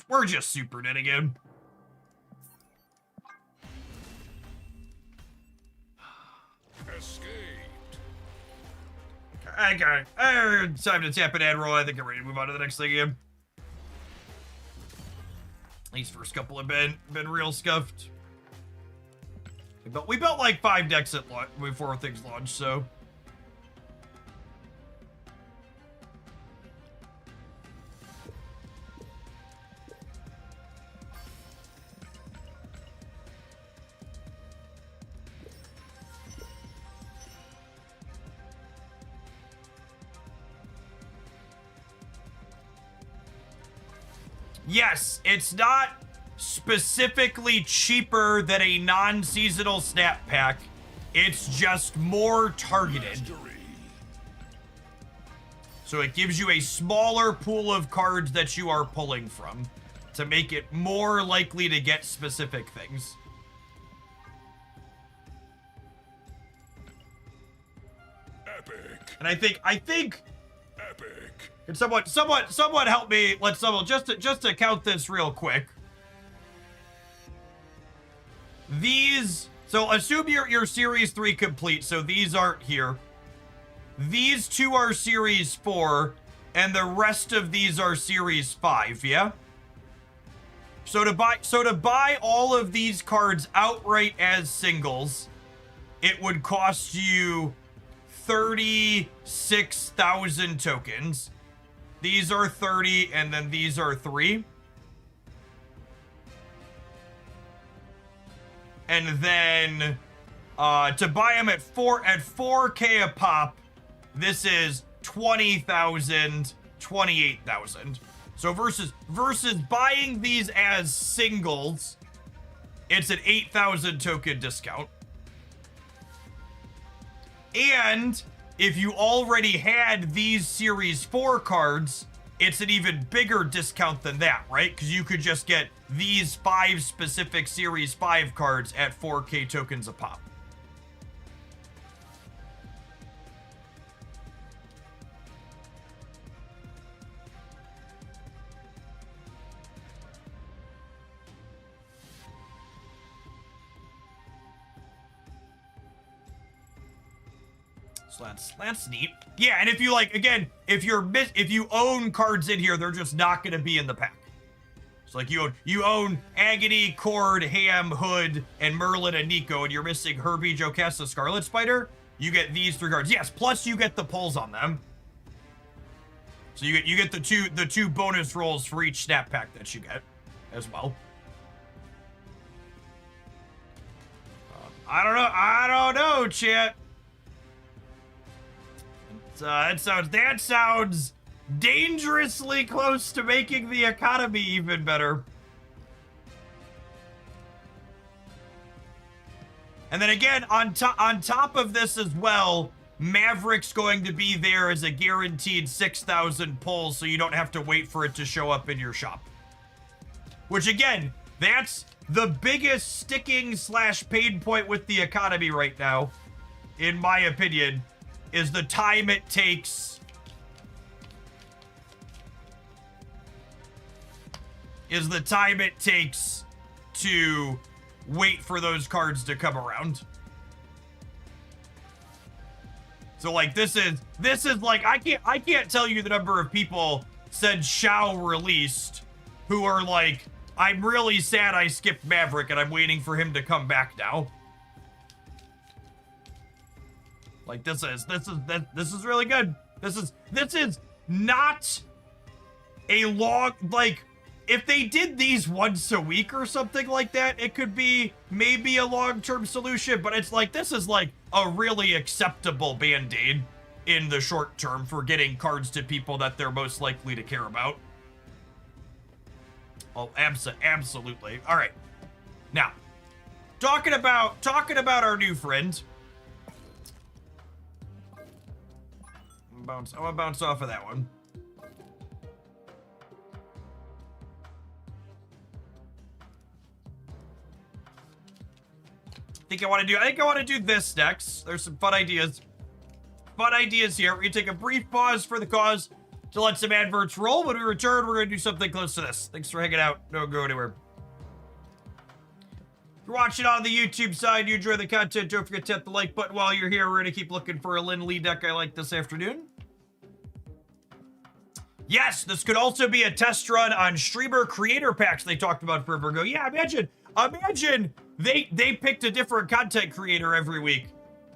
We're just super dead again. Escaped. Okay. Time to tap an ad roll. I think I'm ready to move on to the next thing again. These first couple have been real scuffed. We built like 5 decks at launch before things launched, so. Yes, it's not specifically cheaper than a non-seasonal snap pack. It's just more targeted. So it gives you a smaller pool of cards that you are pulling from to make it more likely to get specific things. Epic. And I think Epic. can someone help me? Let's someone just to count this real quick. These, so assume you're series 3 complete, so these aren't here. These 2 are series 4, and the rest of these are series 5, yeah? So to buy all of these cards outright as singles, it would cost you 36,000 tokens. These are 30, and then these are 3. And then to buy them at 4K a pop, this is 20,000, 28,000. So versus buying these as singles, it's an 8,000 token discount. And if you already had these series 4 cards, it's an even bigger discount than that, right? Because you could just get these 5 specific series 5 cards at 4K tokens a pop. So that's neat. Yeah, and if you like, again, if you own cards in here, they're just not going to be in the pack. So like you own Agony, Cord, Ham, Hood, and Merlin and Nico, and you're missing Herbie, Jocasta, Scarlet Spider. You get these 3 cards. Yes, plus you get the pulls on them. So you get the two bonus rolls for each snap pack that you get as well. I don't know, chat. That sounds dangerously close to making the economy even better. And then again, on top of this as well, Maverick's going to be there as a guaranteed 6,000 pulls, so you don't have to wait for it to show up in your shop. Which again, that's the biggest sticking / pain point with the economy right now, in my opinion, is the time it takes to wait for those cards to come around. So like this is like I can't tell you the number of people said Shao released who are like, I'm really sad I skipped Maverick and I'm waiting for him to come back now. Like this is really good. This is not a long, like, if they did these once a week or something like that, it could be maybe a long-term solution, but it's like, this is like a really acceptable band-aid in the short term for getting cards to people that they're most likely to care about. Oh, absolutely. All right. Now, talking about our new friend. I'm gonna bounce off of that one. I think I want to do this next. There's some fun ideas. Fun ideas here. We're gonna take a brief pause for the cause to let some adverts roll. When we return, we're gonna do something close to this. Thanks for hanging out. Don't go anywhere. If you're watching on the YouTube side, you enjoy the content, don't forget to hit the like button while you're here. We're gonna keep looking for a Lin Lee deck I like this afternoon. Yes, this could also be a test run on streamer creator packs they talked about forever ago. Yeah, imagine they picked a different content creator every week.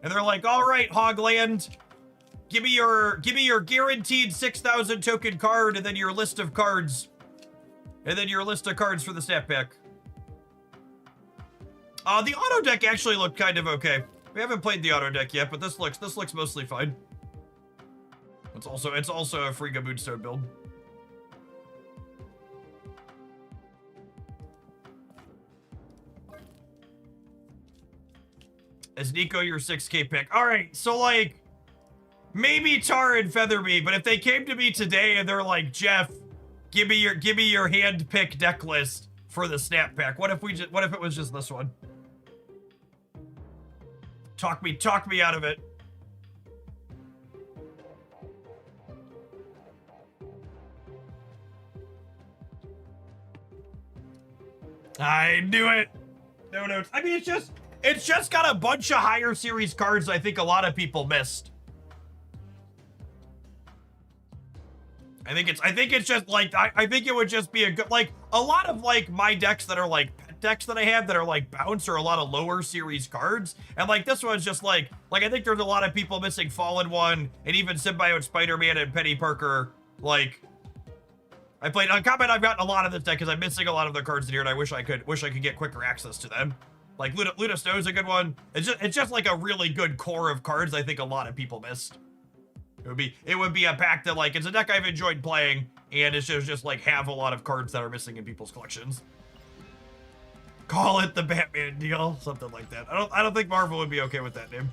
And they're like, all right, Hogland, give me your guaranteed 6,000 token card and then your list of cards. And then your list of cards for the snap pack. The auto deck actually looked kind of okay. We haven't played the auto deck yet, but this looks mostly fine. It's also a Frigga Moonstone build. Is Nico your 6K pick? All right, so like maybe Tar and Featherme, but if they came to me today and they're like, Jeff, give me your hand pick deck list for the snap pack. What if it was just this one? Talk me out of it. I knew it. No notes. I mean, it's just got a bunch of higher series cards I think a lot of people missed. I think it's just like, I think it would just be a good, like, a lot of like my decks that are like pet decks that I have that are like bounce are a lot of lower series cards. And like this one's just like I think there's a lot of people missing Fallen One and even Symbiote Spider-Man and Penny Parker. Like, I played Uncommon. I've gotten a lot of this deck because I'm missing a lot of their cards in here, and I wish I could get quicker access to them. Like Luna Snow's a good one. It's just like a really good core of cards I think a lot of people missed. It would be a pack that like it's a deck I've enjoyed playing, and it's just like have a lot of cards that are missing in people's collections. Call it the Batman deal, something like that. I don't think Marvel would be okay with that name.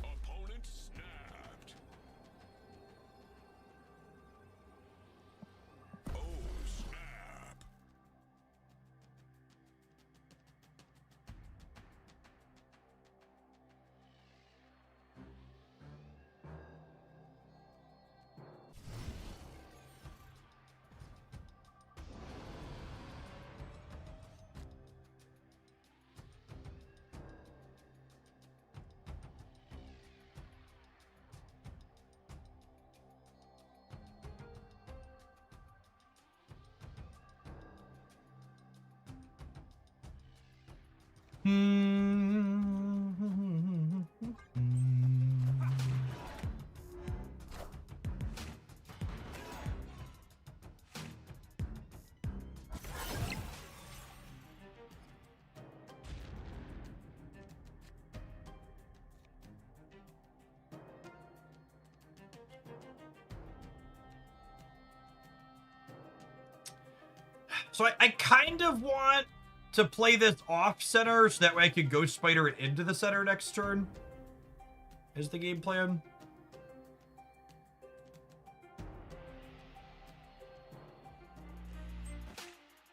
Opponent snapped. Oh, snap. So I kind of want to play this off center so that way I could Ghost Spider it into the center next turn. Is the game plan?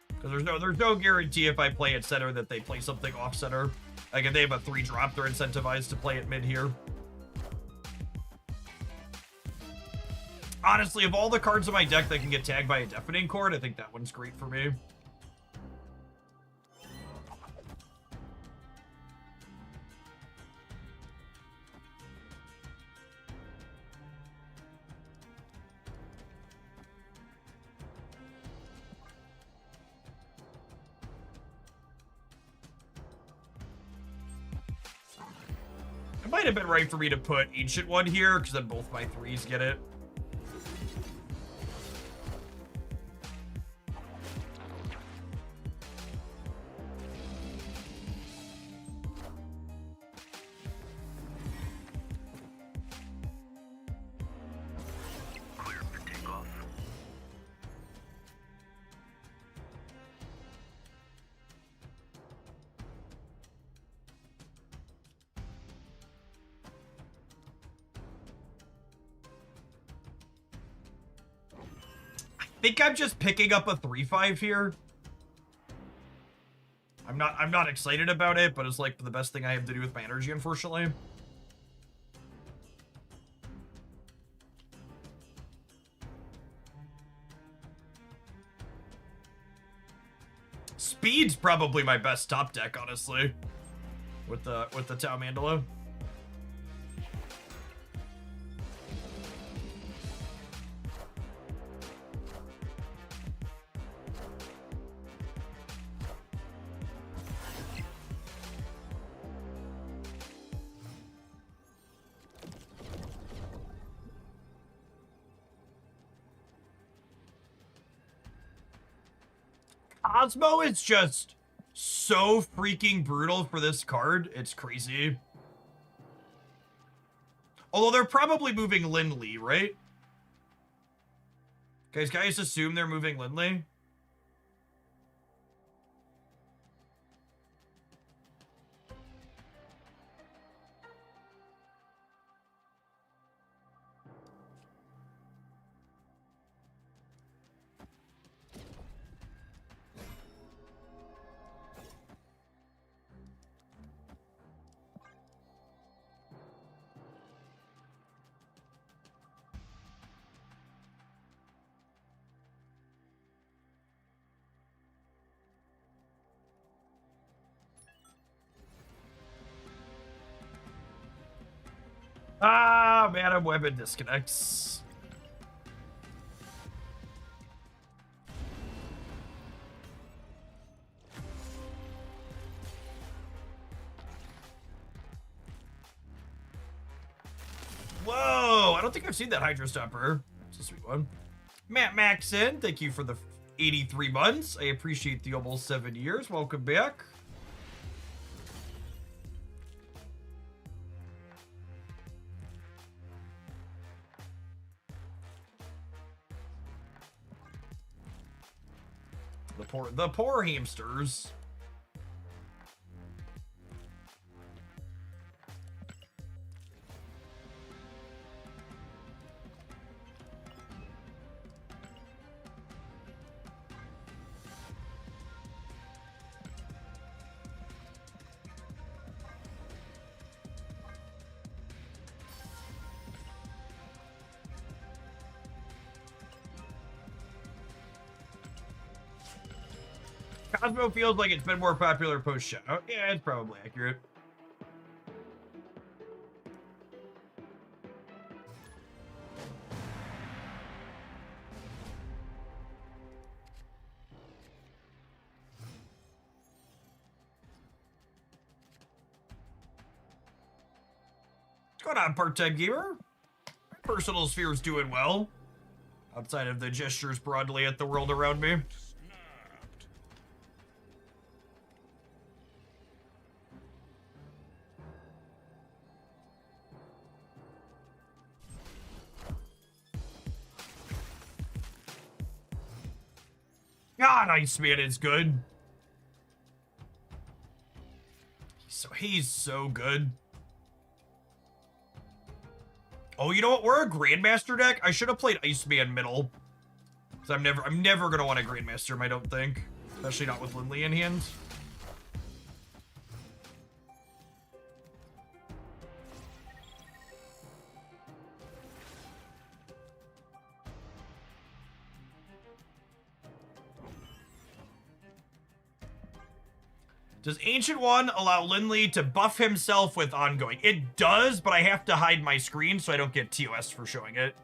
Because there's no guarantee if I play at center that they play something off center. Like if they have a 3-drop, they're incentivized to play it mid here. Honestly, of all the cards in my deck that can get tagged by a deafening chord, I think that one's great for me. It might have been right for me to put Ancient One here, because then both my 3s get it. I think I'm just picking up a 3/5 here. I'm not excited about it, but it's like the best thing I have to do with my energy, unfortunately. Speed's probably my best top deck, honestly. With the Tau Mandala. Cosmo is just so freaking brutal for this card. It's crazy. Although they're probably moving Lindley, right? Guys assume they're moving Lindley? Ah, Madam Weapon disconnects. Whoa, I don't think I've seen that Hydro Stopper. It's a sweet one. Matt Maxon, thank you for the 83 months. I appreciate the almost 7 years. Welcome back. The poor hamsters. Cosmo feels like it's been more popular post-show. Oh, yeah, it's probably accurate. What's going on, part-time gamer? My personal sphere's doing well. Outside of the gestures broadly at the world around me. God, Iceman is good. He's so good. Oh, you know what? We're a Grandmaster deck. I should have played Iceman middle. Cause I'm never gonna want a Grandmaster him, I don't think. Especially not with Lindley in hand. Does Ancient One allow Lindley to buff himself with ongoing? It does, but I have to hide my screen so I don't get TOS for showing it.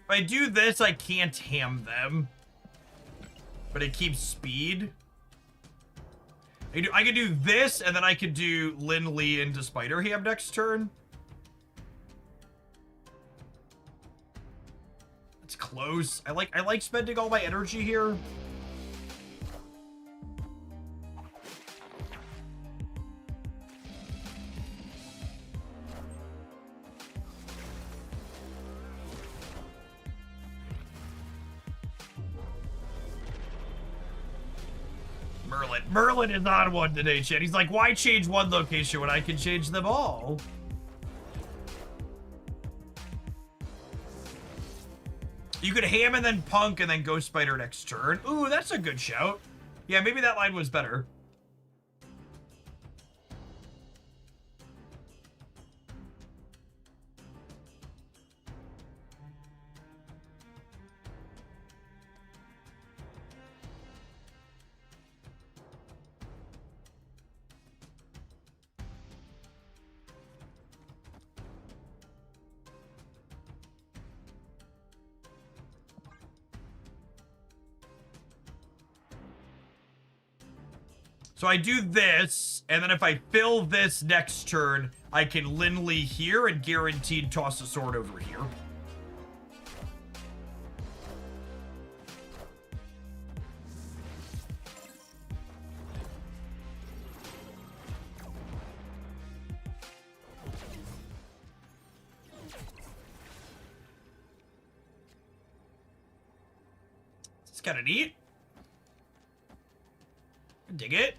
If I do this, I can't ham them. But it keeps speed. I could do this, and then I could do Lindley into Spider Ham next turn. It's close. I like spending all my energy here. Merlin is on one today, chat. He's like, why change one location when I can change them all? You could ham and then punk and then Ghost Spider next turn. Ooh, that's a good shout. Yeah, maybe that line was better. So I do this, and then if I fill this next turn, I can Lindley here and guaranteed toss a sword over here. It's kind of neat. Dig it.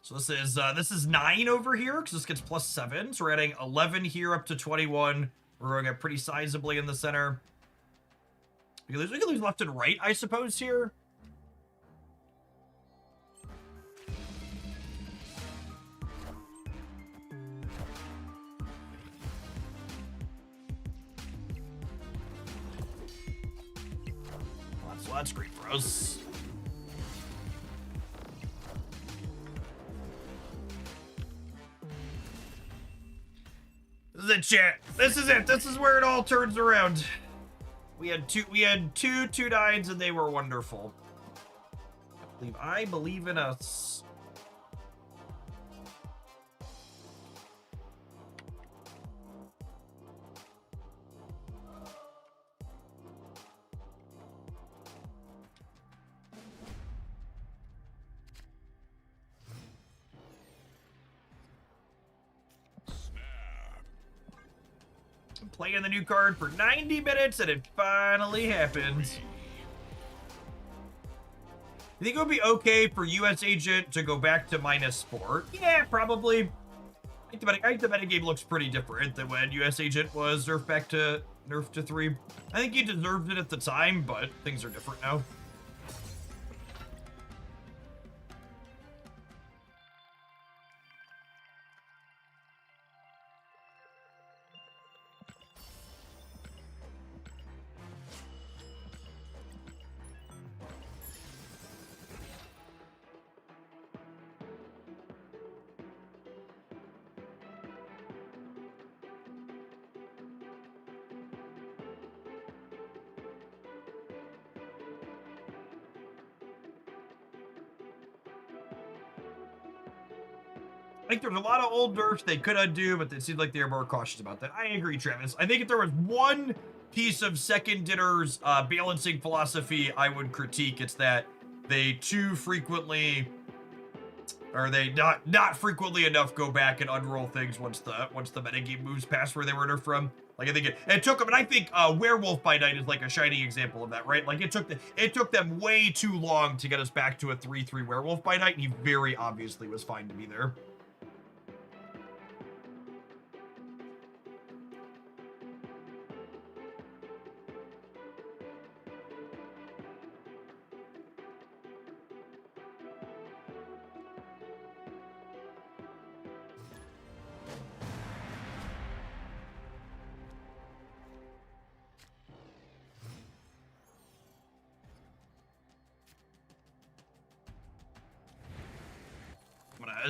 So this is 9 over here because this gets +7. So we're adding 11 here up to 21. We're going up pretty sizably in the center. We can lose left and right, I suppose, here. So that's great for us. This is it, chat. This is it. This is where it all turns around. We had two 2/9s and they were wonderful. I believe in us. Playing the new card for 90 minutes and it finally happened. You think it would be okay for US Agent to go back to -4? Yeah, probably. I think the metagame looks pretty different than when US Agent was nerfed back to 3. I think he deserved it at the time, but things are different now. I think there's a lot of old nerfs they could undo, but it seemed like they were more cautious about that. I agree, Travis. I think if there was one piece of Second Dinner's balancing philosophy I would critique, it's that they too frequently Or they not frequently enough go back and unroll things once the metagame moves past where they were nerfed from. Like I think it took them, and I think Werewolf by Night is like a shining example of that, right? Like it took them way too long to get us back to a 3/3 Werewolf by Night, and he very obviously was fine to be there.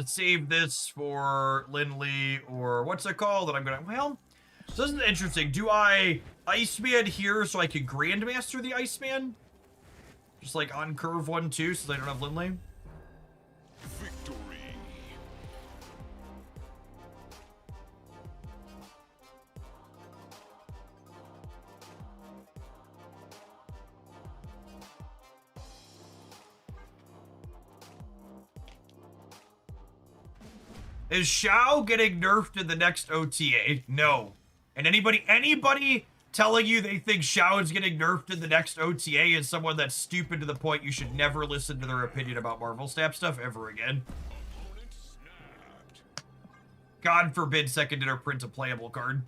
Save this for Lindley, or what's it called? And I'm gonna, well, so this is interesting. Do I Iceman here so I can Grandmaster the Iceman? Just like on curve 1-2 since I don't have Lindley? Victory. Is Shao getting nerfed in the next OTA? No. And anybody telling you they think Shao is getting nerfed in the next OTA is someone that's stupid to the point you should never listen to their opinion about Marvel Snap stuff ever again. Opponent snapped. God forbid second dinner print a playable card.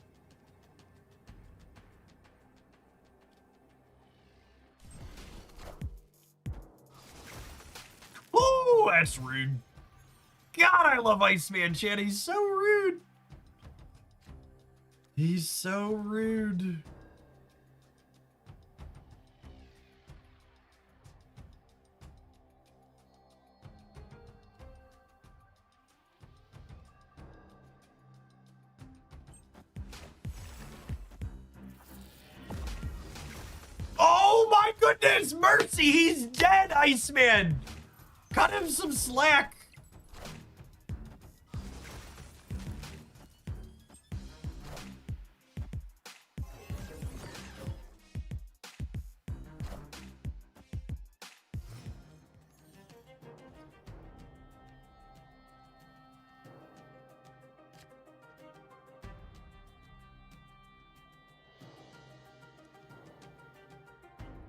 Ooh, that's rude. God, I love Iceman Chan. He's so rude. He's so rude. Oh my goodness, mercy, he's dead, Iceman. Cut him some slack.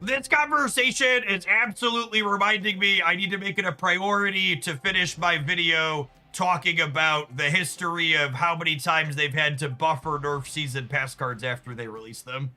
This conversation is absolutely reminding me I need to make it a priority to finish my video talking about the history of how many times they've had to buffer nerf season pass cards after they release them.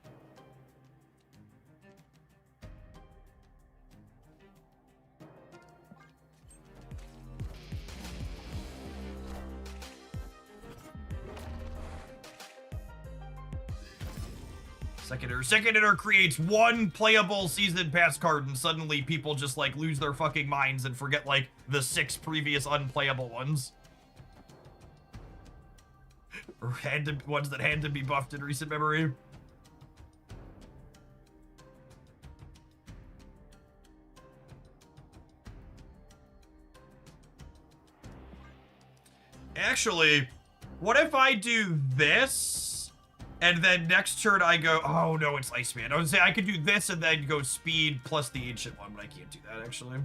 Second hitter creates one playable season pass card, and suddenly people just like lose their fucking minds and forget like the 6 previous unplayable ones. Or ones that had to be buffed in recent memory. Actually, what if I do this? And then next turn I go, oh no, it's Iceman. I would say I could do this and then go speed plus the ancient one, but I can't do that actually.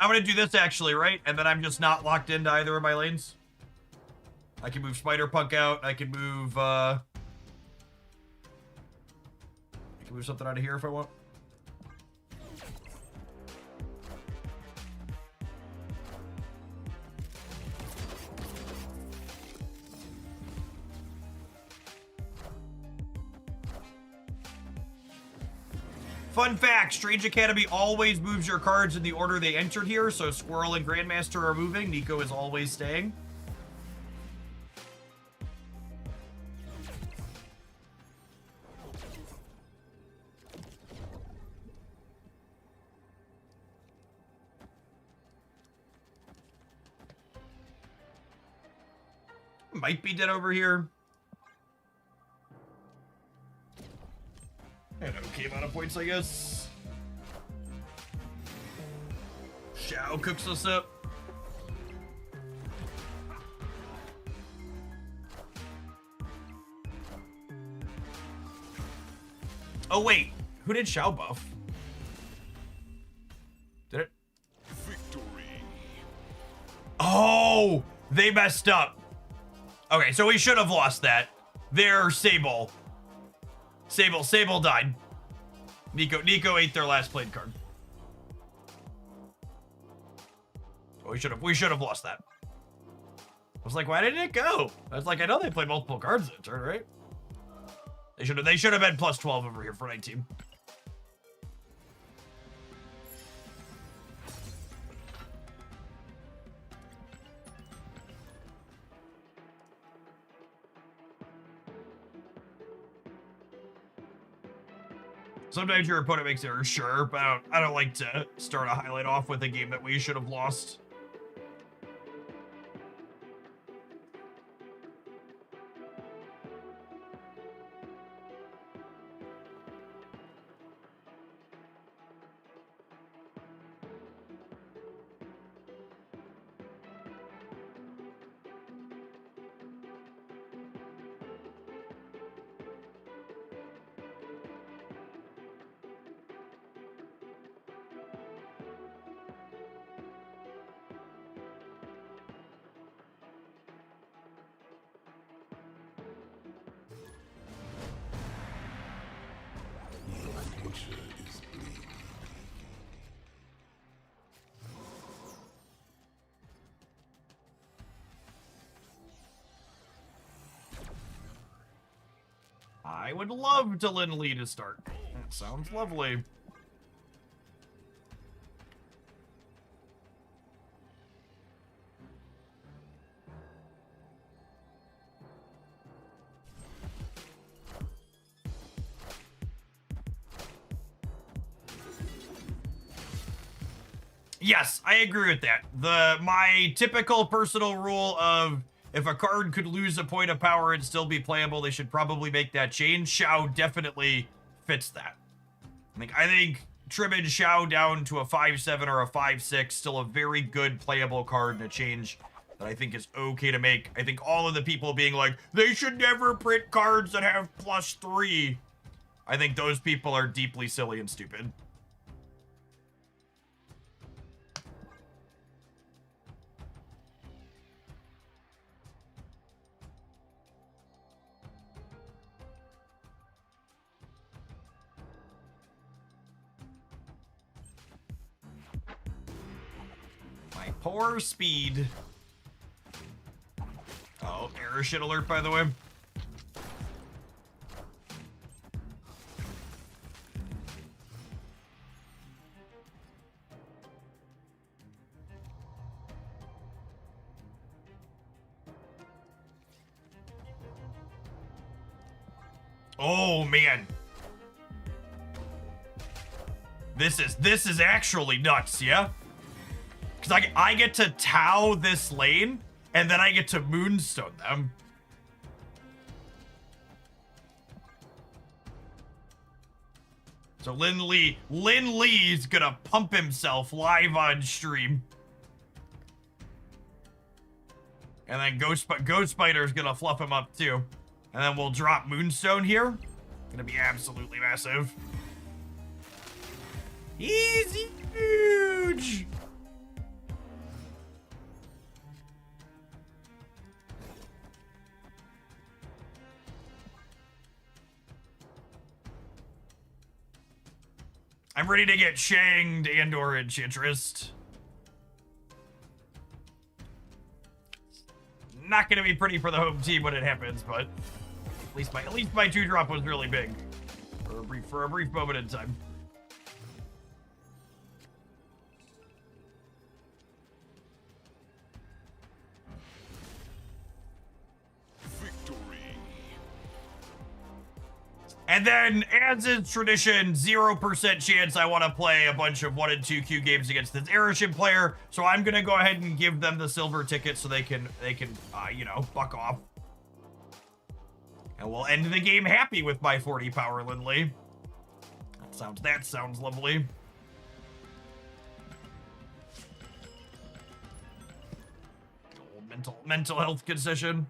I'm gonna do this actually, right? And then I'm just not locked into either of my lanes. I can move Spider-Punk out. I can move, something out of here if I want. Fun fact, Strange Academy always moves your cards in the order they entered here, so Squirrel and Grandmaster are moving. Nico is always staying. might be dead over here. An okay amount of points, I guess. Shao cooks us up. Oh wait, who did Shao buff? Did it? Victory. Oh, they messed up. Okay, so we should have lost that. There, Sable. Sable died. Nico ate their last played card. Oh, we should have lost that. I was like, why didn't it go? I was like, I know they played multiple cards in a turn, right? They should have been plus 12 over here for 19. Sometimes your opponent makes errors, sure, but I don't like to start a highlight off with a game that we should have lost. Nature is bleak. I would love to Lin Lee to start. That sounds lovely. Yes, I agree with that. My typical personal rule of if a card could lose a point of power and still be playable, they should probably make that change. Shao definitely fits that. I think trimming Shao down to a 5/7 or a 5/6, still a very good playable card and a change that I think is okay to make. I think all of the people being like, they should never print cards that have +3. I think those people are deeply silly and stupid. My poor speed. Oh, error shit alert, by the way. Oh man. This is actually nuts, yeah? Because I get to Tau this lane, and then I get to Moonstone them. So Lin Lee's gonna pump himself live on stream. And then Ghost Spider's gonna fluff him up too. And then we'll drop Moonstone here. Gonna be absolutely massive. He's huge! I'm ready to get Shanged and or Enchantress. Not gonna be pretty for the home team when it happens, but at least my 2-drop was really big for a brief moment in time. And then, as is tradition, 0% chance I want to play a bunch of 1 and 2 Q games against this Airship player. So I'm gonna go ahead and give them the silver ticket so they can, you know, buck off. And we'll end the game happy with my 40 power, Lindley. That sounds lovely. Old mental health concession.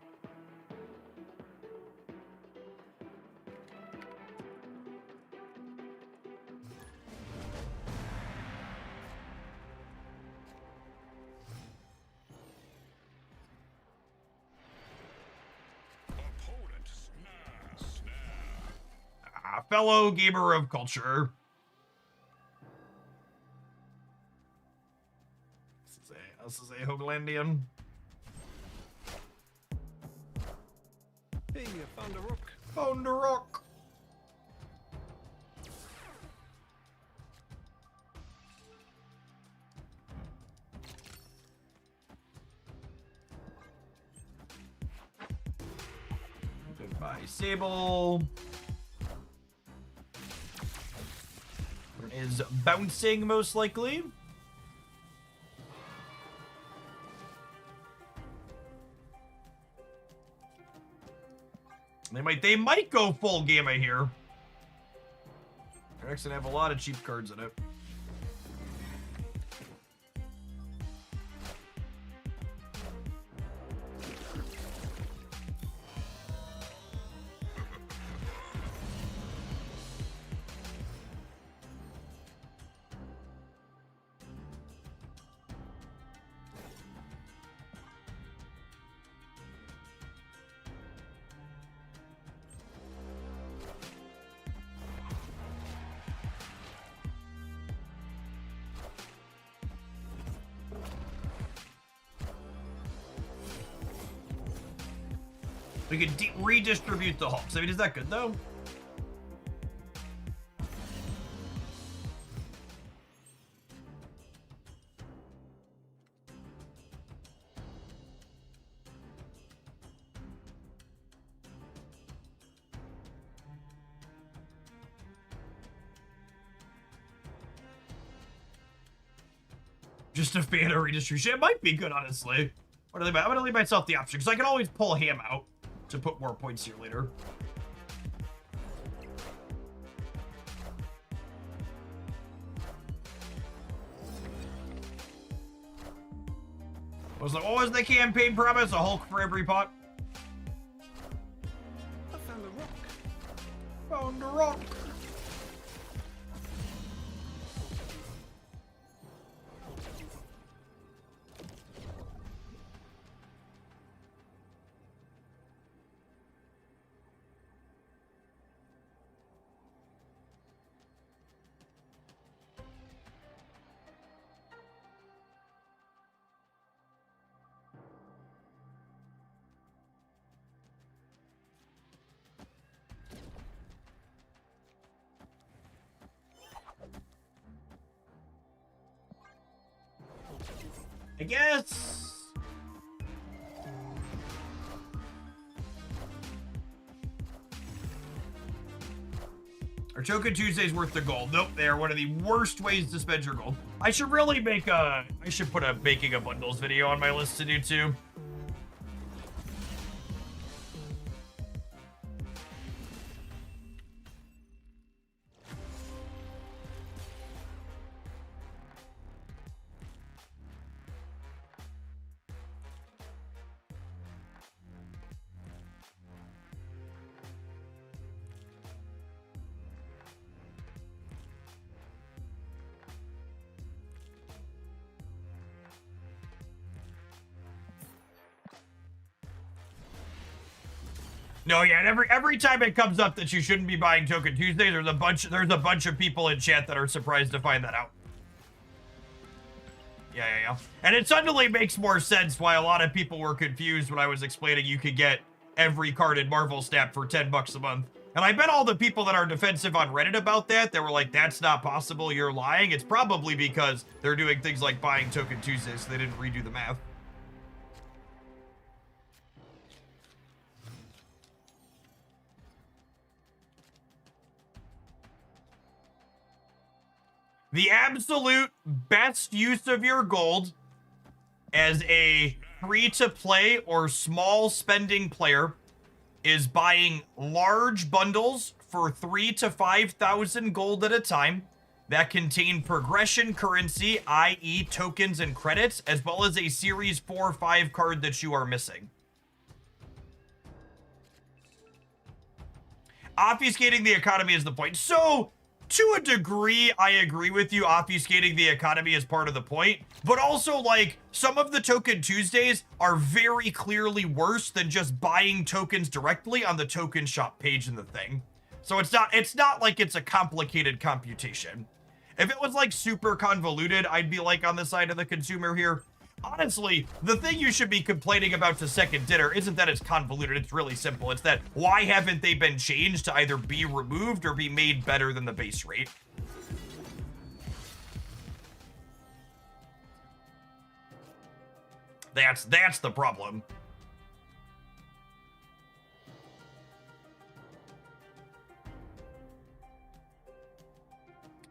Fellow gamer of culture. This is a Hoaglandian. Hey, you found a rook. Found a rock. Goodbye, Sable. Is bouncing most likely. They might go full gamma here. They're actually gonna have a lot of cheap cards in it. We can redistribute the hulks. I mean, is that good though? Just a fan of redistribution. It might be good, honestly. I'm gonna leave myself the option because I can always pull Ham out to put more points here later. What was the campaign promise? A Hulk for every pot? I found a rock. Found a rock. I guess. Are Token Tuesdays worth the gold? Nope, they are one of the worst ways to spend your gold. I should really make I should put a making a bundles video on my list to do too. No, yeah, and every time it comes up that you shouldn't be buying Token Tuesdays, there's a bunch of people in chat that are surprised to find that out. Yeah. And it suddenly makes more sense why a lot of people were confused when I was explaining you could get every card in Marvel Snap for $10 a month. And I bet all the people that are defensive on Reddit about that were like, that's not possible, you're lying. It's probably because they're doing things like buying Token Tuesdays, so they didn't redo the math. The absolute best use of your gold as a free-to-play or small spending player is buying large bundles for 3,000 to 5,000 gold at a time that contain progression currency, i.e. tokens and credits, as well as a series 4 or 5 card that you are missing. Obfuscating the economy is the point. So, to a degree, I agree with you. Obfuscating the economy is part of the point. But also, like, some of the Token Tuesdays are very clearly worse than just buying tokens directly on the token shop page in the thing. So it's not like it's a complicated computation. If it was, like, super convoluted, I'd be, like, on the side of the consumer here. Honestly, the thing you should be complaining about to Second Dinner isn't that it's convoluted, it's really simple. It's that, why haven't they been changed to either be removed or be made better than the base rate? That's the problem.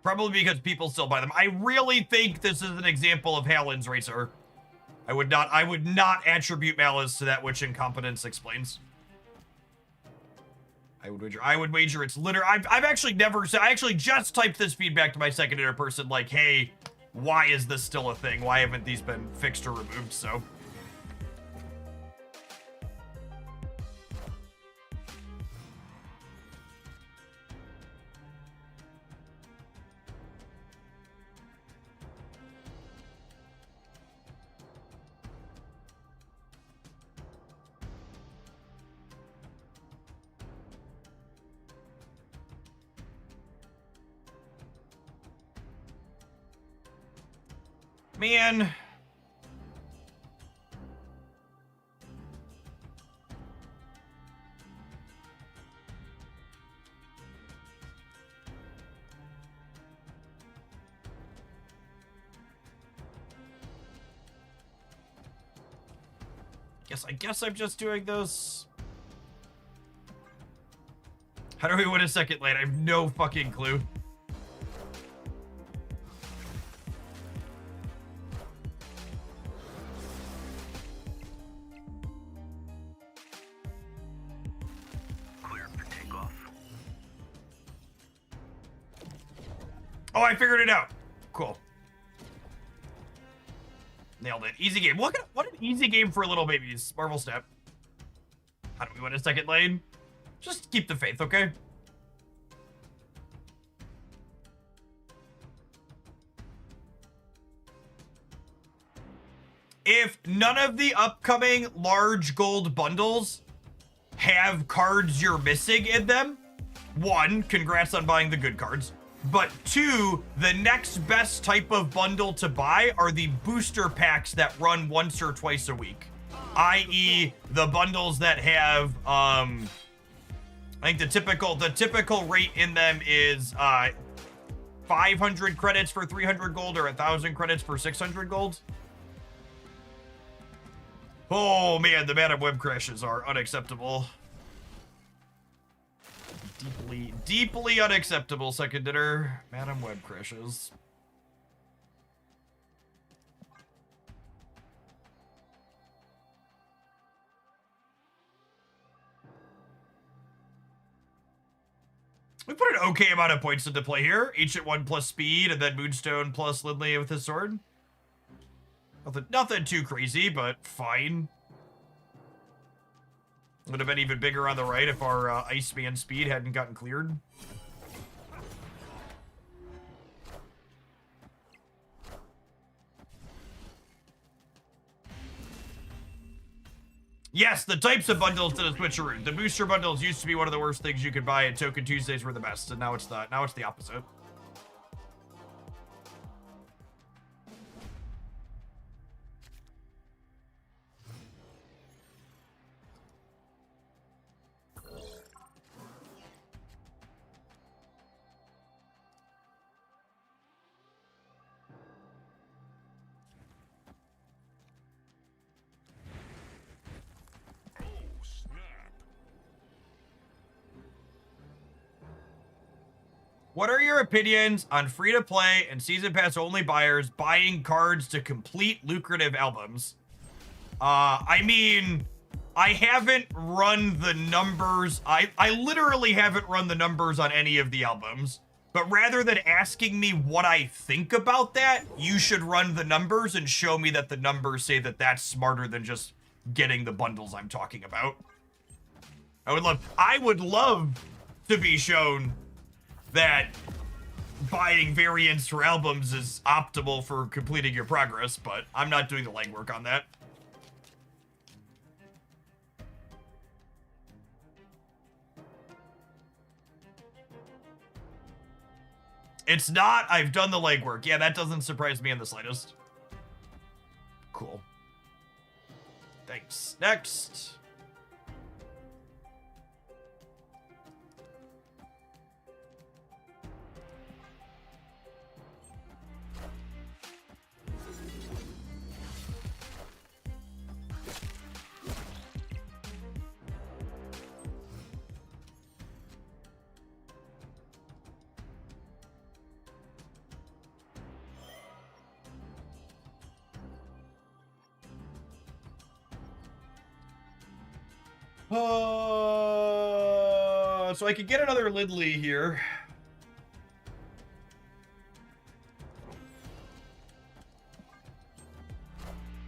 Probably because people still buy them. I really think this is an example of Hallen's Racer. I would not attribute malice to that which incompetence explains. I would wager it's literally. I've actually never said. I actually just typed this feedback to my Second Dinner person, like, hey, why is this still a thing? Why haven't these been fixed or removed? So. Man. I guess I'm just doing this. How do we win a second lane? I have no fucking clue. Oh, I figured it out. Cool. Nailed it. Easy game. What an easy game for little babies. Marvel Snap. How do we win a second lane? Just keep the faith, okay? If none of the upcoming large gold bundles have cards you're missing in them, 1, congrats on buying the good cards. But 2, the next best type of bundle to buy are the booster packs that run once or twice a week. I.e. the bundles that have, I think the typical rate in them is 500 credits for 300 gold or 1,000 credits for 600 gold. Oh man, the Madam Web crashes are unacceptable. Deeply unacceptable, Second Dinner. Madam Web crashes. We put an okay amount of points into play here. Ancient 1 plus speed, and then Moonstone plus Lindley with his sword. Nothing too crazy, but fine. Would have been even bigger on the right if our Iceman speed hadn't gotten cleared. Yes, the types of bundles did a switcheroo. The booster bundles used to be one of the worst things you could buy, and Token Tuesdays were the best, and now it's the opposite. What are your opinions on free-to-play and season pass only buyers buying cards to complete lucrative albums? I mean, I haven't run the numbers. I literally haven't run the numbers on any of the albums. But rather than asking me what I think about that, you should run the numbers and show me that the numbers say that that's smarter than just getting the bundles I'm talking about. I would love to be shown that buying variants for albums is optimal for completing your progress, but I'm not doing the legwork on that. It's not. I've done the legwork. Yeah, that doesn't surprise me in the slightest. Cool. Thanks. Next. So I could get another Lidley here.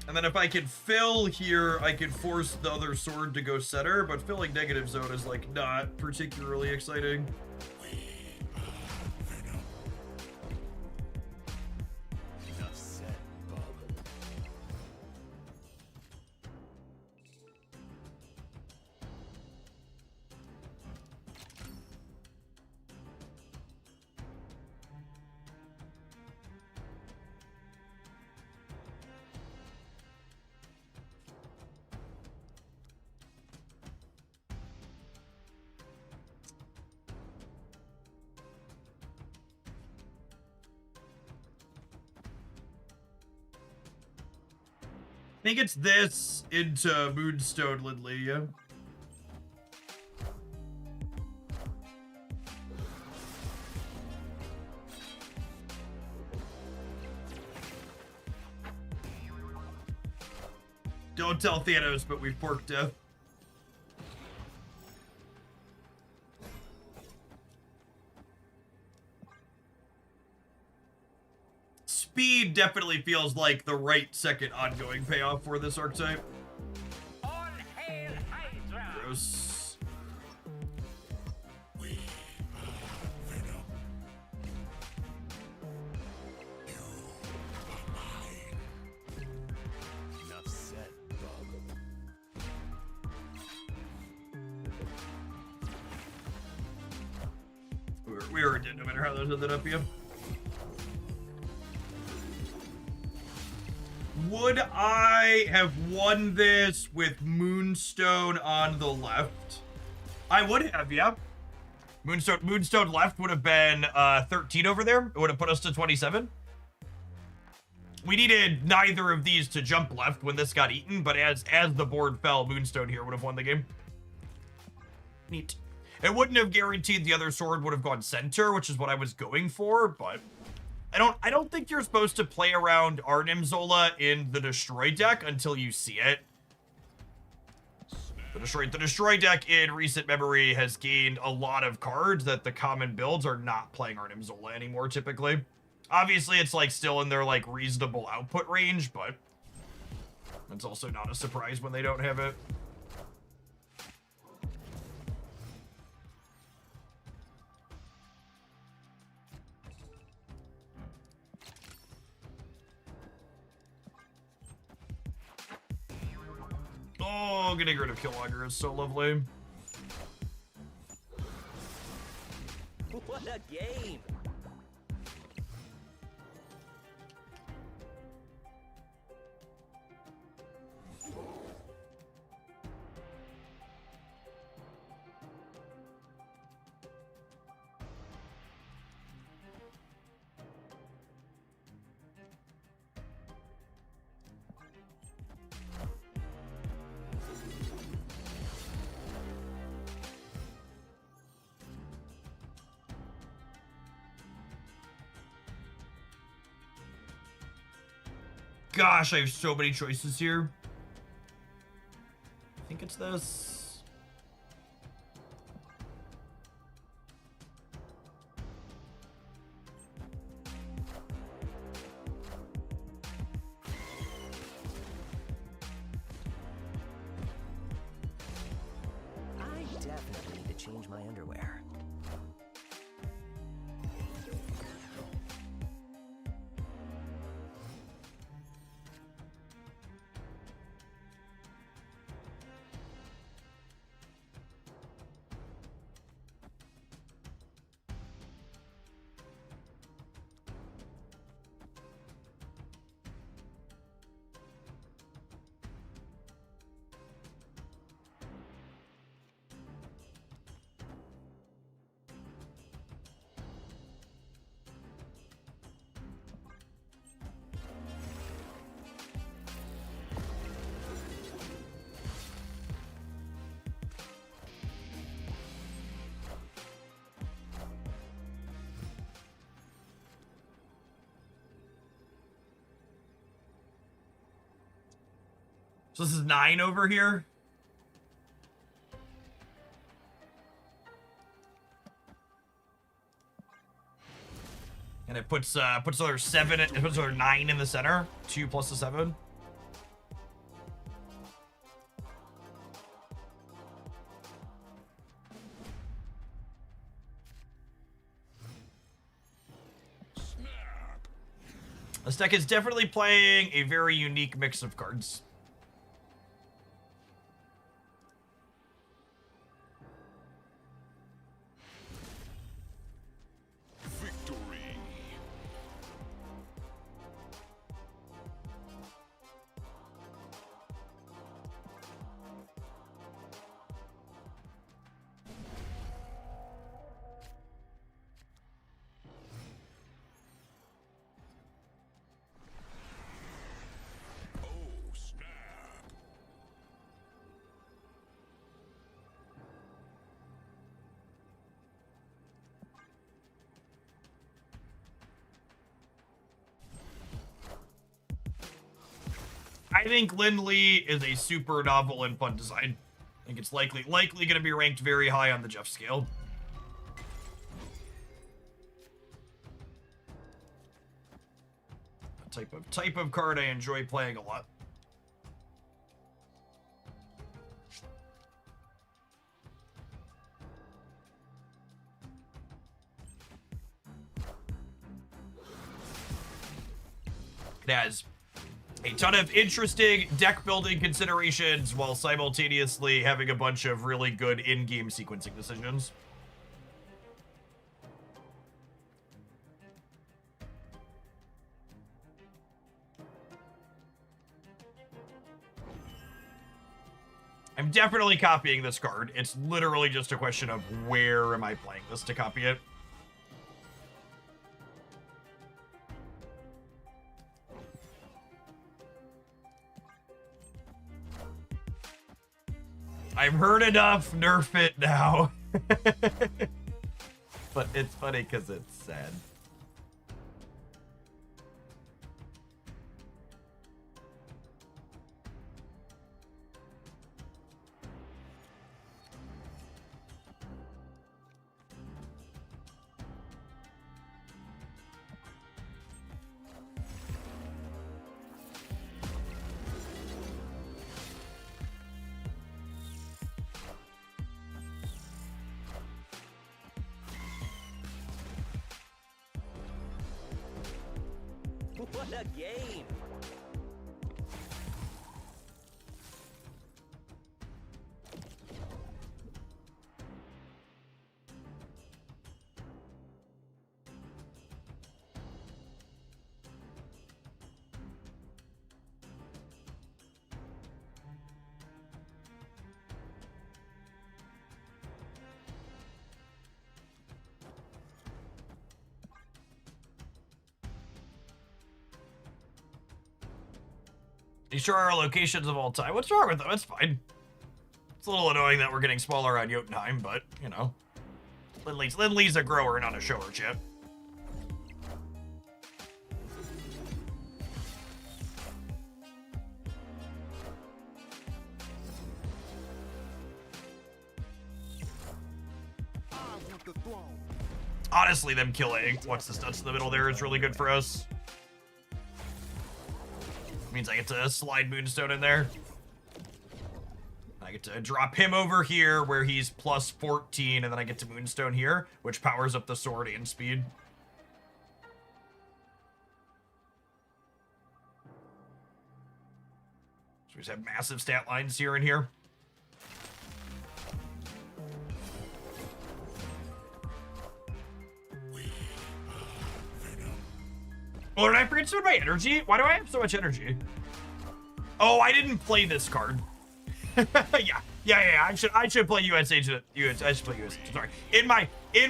And then if I could fill here, I could force the other sword to go center, but filling negative zone is like not particularly exciting. I think it's this into Moonstone Lidley, yeah. Don't tell Thanos, but we've porked death. Speed definitely feels like the right second ongoing payoff for this archetype. All hail Hydra! Gross. Enough said, bub. We were dead no matter how those ended up, yeah. Would I have won this with Moonstone on the left? I would have, yeah. Moonstone left would have been 13 over there. It would have put us to 27. We needed neither of these to jump left when this got eaten, but as the board fell, Moonstone here would have won the game. Neat. It wouldn't have guaranteed the other sword would have gone center, which is what I was going for, but I don't think you're supposed to play around Arnim Zola in the Destroy deck until you see it. The Destroy deck in recent memory has gained a lot of cards that the common builds are not playing Arnim Zola anymore, typically. Obviously, it's like still in their like reasonable output range, but it's also not a surprise when they don't have it. Oh, getting rid of Killmonger is so lovely. What a game! Gosh, I have so many choices here. I think What's this? I definitely need to change my underwear. So this is 9 over here. And it puts another 7, it puts another 9 in the center. 2 plus the 7. This deck is definitely playing a very unique mix of cards. Victory. Oh, snap. I think Lindley is a super novel and fun design. I think it's likely going to be ranked very high on the Jeff scale. A type of card I enjoy playing a lot. It has a ton of interesting deck building considerations while simultaneously having a bunch of really good in-game sequencing decisions. I'm definitely copying this card. It's literally just a question of where am I playing this to copy it. I've heard enough, nerf it now. But it's funny because it's sad. What a game! These sure are locations of all time. What's wrong with them? It's fine. It's a little annoying that we're getting smaller on Jotunheim, but, you know. Lindley's a grower, not a shower chip. the throne. Honestly, them killing what's the studs in the middle there is really good for us. Means I get to slide Moonstone in there. I get to drop him over here where he's plus 14, and then I get to Moonstone here, which powers up the sword and speed. So we just have massive stat lines here and here. Oh, did I forget to spend my energy? Why do I have so much energy? Oh, I didn't play this card. yeah. I should play US Agent. I should play US Agent. Sorry. In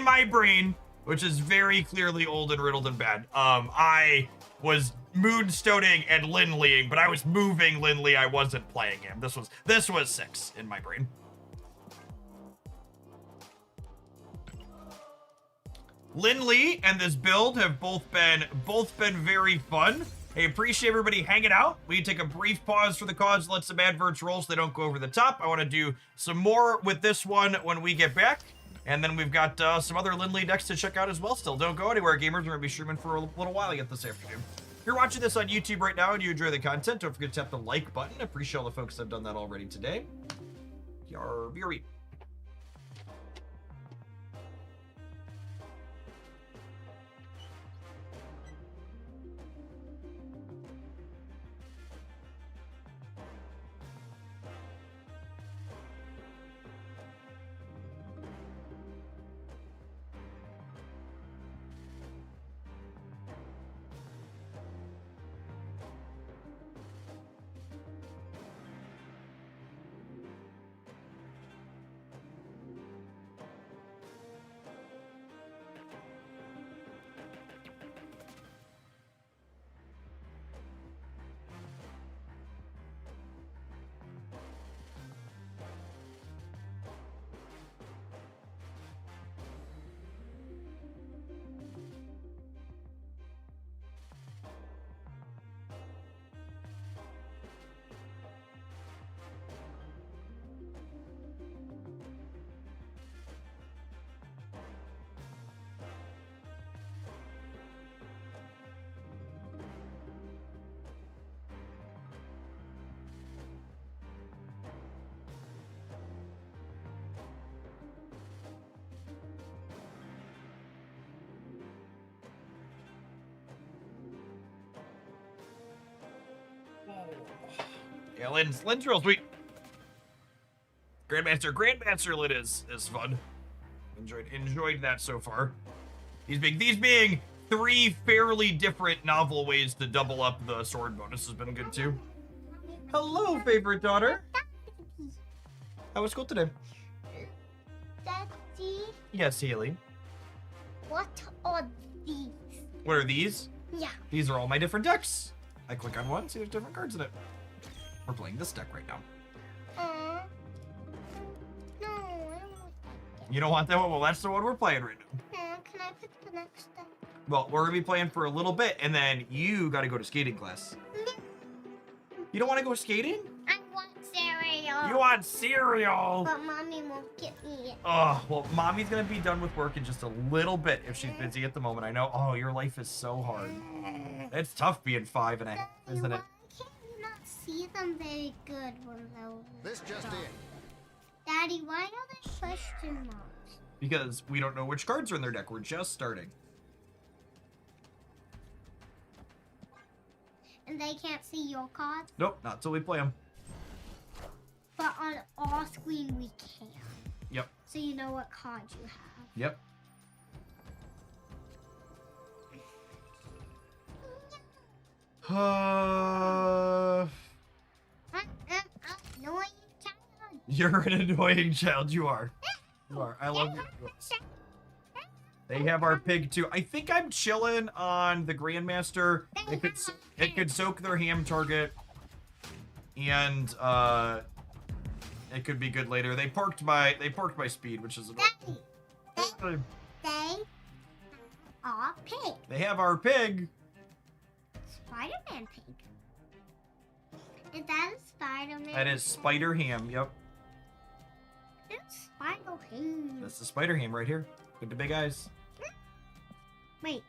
my brain, which is very clearly old and riddled and bad. I was Moonstoning and Lindleying, but I was moving Lindley. I wasn't playing him. This was 6 in my brain. Lindley and this build have both been very fun. Hey, appreciate everybody hanging out. We can take a brief pause for the cause, let some adverts roll so they don't go over the top. I want to do some more with this one when we get back. And then we've got some other Lindley decks to check out as well still. Don't go anywhere, gamers. We're going to be streaming for a little while yet this afternoon. If you're watching this on YouTube right now and you enjoy the content, don't forget to tap the like button. I appreciate all the folks that have done that already today. Yari. Yeah, Lynn's real sweet. Grandmaster Lynn is fun. Enjoyed that so far. These being 3 fairly different novel ways to double up the sword bonus has been good too. Hello, favorite daughter. How was school today? Daddy, Yes, Haley. what are these? What are these? Yeah. These are all my different decks. I click on one, see there's different cards in it. We're playing this deck right now. No, I don't want that. You don't want that one? Well, that's the one we're playing right now. Can I pick the next one? Well, we're gonna be playing for a little bit, and then you gotta go to skating class. You don't want to go skating? I want cereal. You want cereal? But mommy won't get me it. Oh, well, mommy's gonna be done with work in just a little bit if she's busy at the moment. I know. Oh, your life is so hard. It's tough being 5 and a half, isn't it? Why can't you not see them very good when they're This just in. Daddy, why are there question marks? Because we don't know which cards are in their deck. We're just starting. And they can't see your cards? Nope, not till we play them. But on our screen we can. Yep. So you know what cards you have. Yep. Annoying child. You're an annoying child. You are. You are. I love you. They have our pig too. I think I'm chilling on the Grandmaster. It could soak their ham target, and it could be good later. They parked my speed, which is Daddy, they are pig. They have our pig. Spider-Man pig. Is that a Spider-Man? That is Spider Ham. Yep, It's Spider-Man. that's the Spider Ham right here. With the big eyes. Wait,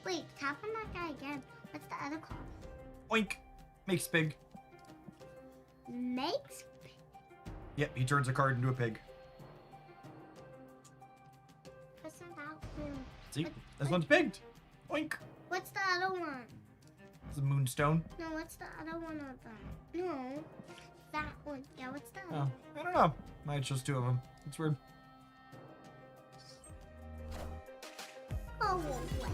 wait, tap on that guy again. What's the other call? Oink. Makes pig. Makes? Yep, he turns a card into a pig. What's that one? See? This one's pigged. Oink. What's the other one? It's a moonstone. No, what's the other one of them? No, that one. Yeah, what's the other Oh, I don't know. Might just two of them. It's weird. Oh, wait.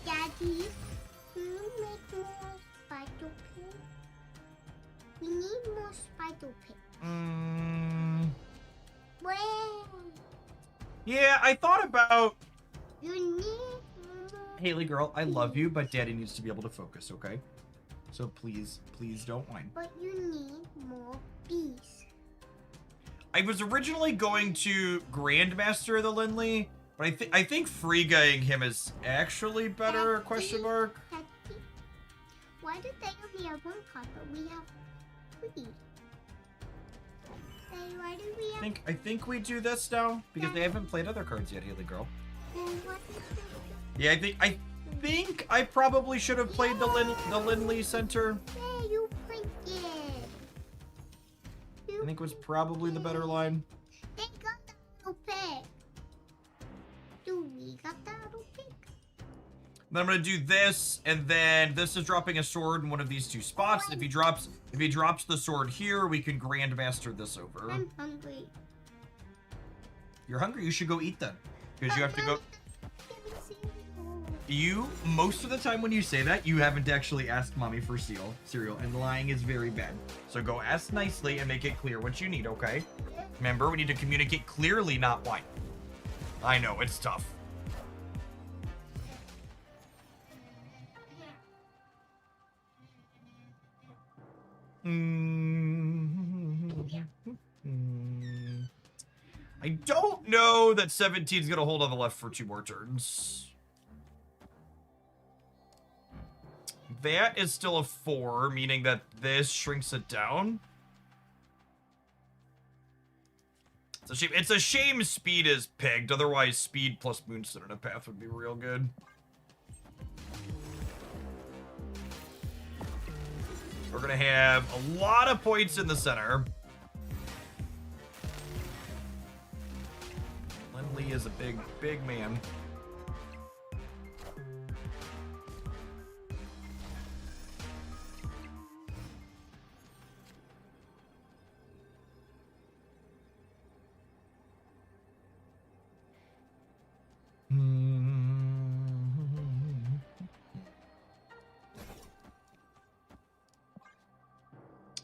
Daddy, can you make more spider pig? We need more spider pig. Wait. Yeah, I thought about... You need more. Haley girl, I love you, but daddy needs to be able to focus, okay? So please, please don't whine. But you need more bees. I was originally going to Grandmaster the Lindley, but I think free-guying him is actually better, Daddy, question mark. Daddy, why do they only have one card, but we have three? Daddy, why do we have... I think we do this now, because they haven't played other cards yet, Haley girl. Then what is the... Yeah, I think I probably should have played the Lindley Center. Yeah, you played it. I think was probably the better line. They got the little pig. Do we got the little pig? Then I'm gonna do this, and then this is dropping a sword in one of these two spots. If he drops the sword here, we can Grandmaster this over. I'm hungry. You're hungry? You should go eat then, because you have to go. Give me cereal. You most of the time when you say that, you haven't actually asked mommy for cereal, and lying is very bad. So go ask nicely and make it clear what you need, okay? Remember, we need to communicate clearly, not whine. I know it's tough. I don't know that 17's gonna hold on the left for 2 more turns. That is still a 4, meaning that this shrinks it down. It's a shame. It's a shame speed is pegged. Otherwise, speed plus Moonstone in a path would be real good. We're gonna have a lot of points in the center. Lindley is a big man.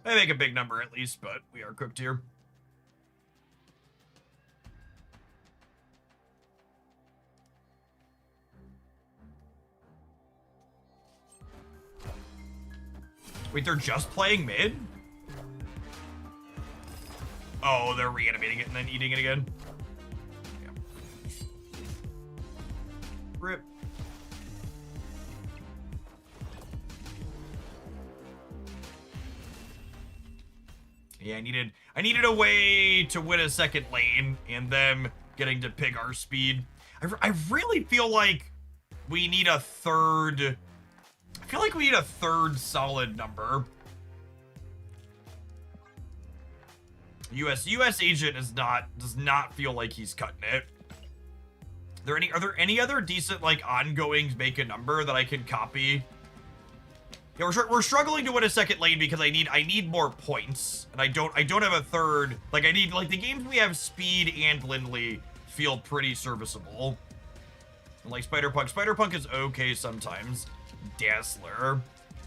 I make a big number at least, but we are cooked here. Wait, they're just playing mid? Oh, they're reanimating it and then eating it again. Yeah. Rip. Yeah, I needed a way to win a second lane and them getting to pick our speed. I really feel like we need a third. I feel like we need a third solid number. US agent does not feel like he's cutting it. Are there any other decent like ongoings make a number that I can copy? Yeah, we're struggling to win a second lane because I need more points, and I don't have a third. Like I need like the games we have Speed and Lindley feel pretty serviceable. And like Spider-Punk is okay sometimes. Dazzler,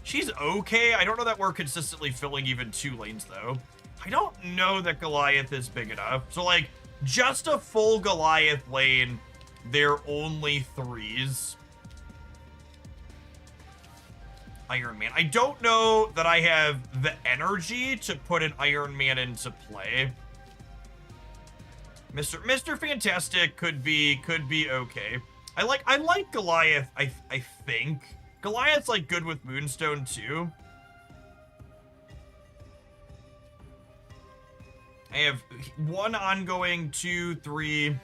she's okay. I don't know that we're consistently filling even 2 lanes though. I don't know that Goliath is big enough. So like just a full Goliath lane, they're only 3s. Iron Man. I don't know that I have the energy to put an Iron Man into play. Mr. Fantastic could be okay. I like Goliath, I think. Goliath's like good with Moonstone too. I have 1 ongoing, 2, 3,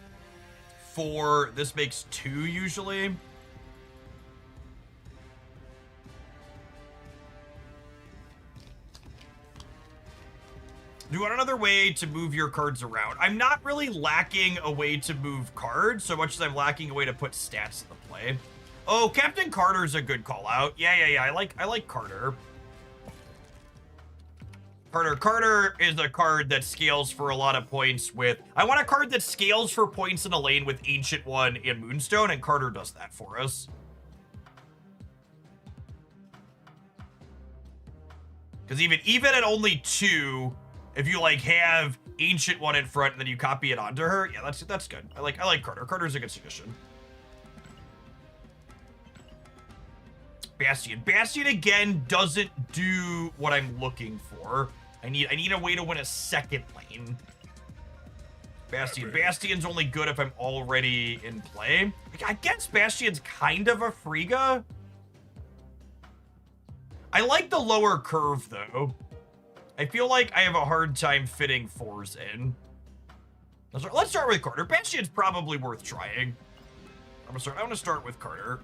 4. This makes 2 usually. Do you want another way to move your cards around? I'm not really lacking a way to move cards so much as I'm lacking a way to put stats into play. Oh, Captain Carter's a good call out. Yeah. I like Carter. Carter is a card that scales for a lot of points with... I want a card that scales for points in a lane with Ancient One and Moonstone, and Carter does that for us. Because even at only 2, if you like have Ancient One in front and then you copy it onto her, yeah, that's good. I like Carter. Carter's a good suggestion. Bastion again doesn't do what I'm looking for. I need a way to win a second lane. Bastion's only good if I'm already in play. I guess Bastion's kind of a Frigga. I like the lower curve though. I feel like I have a hard time fitting 4s in. Let's start with Carter. Bastion's probably worth trying. I'm gonna start with Carter.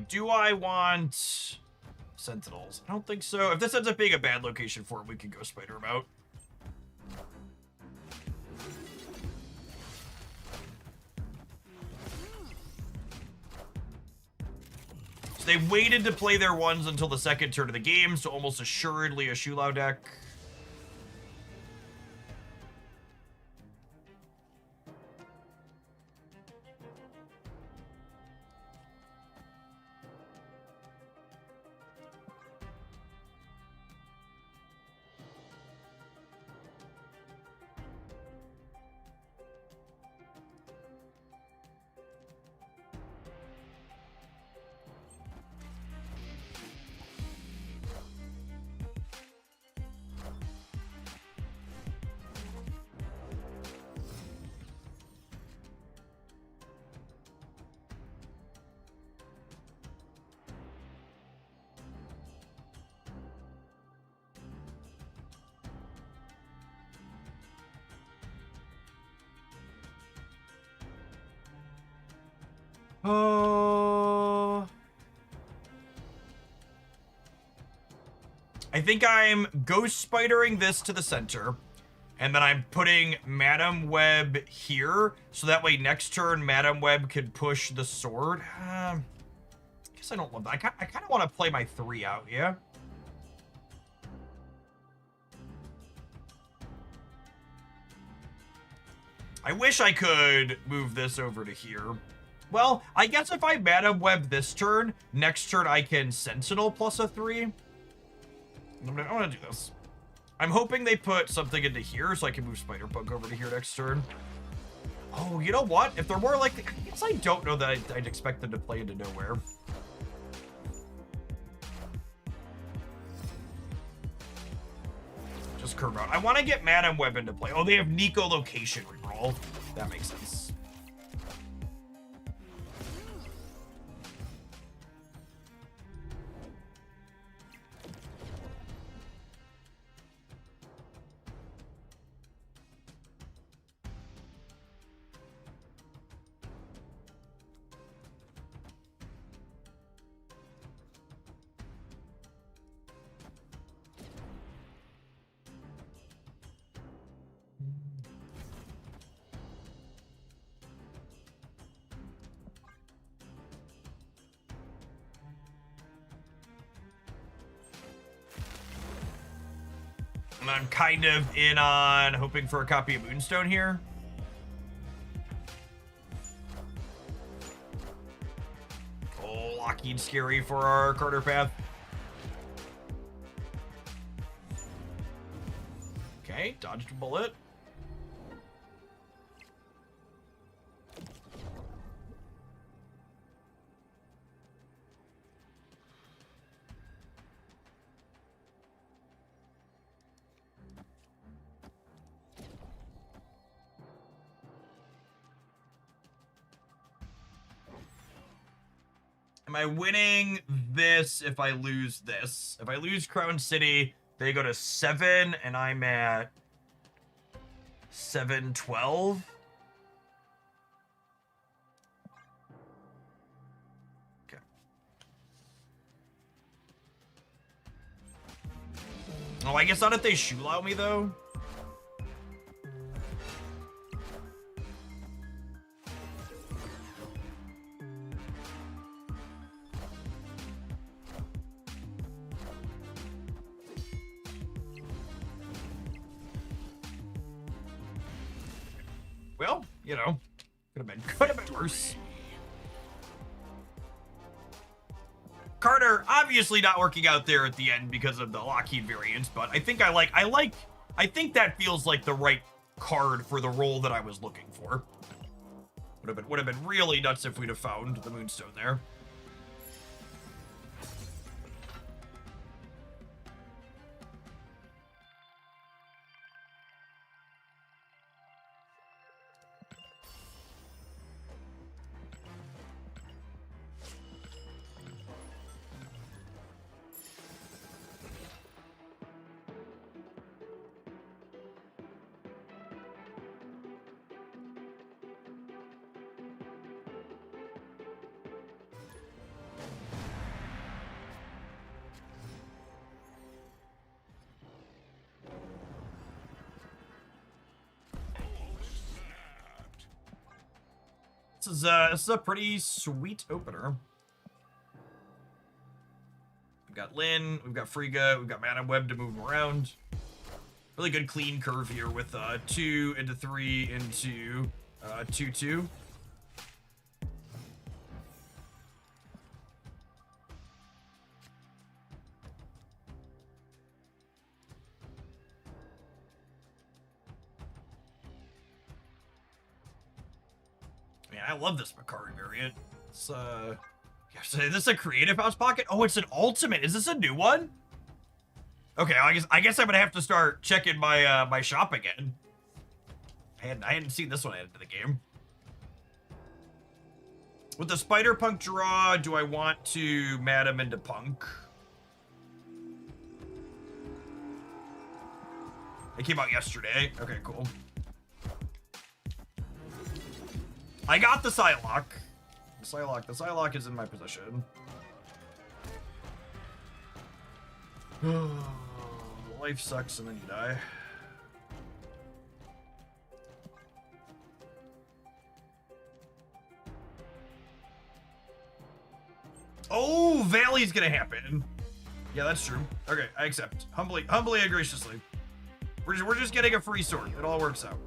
Do I want Sentinels? I don't think so. If this ends up being a bad location for him, we can go spider him out. So they waited to play their 1s until the second turn of the game, so almost assuredly a Shulau deck. I think I'm ghost spidering this to the center, and then I'm putting Madam Web here, so that way next turn Madam Web could push the sword. I guess I don't love that. I kind of want to play my 3 out, yeah? I wish I could move this over to here. Well, I guess if I Madam Web this turn, next turn I can Sentinel plus a 3. I'm gonna do this. I'm hoping they put something into here so I can move Spider-Punk over to here next turn. Oh, you know what? If they're more like... I guess I don't know that I'd expect them to play into nowhere. Just curve out. I want to get Madam Web into play. Oh, they have Nico Location reroll. That makes sense. And I'm kind of in on hoping for a copy of Moonstone here. Oh, Lockheed scary for our Carter path. Okay, dodged a bullet. Am I winning this if I lose this? If I lose Crown City, they go to 7, and I'm at 7-12. Okay. Oh, I guess not if they shoot out me, though. Well, you know, could have been worse. Carter obviously not working out there at the end because of the Lockheed variants, but I think I think that feels like the right card for the role that I was looking for. Would have been really nuts if we'd have found the Moonstone there. This is a pretty sweet opener. We've got Lynn, we've got Frigga, we've got Mana Web to move around. Really good clean curve here with 2 into 3 into 2-2. Man, I love this Makari variant. It's is this a creative house pocket? Oh, it's an ultimate. Is this a new one? Okay, I guess I'm gonna have to start checking my my shop again. I hadn't seen this one added to the game. With the Spider Punk draw, do I want to mat him into Punk? It came out yesterday. Okay, cool. I got the Psylocke. The Psylocke is in my possession. Life sucks and then you die. Oh, Valley's gonna happen. Yeah, that's true. Okay, I accept. Humbly and graciously. We're just getting a free sword. It all works out.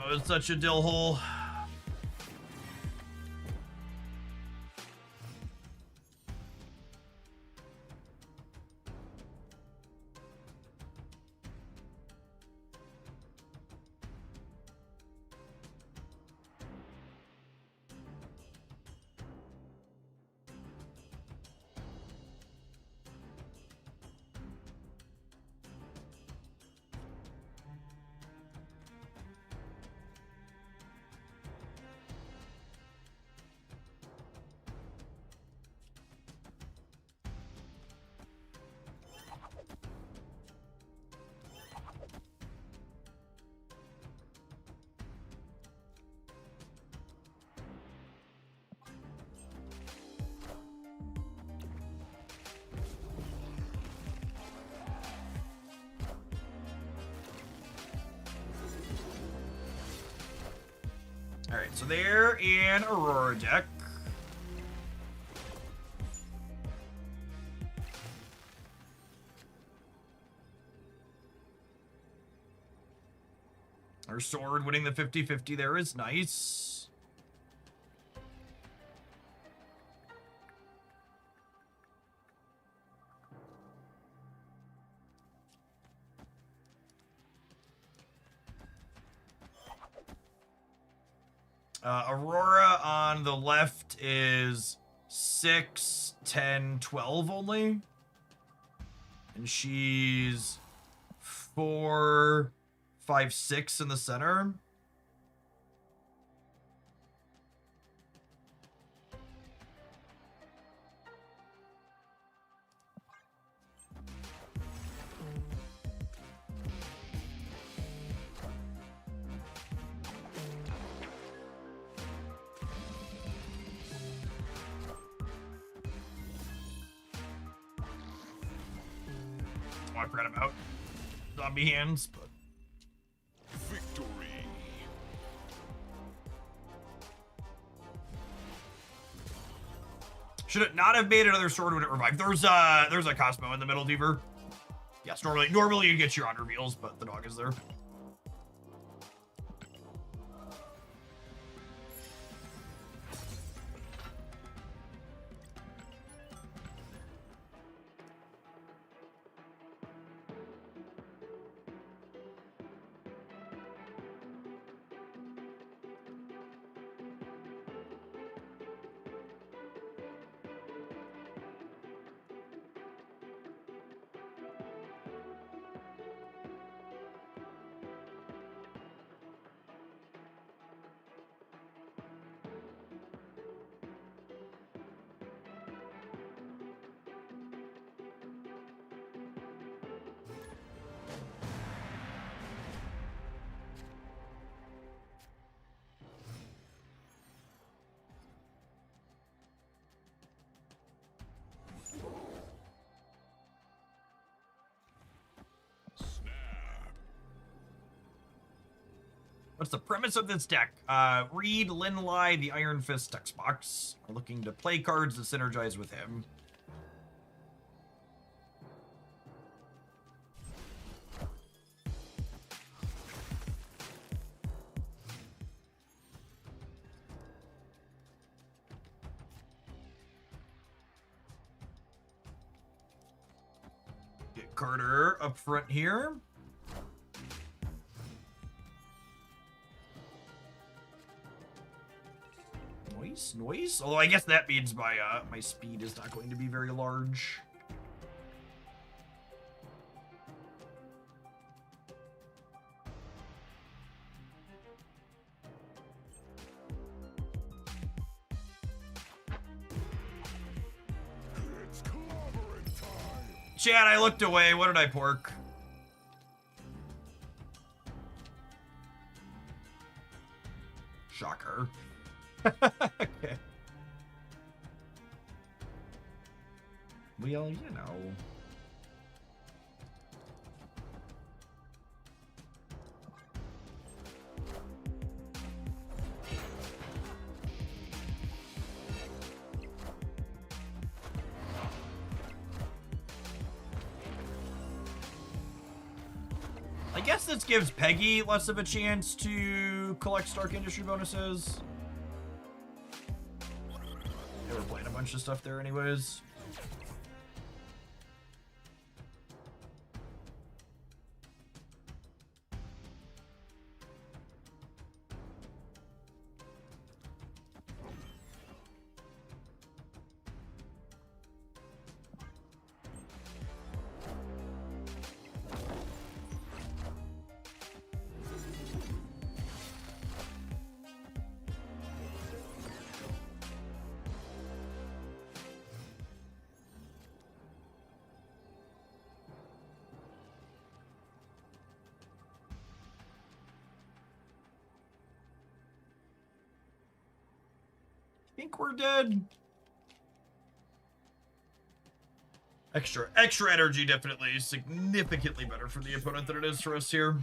Oh, it's such a dill hole. All right, so they're in Aurora deck. Our sword winning the 50-50 there is nice. Aurora on the left is 6, 10, 12 only. And she's 4, 5, 6 in the center. Oh, I forgot about zombie hands, but Victory. should it not have made another sword when it revived? There's a Cosmo in the middle, Deaver. Yes, normally you'd get your on reveals, but the dog is there. What's the premise of this deck? Read Linlai, the Iron Fist text box. We're looking to play cards that synergize with him. Get Carter up front here. Noise. Although I guess that means my speed is not going to be very large. It's clobbering time. Chad, I looked away. What did I pork? Shocker. Okay. Well, you know. I guess this gives Peggy less of a chance to collect Stark Industry bonuses. They were playing a bunch of stuff there anyways. Think we're dead. Extra energy definitely is significantly better for the opponent than it is for us here.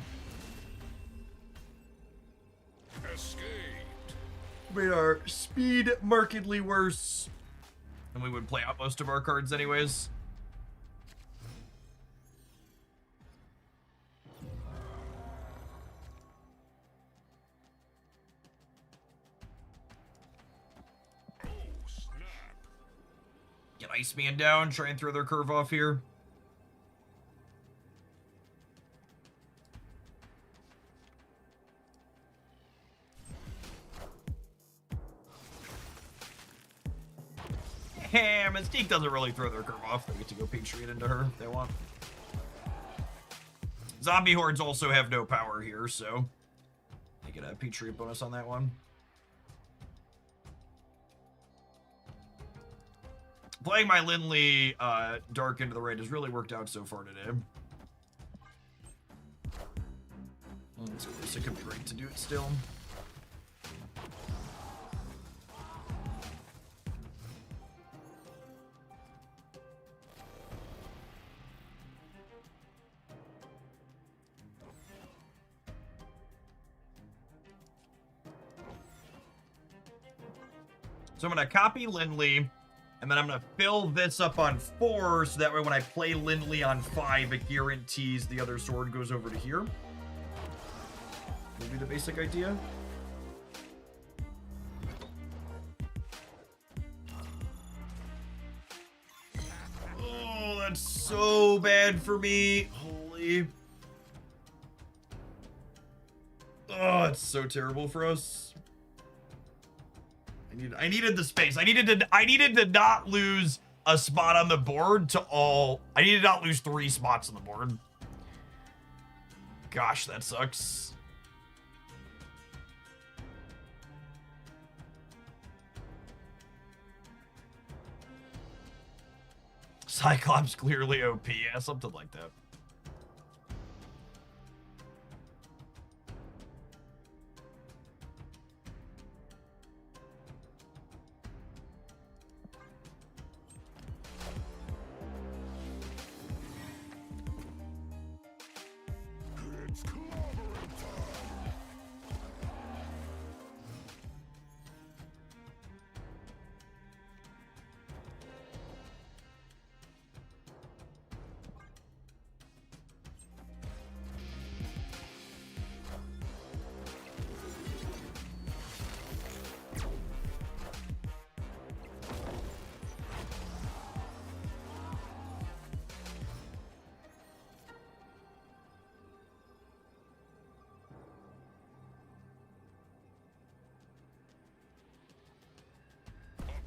Escaped. made our speed markedly worse. And we would play out most of our cards anyways. Get Iceman down, try and throw their curve off here. Mystique doesn't really throw their curve off. They get to go Patriot into her if they want. Zombie hordes also have no power here, so they get a Patriot bonus on that one. Playing my Lindley Dark into the right has really worked out so far today. So it could be right to do it still. So I'm going to copy Lindley, and then I'm going to fill this up on 4, so that way when I play Lindley on 5, it guarantees the other sword goes over to here. Maybe the basic idea. Oh, that's so bad for me. Holy. Oh, it's so terrible for us. I needed the space. I needed to not lose a spot on the board to all. I needed to not lose 3 spots on the board. Gosh, that sucks. Cyclops clearly OP. Yeah, something like that.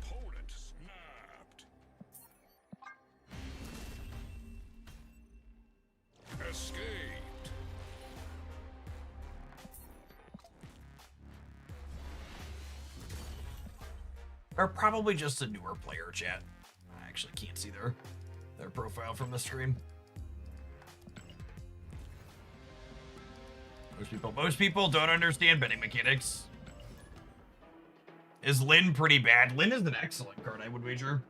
Opponent snapped. Escaped. They're probably just a newer player, chat. I actually can't see their profile from the stream. Most people don't understand betting mechanics. Is Lynn pretty bad? Lynn is an excellent card, I would wager.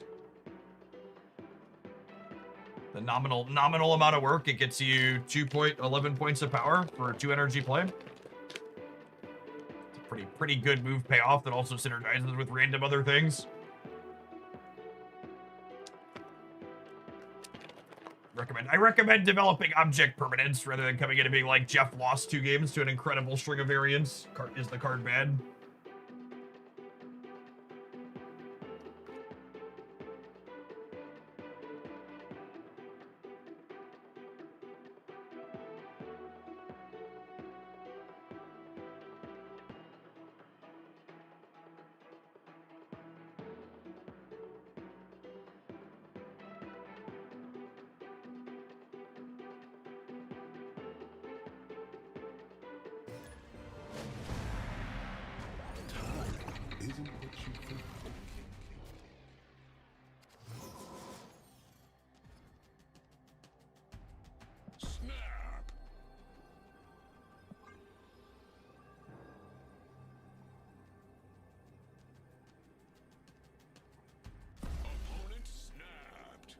The nominal amount of work, it gets you 2.11 points of power for 2 energy play. It's a pretty good move payoff that also synergizes with random other things. I recommend developing object permanence rather than coming in and being like, Jeff lost 2 games to an incredible string of variants. Is the card bad? Snap. Opponent snapped.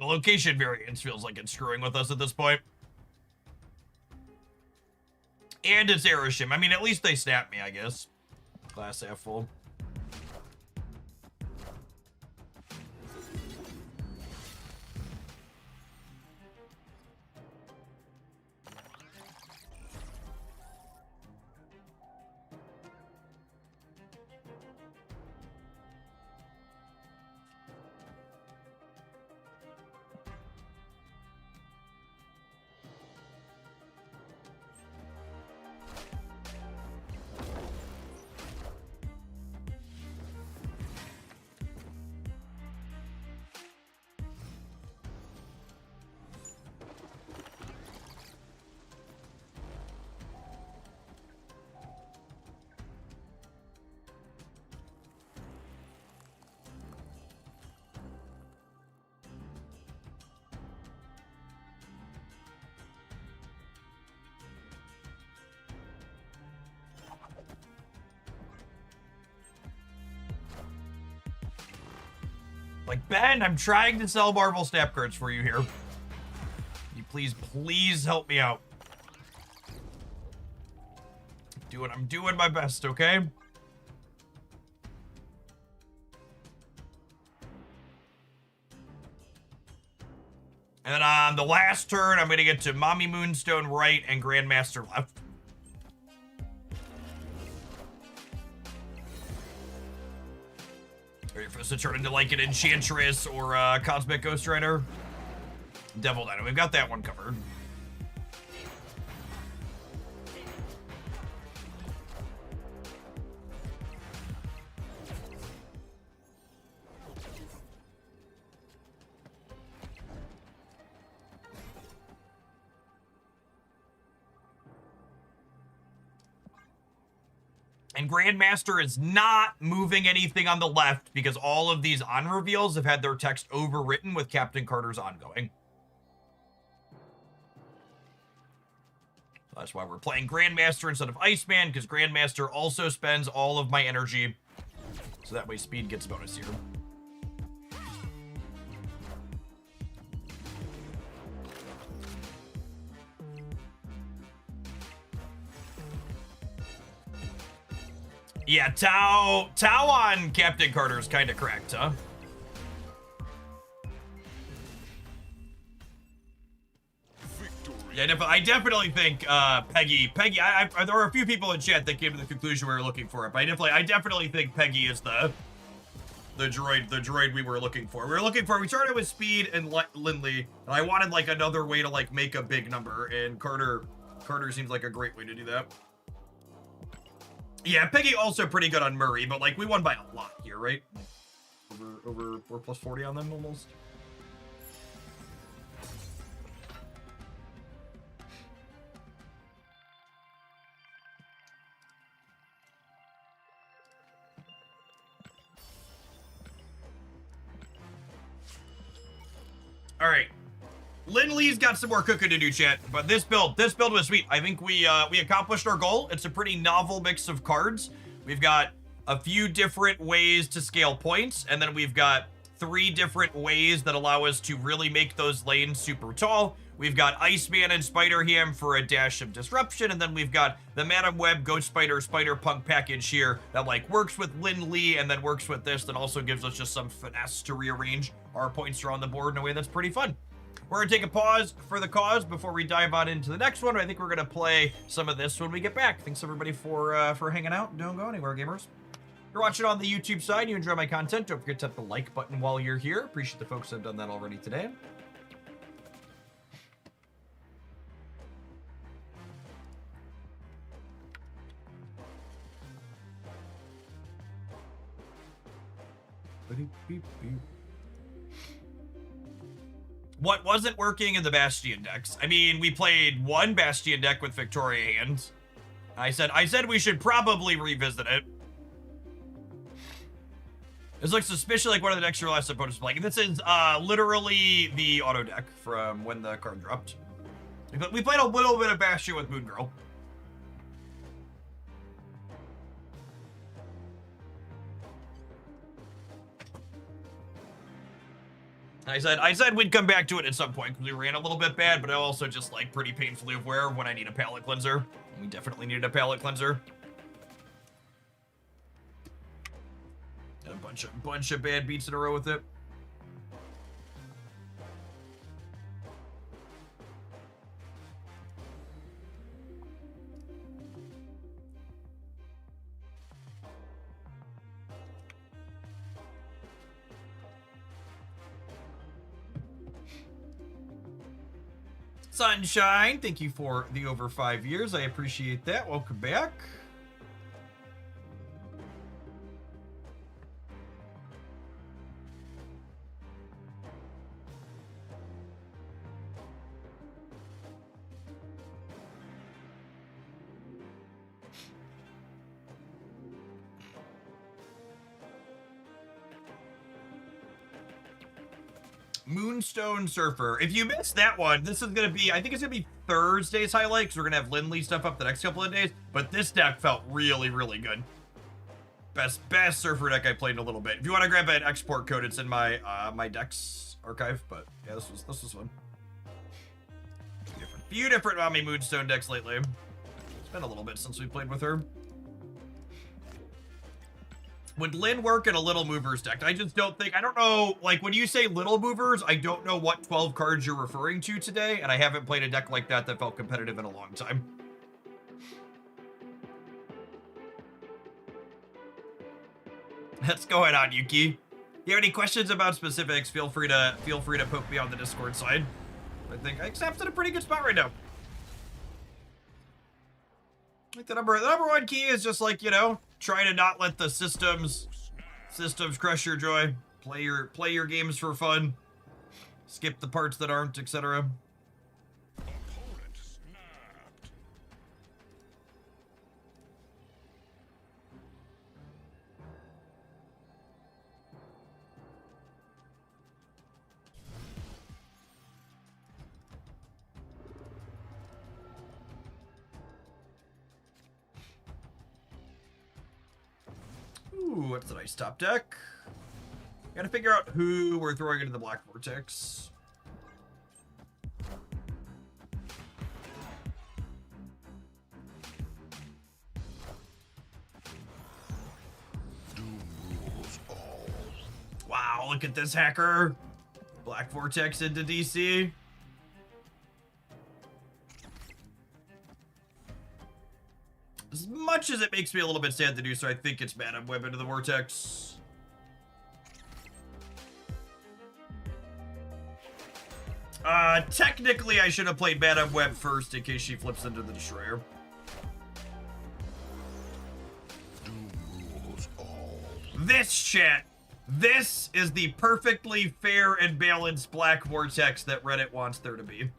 The location variance feels like it's screwing with us at this point. And it's Erishim. I mean, at least they snapped me, I guess. Glass half full. Like, Ben, I'm trying to sell Marvel Snap cards for you here. You please help me out. I'm doing my best, okay? And then on the last turn, I'm gonna get to Mommy Moonstone right and Grandmaster left. Ready for us to turn into like an Enchantress or a Cosmic Ghost Rider? Devil Dino, we've got that one covered. And Grandmaster is not moving anything on the left because all of these on reveals have had their text overwritten with Captain Carter's ongoing. So that's why we're playing Grandmaster instead of Iceman, because Grandmaster also spends all of my energy. So that way speed gets a bonus here. Yeah, Tau on Captain Carter is kind of correct, huh? Yeah, I definitely think Peggy. There are a few people in chat that came to the conclusion we were looking for it, but I definitely think Peggy is the droid we were looking for. We started with Speed and Lindley, and I wanted like another way to like make a big number, and Carter seems like a great way to do that. Yeah, Peggy also pretty good on Murray, but like we won by a lot here, right? Over 4 plus 40 on them almost. All right. Lindley's got some more cooking to do, chat, but this build was sweet. I think we accomplished our goal. It's a pretty novel mix of cards. We've got a few different ways to scale points, and then we've got 3 different ways that allow us to really make those lanes super tall. We've got Iceman and Spider-Ham for a dash of disruption, and then we've got the Madam Web, Ghost Spider, Spider-Punk package here that like works with Lindley and then works with this, that also gives us just some finesse to rearrange our points around the board in a way that's pretty fun. We're going to take a pause for the cause before we dive on into the next one. I think we're going to play some of this when we get back. Thanks, everybody, for hanging out. Don't go anywhere, gamers. If you're watching on the YouTube side, you enjoy my content, don't forget to hit the like button while you're here. Appreciate the folks that have done that already today. What wasn't working in the Bastion decks? I mean, we played one Bastion deck with Victoria hands. I said we should probably revisit it. This looks suspiciously like one of the decks your last opponent's playing. This is literally the auto deck from when the card dropped. We played a little bit of Bastion with Moon Girl. I said we'd come back to it at some point because we ran a little bit bad, but I also just like pretty painfully aware when I need a palate cleanser. And we definitely needed a palate cleanser. And a bunch of bad beats in a row with it. Sunshine, thank you for the over 5 years. I appreciate that. Welcome back. Moonstone Surfer. If you missed that one, this is going to be, I think it's going to be Thursday's highlight because we're going to have Lindley stuff up the next couple of days. But this deck felt really, really good. Best Surfer deck I played in a little bit. If you want to grab an export code, it's in my my decks archive. But yeah, this was fun. Few different Mami Moonstone decks lately. It's been a little bit since we played with her. Would Lynn work in a Little Movers deck? I just don't think, I don't know, like when you say Little Movers, I don't know what 12 cards you're referring to today, and I haven't played a deck like that felt competitive in a long time. What's going on, Yuki? If you have any questions about specifics, feel free to poke me on the Discord side. I think Exap's in a pretty good spot right now. I think the number one key is just like, you know, try to not let the systems crush your joy. Play your games for fun. Skip the parts that aren't, etc. Ooh, what's the nice top deck? Gotta figure out who we're throwing into the Black Vortex. Wow, look at this hacker. Black Vortex into DC. As much as it makes me a little bit sad to do so, I think it's Madam Web into the Vortex. Technically, I should have played Madam Web first in case she flips into the Destroyer. This, chat, this is the perfectly fair and balanced Black Vortex that Reddit wants there to be.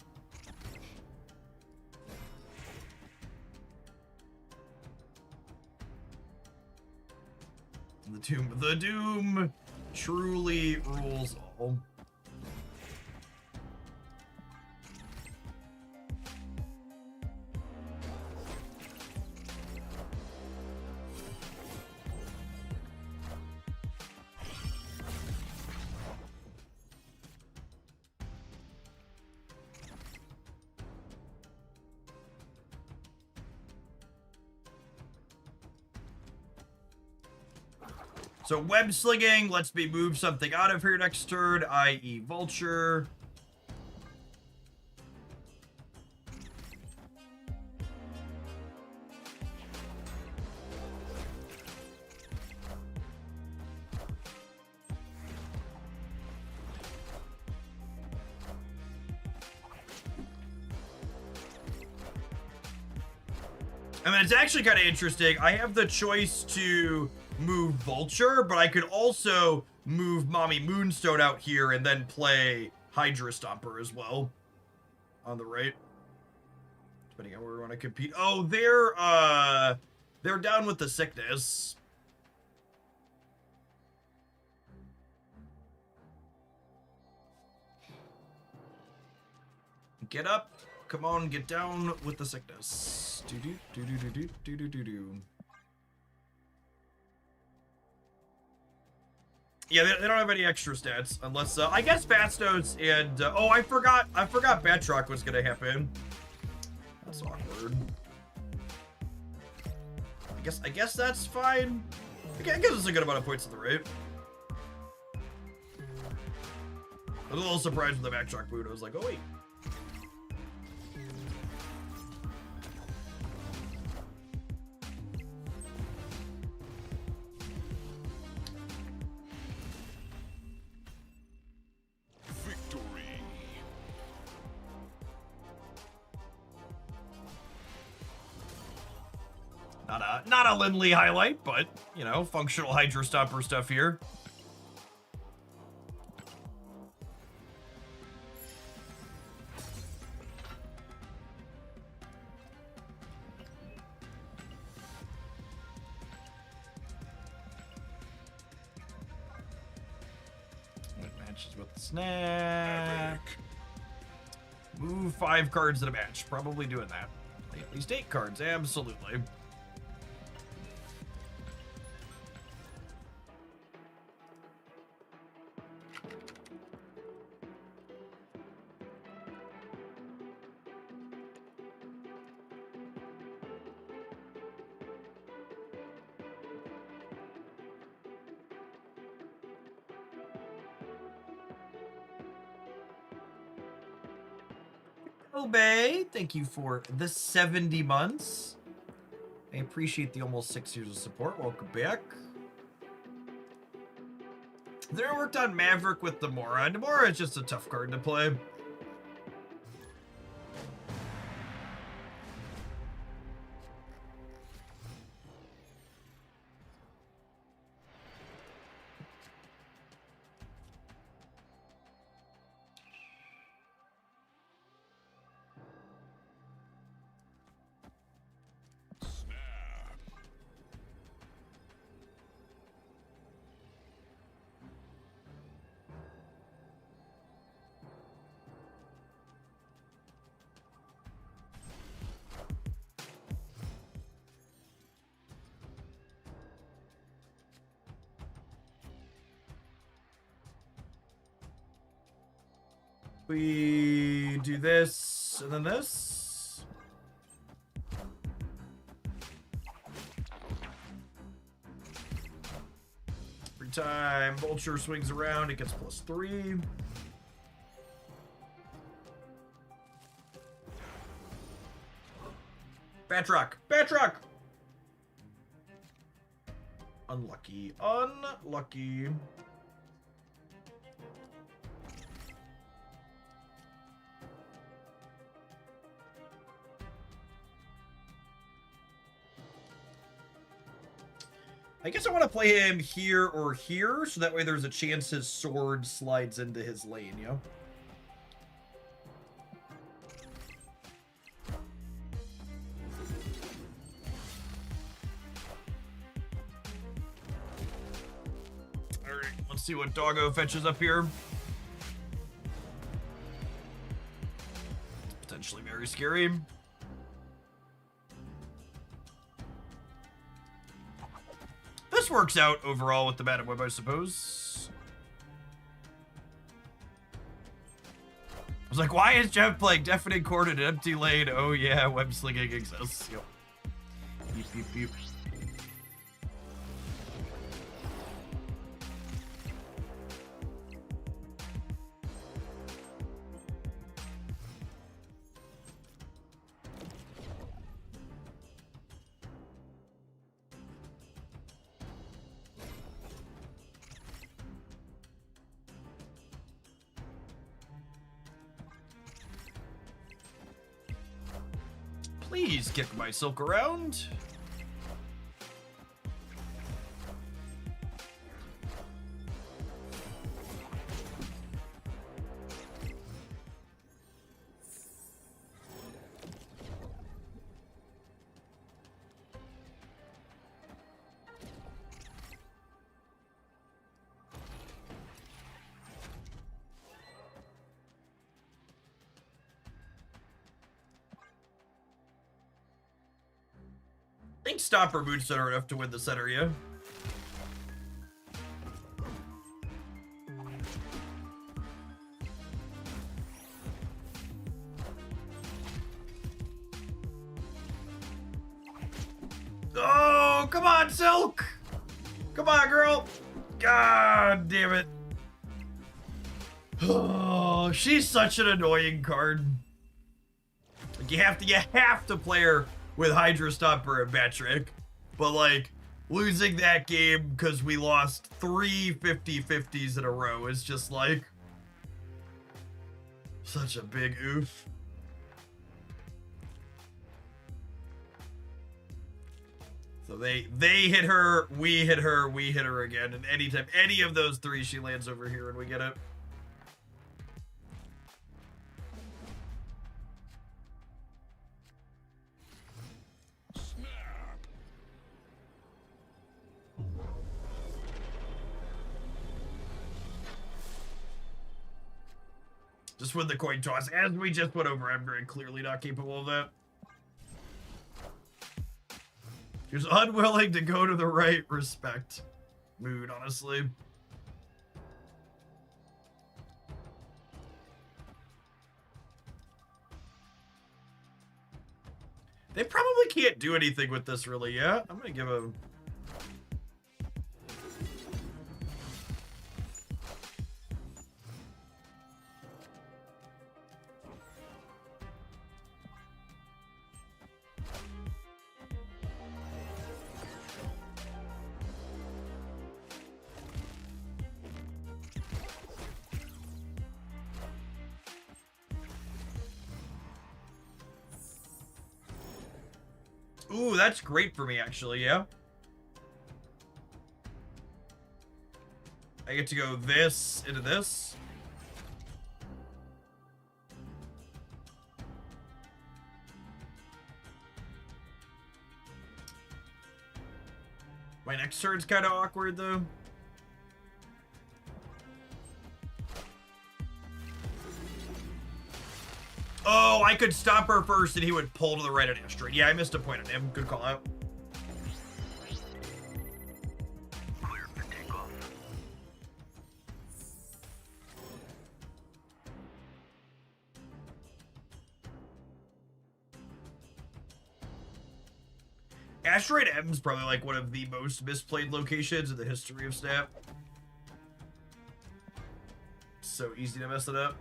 The Doom truly rules all. So web slinging lets me move something out of here next turn, i.e. Vulture. I mean, it's actually kind of interesting. I have the choice to move Vulture, but I could also move Mami Moonstone out here and then play Hydra Stomper as well on the right, depending on where we want to compete. Oh, they're down with the sickness. Get up. Come on, get down with the sickness. Do. Yeah, they don't have any extra stats unless I guess Fastos and oh, I forgot Batroc was gonna happen. That's awkward. I guess that's fine. I guess it's a good amount of points at the rate. I was a little surprised with the Batroc boot. I was like, oh wait. Not a Lindley highlight, but, you know, functional Hydro Stomper stuff here. It matches with the snap. Move 5 cards in a match. Probably doing that. At least 8 cards, absolutely. Obey, thank you for the 70 months. I appreciate the almost 6 years of support. Welcome back. They worked on Maverick with Demora. Demora is just a tough card to play. We do this, and then this. Every time Vulture swings around, it gets +3. Batroc! Batroc! Unlucky. Unlucky. I guess I want to play him here or here, so that way there's a chance his sword slides into his lane, you know? Alright, let's see what Doggo fetches up here. It's potentially very scary. This works out overall with the Madam Web, I suppose. I was like, why is Jeff playing Deafening Chord in an empty lane? Oh yeah, web slinging exists. Yep. Beep, beep, beep. Please kick my silk around. I think Stopper boots are enough to win the center, yeah. Oh, come on, Silk! Come on, girl! God damn it. Oh, she's such an annoying card. Like, you have to play her with Hydra Stomper and Batrick. But like, losing that game because we lost 3 50-50s in a row is just like such a big oof. So they hit her, we hit her, we hit her again, and anytime any of those three she lands over here and we get it. Just win the coin toss, as we just went over. I'm very clearly not capable of that. She was unwilling to go to the right respect mood, honestly. They probably can't do anything with this really yet. I'm gonna give him... Ooh, that's great for me, actually, yeah. I get to go this into this. My next turn's kind of awkward, though. Oh, I could stop her first and he would pull to the right on Asteroid. Yeah, I missed a point on him. Good call out. Clear for takeoff. Asteroid M is probably like one of the most misplayed locations in the history of Snap. So easy to mess it up.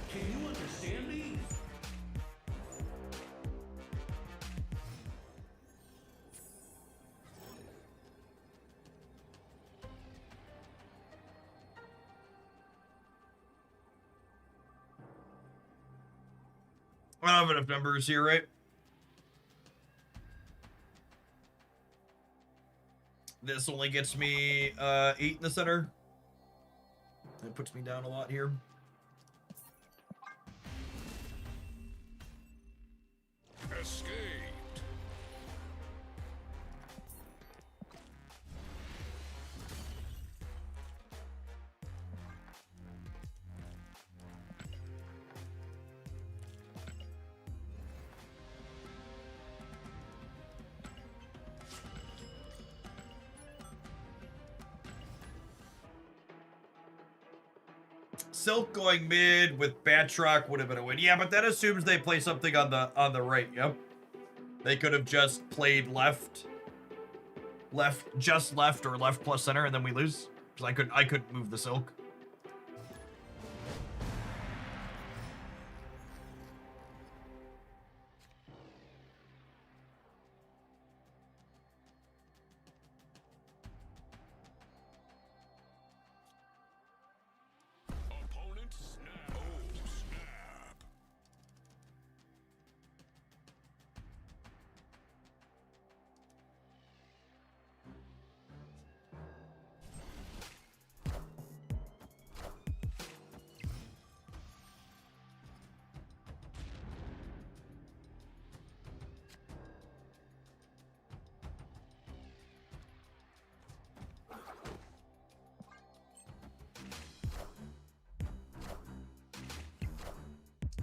Can you understand me? I don't have enough numbers here, right? This only gets me 8 in the center. That puts me down a lot here. Escaped. Silk going mid with Batroc would have been a win. Yeah, but that assumes they play something on the right. Yep. They could have just played left, just left, or left plus center, and then we lose. Because I couldn't move the Silk. Opponent snap. Oh, snap.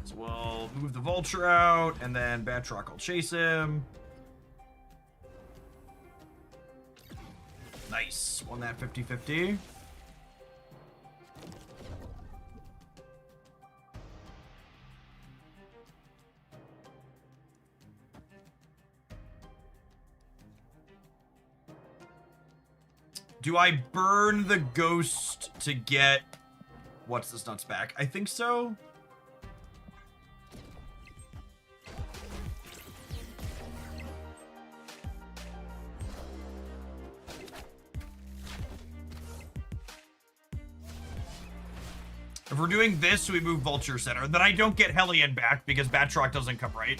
So we'll move the Vulture out, and then Batroc will chase him. Nice. Won that 50-50. Do I burn the ghost to get what's this nuts back? I think so. If we're doing this, we move Vulture Center. Then I don't get Hellion back because Batroc doesn't come right.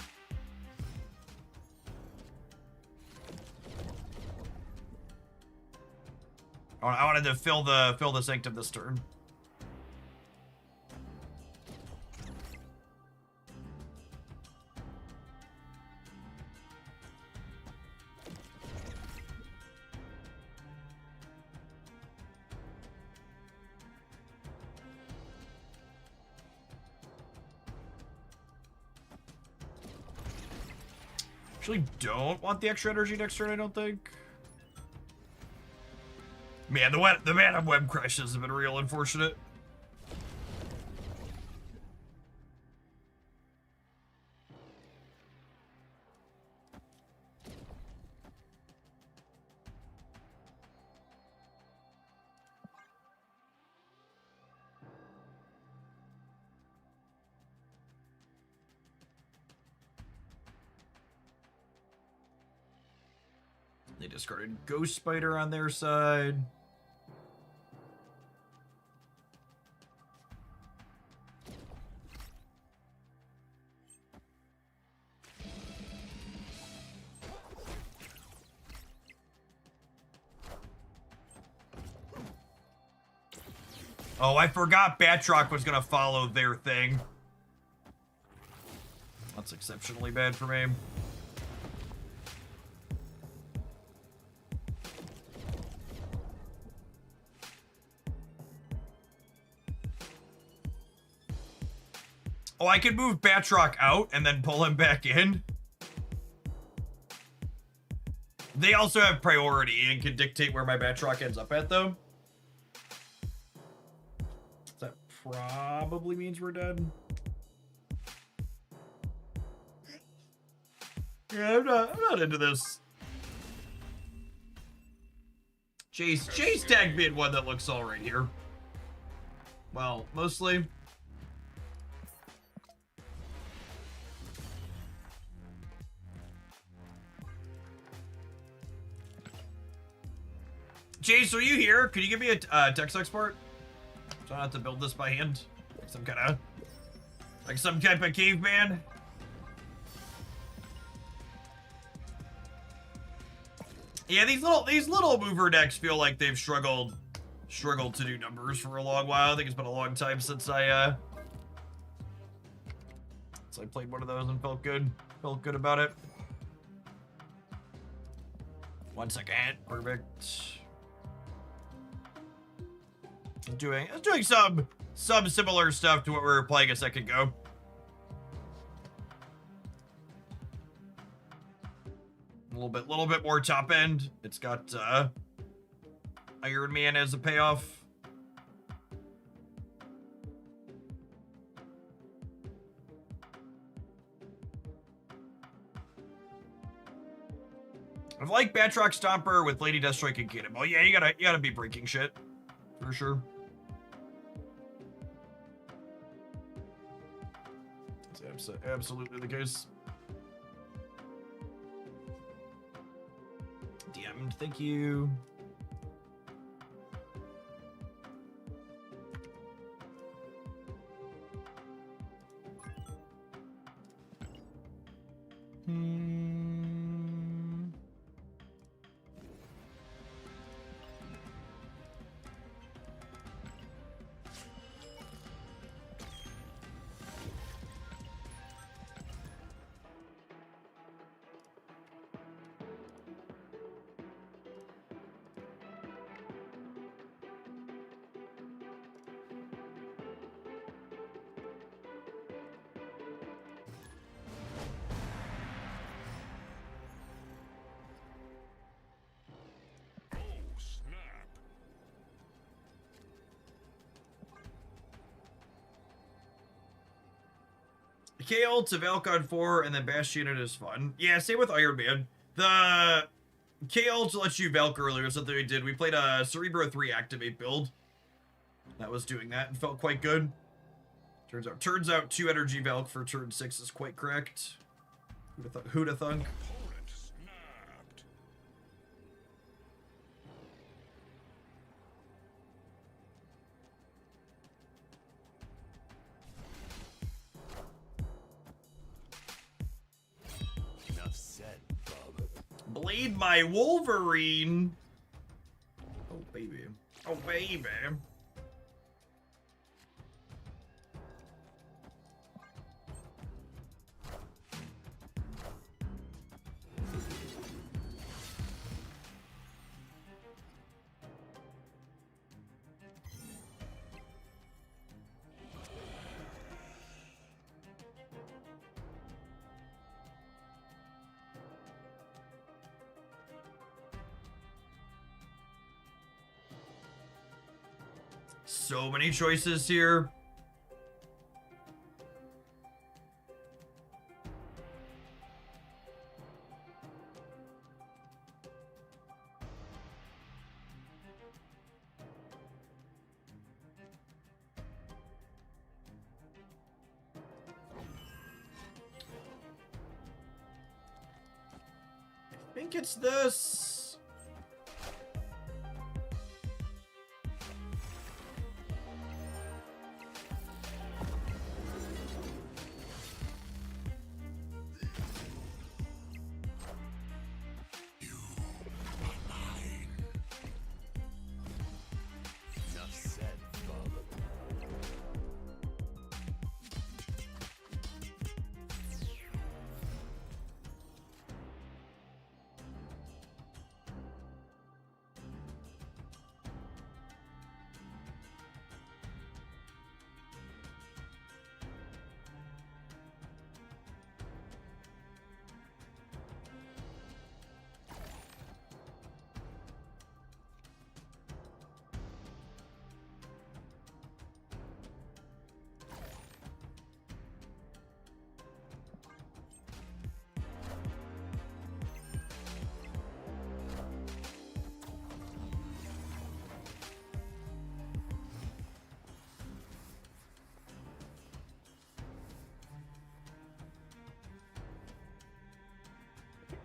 I wanted to fill the Sanctum this turn. Actually don't want the extra energy next turn, I don't think. Man, the Mana Web crashes have been real unfortunate. They discarded Ghost Spider on their side. Oh, I forgot Batroc was gonna follow their thing. That's exceptionally bad for me. Oh, I could move Batroc out and then pull him back in. They also have priority and can dictate where my Batroc ends up at, though. That probably means we're dead. Yeah, I'm not into this. Jace tagged me in one that looks all right here. Well, mostly. Jace, are you here? Could you give me a text export? So I don't have to build this by hand. Like some type of caveman. Yeah, these little mover decks feel like they've struggled to do numbers for a long while. I think it's been a long time since I played one of those and felt good about it. 1 second. Perfect. Doing some similar stuff to what we were playing a second ago. A little bit more top end. It's got Iron Man as a payoff. I've liked Batroc Stomper with Lady Deathstrike and Cannonball. Yeah, you gotta be breaking shit for sure. It's absolutely the case. DM'd, thank you. K ult to Valcon 4 and then Bash Unit is fun. Yeah, same with Iron Man. KL to let you Valk earlier, something we did. We played a Cerebro 3 activate build. That was doing that and felt quite good. Turns out 2 energy Valk for turn 6 is quite correct. Who'da thunk? Opponent snapped. Enough said, bub. Blade my Wolverine. Oh, baby. Oh, baby. So many choices here. I think it's this. Enough said, bub.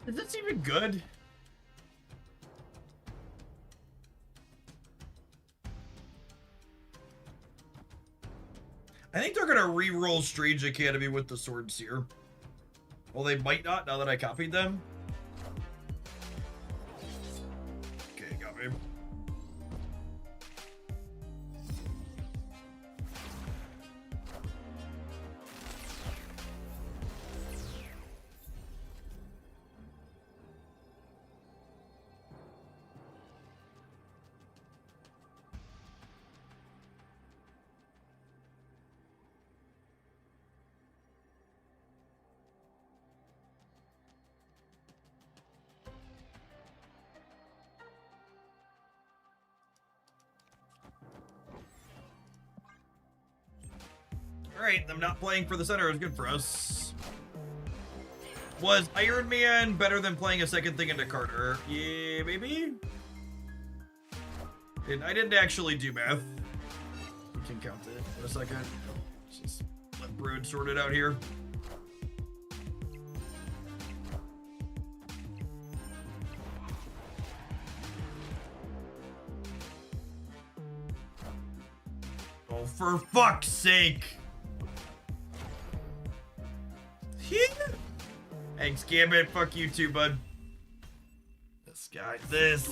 Is this even good? I think they're gonna re-roll Strange Academy with the Sword Seer. Well, they might not now that I copied them. Okay, got me. Alright, them not playing for the center is good for us. Was Iron Man better than playing a second thing into Carter? Yeah, maybe? I didn't actually do math. We can count it in a second. Let's just let Brood sort it out here. Oh, for fuck's sake! Thanks, Gambit. Fuck you too, bud. This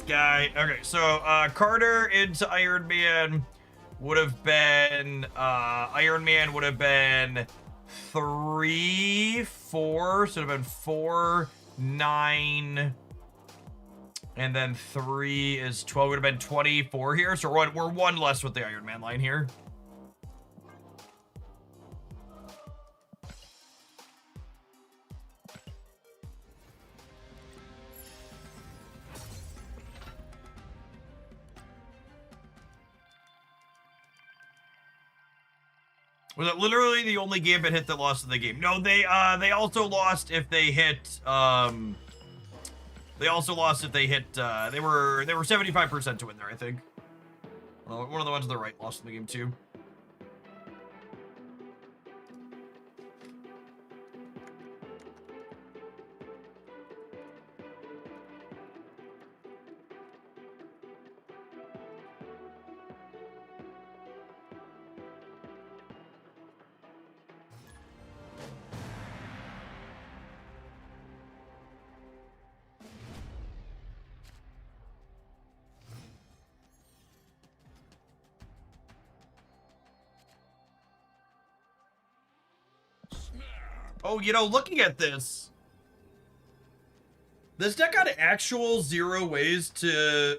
guy. Okay, so Carter into Iron Man would have been Iron Man would have been 3, 4, so it would have been 4, 9, and then 3 is 12. Would have been 24 here. So we're one less with the Iron Man line here. Was it literally the only Gambit hit that lost in the game? No, they also lost if they hit They also lost if they hit, they were 75% to win there, I think. One of the ones on the right lost in the game too. Oh, you know, looking at this deck got actual zero ways to...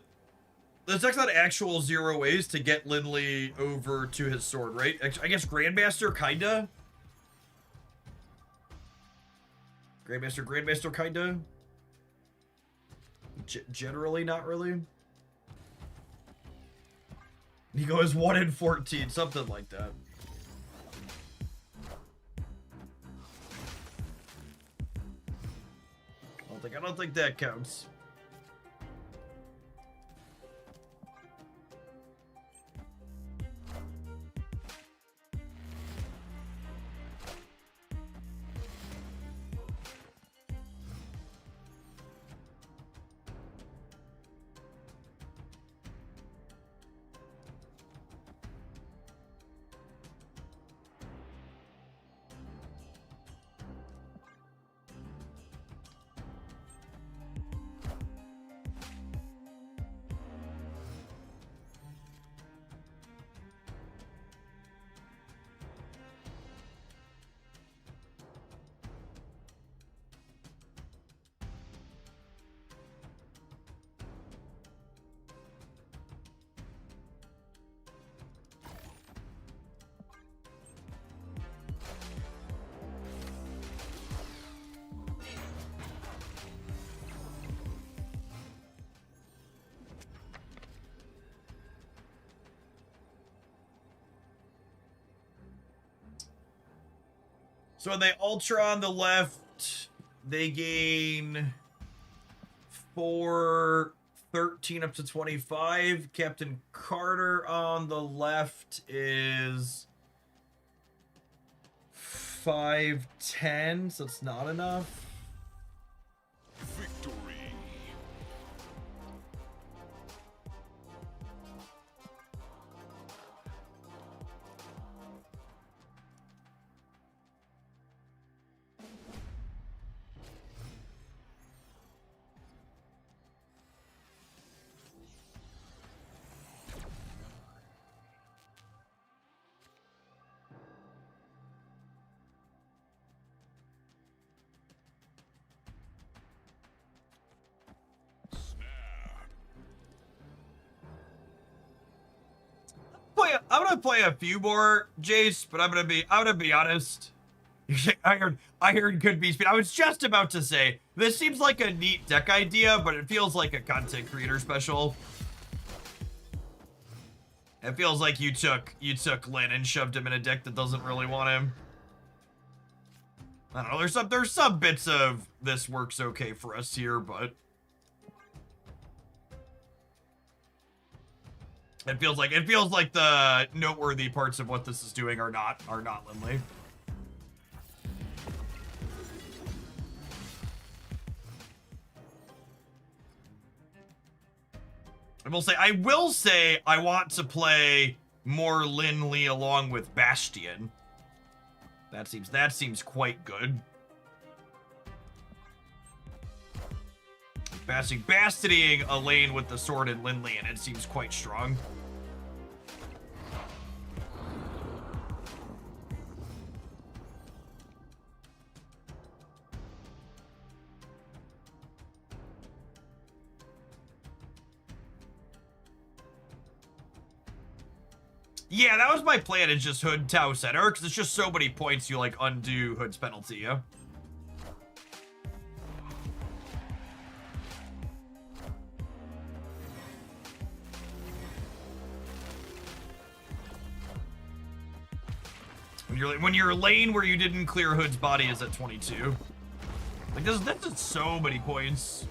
This deck's got actual zero ways to get Lindley over to his sword, right? I guess Grandmaster, kinda? Grandmaster, kinda? Generally, not really. He goes 1 in 14, something like that. I don't think that counts. So when they Ultra on the left, they gain 4, 13 up to 25. Captain Carter on the left is 5, 10, so it's not enough. Victory. I'm gonna play a few more, Jace, but I'm gonna be honest. Iron could be speed. I was just about to say, this seems like a neat deck idea, but it feels like a content creator special. It feels like you took Lin and shoved him in a deck that doesn't really want him. I don't know, there's some bits of this works okay for us here, but it feels like the noteworthy parts of what this is doing are not Lindley. I will say I want to play more Lindley along with Bastion. That seems quite good. Bastioning a lane with the sword and Lindley, and it seems quite strong. Yeah, that was my plan, is just Hood Tau Center, because it's just so many points you, like, undo Hood's penalty, yeah? When your lane where you didn't clear Hood's body is at 22. Like, this is so many points.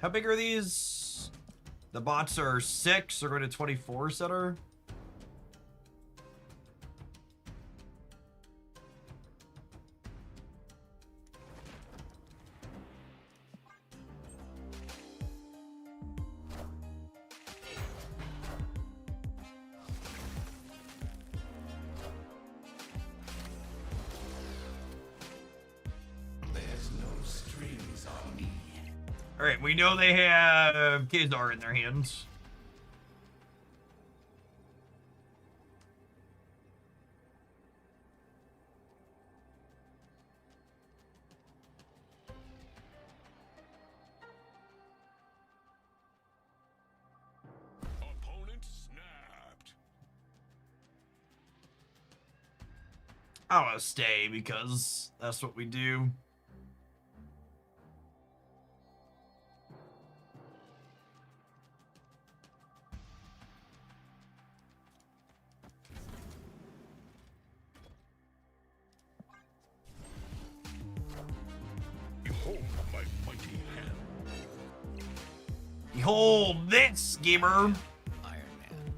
How big are these? The bots are 6. They're going to 24 center. There's no strings on me. All right, we know they have Kazar in their hands. Opponent snapped. I want to stay because that's what we do. Behold my mighty hand. Behold this, gamer. Iron Man.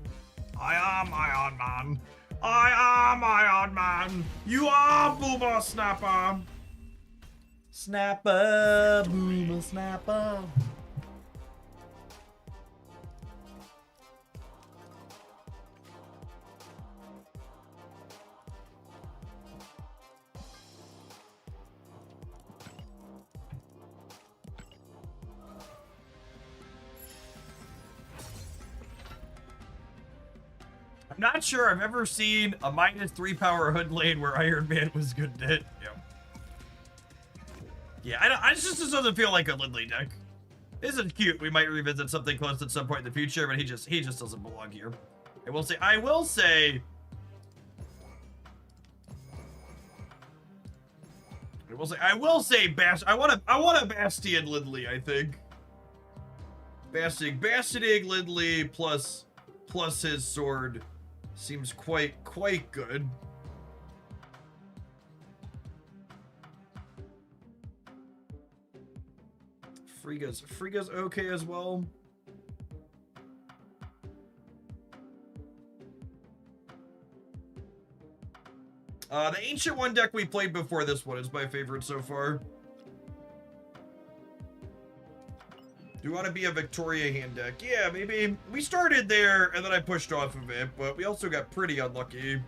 I am Iron Man. I am Iron Man. You are Boomer Snapper. Snapper, Boomer Snapper. I'm not sure I've ever seen a -3 power hood lane where Iron Man was good at it. Yeah, I just doesn't feel like a Lindley deck. Isn't cute. We might revisit something close at some point in the future, but he just doesn't belong here. I will say I will say I want a Bastion Lindley, I think. Bastioning Lindley plus his sword seems quite good. Frigga's okay as well. The Ancient One deck we played before this one is my favorite so far. Do you want to be a Victoria hand deck? Yeah, maybe. We started there, and then I pushed off of it, but we also got pretty unlucky.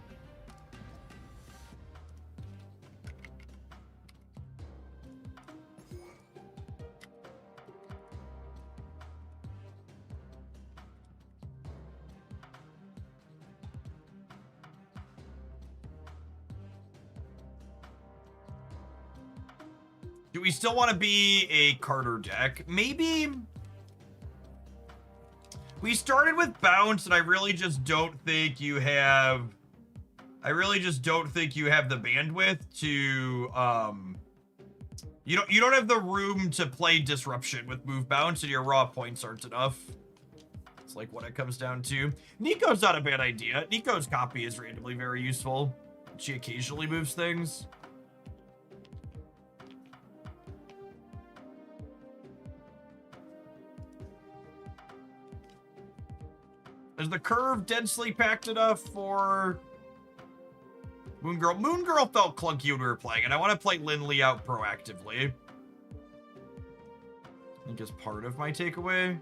Do we still want to be a Carter deck? Maybe. We started with Bounce, and I really just don't think you have the bandwidth to you don't have the room to play Disruption with move Bounce, and your raw points aren't enough. It's like what it comes down to. Nico's not a bad idea. Nico's copy is randomly very useful. She occasionally moves things. Is the curve densely packed enough for Moon Girl? Moon Girl felt clunky when we were playing, and I want to play Lindley out proactively. I think is part of my takeaway.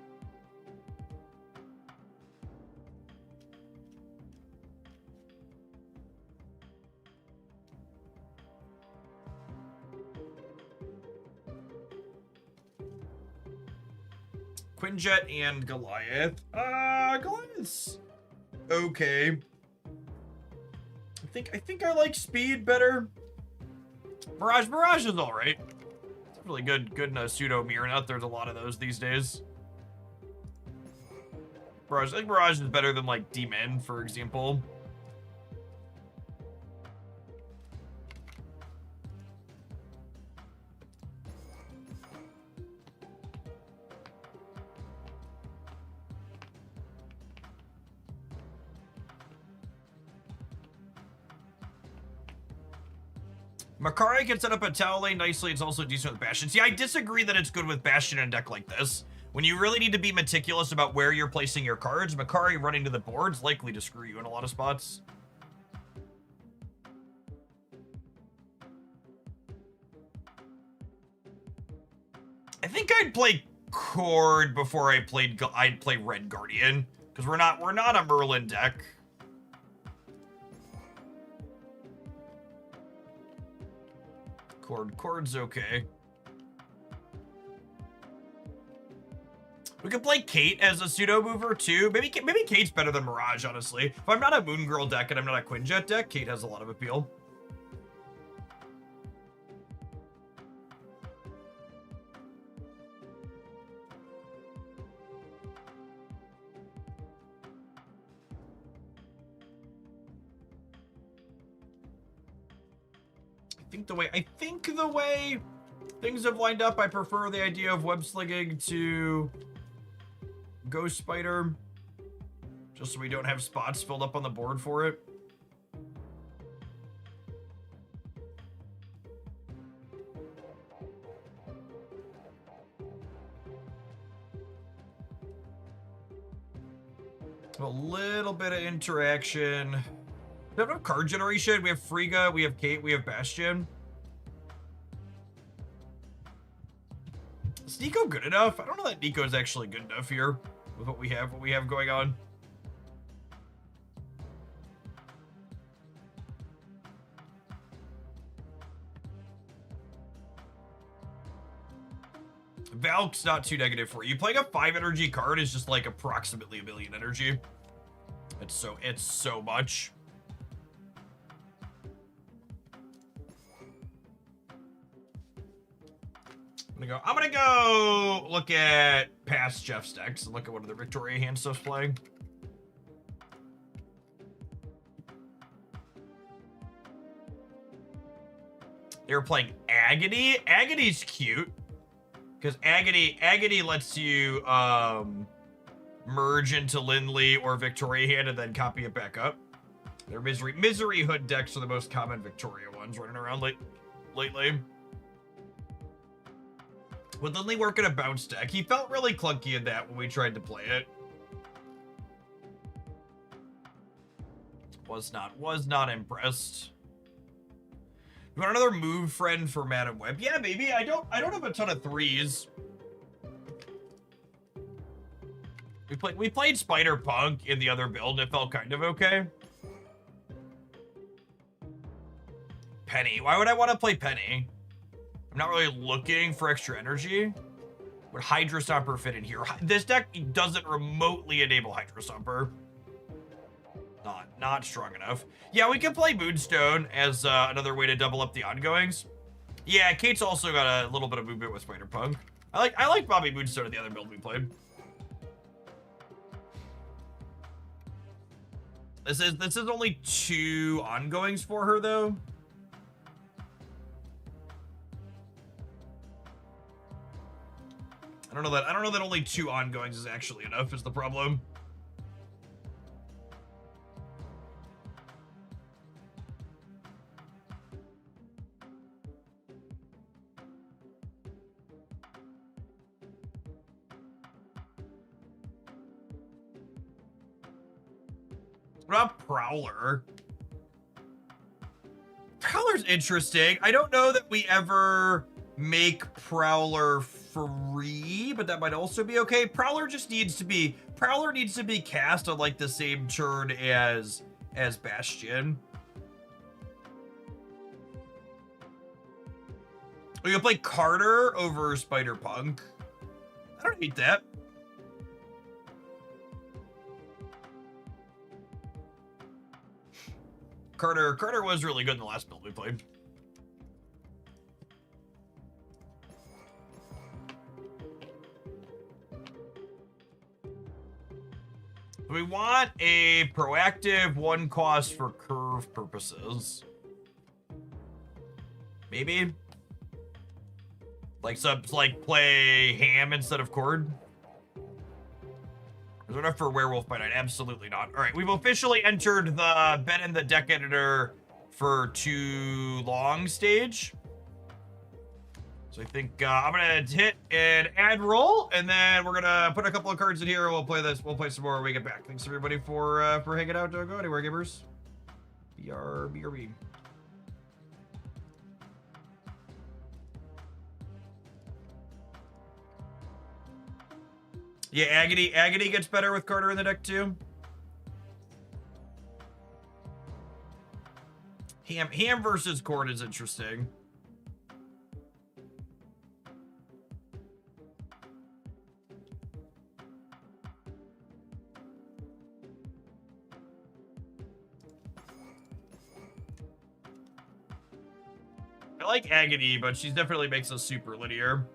Quinjet and Goliath. Goliath's okay. I think I like speed better. Mirage is all right. It's really good in a pseudo mirror nut. There's a lot of those these days. I think Mirage is better than like D-Men, for example. Makari can set up a tower lane nicely. It's also decent with Bastion. See, I disagree that it's good with Bastion in a deck like this. When you really need to be meticulous about where you're placing your cards, Makari running to the board's likely to screw you in a lot of spots. I think I'd play Cord before I'd play Red Guardian, because we're not a Merlin deck. Cord's okay. We could play Kate as a pseudo mover too. Maybe Kate's better than Mirage, honestly. If I'm not a Moon Girl deck and I'm not a Quinjet deck, Kate has a lot of appeal. I think the way things have lined up, I prefer the idea of web slinging to Ghost Spider, just so we don't have spots filled up on the board for it. A little bit of interaction. We have no card generation. We have Frigga, we have Kate, we have Bastion. Is Nico good enough? I don't know that Nico is actually good enough here with what we have going on. Valk's not too negative for you. Playing a 5 energy card is just like approximately 1 million energy. It's so much. I'm gonna go look at past Jeff's decks and look at what other Victoria hand stuff's playing. They were playing Agony. Agony's cute because Agony lets you merge into Lindley or Victoria hand and then copy it back up. Their Misery Hood decks are the most common Victoria ones running around lately. Would Lindley work in a bounce deck? He felt really clunky in that when we tried to play it. Was not impressed. You want another move friend for Madam Web? Yeah, maybe. I don't have a ton of 3s. We played Spider Punk in the other build and it felt kind of okay. Penny. Why would I want to play Penny? I'm not really looking for extra energy. Would Hydra Stomper fit in here? This deck doesn't remotely enable Hydra Stomper. Not strong enough. Yeah, we can play Moonstone as another way to double up the ongoings. Yeah, Kate's also got a little bit of movement with Spider Punk. I like Bobby Moonstone in the other build we played. This is only 2 ongoings for her though. I don't know that only 2 ongoings is actually enough is the problem. What about Prowler? Prowler's interesting. I don't know that we ever make Prowler free, but that might also be okay. Prowler needs to be cast on like the same turn as Bastion. We can play Carter over Spider Punk. I don't hate that. Carter was really good in the last build we played. We want a proactive 1 cost for curve purposes. Maybe. Like play Ham instead of Cord. Is there enough for Werewolf by Night? Absolutely not. All right, we've officially entered the Ben and the Deck Editor for too long stage. So I think I'm gonna hit an add roll, and then we're gonna put a couple of cards in here. We'll play this. We'll play some more when we get back. Thanks everybody for hanging out. Don't go anywhere, gamers. BRB. Yeah, Agony gets better with Carter in the deck too. Ham versus Cord is interesting. I like Agony, but she definitely makes us super linear.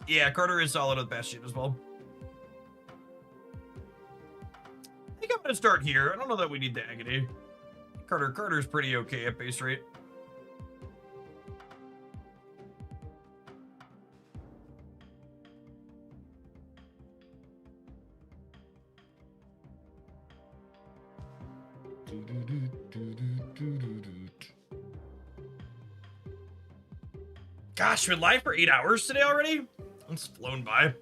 Yeah, Carter is solid with Bastion as well. I think I'm gonna start here. I don't know that we need the Agony. Carter's pretty okay at base rate. Gosh, we're live for 8 hours today already? It's flown by.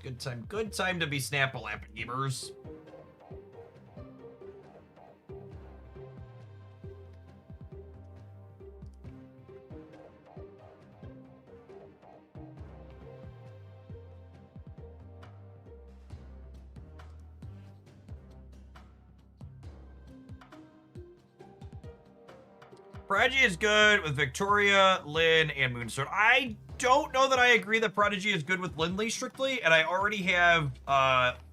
Good time to be snap-a-lapping, gamers. Prodigy is good with Victoria, Lynn, and Moonstone. I don't know that I agree that Prodigy is good with Lindley strictly, and I already have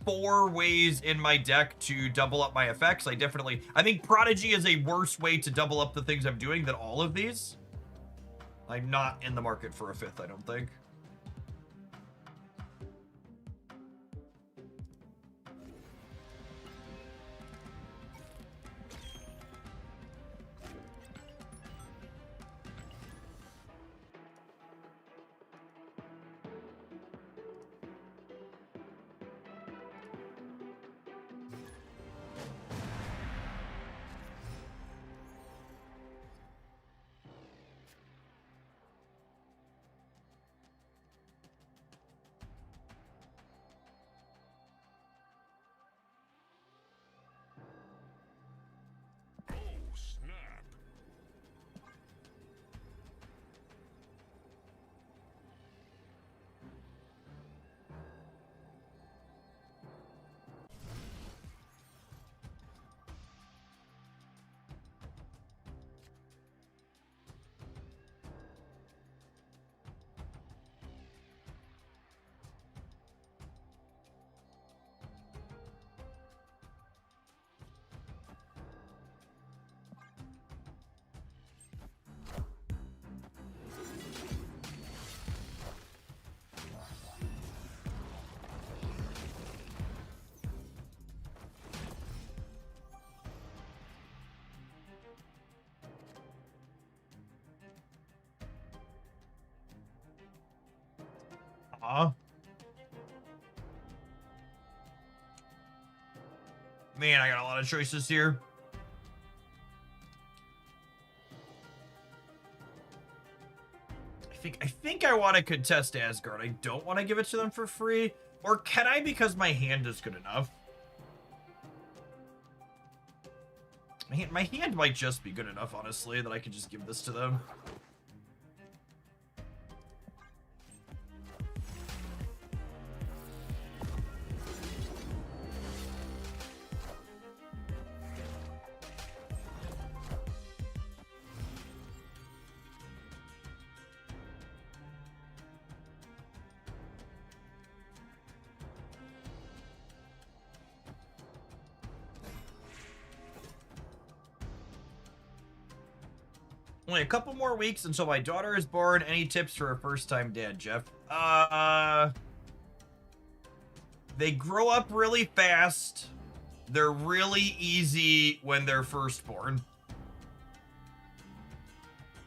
4 ways in my deck to double up my effects. I think Prodigy is a worse way to double up the things I'm doing than all of these. I'm not in the market for a 5th, I don't think. Oh, snap. Man, I got a lot of choices here. I think I want to contest Asgard. I don't want to give it to them for free. Or can I because my hand is good enough? My hand might just be good enough, honestly, that I could just give this to them. Only a couple more weeks until my daughter is born. Any tips for a first-time dad, Jeff? They grow up really fast. They're really easy when they're first born.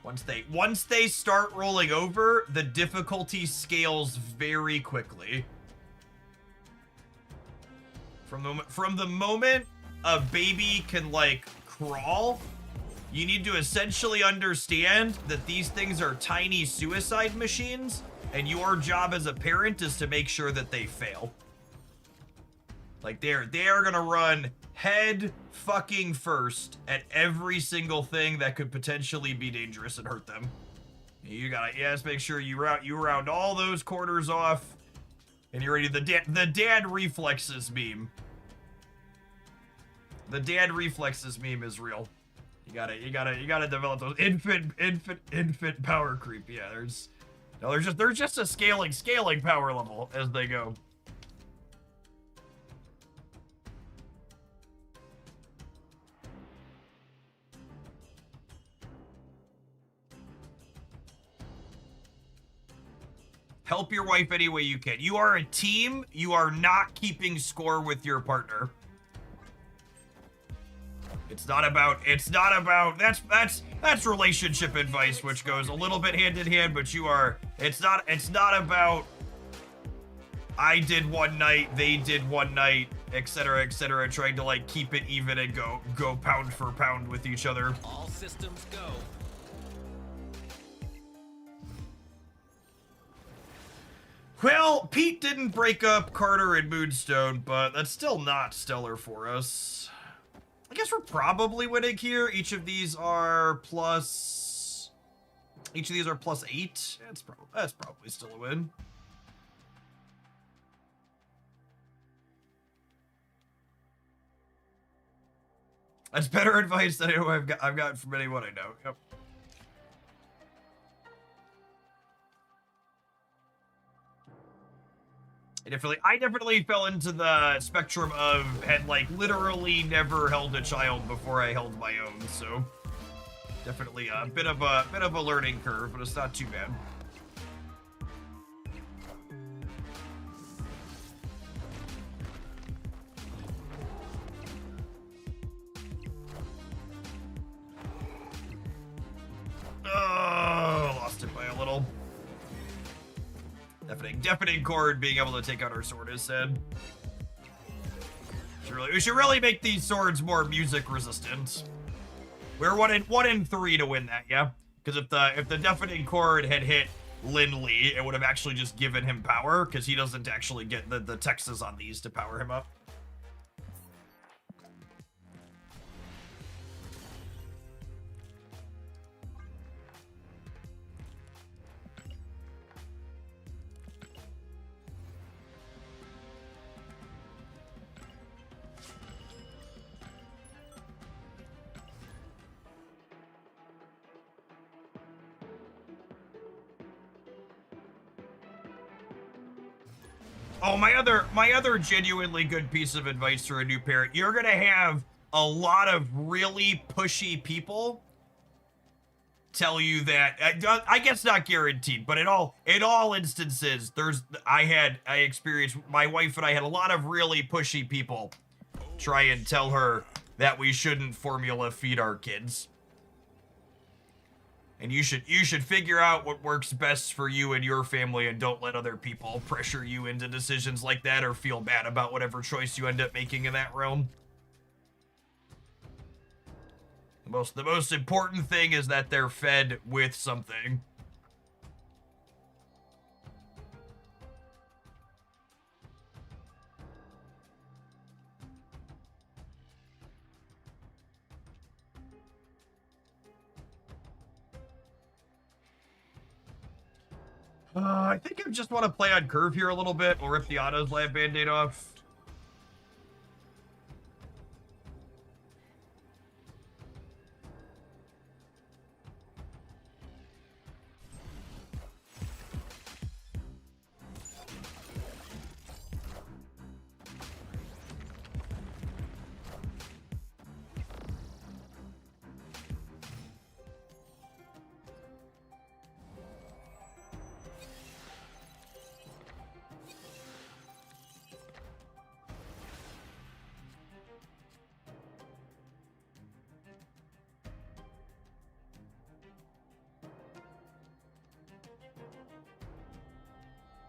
Once they start rolling over, the difficulty scales very quickly. From the moment a baby can like crawl, you need to essentially understand that these things are tiny suicide machines, and your job as a parent is to make sure that they fail. Like they are gonna run head fucking first at every single thing that could potentially be dangerous and hurt them. You gotta just make sure you round all those corners off, and you're ready. The dad reflexes meme. The dad reflexes meme is real. You gotta develop those infant power creep. Yeah, there's just a scaling power level as they go. Help your wife any way you can. You are a team. You are not keeping score with your partner. It's not about that's relationship advice, which goes a little bit hand in hand, but it's not about I did one night, they did one night, etc., trying to like keep it even and go pound for pound with each other. All systems go. Well, Pete didn't break up Carter and Moonstone, but that's still not stellar for us. I guess we're probably winning here. Each of these are plus 8. That's probably still a win. That's better advice than I've gotten from anyone I know. Yep. I definitely fell into the spectrum of had like literally never held a child before I held my own, so definitely a bit of a learning curve, but it's not too bad. Oh, lost it by a little. Deafening chord being able to take out our sword is said. We should really make these swords more music resistant. We're one in 3 to win that, yeah? Because if the deafening chord had hit Lindley, it would have actually just given him power, because he doesn't actually get the Texas on these to power him up. Oh, my other genuinely good piece of advice for a new parent: you're gonna have a lot of really pushy people tell you that, I guess not guaranteed, but in all instances, I experienced, my wife and I had a lot of really pushy people try and tell her that we shouldn't formula feed our kids. And you should figure out what works best for you and your family, and don't let other people pressure you into decisions like that or feel bad about whatever choice you end up making in that realm. The most important thing is that they're fed with something. I think I just want to play on curve here a little bit. We'll rip the autos lab band-aid off.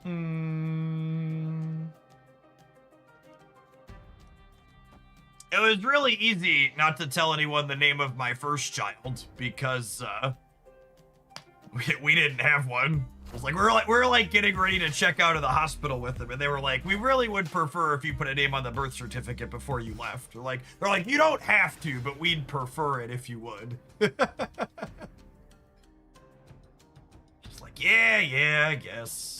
It was really easy not to tell anyone the name of my first child because we didn't have one. It was like we're like getting ready to check out of the hospital with them, and they were like, we really would prefer if you put a name on the birth certificate before you left. They're like, you don't have to, but we'd prefer it if you would. Just like, yeah, I guess.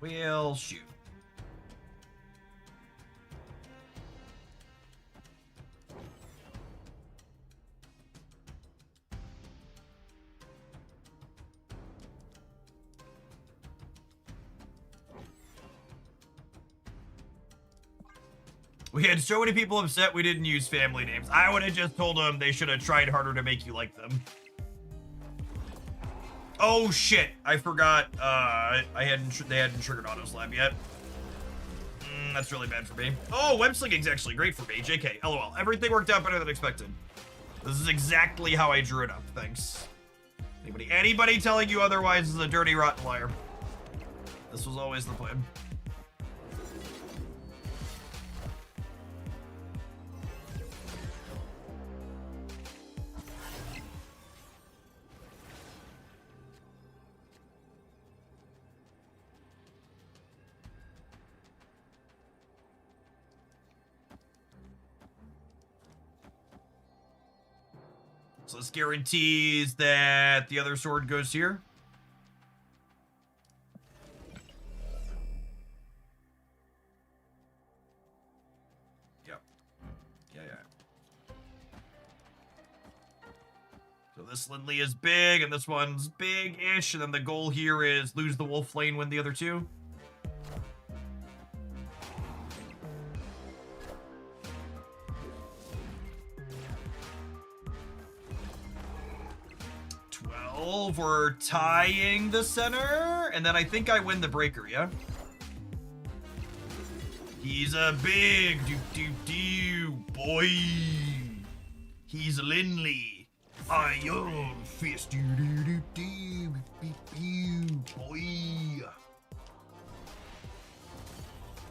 We'll shoot. We had so many people upset we didn't use family names. I would have just told them they should have tried harder to make you like them. Oh shit! I forgot. They hadn't triggered auto slab yet. That's really bad for me. Oh, web slinging's actually great for me. JK, LOL. Everything worked out better than expected. This is exactly how I drew it up. Thanks. Anybody telling you otherwise is a dirty, rotten liar. This was always the plan. So this guarantees that the other sword goes here. Yep. Yeah. So this Lindley is big, and this one's big-ish, and then the goal here is lose the wolf lane, win the other two. We're tying the center, and then I think I win the breaker, yeah? He's a big boy. He's Lindley. Iron fist boy.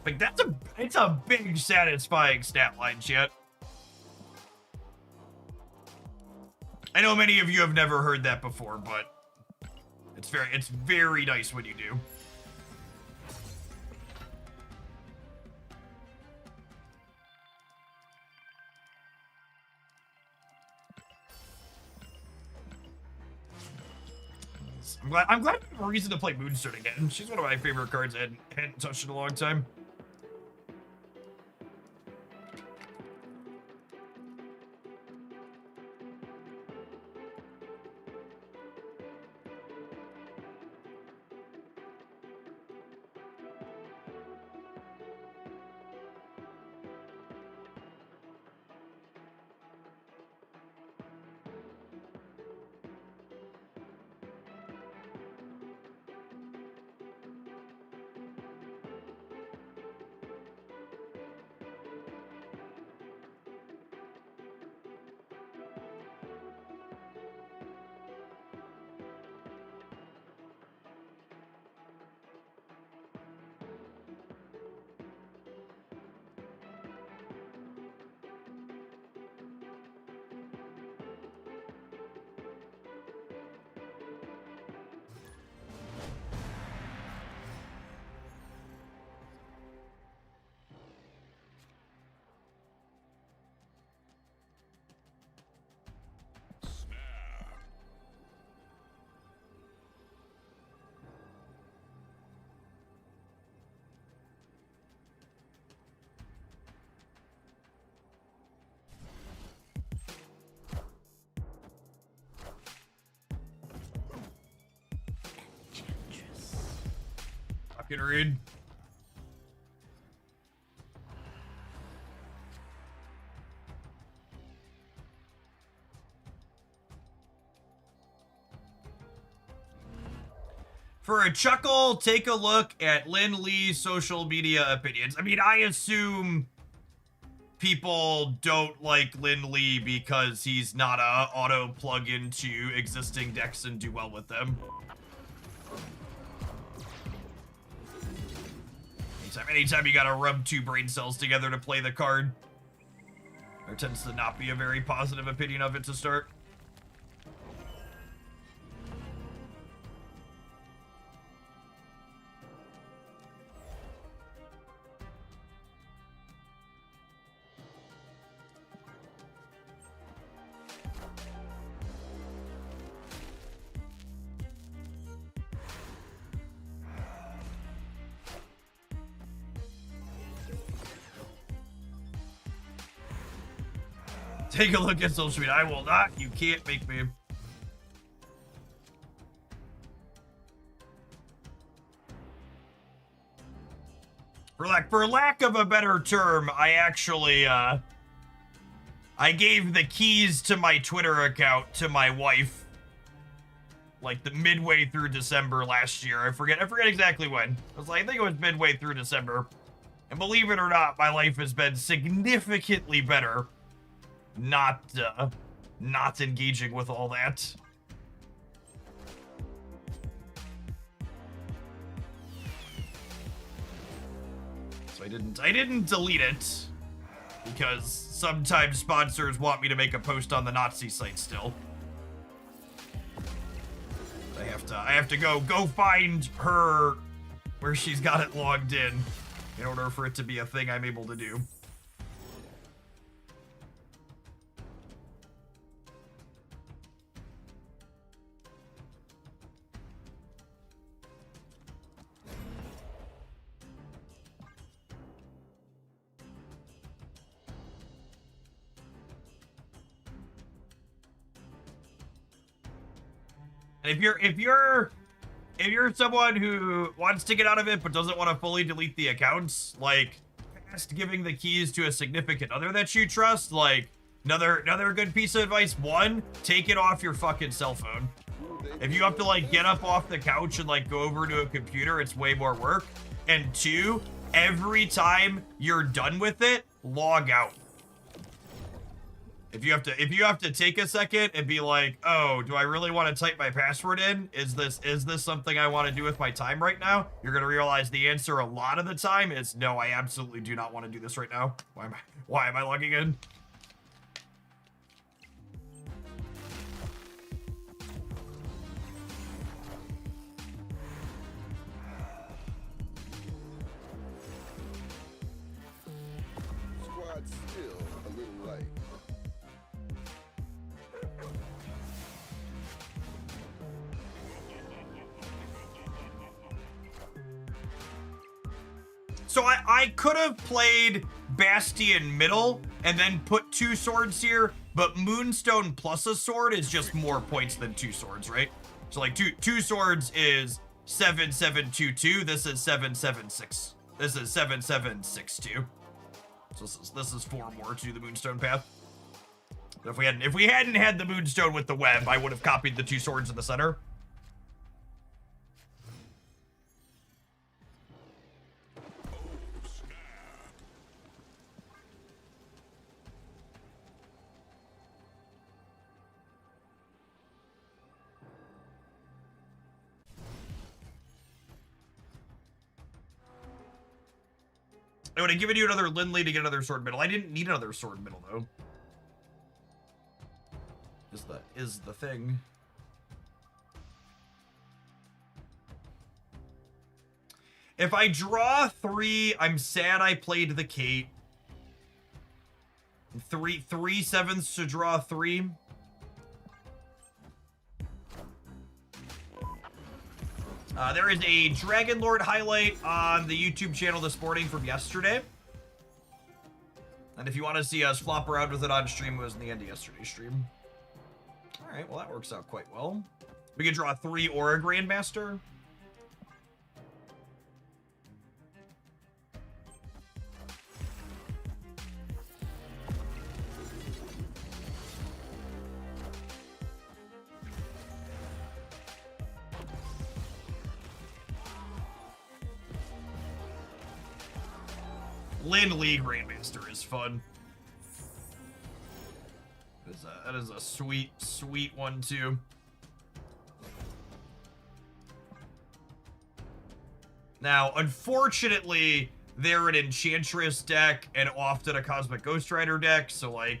Like it's a big satisfying stat line, chat. I know many of you have never heard that before, but it's very nice when you do. I'm glad I have a reason to play Moonstone again. She's one of my favorite cards I hadn't touched in a long time. Fucking read. For a chuckle, take a look at Lin Lee's social media opinions. I mean, I assume people don't like Lin Lee because he's not a auto plug into existing decks and do well with them. Anytime you gotta rub two brain cells together to play the card, there tends to not be a very positive opinion of it to start. Take a look at social media. I will not. You can't make me. For lack of a better term, I actually, I gave the keys to my Twitter account to my wife, like the midway through December last year. I forget exactly when. I think it was midway through December. And believe it or not, my life has been significantly better not engaging with all that. So I didn't delete it because sometimes sponsors want me to make a post on the Nazi site still. I have to go find her where she's got it logged in order for it to be a thing I'm able to do. And if you're someone who wants to get out of it but doesn't want to fully delete the accounts, like past giving the keys to a significant other that you trust, like another good piece of advice: one, take it off your fucking cell phone. If you have to like get up off the couch and like go over to a computer, it's way more work. And two, every time you're done with it, log out. If you have to take a second and be like, oh, do I really want to type my password in? Is this something I want to do with my time right now? You're gonna realize the answer a lot of the time is no, I absolutely do not want to do this right now. Why am I logging in? Squad's still a little light. So I could have played Bastion middle and then put two swords here, but Moonstone plus a sword is just more points than two swords, right? So like two swords is 7722. This is 776. This is 7762. So this is 4 more to the Moonstone path. If we hadn't had the Moonstone with the web, I would have copied the two swords in the center. I would have given you another Lindley to get another sword middle. I didn't need another sword middle though. Is the thing. If I draw 3, I'm sad I played the Kate. 3/7 to draw 3. There is a Dragon Lord highlight on the YouTube channel this morning from yesterday. And if you want to see us flop around with it on stream, it was in the end of yesterday's stream. Alright, well that works out quite well. We can draw 3 or a Grandmaster. Lin Lee Grandmaster is fun. That is a sweet, sweet one, too. Now, unfortunately, they're an Enchantress deck and often a Cosmic Ghost Rider deck, so, like...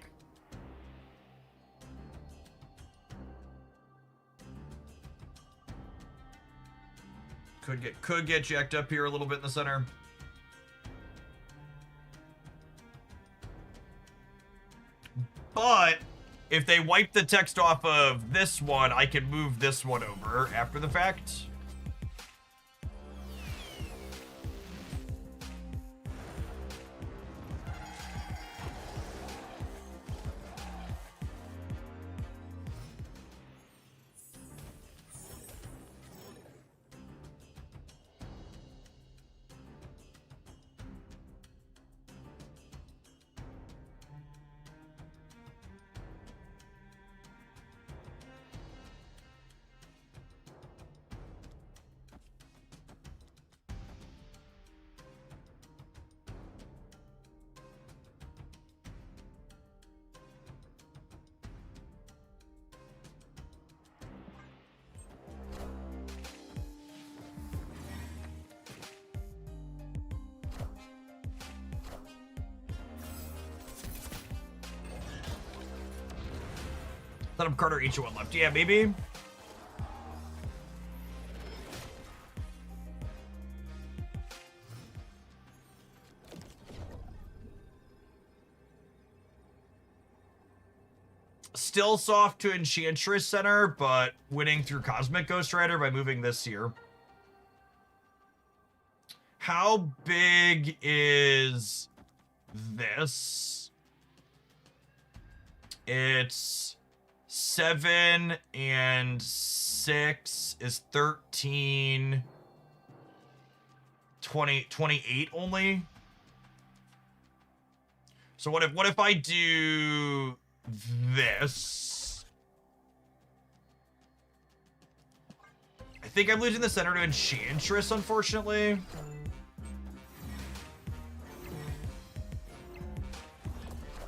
Could get jacked up here a little bit in the center. But if they wipe the text off of this one, I can move this one over after the fact. Set up Carter H1 left. Yeah, maybe. Still soft to Enchantress Center, but winning through Cosmic Ghost Rider by moving this here. How big is this? It's 7 and 6 is 13. 28 only. So what if I do this? I think I'm losing the center to Enchantress, unfortunately.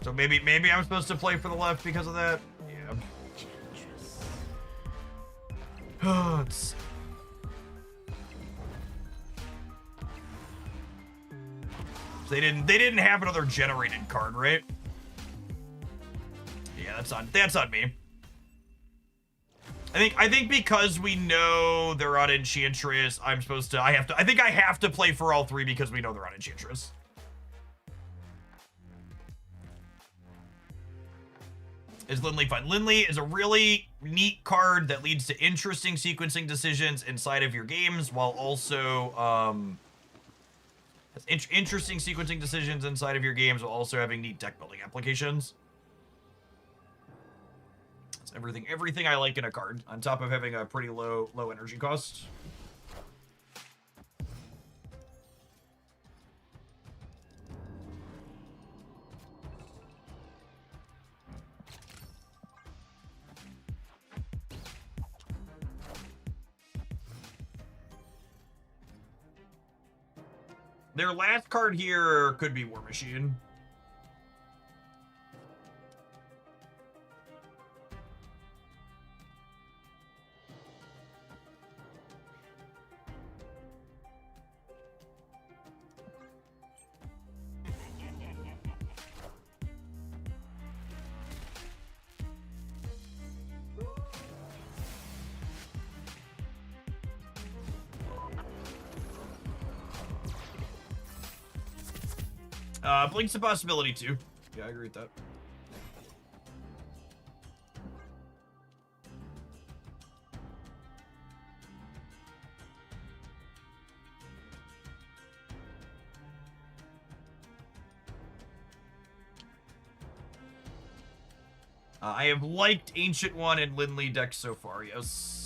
So maybe I'm supposed to play for the left because of that. Yeah. It's... They didn't have another generated card, right? Yeah, that's on me. I think because we know they're on Enchantress, I think I have to play for all three because we know they're on Enchantress. Is Lindley fun? Lindley is a really neat card that leads to interesting sequencing decisions inside of your games, while also has interesting sequencing decisions inside of your games, while also having neat deck building applications. It's everything I like in a card, on top of having a pretty low energy cost. Their last card here could be War Machine. Blink's a possibility too. Yeah, I agree with that. I have liked Ancient One and Lindley decks so far, yes.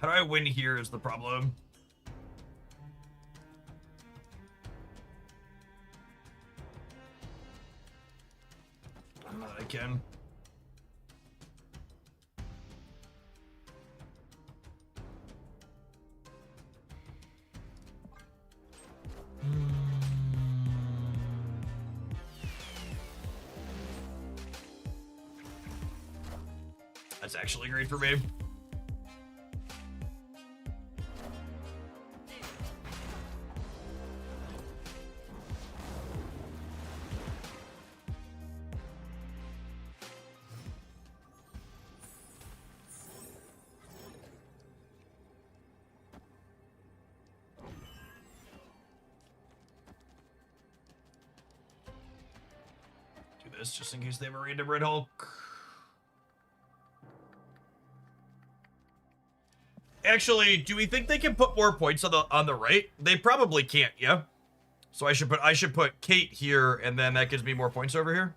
How do I win here is the problem. I don't know that I can. That's actually great for me. Do this just in case they have a random Red Hulk. Actually, do we think they can put more points on the right? They probably can't, yeah. So I should put Kate here, and then that gives me more points over here.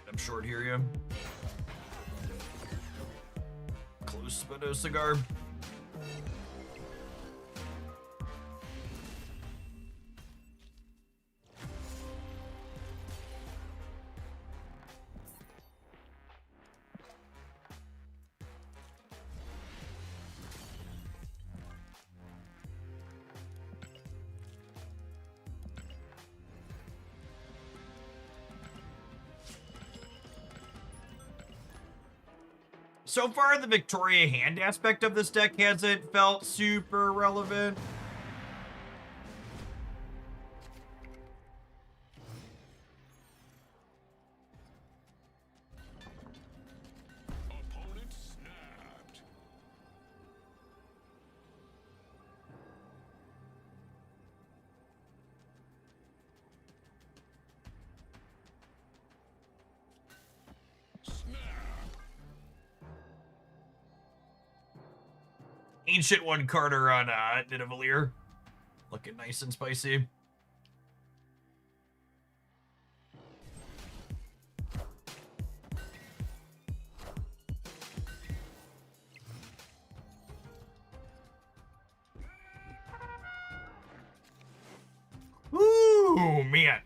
I'm short here, yeah. Close but no cigar. So far, the Victoria hand aspect of this deck hasn't felt super relevant. Opponent snapped. Snap. Ancient One Carter on Nidavellir. Looking nice and spicy. Ooh, man.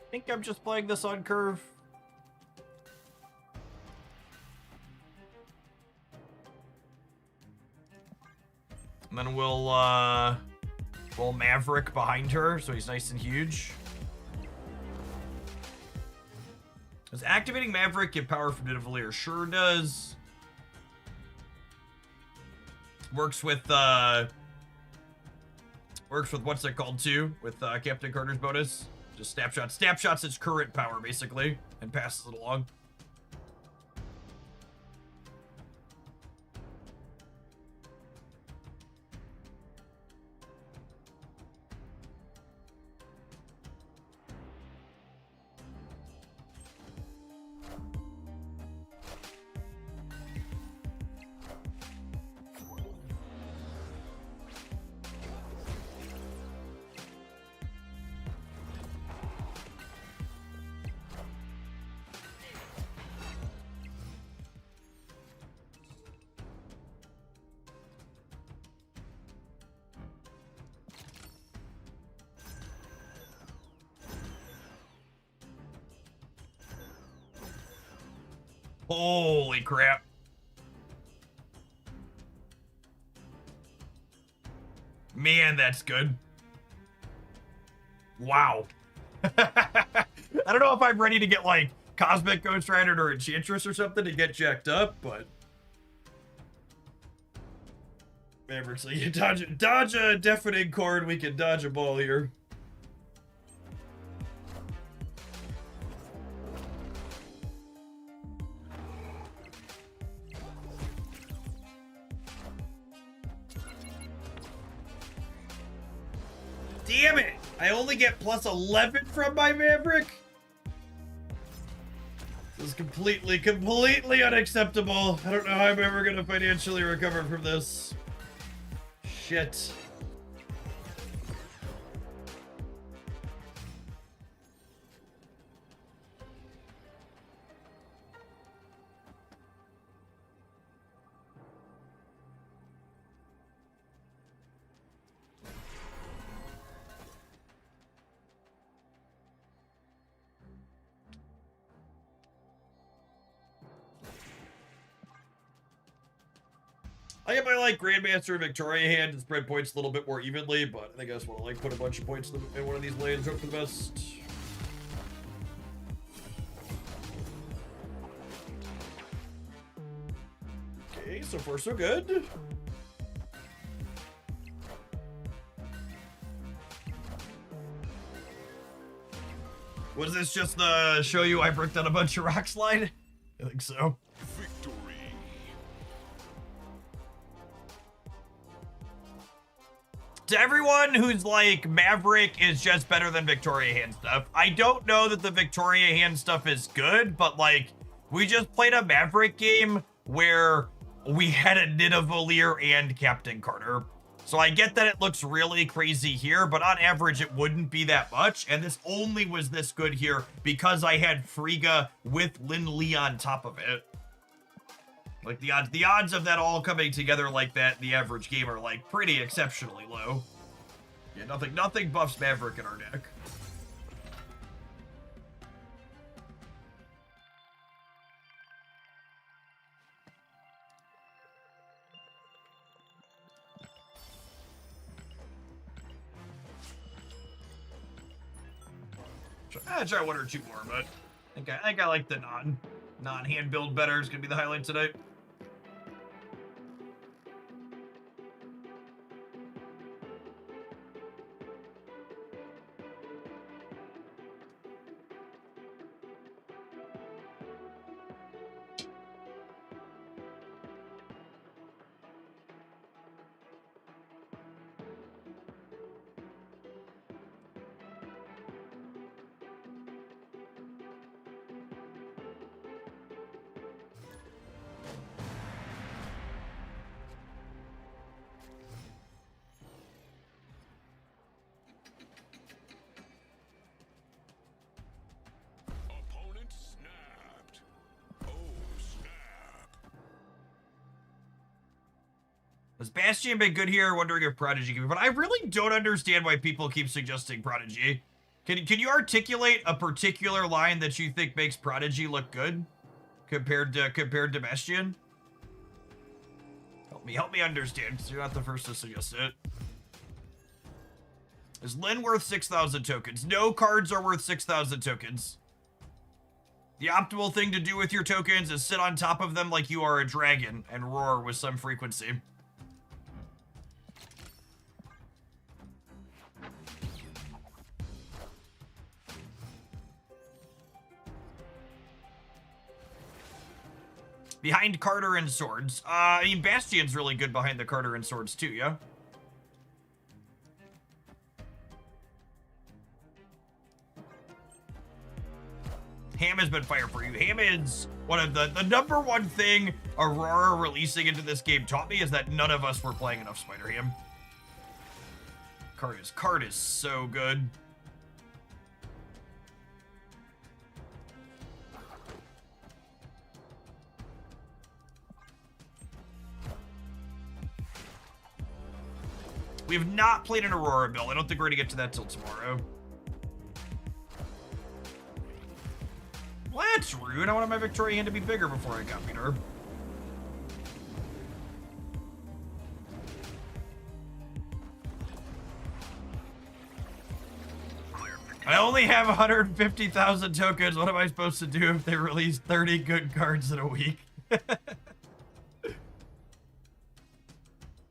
I think I'm just playing this on curve. And then we'll Maverick behind her, so he's nice and huge. Does activating Maverick give power from Nidavellir? Sure does. Works with what's it called too? With Captain Carter's bonus. Just snapshots its current power basically, and passes it along. Holy crap. Man, that's good. Wow. I don't know if I'm ready to get like Cosmic Ghost Rider or Enchantress or something to get jacked up, but Maverick's like, you dodge a deafening chord, we can dodge a ball here. Damn it! I only get plus 11 from my Maverick? This is completely unacceptable. I don't know how I'm ever gonna financially recover from this. Shit. I get my like Grandmaster and Victoria hand to spread points a little bit more evenly, but I think I just want to like put a bunch of points in one of these lanes, hope for the best. Okay, so far so good. Was this just the show you I bricked on a bunch of rock slide? I think so. Victory. To everyone who's like, Maverick is just better than Victoria hand stuff, I don't know that the Victoria hand stuff is good, but like, we just played a Maverick game where we had a Nidavellir and Captain Carter. So I get that it looks really crazy here, but on average it wouldn't be that much, and this only was this good here because I had Frigga with Lin Lee on top of it. Like, the odds of that all coming together like that in the average game are, like, pretty exceptionally low. Yeah, nothing buffs Maverick in our deck. Try one or two more, but I think I like the non-hand build better. It's gonna be the highlight tonight. Opponent snapped. Oh, snap. Has Bastion been good here? Wondering if Prodigy can be, but I really don't understand why people keep suggesting Prodigy. Can you articulate a particular line that you think makes Prodigy look good compared to Bastion? Help me understand, because you're not the first to suggest it. Is Lin worth 6,000 tokens? No cards are worth 6,000 tokens. The optimal thing to do with your tokens is sit on top of them like you are a dragon and roar with some frequency. Behind Carter and Swords. I mean, Bastion's really good behind the Carter and Swords too, yeah? Ham has been fire for you. Ham is one of the number one thing Aurora releasing into this game taught me is that none of us were playing enough Spider Ham. Card is so good. We have not played an Aurora build. I don't think we're gonna get to that till tomorrow. Well, that's rude. I wanted my Victoria hand to be bigger before I got her. I only have 150,000 tokens. What am I supposed to do if they release 30 good cards in a week?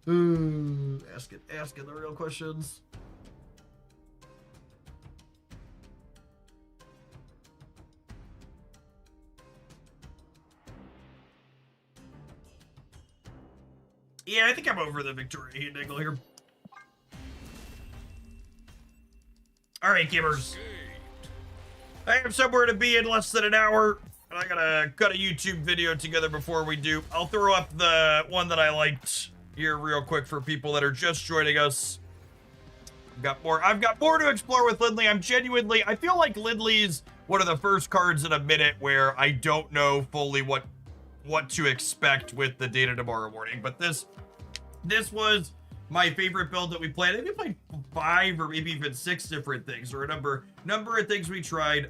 Asking the real questions. Yeah, I think I'm over the Victoria angle here. All right, gamers. I have somewhere to be in less than an hour, and I gotta cut a YouTube video together before we do. I'll throw up the one that I liked here real quick for people that are just joining us. I've got more to explore with Lindley. I feel like Lindley's one of the first cards in a minute where I don't know fully what to expect with the data tomorrow morning, but this was my favorite build that we played. I think we played 5 or maybe even 6 different things, or a number of things we tried.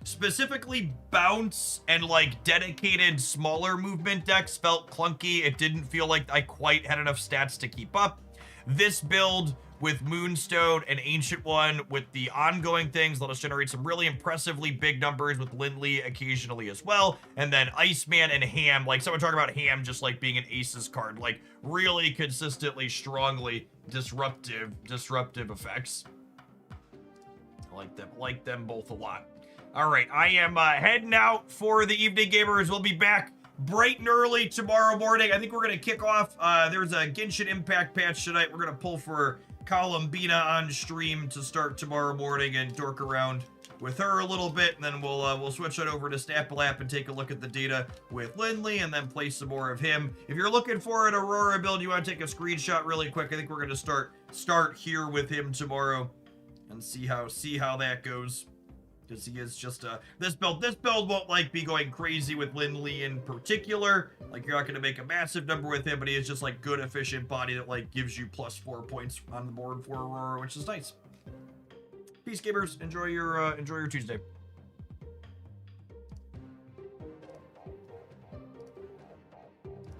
Specifically, bounce and like dedicated smaller movement decks felt clunky. It didn't feel like I quite had enough stats to keep up. This build with Moonstone and Ancient One with the ongoing things let us generate some really impressively big numbers with Lindley occasionally as well. And then Iceman and Ham, like someone talking about Ham just like being an aces card, like really consistently, strongly disruptive effects. I like them both a lot. All right, I am heading out for the evening, gamers. We'll be back bright and early tomorrow morning. I think we're going to kick off. There's a Genshin Impact patch tonight. We're going to pull for Columbina on stream to start tomorrow morning and dork around with her a little bit. And then we'll switch it over to Snapple app and take a look at the data with Lindley and then play some more of him. If you're looking for an Aurora build, you want to take a screenshot really quick. I think we're going to start here with him tomorrow and see how that goes. Because he is just this build won't like be going crazy with Lindley in particular. Like you're not going to make a massive number with him, but he is just like good efficient body that like gives you +4 points on the board for Aurora, which is nice. Peace, gamers. Enjoy your Tuesday.